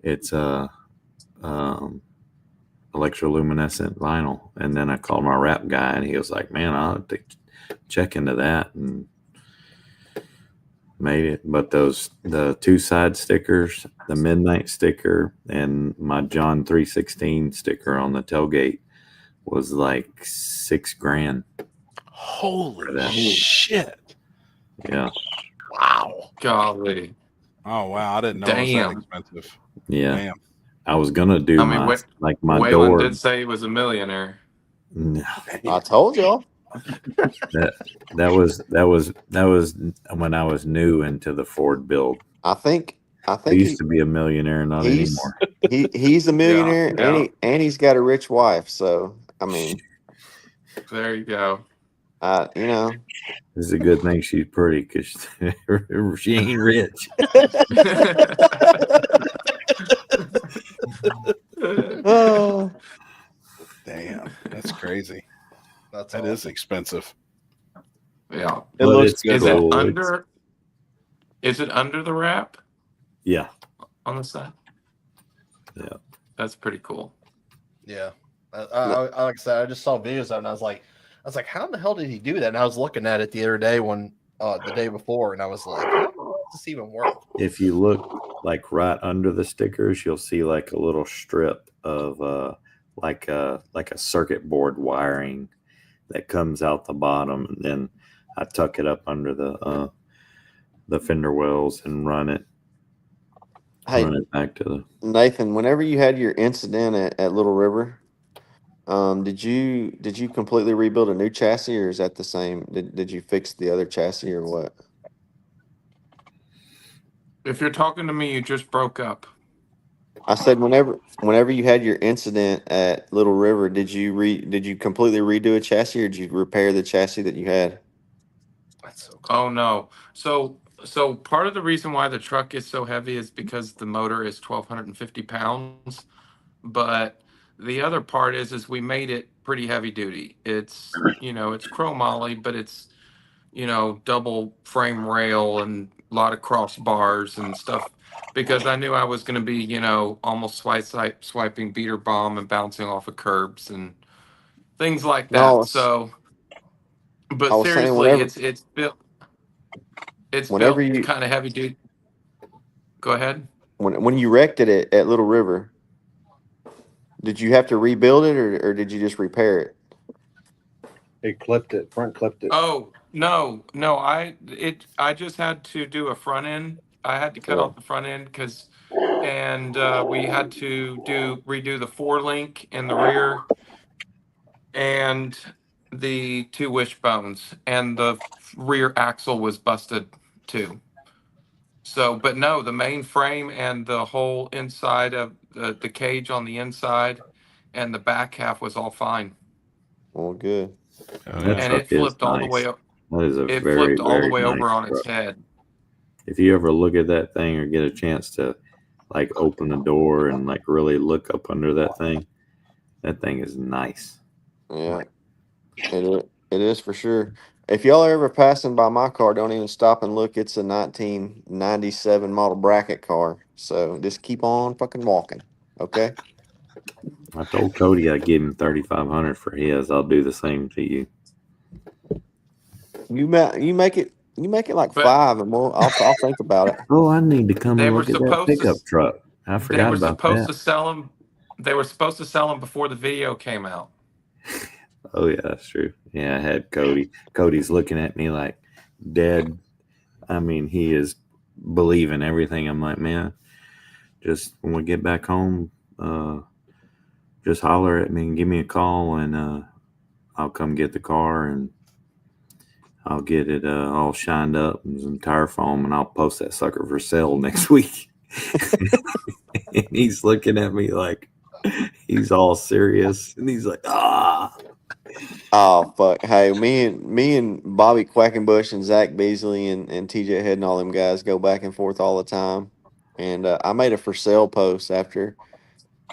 it's electroluminescent vinyl. And then I called my wrap guy, and he was like, man, I'll have to check into that, and made it. But the 2 side stickers, the midnight sticker, and my John 316 sticker on the tailgate was like $6,000. Holy shit. Yeah. Wow. Golly. Oh wow, I didn't know it was that Damn. expensive. Yeah. Damn. I was gonna do my Waylon door. did say he was a millionaire. No. I told y'all. That was when I was new into the Ford build. I think I used to be a millionaire, not anymore. He's a millionaire, Yeah. and he's got a rich wife. So I mean, There you go. you know, It's a good thing she's pretty because she ain't rich. oh, Damn, that's crazy. That is expensive. Yeah. It looks Is cool. it under? Is it under the wrap Yeah. on the side? Yeah. That's pretty cool. Yeah. Like I said, I just saw videos of it, and I was like, how in the hell did he do that? And I was looking at it the other day the day before, and I was like, how does this even work? If you look like right under the stickers, you'll see like a little strip of like a circuit board wiring that comes out the bottom, and then I tuck it up under the fender wells and run it back to the. Nathan, whenever you had your incident at Little River, did you completely rebuild a new chassis, or is that the same? Did you fix the other chassis or what? If you're talking to me, you just broke up. I said whenever you had your incident at Little River, did you completely redo a chassis or did you repair the chassis that you had? Oh no. So part of the reason why the truck is so heavy is because the motor is 1,250 pounds. But the other part is we made it pretty heavy duty. It's it's chromoly, but it's double frame rail and a lot of crossbars and stuff because I knew I was going to be almost swiping beater bomb and bouncing off of curbs and things like No, that. So, I but was saying seriously, it's built whenever you kind of heavy duty. Go ahead. when you wrecked it at Little River, did you have to rebuild it or did you just repair it? He clipped it, front clipped it. Oh no, I just had to do a front end. I had to cut off the front end because, and we had to redo the 4-link in the rear, and the 2 wishbones, and the rear axle was busted too. So, but no, the main frame and the whole inside of the cage on the inside, and the back half was all fine. Well, good. And it flipped all the way up. That is a It very, flipped all the very way over nice on its truck. head. If you ever look at that thing or get a chance to like open the door and like really look up under that thing is nice. Yeah, it is for sure. If y'all are ever passing by my car, don't even stop and look. It's a 1997 model bracket car. So just keep on fucking walking. Okay. I told Cody I'd give him $3,500 for his. I'll do the same to you. You make it like 5 and I'll think about it. Oh, I need to come They and were look at that supposed to. pickup truck. I They forgot were about supposed that. to sell them. They were supposed to sell them before the video came out. Oh yeah, that's true. Yeah, I had Cody. Cody's looking at me like dead. I mean, he is believing everything. I'm like, man, just when we get back home, just holler at me and give me a call, and I'll come get the car and I'll get it all shined up and some tire foam, and I'll post that sucker for sale next week. And he's looking at me like he's all serious, and he's like, ah. Oh fuck! Hey, me and Bobby Quackenbush and Zach Beasley and TJ Head and all them guys go back and forth all the time. And I made a for sale post after.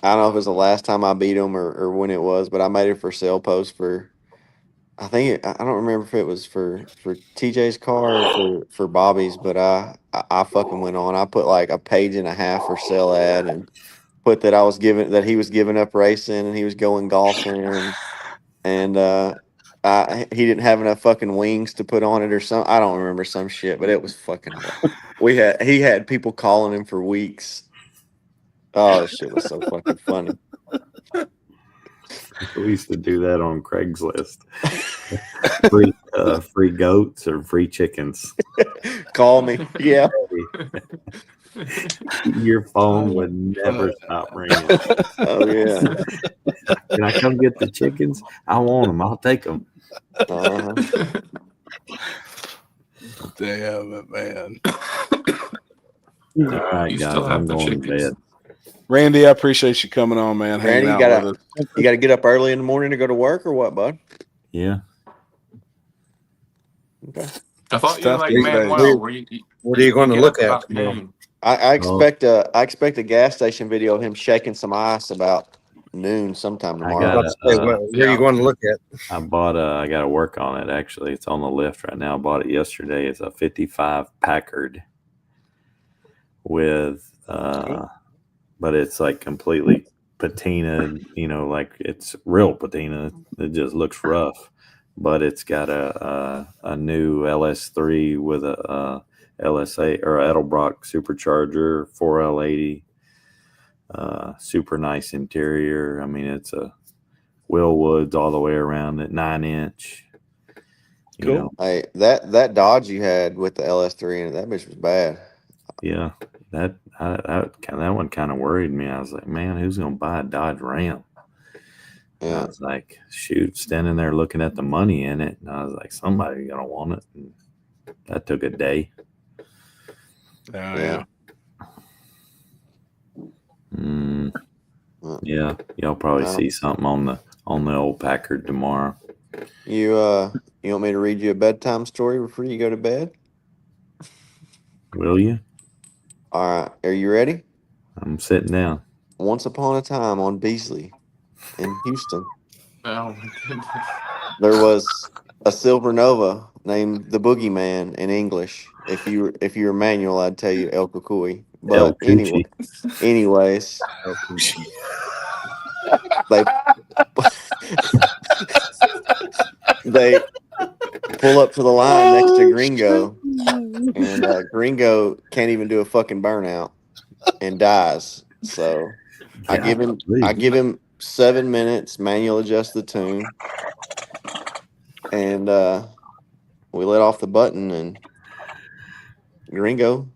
I don't know if it was the last time I beat him or when it was, but I made a for sale post for. I don't remember if it was for TJ's car or for Bobby's, but I fucking went on. I put like a page and a half for sale ad and put that he was giving up racing and he was going golfing and he didn't have enough fucking wings to put on it or something. I don't remember some shit, but it was fucking. He had people calling him for weeks. Oh, this shit was so fucking funny. We used to do that on Craigslist. Free goats or free chickens. Call me. Yeah. Your phone would never stop ringing. Oh yeah. Can I come get the chickens? I want them. I'll take them. Damn it, man. All right, guys, I'm going to bed. Randy, I appreciate you coming on, man. Randy, you gotta get up early in the morning to go to work or what, bud? Yeah. Okay. I thought you were like Manuel. What are you going to look at? I expect a gas station video of him shaking some ice about noon sometime tomorrow. Where are you going to look at? I got to work on it, actually. It's on the lift right now. I bought it yesterday. It's a 55 Packard with, but it's like completely patina, like it's real patina. It just looks rough, but it's got a new LS3 with a LSA or Edelbrock supercharger, 4L80, super nice interior. I mean, it's a Willwoods all the way around at 9-inch. Cool. Hey, that Dodge you had with the LS3 in it, that bitch was bad. Yeah, that one kind of worried me. I was like, man, who's gonna buy a Dodge Ram? Yeah. I was like, shoot, standing there looking at the money in it, and I was like, somebody's gonna want it. And that took a day. Yeah. Yeah, y'all probably see something on the old Packard tomorrow. You want me to read you a bedtime story before you go to bed? Will you? All right. Are you ready? I'm sitting down. Once upon a time on Beasley in Houston, Oh my goodness. there was a Silver Nova named the Boogeyman in English. If you were manual, I'd tell you El Cucuy. El But Coochie. anyways, El Coochie. they they pull up to the line next to Gringo, and Gringo can't even do a fucking burnout and dies. So I give him 7 minutes, manual adjust the tune, and we let off the button, and Gringo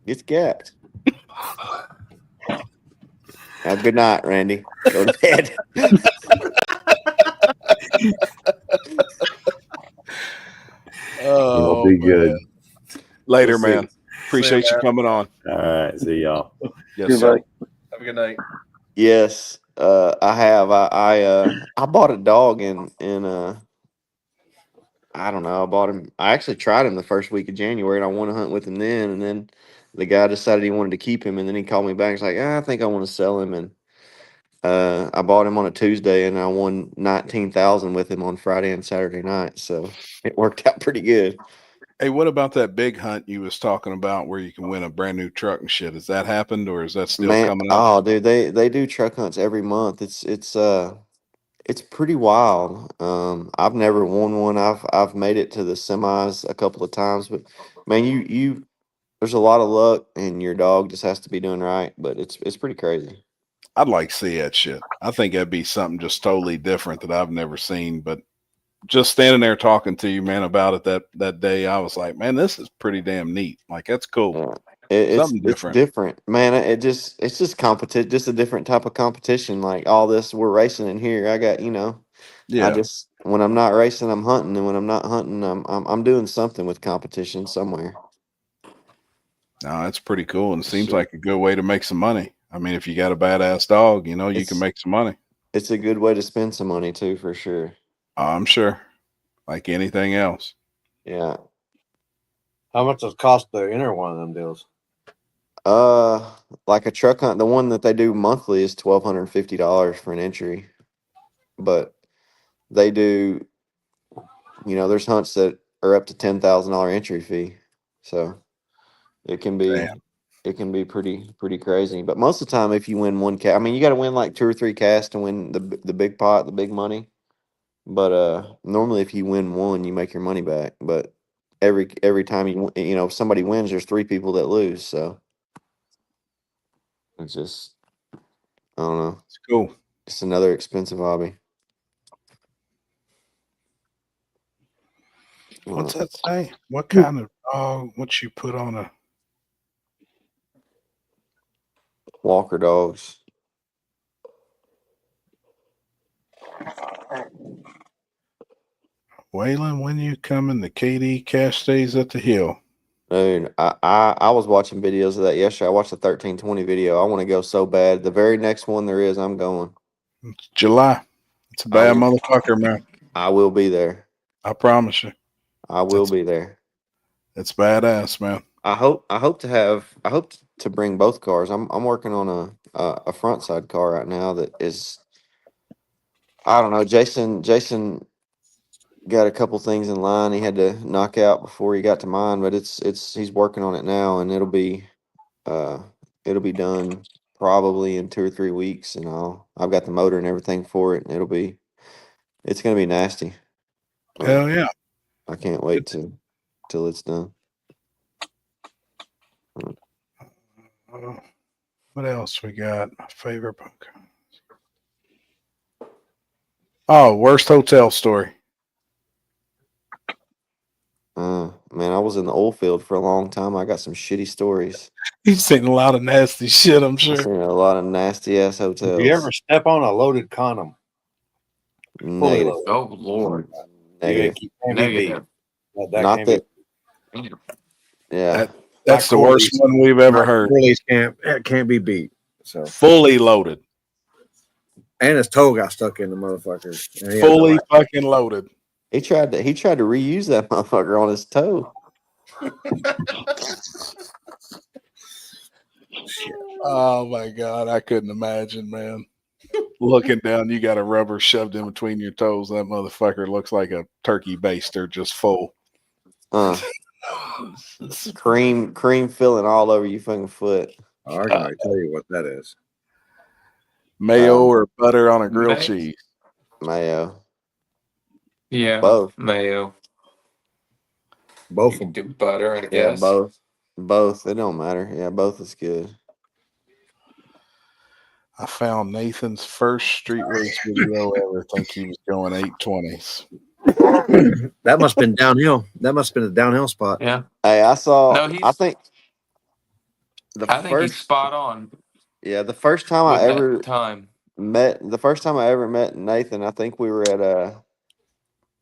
gets gapped. Have a good night, Randy. Go to bed. Y'all be good. Later, We'll see. man. Appreciate you coming on. All right, see y'all. Yes, sir. Have a good night. Yes, I have. I bought a dog in I don't know. I bought him. I actually tried him the first week of January, and I won a hunt with him then. And then the guy decided he wanted to keep him, and then he called me back. He's like, I think I want to sell him. And I bought him on a Tuesday, and I won 19,000 with him on Friday and Saturday night. So it worked out pretty good. Hey, what about that big hunt you was talking about where you can win a brand new truck and shit? Has that happened, or is that still coming up? Oh, dude, they do truck hunts every month. It's pretty wild. I've never won one. I've made it to the semis a couple of times, but man, you there's a lot of luck, and your dog just has to be doing right. But it's pretty crazy. I'd like to see that shit. I think that'd be something just totally different that I've never seen. But just standing there talking to you, man, about it that day, I was like, man, this is pretty damn neat. Like, that's cool. It's Something different, man. It's just competition, just a different type of competition. Like all this, we're racing in here. I got Yeah. I just when I'm not racing, I'm hunting, and when I'm not hunting, I'm doing something with competition somewhere. No, that's pretty cool, and it seems like a good way to make some money. I mean, if you got a badass dog, you can make some money. It's a good way to spend some money too, for sure. I'm sure, like anything else. Yeah. How much does it cost to enter one of them deals? Like a truck hunt, the one that they do monthly is $1,250 for an entry, but they do, there's hunts that are up to $10,000 entry fee, so it can be pretty crazy. But most of the time, if you win one cast, I mean, you got to win like 2 or 3 casts to win the big pot, the big money. But normally, if you win one, you make your money back. But every time if somebody wins, there's 3 people that lose, so it's just, I don't know. It's cool. It's another expensive hobby. What's that say? What kind of dog? What you put on a Walker dogs? Waylon, when you coming? The KD cash stays at the hill. Dude, I was watching videos of that yesterday. I watched the 1320 video. I want to go so bad. The very next one there is, I'm going. It's July. It's a bad motherfucker, man. I will be there. I promise you. I will be there. It's badass, man. I hope to bring both cars. I'm working on a front side car right now that is, I don't know. Jason got a couple things in line he had to knock out before he got to mine, but he's working on it now, and it'll be done probably in 2 or 3 weeks, and I've got the motor and everything for it, and it's gonna be nasty. Hell yeah. I can't wait till it's done. What else we got? My favorite book. Oh, worst hotel story. Man, I was in the oil field for a long time. I got some shitty stories. You've seen a lot of nasty shit, I'm sure. I've seen a lot of nasty ass hotels. Do you ever step on a loaded condom? Negative. Oh Lord. Negative. Negative. Not that. Yeah. That's the worst one we've ever heard. Release can't be beat. So fully loaded. And his toe got stuck in the motherfucker. And he Fully fucking loaded. He tried to reuse that motherfucker on his toe. Oh my god, I couldn't imagine, man. Looking down, you got a rubber shoved in between your toes. That motherfucker looks like a turkey baster, just full. Cream filling all over you fucking foot. I can already tell you what that is. Mayo or butter on a grilled cheese? Mayo. Yeah, both. Mayo. Both you can do butter, I guess. Yeah, both. Both. It don't matter. Yeah, both is good. I found Nathan's first street race video ever. I think he was going 820s. That must have been downhill. That must have been a downhill spot. Yeah. Hey, I saw. No, I think he's spot on. Yeah, the first time with I ever that time. met Nathan, I think we were at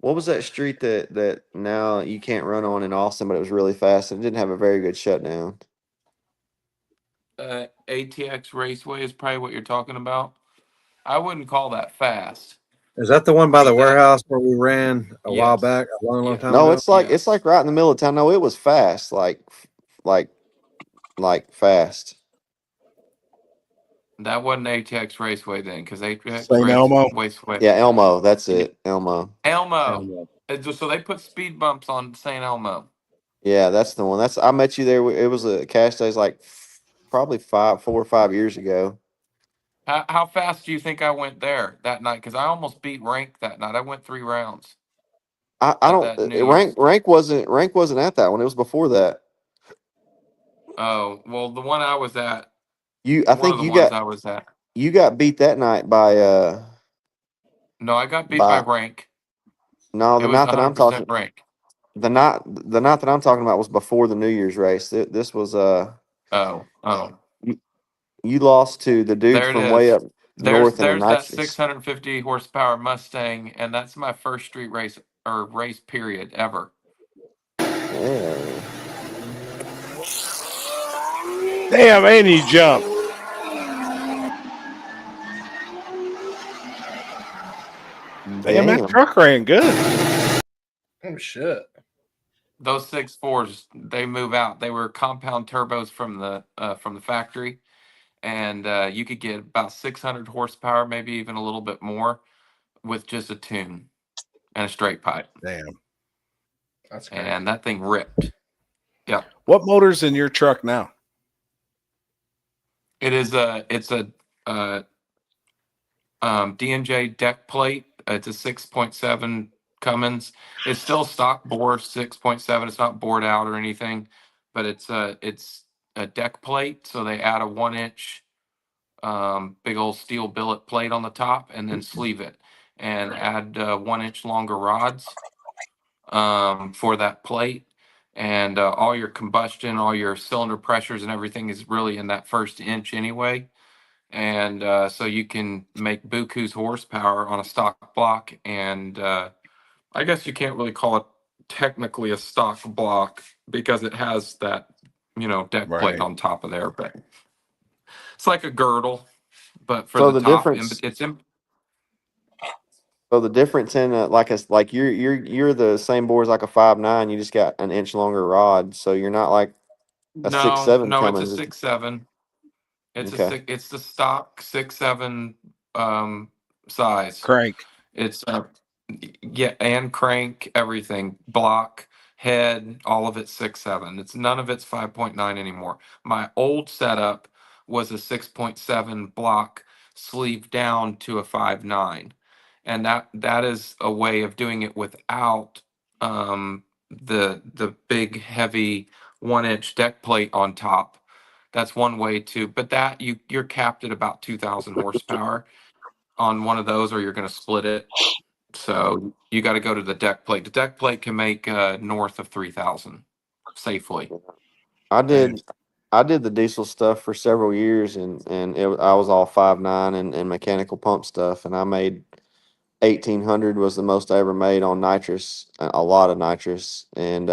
what was that street that now you can't run on in Austin, but it was really fast and it didn't have a very good shutdown. ATX Raceway is probably what you're talking about. I wouldn't call that fast. Is that the one by the warehouse where we ran a while back, a long time No, ago? it's like right in the middle of town. No, it was fast, like fast. That wasn't ATX Raceway then, because ATX St. Elmo? Raceway. Yeah, Elmo. That's it, Elmo. Elmo. So they put speed bumps on St. Elmo. Yeah, that's the one. I met you there. It was a cash days like probably 4 or 5 years ago. How fast do you think I went there that night? Because I almost beat Rank that night. I went 3 rounds. I don't rank wasn't at that one. It was before that. Oh well, the one I was at. I think you got. I was at. You got beat that night by. No, I got beat by Rank. No, the night that I'm talking. Rank. The night that I'm talking about was before the New Year's race. This was Oh. You lost to the dude from way up north in a There's that nitrous. 650 horsepower Mustang, and that's my first street race or race period ever. Yeah. Damn, and he jumped. Damn, that truck ran good. Oh shit. Those 6.4s, they move out. They were compound turbos from the factory, and you could get about 600 horsepower, maybe even a little bit more, with just a tune and a straight pipe. Damn, that's great. And that thing ripped. Yeah. What motor's in your truck now? It's a D&J deck plate. It's a 6.7 Cummins. It's still stock bore 6.7. It's not bored out or anything, but it's a deck plate. So they add a 1-inch big old steel billet plate on the top and then sleeve it and add 1-inch longer rods for that plate. And all your combustion, all your cylinder pressures and everything is really in that first inch anyway. And so you can make buku's horsepower on a stock block. And I guess you can't really call it technically a stock block because it has that, deck plate on top of there. But it's like a girdle, but for the top. So the difference in like you're the same bore as like a 5.9. You just got an inch longer rod, so you're not like a 6.7. No, Cummins. it's a 6.7. It's Okay. it's the stock 6.7 size crank. It's and crank, everything, block, head, all of it 6.7. It's none of it's 5.9 anymore. My old setup was a 6.7 block sleeved down to a 5.9, and that is a way of doing it without the big heavy 1-inch deck plate on top. That's one way to, but that you're capped at about 2,000 horsepower on one of those, or you're going to split it. So you got to go to the deck plate. The deck plate can make north of 3,000 safely. I did the diesel stuff for several years, and I was all 5.9 and mechanical pump stuff, and I made 1,800 was the most I ever made on nitrous, a lot of nitrous, and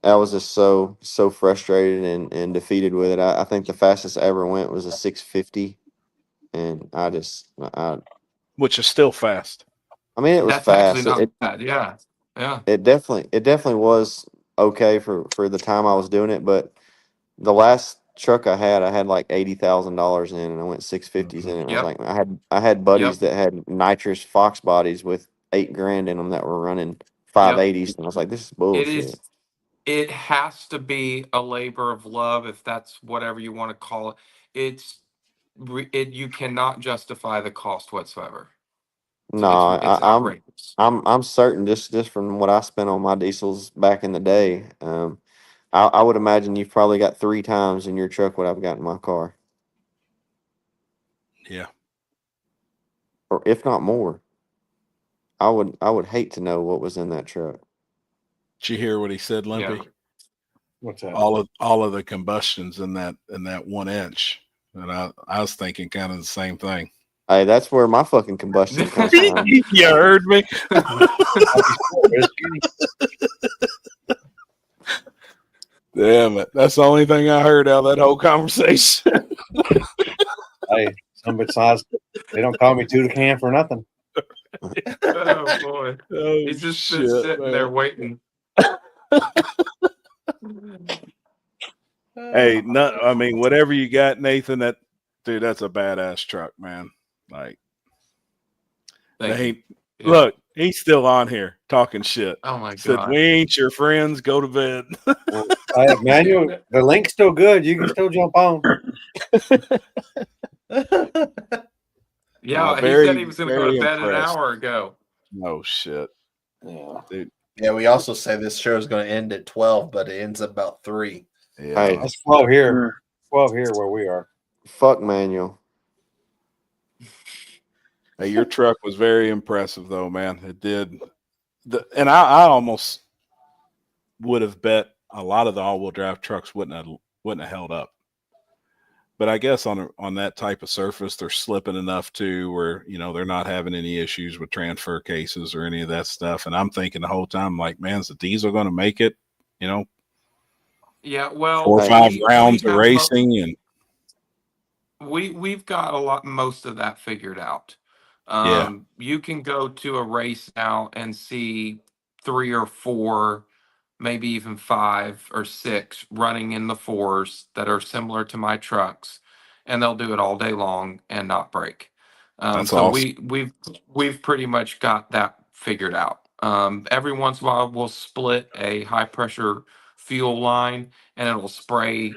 I was just so frustrated and defeated with it. I think the fastest I ever went was a 650, and which is still fast. I mean, it was That's actually fast. not bad. Yeah. Yeah. It definitely was okay for the time I was doing it, but the last truck I had like $80,000 in, and I went 650s in it. And I was Yep. like, I had buddies Yep. that had nitrous Fox bodies with $8,000 in them that were running Yep. 580s, and I was like, this is It bullshit. is. It has to be a labor of love, if that's whatever you want to call it. You cannot justify the cost whatsoever. No, It's outrageous. I'm certain just from what I spent on my diesels back in the day. I would imagine you've probably got 3 times in your truck what I've got in my car, Yeah, or if not more. I would hate to know what was in that truck. Did you hear what he said, Limpy? Yeah. What's that? All of the combustions in that 1 inch, and I was thinking kind of the same thing. Hey, that's where my fucking combustion comes from. You heard me. Damn it! That's the only thing I heard out of that whole conversation. Hey, some besides, they don't call me to the can for nothing. Oh boy, he's just been sitting there waiting. Hey, I mean, whatever you got, Nathan. That's a badass truck, man. Like, look, he's still on here talking shit. Oh my Said, God, we ain't your friends. Go to bed. Manuel, the link's still good. You can still jump on. Yeah, he said he was going to go to bed an hour ago. No shit. Yeah, dude. Yeah, we also say this show is going to end at 12, but it ends about 3. Yeah, Hey, that's 12 here. 12 here where we are. Fuck Manuel. Hey, your truck was very impressive, though, man. It did. And I almost would have bet a lot of the all-wheel drive trucks wouldn't have held up. But I guess on that type of surface, they're slipping enough too, where they're not having any issues with transfer cases or any of that stuff. And I'm thinking the whole time, like, man, is the diesel going to make it? Yeah, well, 4 or 5 rounds of racing, and we've got most of that figured out. Yeah. You can go to a race now and see 3 or 4, maybe even 5 or 6 running in the 4s that are similar to my trucks, and they'll do it all day long and not break. That's so awesome. we've pretty much got that figured out. Every once in a while, we'll split a high pressure fuel line, and it'll spray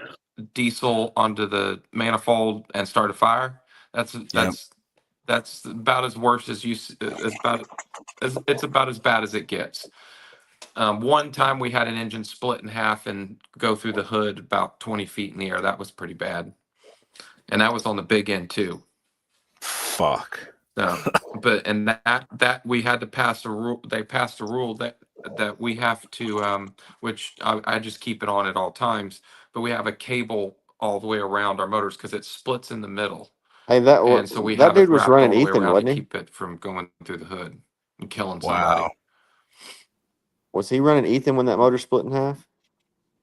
diesel onto the manifold and start a fire. That's about as worse as it's about as bad as it gets. One time we had an engine split in half and go through the hood about 20 feet in the air. That was pretty bad, and that was on the big end too. Fuck. And that we had to pass a rule. They passed a rule that we have to, which I just keep it on at all times. But we have a cable all the way around our motors because it splits in the middle. Hey, And so we that have it dude was wrapped all running the way Ethan, around wasn't to he? keep it from going through the hood and killing somebody. Wow. Was he running Ethan when that motor split in half?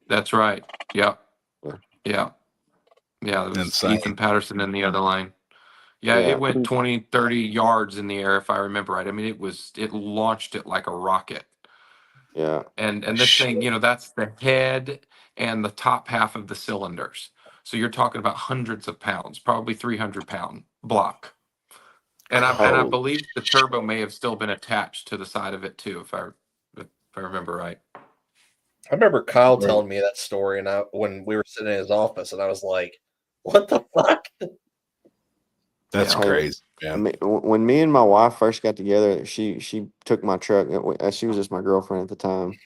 That's right. Yep. Yeah. There was Insane. Ethan Patterson in the other line. Yeah, Yeah. it went 20, 30 yards in the air, if I remember right. I mean, it launched it like a rocket. Yeah. And this thing, that's the head and the top half of the cylinders. So you're talking about hundreds of pounds, probably 300-pound block. And I believe the turbo may have still been attached to the side of it too, if I remember right. I remember Kyle telling me that story, and when we were sitting in his office, and I was like, "What the fuck?" That's crazy. Yeah. When me and my wife first got together, she took my truck. She was just my girlfriend at the time.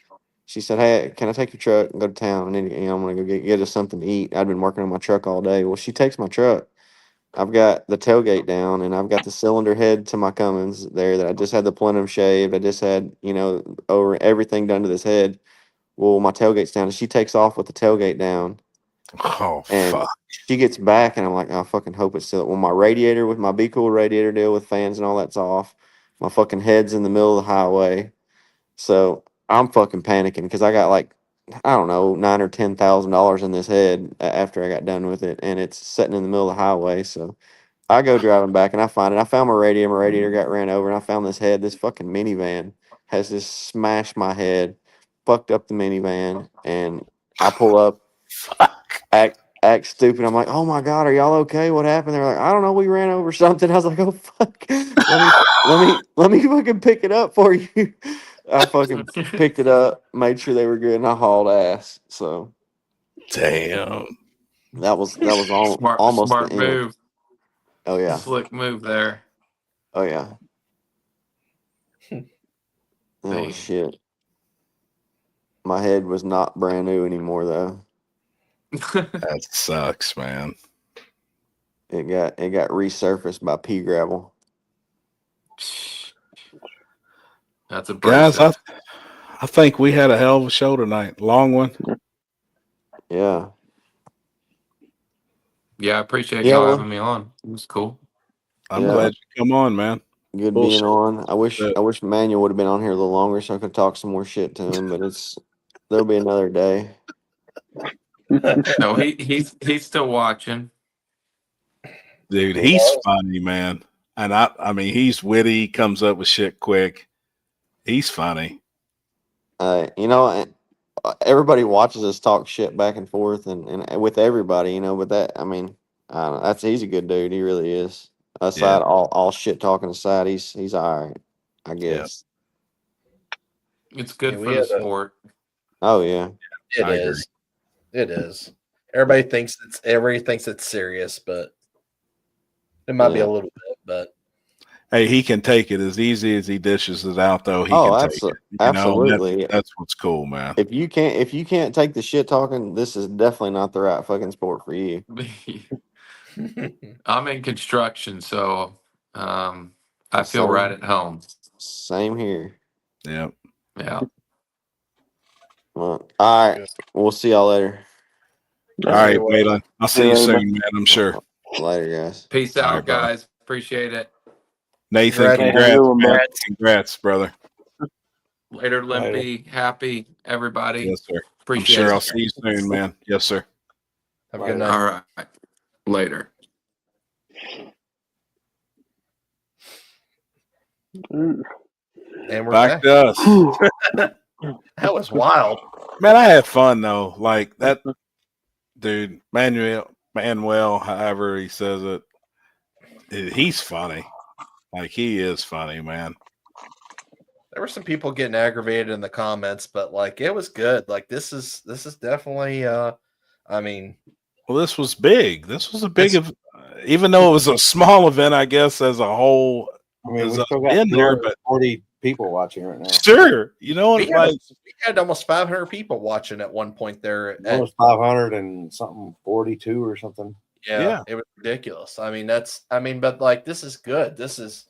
She said, "Hey, can I take your truck and go to town? And then I'm gonna go get us something to eat." I'd been working on my truck all day. Well, she takes my truck. I've got the tailgate down, and I've got the cylinder head to my Cummins there that I just had the plenum shaved. I just had over everything done to this head. Well, my tailgate's down, and she takes off with the tailgate down. Oh, and fuck. She gets back, and I'm like, I fucking hope it's still. Well, my radiator with my Be Cool radiator deal with fans and all that's off. My fucking head's in the middle of the highway. So I'm fucking panicking because I got like I don't know, $9,000 or $10,000 in this head after I got done with it, and it's sitting in the middle of the highway. So I go driving back and I find it. I found my radiator. My radiator got ran over, and I found this head. This fucking minivan has just smashed my head, fucked up the minivan, and I pull up, act stupid. I'm like, oh my god, are y'all okay? What happened? They're like, I don't know, we ran over something. I was like, oh fuck, let me fucking pick it up for you. I fucking picked it up, made sure they were good, and I hauled ass. So damn, that was almost smart the end. move. Oh yeah, Slick move there. oh yeah. Oh shit. My head was not brand new anymore though. That sucks, man. It got resurfaced by pea gravel. That's a guys. I think we had a hell of a show tonight. Long one. Yeah. Yeah, I appreciate y'all having me on. It was cool. I'm glad you come on, man. Good Bullshit. being on. I wish Manuel would have been on here a little longer so I could talk some more shit to him, but there'll be another day. No, he's still watching. Dude, he's funny, man. And I mean, he's witty, he comes up with shit quick. He's funny. You know, everybody watches us talk shit back and forth and with everybody, you know, but that, I mean, I don't know, he's a good dude. He really is. Aside all shit talking aside, he's all right, I guess. It's good for the sport. Oh yeah. It is. It is. Everybody thinks it's serious, but it might be a little bit, but hey, he can take it as easy as he dishes it out, though. He can take it. Absolutely. That's what's cool, man. If you can't take the shit talking, this is definitely not the right fucking sport for you. I'm in construction, so I feel right at home. Same here. Yep. Yeah. Well, all right. We'll see y'all later. All right, Waylon. I'll see you soon, man. I'm sure. Later, guys. Peace out, guys. Appreciate it. Nathan, congrats, man. Congrats, brother. Later, Limpy. Happy, everybody. Yes, sir. Appreciate I'm sure it. I'll see you soon, man. Yes, sir. Have a good night. All right. Later. And we're back to us. That was wild. Man, I had fun though. Like that dude, Manuel, however he says it, he's funny. Like he is funny, man. There were some people getting aggravated in the comments, but like it was good. Like this is definitely I mean, well, this was big. This was a big even though it was a small event, I guess as a whole. I mean, we still got in there, but 40 people watching right now. Sure, you know what? We had almost 500 people watching at one point there. Almost 500 and something, 42 or something. Yeah, it was ridiculous. I mean, but like this is good. This is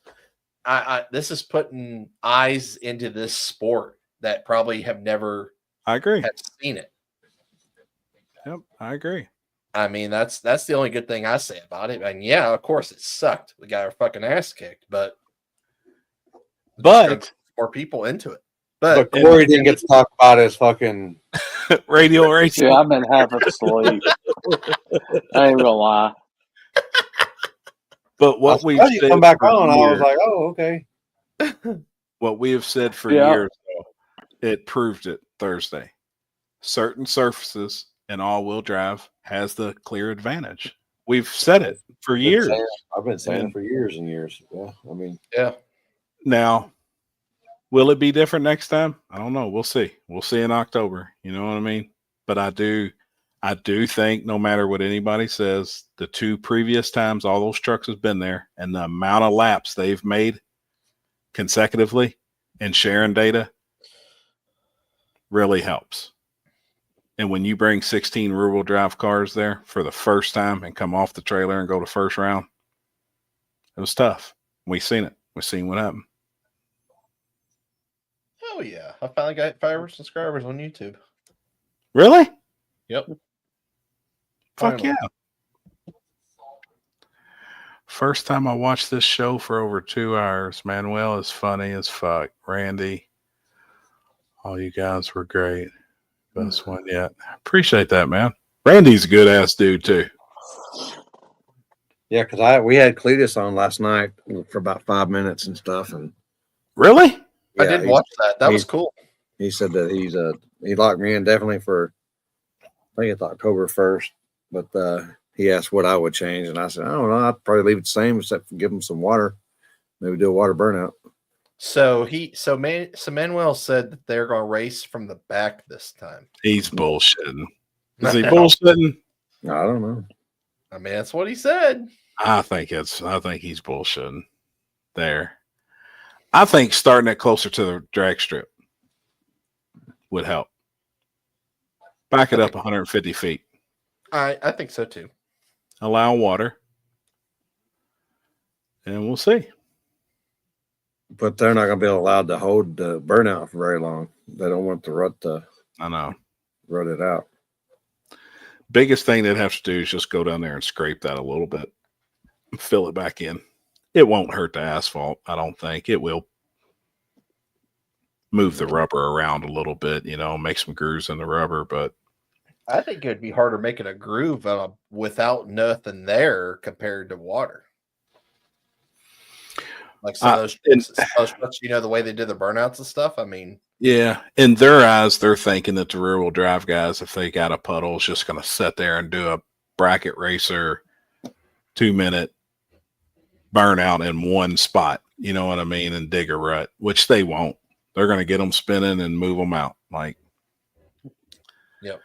this is putting eyes into this sport that probably have never have seen it. Yep, I agree. I mean, that's the only good thing I say about it. And yeah, of course it sucked. We got our fucking ass kicked, but more people into it. But Corey didn't get to talk about his fucking radio racing. Yeah, I've been half asleep. I ain't gonna lie. But what we come back on, I was like, oh, okay. What we have said for years, though, it proved it Thursday. Certain surfaces and all-wheel drive has the clear advantage. We've said it for years. I've been saying it for years and years. Yeah, I mean, yeah. Now, will it be different next time? I don't know. We'll see. We'll see in October. You know what I mean? But I do think no matter what anybody says, the two previous times all those trucks have been there and the amount of laps they've made consecutively and sharing data really helps. And when you bring 16 rear-wheel drive cars there for the first time and come off the trailer and go to first round, it was tough. We've seen it. We've seen what happened. Oh yeah, I finally got 500 subscribers on YouTube. Really? Yep. Fuck yeah. First time I watched this show for over 2 hours. Manuel is funny as fuck. Randy, all you guys were great. Best one yet. Appreciate that, man. Randy's a good ass dude too. Yeah, because we had Cletus on last night for about 5 minutes and stuff, and really, I did watch that. That was cool. He said that he locked me in definitely for, I think it's October 1st, but he asked what I would change, and I said I don't know. I'd probably leave it the same except for give him some water, maybe do a water burnout. So Manuel said that they're going to race from the back this time. He's bullshitting. Is he bullshitting? I don't know. I mean, that's what he said. I think he's bullshitting there. I think starting it closer to the drag strip would help. Back it up 150 feet. I think so too. Allow water. And we'll see. But they're not going to be allowed to hold the burnout for very long. They don't want the rut to. I know. Rut it out. Biggest thing they'd have to do is just go down there and scrape that a little bit. Fill it back in. It won't hurt the asphalt, I don't think. It will move the rubber around a little bit, make some grooves in the rubber, but I think it would be harder making a groove without nothing there compared to water. Like some of those the way they did the burnouts and stuff. I mean, yeah, in their eyes, they're thinking that the rear wheel drive guys, if they got a puddle, is just going to sit there and do a bracket racer 2-minute burnout in one spot. You know what I mean? And dig a rut, which they won't. They're going to get them spinning and move them out. Like, yep.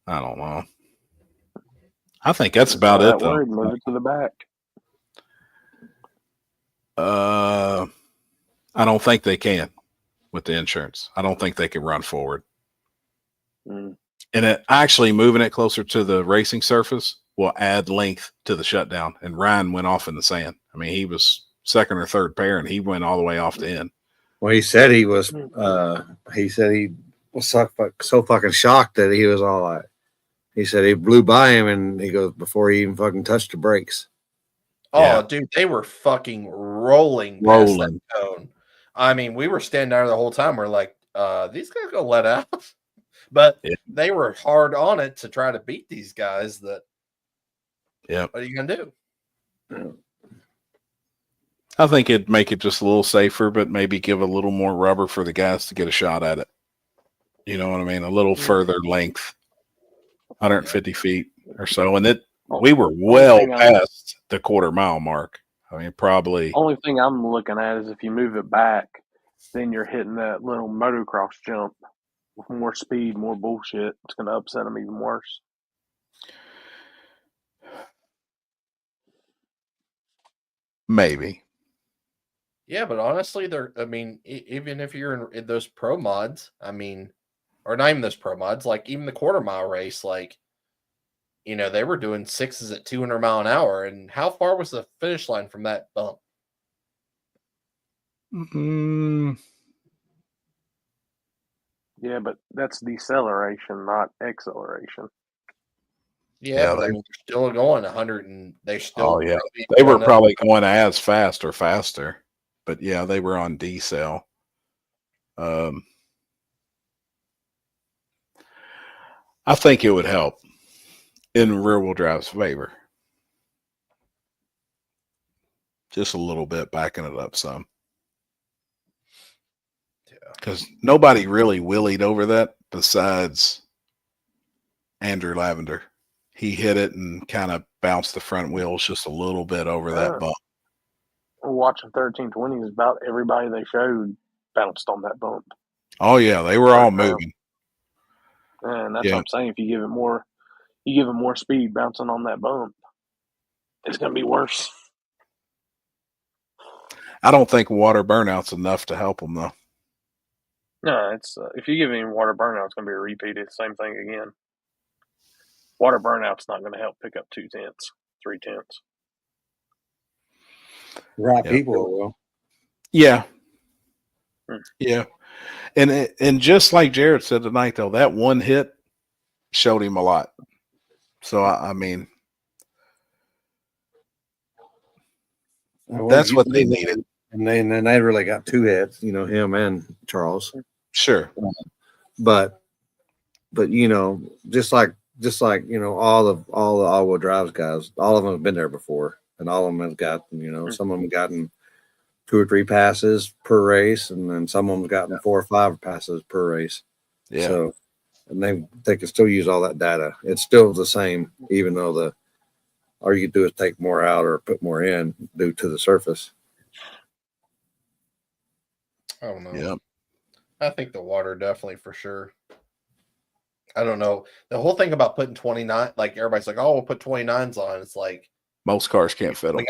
I don't know. I think that's about it, though. Move it to the back. I don't think they can with the insurance. I don't think they can run forward. And actually moving it closer to the racing surface will add length to the shutdown. And Ryan went off in the sand. I mean, he was second or third pair, and he went all the way off the end. Well, he said he was so fucking shocked that he was all like, he said he blew by him, and he goes, before he even fucking touched the brakes. Oh, yeah. Dude, they were fucking rolling. That cone. I mean, we were standing there the whole time. We're like, these guys gonna let out. But they were hard on it to try to beat these guys. What are you gonna do? I think it'd make it just a little safer, but maybe give a little more rubber for the guys to get a shot at it. You know what I mean? A little further length, 150 feet or so. And we were well past the quarter-mile mark. I mean, probably. Only thing I'm looking at is if you move it back, then you're hitting that little motocross jump with more speed, more bullshit. It's going to upset them even worse. Maybe. Yeah, but honestly, even if you're in those pro mods, or not even those pro mods, like even the quarter-mile race, they were doing 6s at 200 mile an hour. And how far was the finish line from that bump? Yeah, but that's deceleration, not acceleration. Yeah, but they're still going 100, and they still. Oh yeah, they were probably going as fast or faster, but yeah, they were on decel. I think it would help in rear-wheel drive's favor. Just a little bit, backing it up some. Yeah. Because nobody really willied over that besides Andrew Lavender. He hit it and kind of bounced the front wheels just a little bit over that bump. Watching 1320s, about everybody they showed bounced on that bump. Oh, yeah. They were all moving. And that's what I'm saying. If you give it more speed bouncing on that bump, it's going to be worse. I don't think water burnout's enough to help them, though. No, it's if you give any water burnout, it's going to be a repeat of the same thing again. Water burnout's not going to help pick up 2/10, 3/10. Right, people will. Yeah. Yeah. And just like Jared said tonight, though, that one hit showed him a lot. So, that's what they needed. And then they really got two hits, him and Charles. Sure. But but just like all the all-wheel drives guys, all of them have been there before, and all of them have gotten some of them gotten 2 or 3 passes per race, and then some of them have gotten 4 or 5 passes per race. Yeah. So, and they can still use all that data. It's still the same, even though all you do is take more out or put more in due to the surface. I don't know. Yep. I think the water definitely for sure. I don't know. The whole thing about putting 29, like everybody's like, oh, we'll put 29s on. It's like most cars can't fit them. We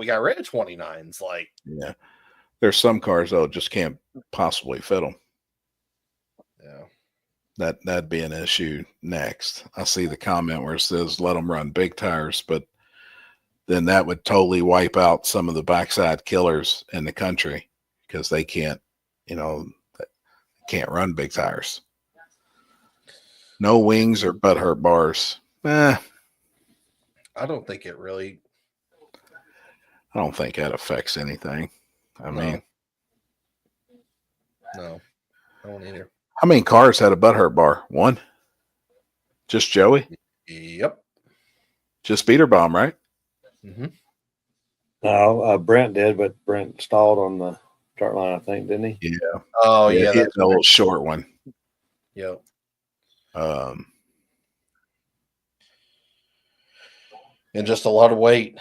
got rid of 29s. Like, yeah, there's some cars though just can't possibly fit them. Yeah, that'd be an issue. Next, I see the comment where it says let them run big tires, but then that would totally wipe out some of the backside killers in the country because they can't, can't run big tires. No wings or butt hurt bars. I don't think it really. I don't think that affects anything. No, I don't either. How many cars had a butt hurt bar? One? Just Joey? Yep. Just Beater Bomb, right? Mm-hmm. No, Brent did, but Brent stalled on the start line, I think, didn't he? Yeah. Oh, yeah. That's a little short one. Yep. And just a lot of weight.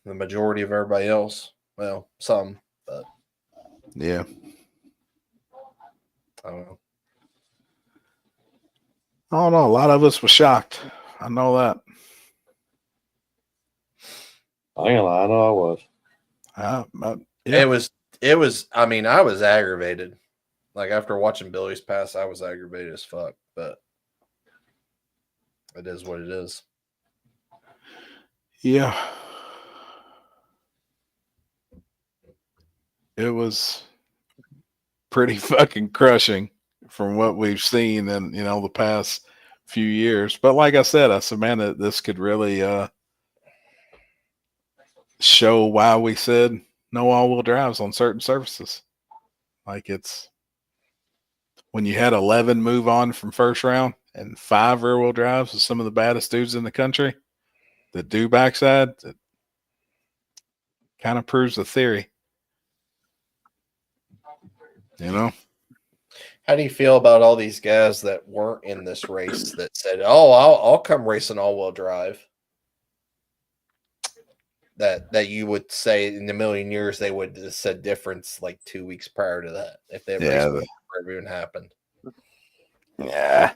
The majority of everybody else. Well, some, but yeah. I don't know. I don't know. A lot of us were shocked. I know that. I ain't gonna lie, I know I was. Yeah. It was. I mean, I was aggravated. Like after watching Billy's pass, I was aggravated as fuck. But it is what it is. Yeah. It was pretty fucking crushing from what we've seen in, the past few years. But like I said, man, that this could really show why we said no all-wheel drives on certain surfaces. Like it's when you had 11 move on from first round and 5 rear-wheel drives with some of the baddest dudes in the country that do backside, it kind of proves the theory. How do you feel about all these guys that weren't in this race that said, "Oh, I'll come race an all-wheel drive"? That you would say in a million years they would have said difference like 2 weeks prior to that if that race would have even happened. Yeah,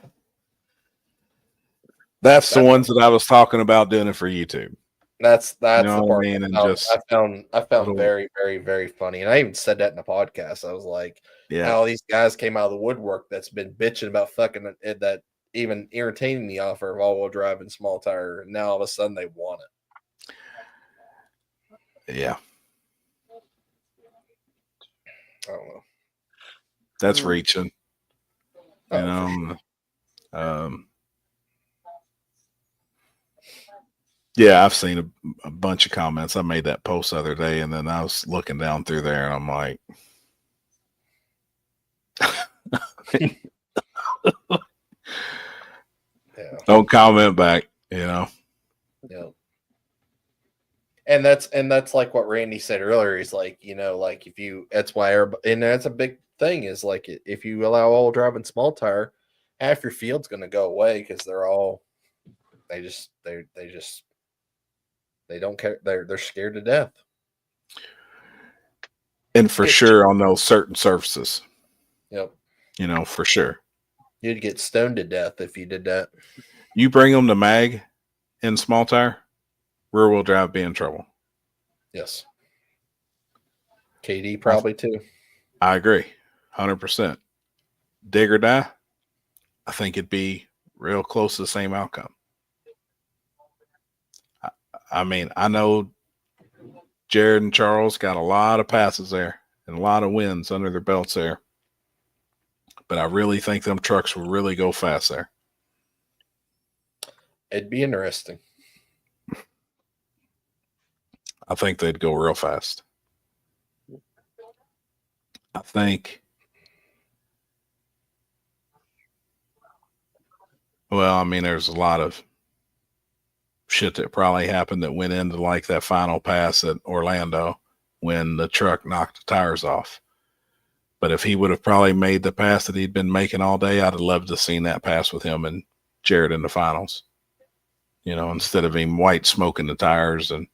that's the ones that I was talking about doing it for YouTube. That's the part I found little, very, very, very funny. And I even said that in the podcast. I was like, yeah, all these guys came out of the woodwork that's been bitching about fucking it, that even entertaining the offer of all-wheel drive and small tire. And now all of a sudden they want it. Yeah. I don't know. That's reaching. Yeah, I've seen a bunch of comments. I made that post the other day, and then I was looking down through there, and I'm like, don't comment back, Yeah. And that's like what Randy said earlier. He's like, like if you, that's why everybody, and that's a big thing is like if you allow all driving small tire, half your field's going to go away because they don't care. They're scared to death. And for sure on those certain surfaces. Yep. For sure. You'd get stoned to death if you did that. You bring them to mag in small tire, rear wheel drive be in trouble. Yes. KD probably too. I agree. 100%. Dig or die, I think it'd be real close to the same outcome. I mean, I know Jared and Charles got a lot of passes there and a lot of wins under their belts there. But I really think them trucks will really go fast there. It'd be interesting. I think they'd go real fast. I think Well, I mean, there's a lot of shit that probably happened that went into like that final pass at Orlando when the truck knocked the tires off. But if he would have probably made the pass that he'd been making all day, I'd have loved to have seen that pass with him and Jared in the finals. You know, instead of him white smoking the tires, and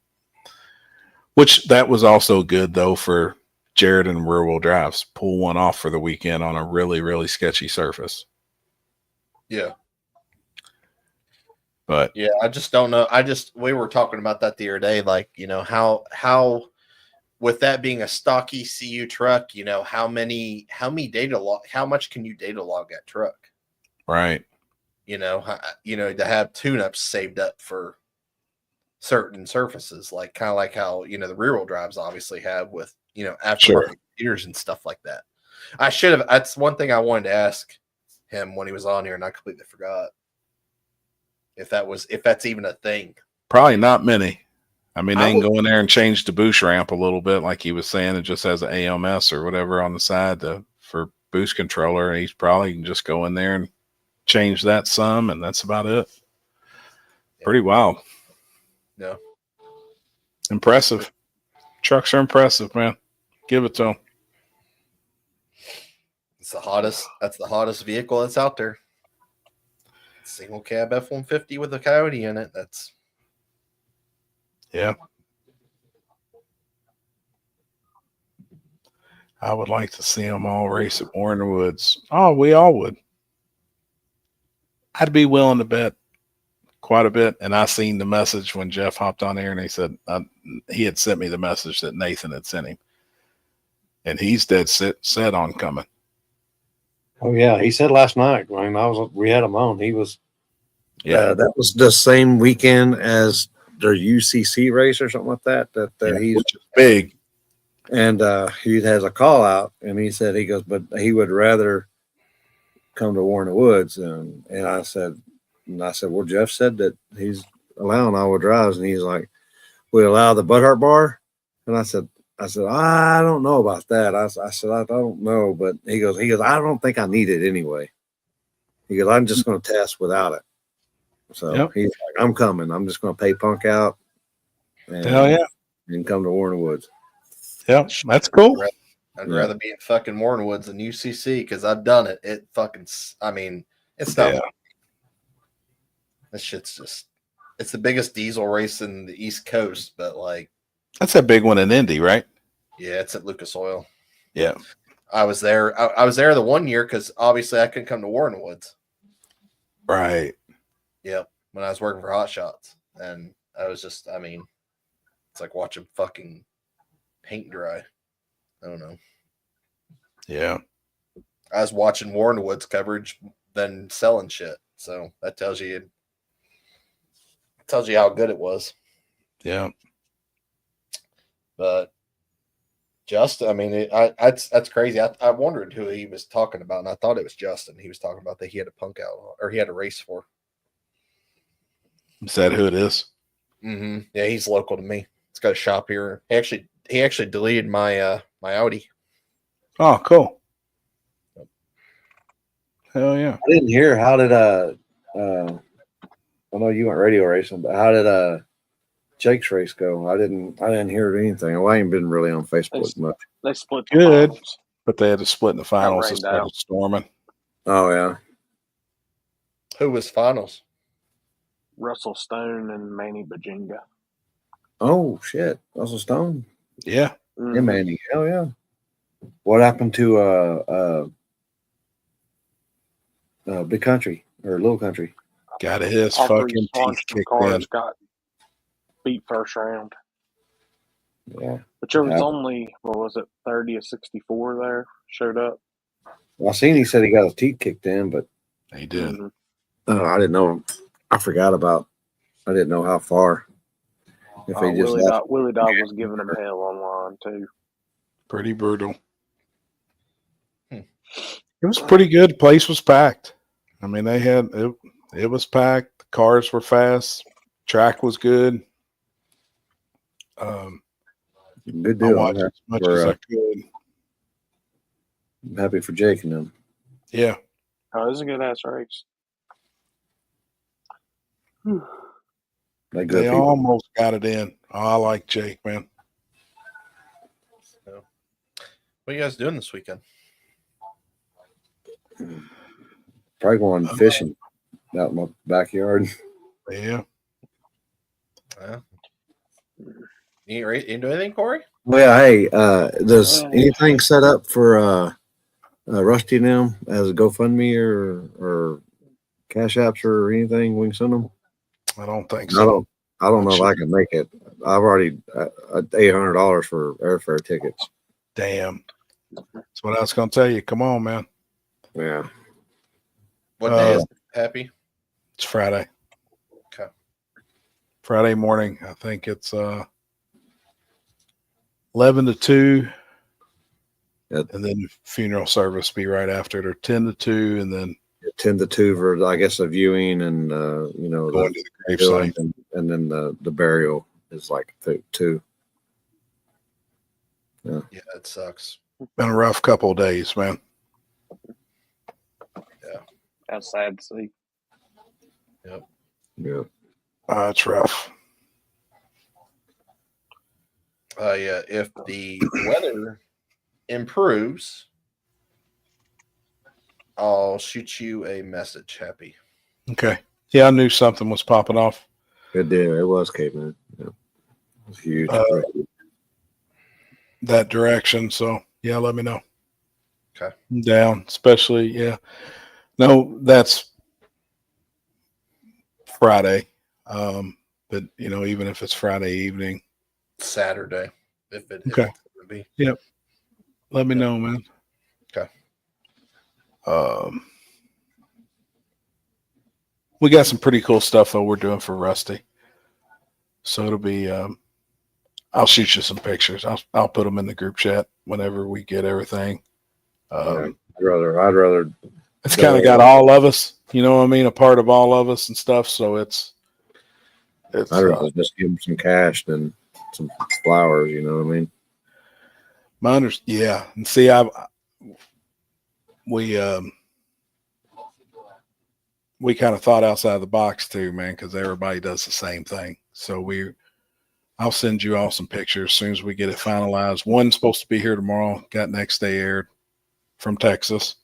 which that was also good though for Jared and rear wheel drives. Pull one off for the weekend on a really, really sketchy surface. Yeah. But yeah, I just don't know. We were talking about that the other day, like, you know, how with that being a stock ECU truck, you know, how much can you data log that truck? Right. You know, to have tune-ups saved up for certain surfaces, like kind of like how, you know, the rear wheel drives obviously have with, you know, aftermarket computers and stuff like that. That's one thing I wanted to ask him when he was on here, and I completely forgot if that's even a thing. Probably not many. I mean, they can go in there and change the boost ramp a little bit, like he was saying. It just has an AMS or whatever on the side for boost controller. And he's probably can just go in there and change that some, and that's about it. Yeah. Pretty wild. Yeah. Impressive. Trucks are impressive, man. Give it to them. That's the hottest vehicle that's out there. Single cab F-150 with a Coyote in it. Yeah. I would like to see them all race at War in the Woods. Oh, we all would. I'd be willing to bet quite a bit. And I seen the message when Jeff hopped on there, and he said he had sent me the message that Nathan had sent him. And he's dead set on coming. Oh yeah, he said last night when we had him on. He was. Yeah, that was the same weekend as their UCC race or something like that. He's big, and he has a call out, and he said but he would rather come to War in the Woods, and I said, well, Jeff said that he's allowing all-wheel drives, and he's like, we allow the Butthart bar, and I said, I don't know about that. I said, I don't know, but he goes, I don't think I need it anyway. He goes, I'm just going to test without it. So he's like, I'm coming. I'm just going to pay Punk out. Hell yeah. And come to War in the Woods. Yep, that's cool. I'd rather be in fucking War in the Woods than UCC because I've done it. It's not. Yeah. This shit's it's the biggest diesel race in the East Coast, but like. That's a big one in Indy, right? Yeah, it's at Lucas Oil. Yeah. I was there. I was there the one year because obviously I couldn't come to War in the Woods. Right. Yep. When I was working for Hot Shots. And I was just, it's like watching fucking paint dry. I don't know. Yeah. I was watching War in the Woods coverage than selling shit. So that tells you how good it was. Yeah. But Justin, that's crazy. I wondered who he was talking about, and I thought it was Justin. He was talking about that he had a Punk out, or he had a race for. Is that who it is? Mm-hmm. Yeah, he's local to me. He's got a shop here. He actually deleted my my Audi. Oh, cool. Hell yeah. I didn't hear. How did I know you went radio racing, but how did Jake's race go? I didn't hear anything. Well, I ain't been really on Facebook much. They split the good, finals. But they had to split in the finals. It rained out. started storming. Oh yeah. Who was finals? Russell Stone and Manny Bajinga. Oh shit, Russell Stone. Yeah. Yeah, Manny. Hell yeah. What happened to Big Country or Little Country? Got his All fucking three teeth kicked in. cars got beat first round. Yeah. But there was only, 30 of 64 there showed up. Well, I seen he said he got his teeth kicked in, but he did. I didn't know. I didn't know how far. If he just Willie Dog was giving him hell online too. Pretty brutal. It was pretty good. The place was packed. I mean, they had it was packed. The cars were fast. Track was good. Good deal. I watched as much as I could. I'm happy for Jake and them. Yeah. Oh, it was a good ass race. They almost got it in. Oh, I like Jake, man. So, what are you guys doing this weekend? Probably going fishing out in my backyard. Yeah. You do anything, Corey? Well, hey, does anything set up for Rusty and them as a GoFundMe or Cash Apps or anything? We can send them. I don't think so. I don't know if I can make it. I've already $800 for airfare tickets. Damn. That's what I was going to tell you. Come on, man. Yeah. What day is it, Happy? It's Friday. Okay. Friday morning. I think it's 11 to 2. Yep. And then the funeral service be right after it, or 10 to 2, and then 10 to 2 for, I guess, a viewing and going to the gravesite, and then the burial is like 2. Yeah, it sucks. Been a rough couple of days, man. Yeah, that's sad to see. Yep. Yeah. It's rough. Yeah, if the weather improves, I'll shoot you a message, Happy. Okay. Yeah, I knew something was popping off. It did. It was caveman. Yeah. It was huge. That direction. So, yeah, let me know. Okay. I'm down, especially, yeah. No, that's Friday. But, even if it's Friday evening. Saturday, if it would be. Yep. Let me know, man. Okay. We got some pretty cool stuff though we're doing for Rusty. So it'll be I'll shoot you some pictures. I'll put them in the group chat whenever we get everything. I'd rather it's kind of got all of us, you know what I mean, a part of all of us and stuff. So it's I'd rather just give them some cash than some flowers, you know what I mean? Yeah. And see, we kind of thought outside the box too, man, because everybody does the same thing. So I'll send you all some pictures as soon as we get it finalized. One's supposed to be here tomorrow, got next day aired from Texas.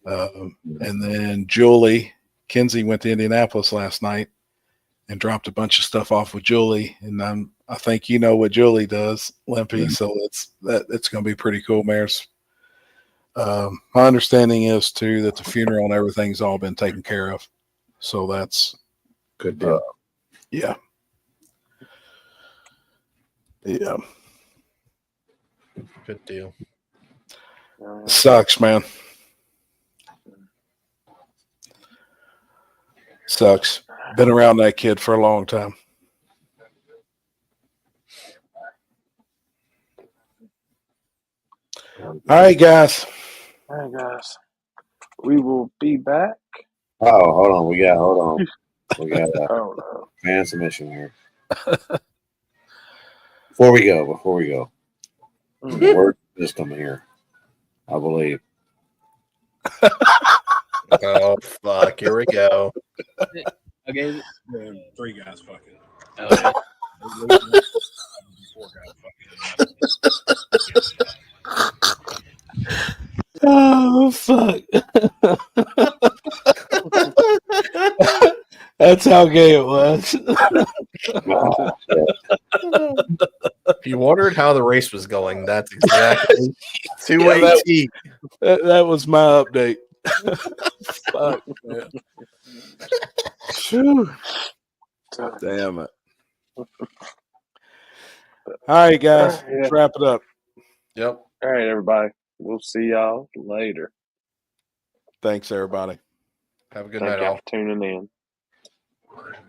And then Kinsey went to Indianapolis last night and dropped a bunch of stuff off with Julie. And I think you know what Julie does, Limpy. Yeah. So it's going to be pretty cool, Mares. My understanding is too that the funeral and everything's all been taken care of. So that's good deal. Yeah. Yeah. Good deal. Sucks, man. Sucks. Been around that kid for a long time. All right, guys. We will be back. Oh, hold on. We got a fan submission here. Before we go. The word system here, I believe. Oh, fuck. Here we go. Okay. 3 guys fucking. Okay. 4 guys fucking. Oh, fuck. That's how gay it was. If you wondered how the race was going, that's exactly 218. That was my update. Fuck, man. Whew. Damn it. All right, guys. Let's wrap it up. Yep. All right, everybody. We'll see y'all later. Thanks, everybody. Have a good Thank night, y'all all. for tuning in.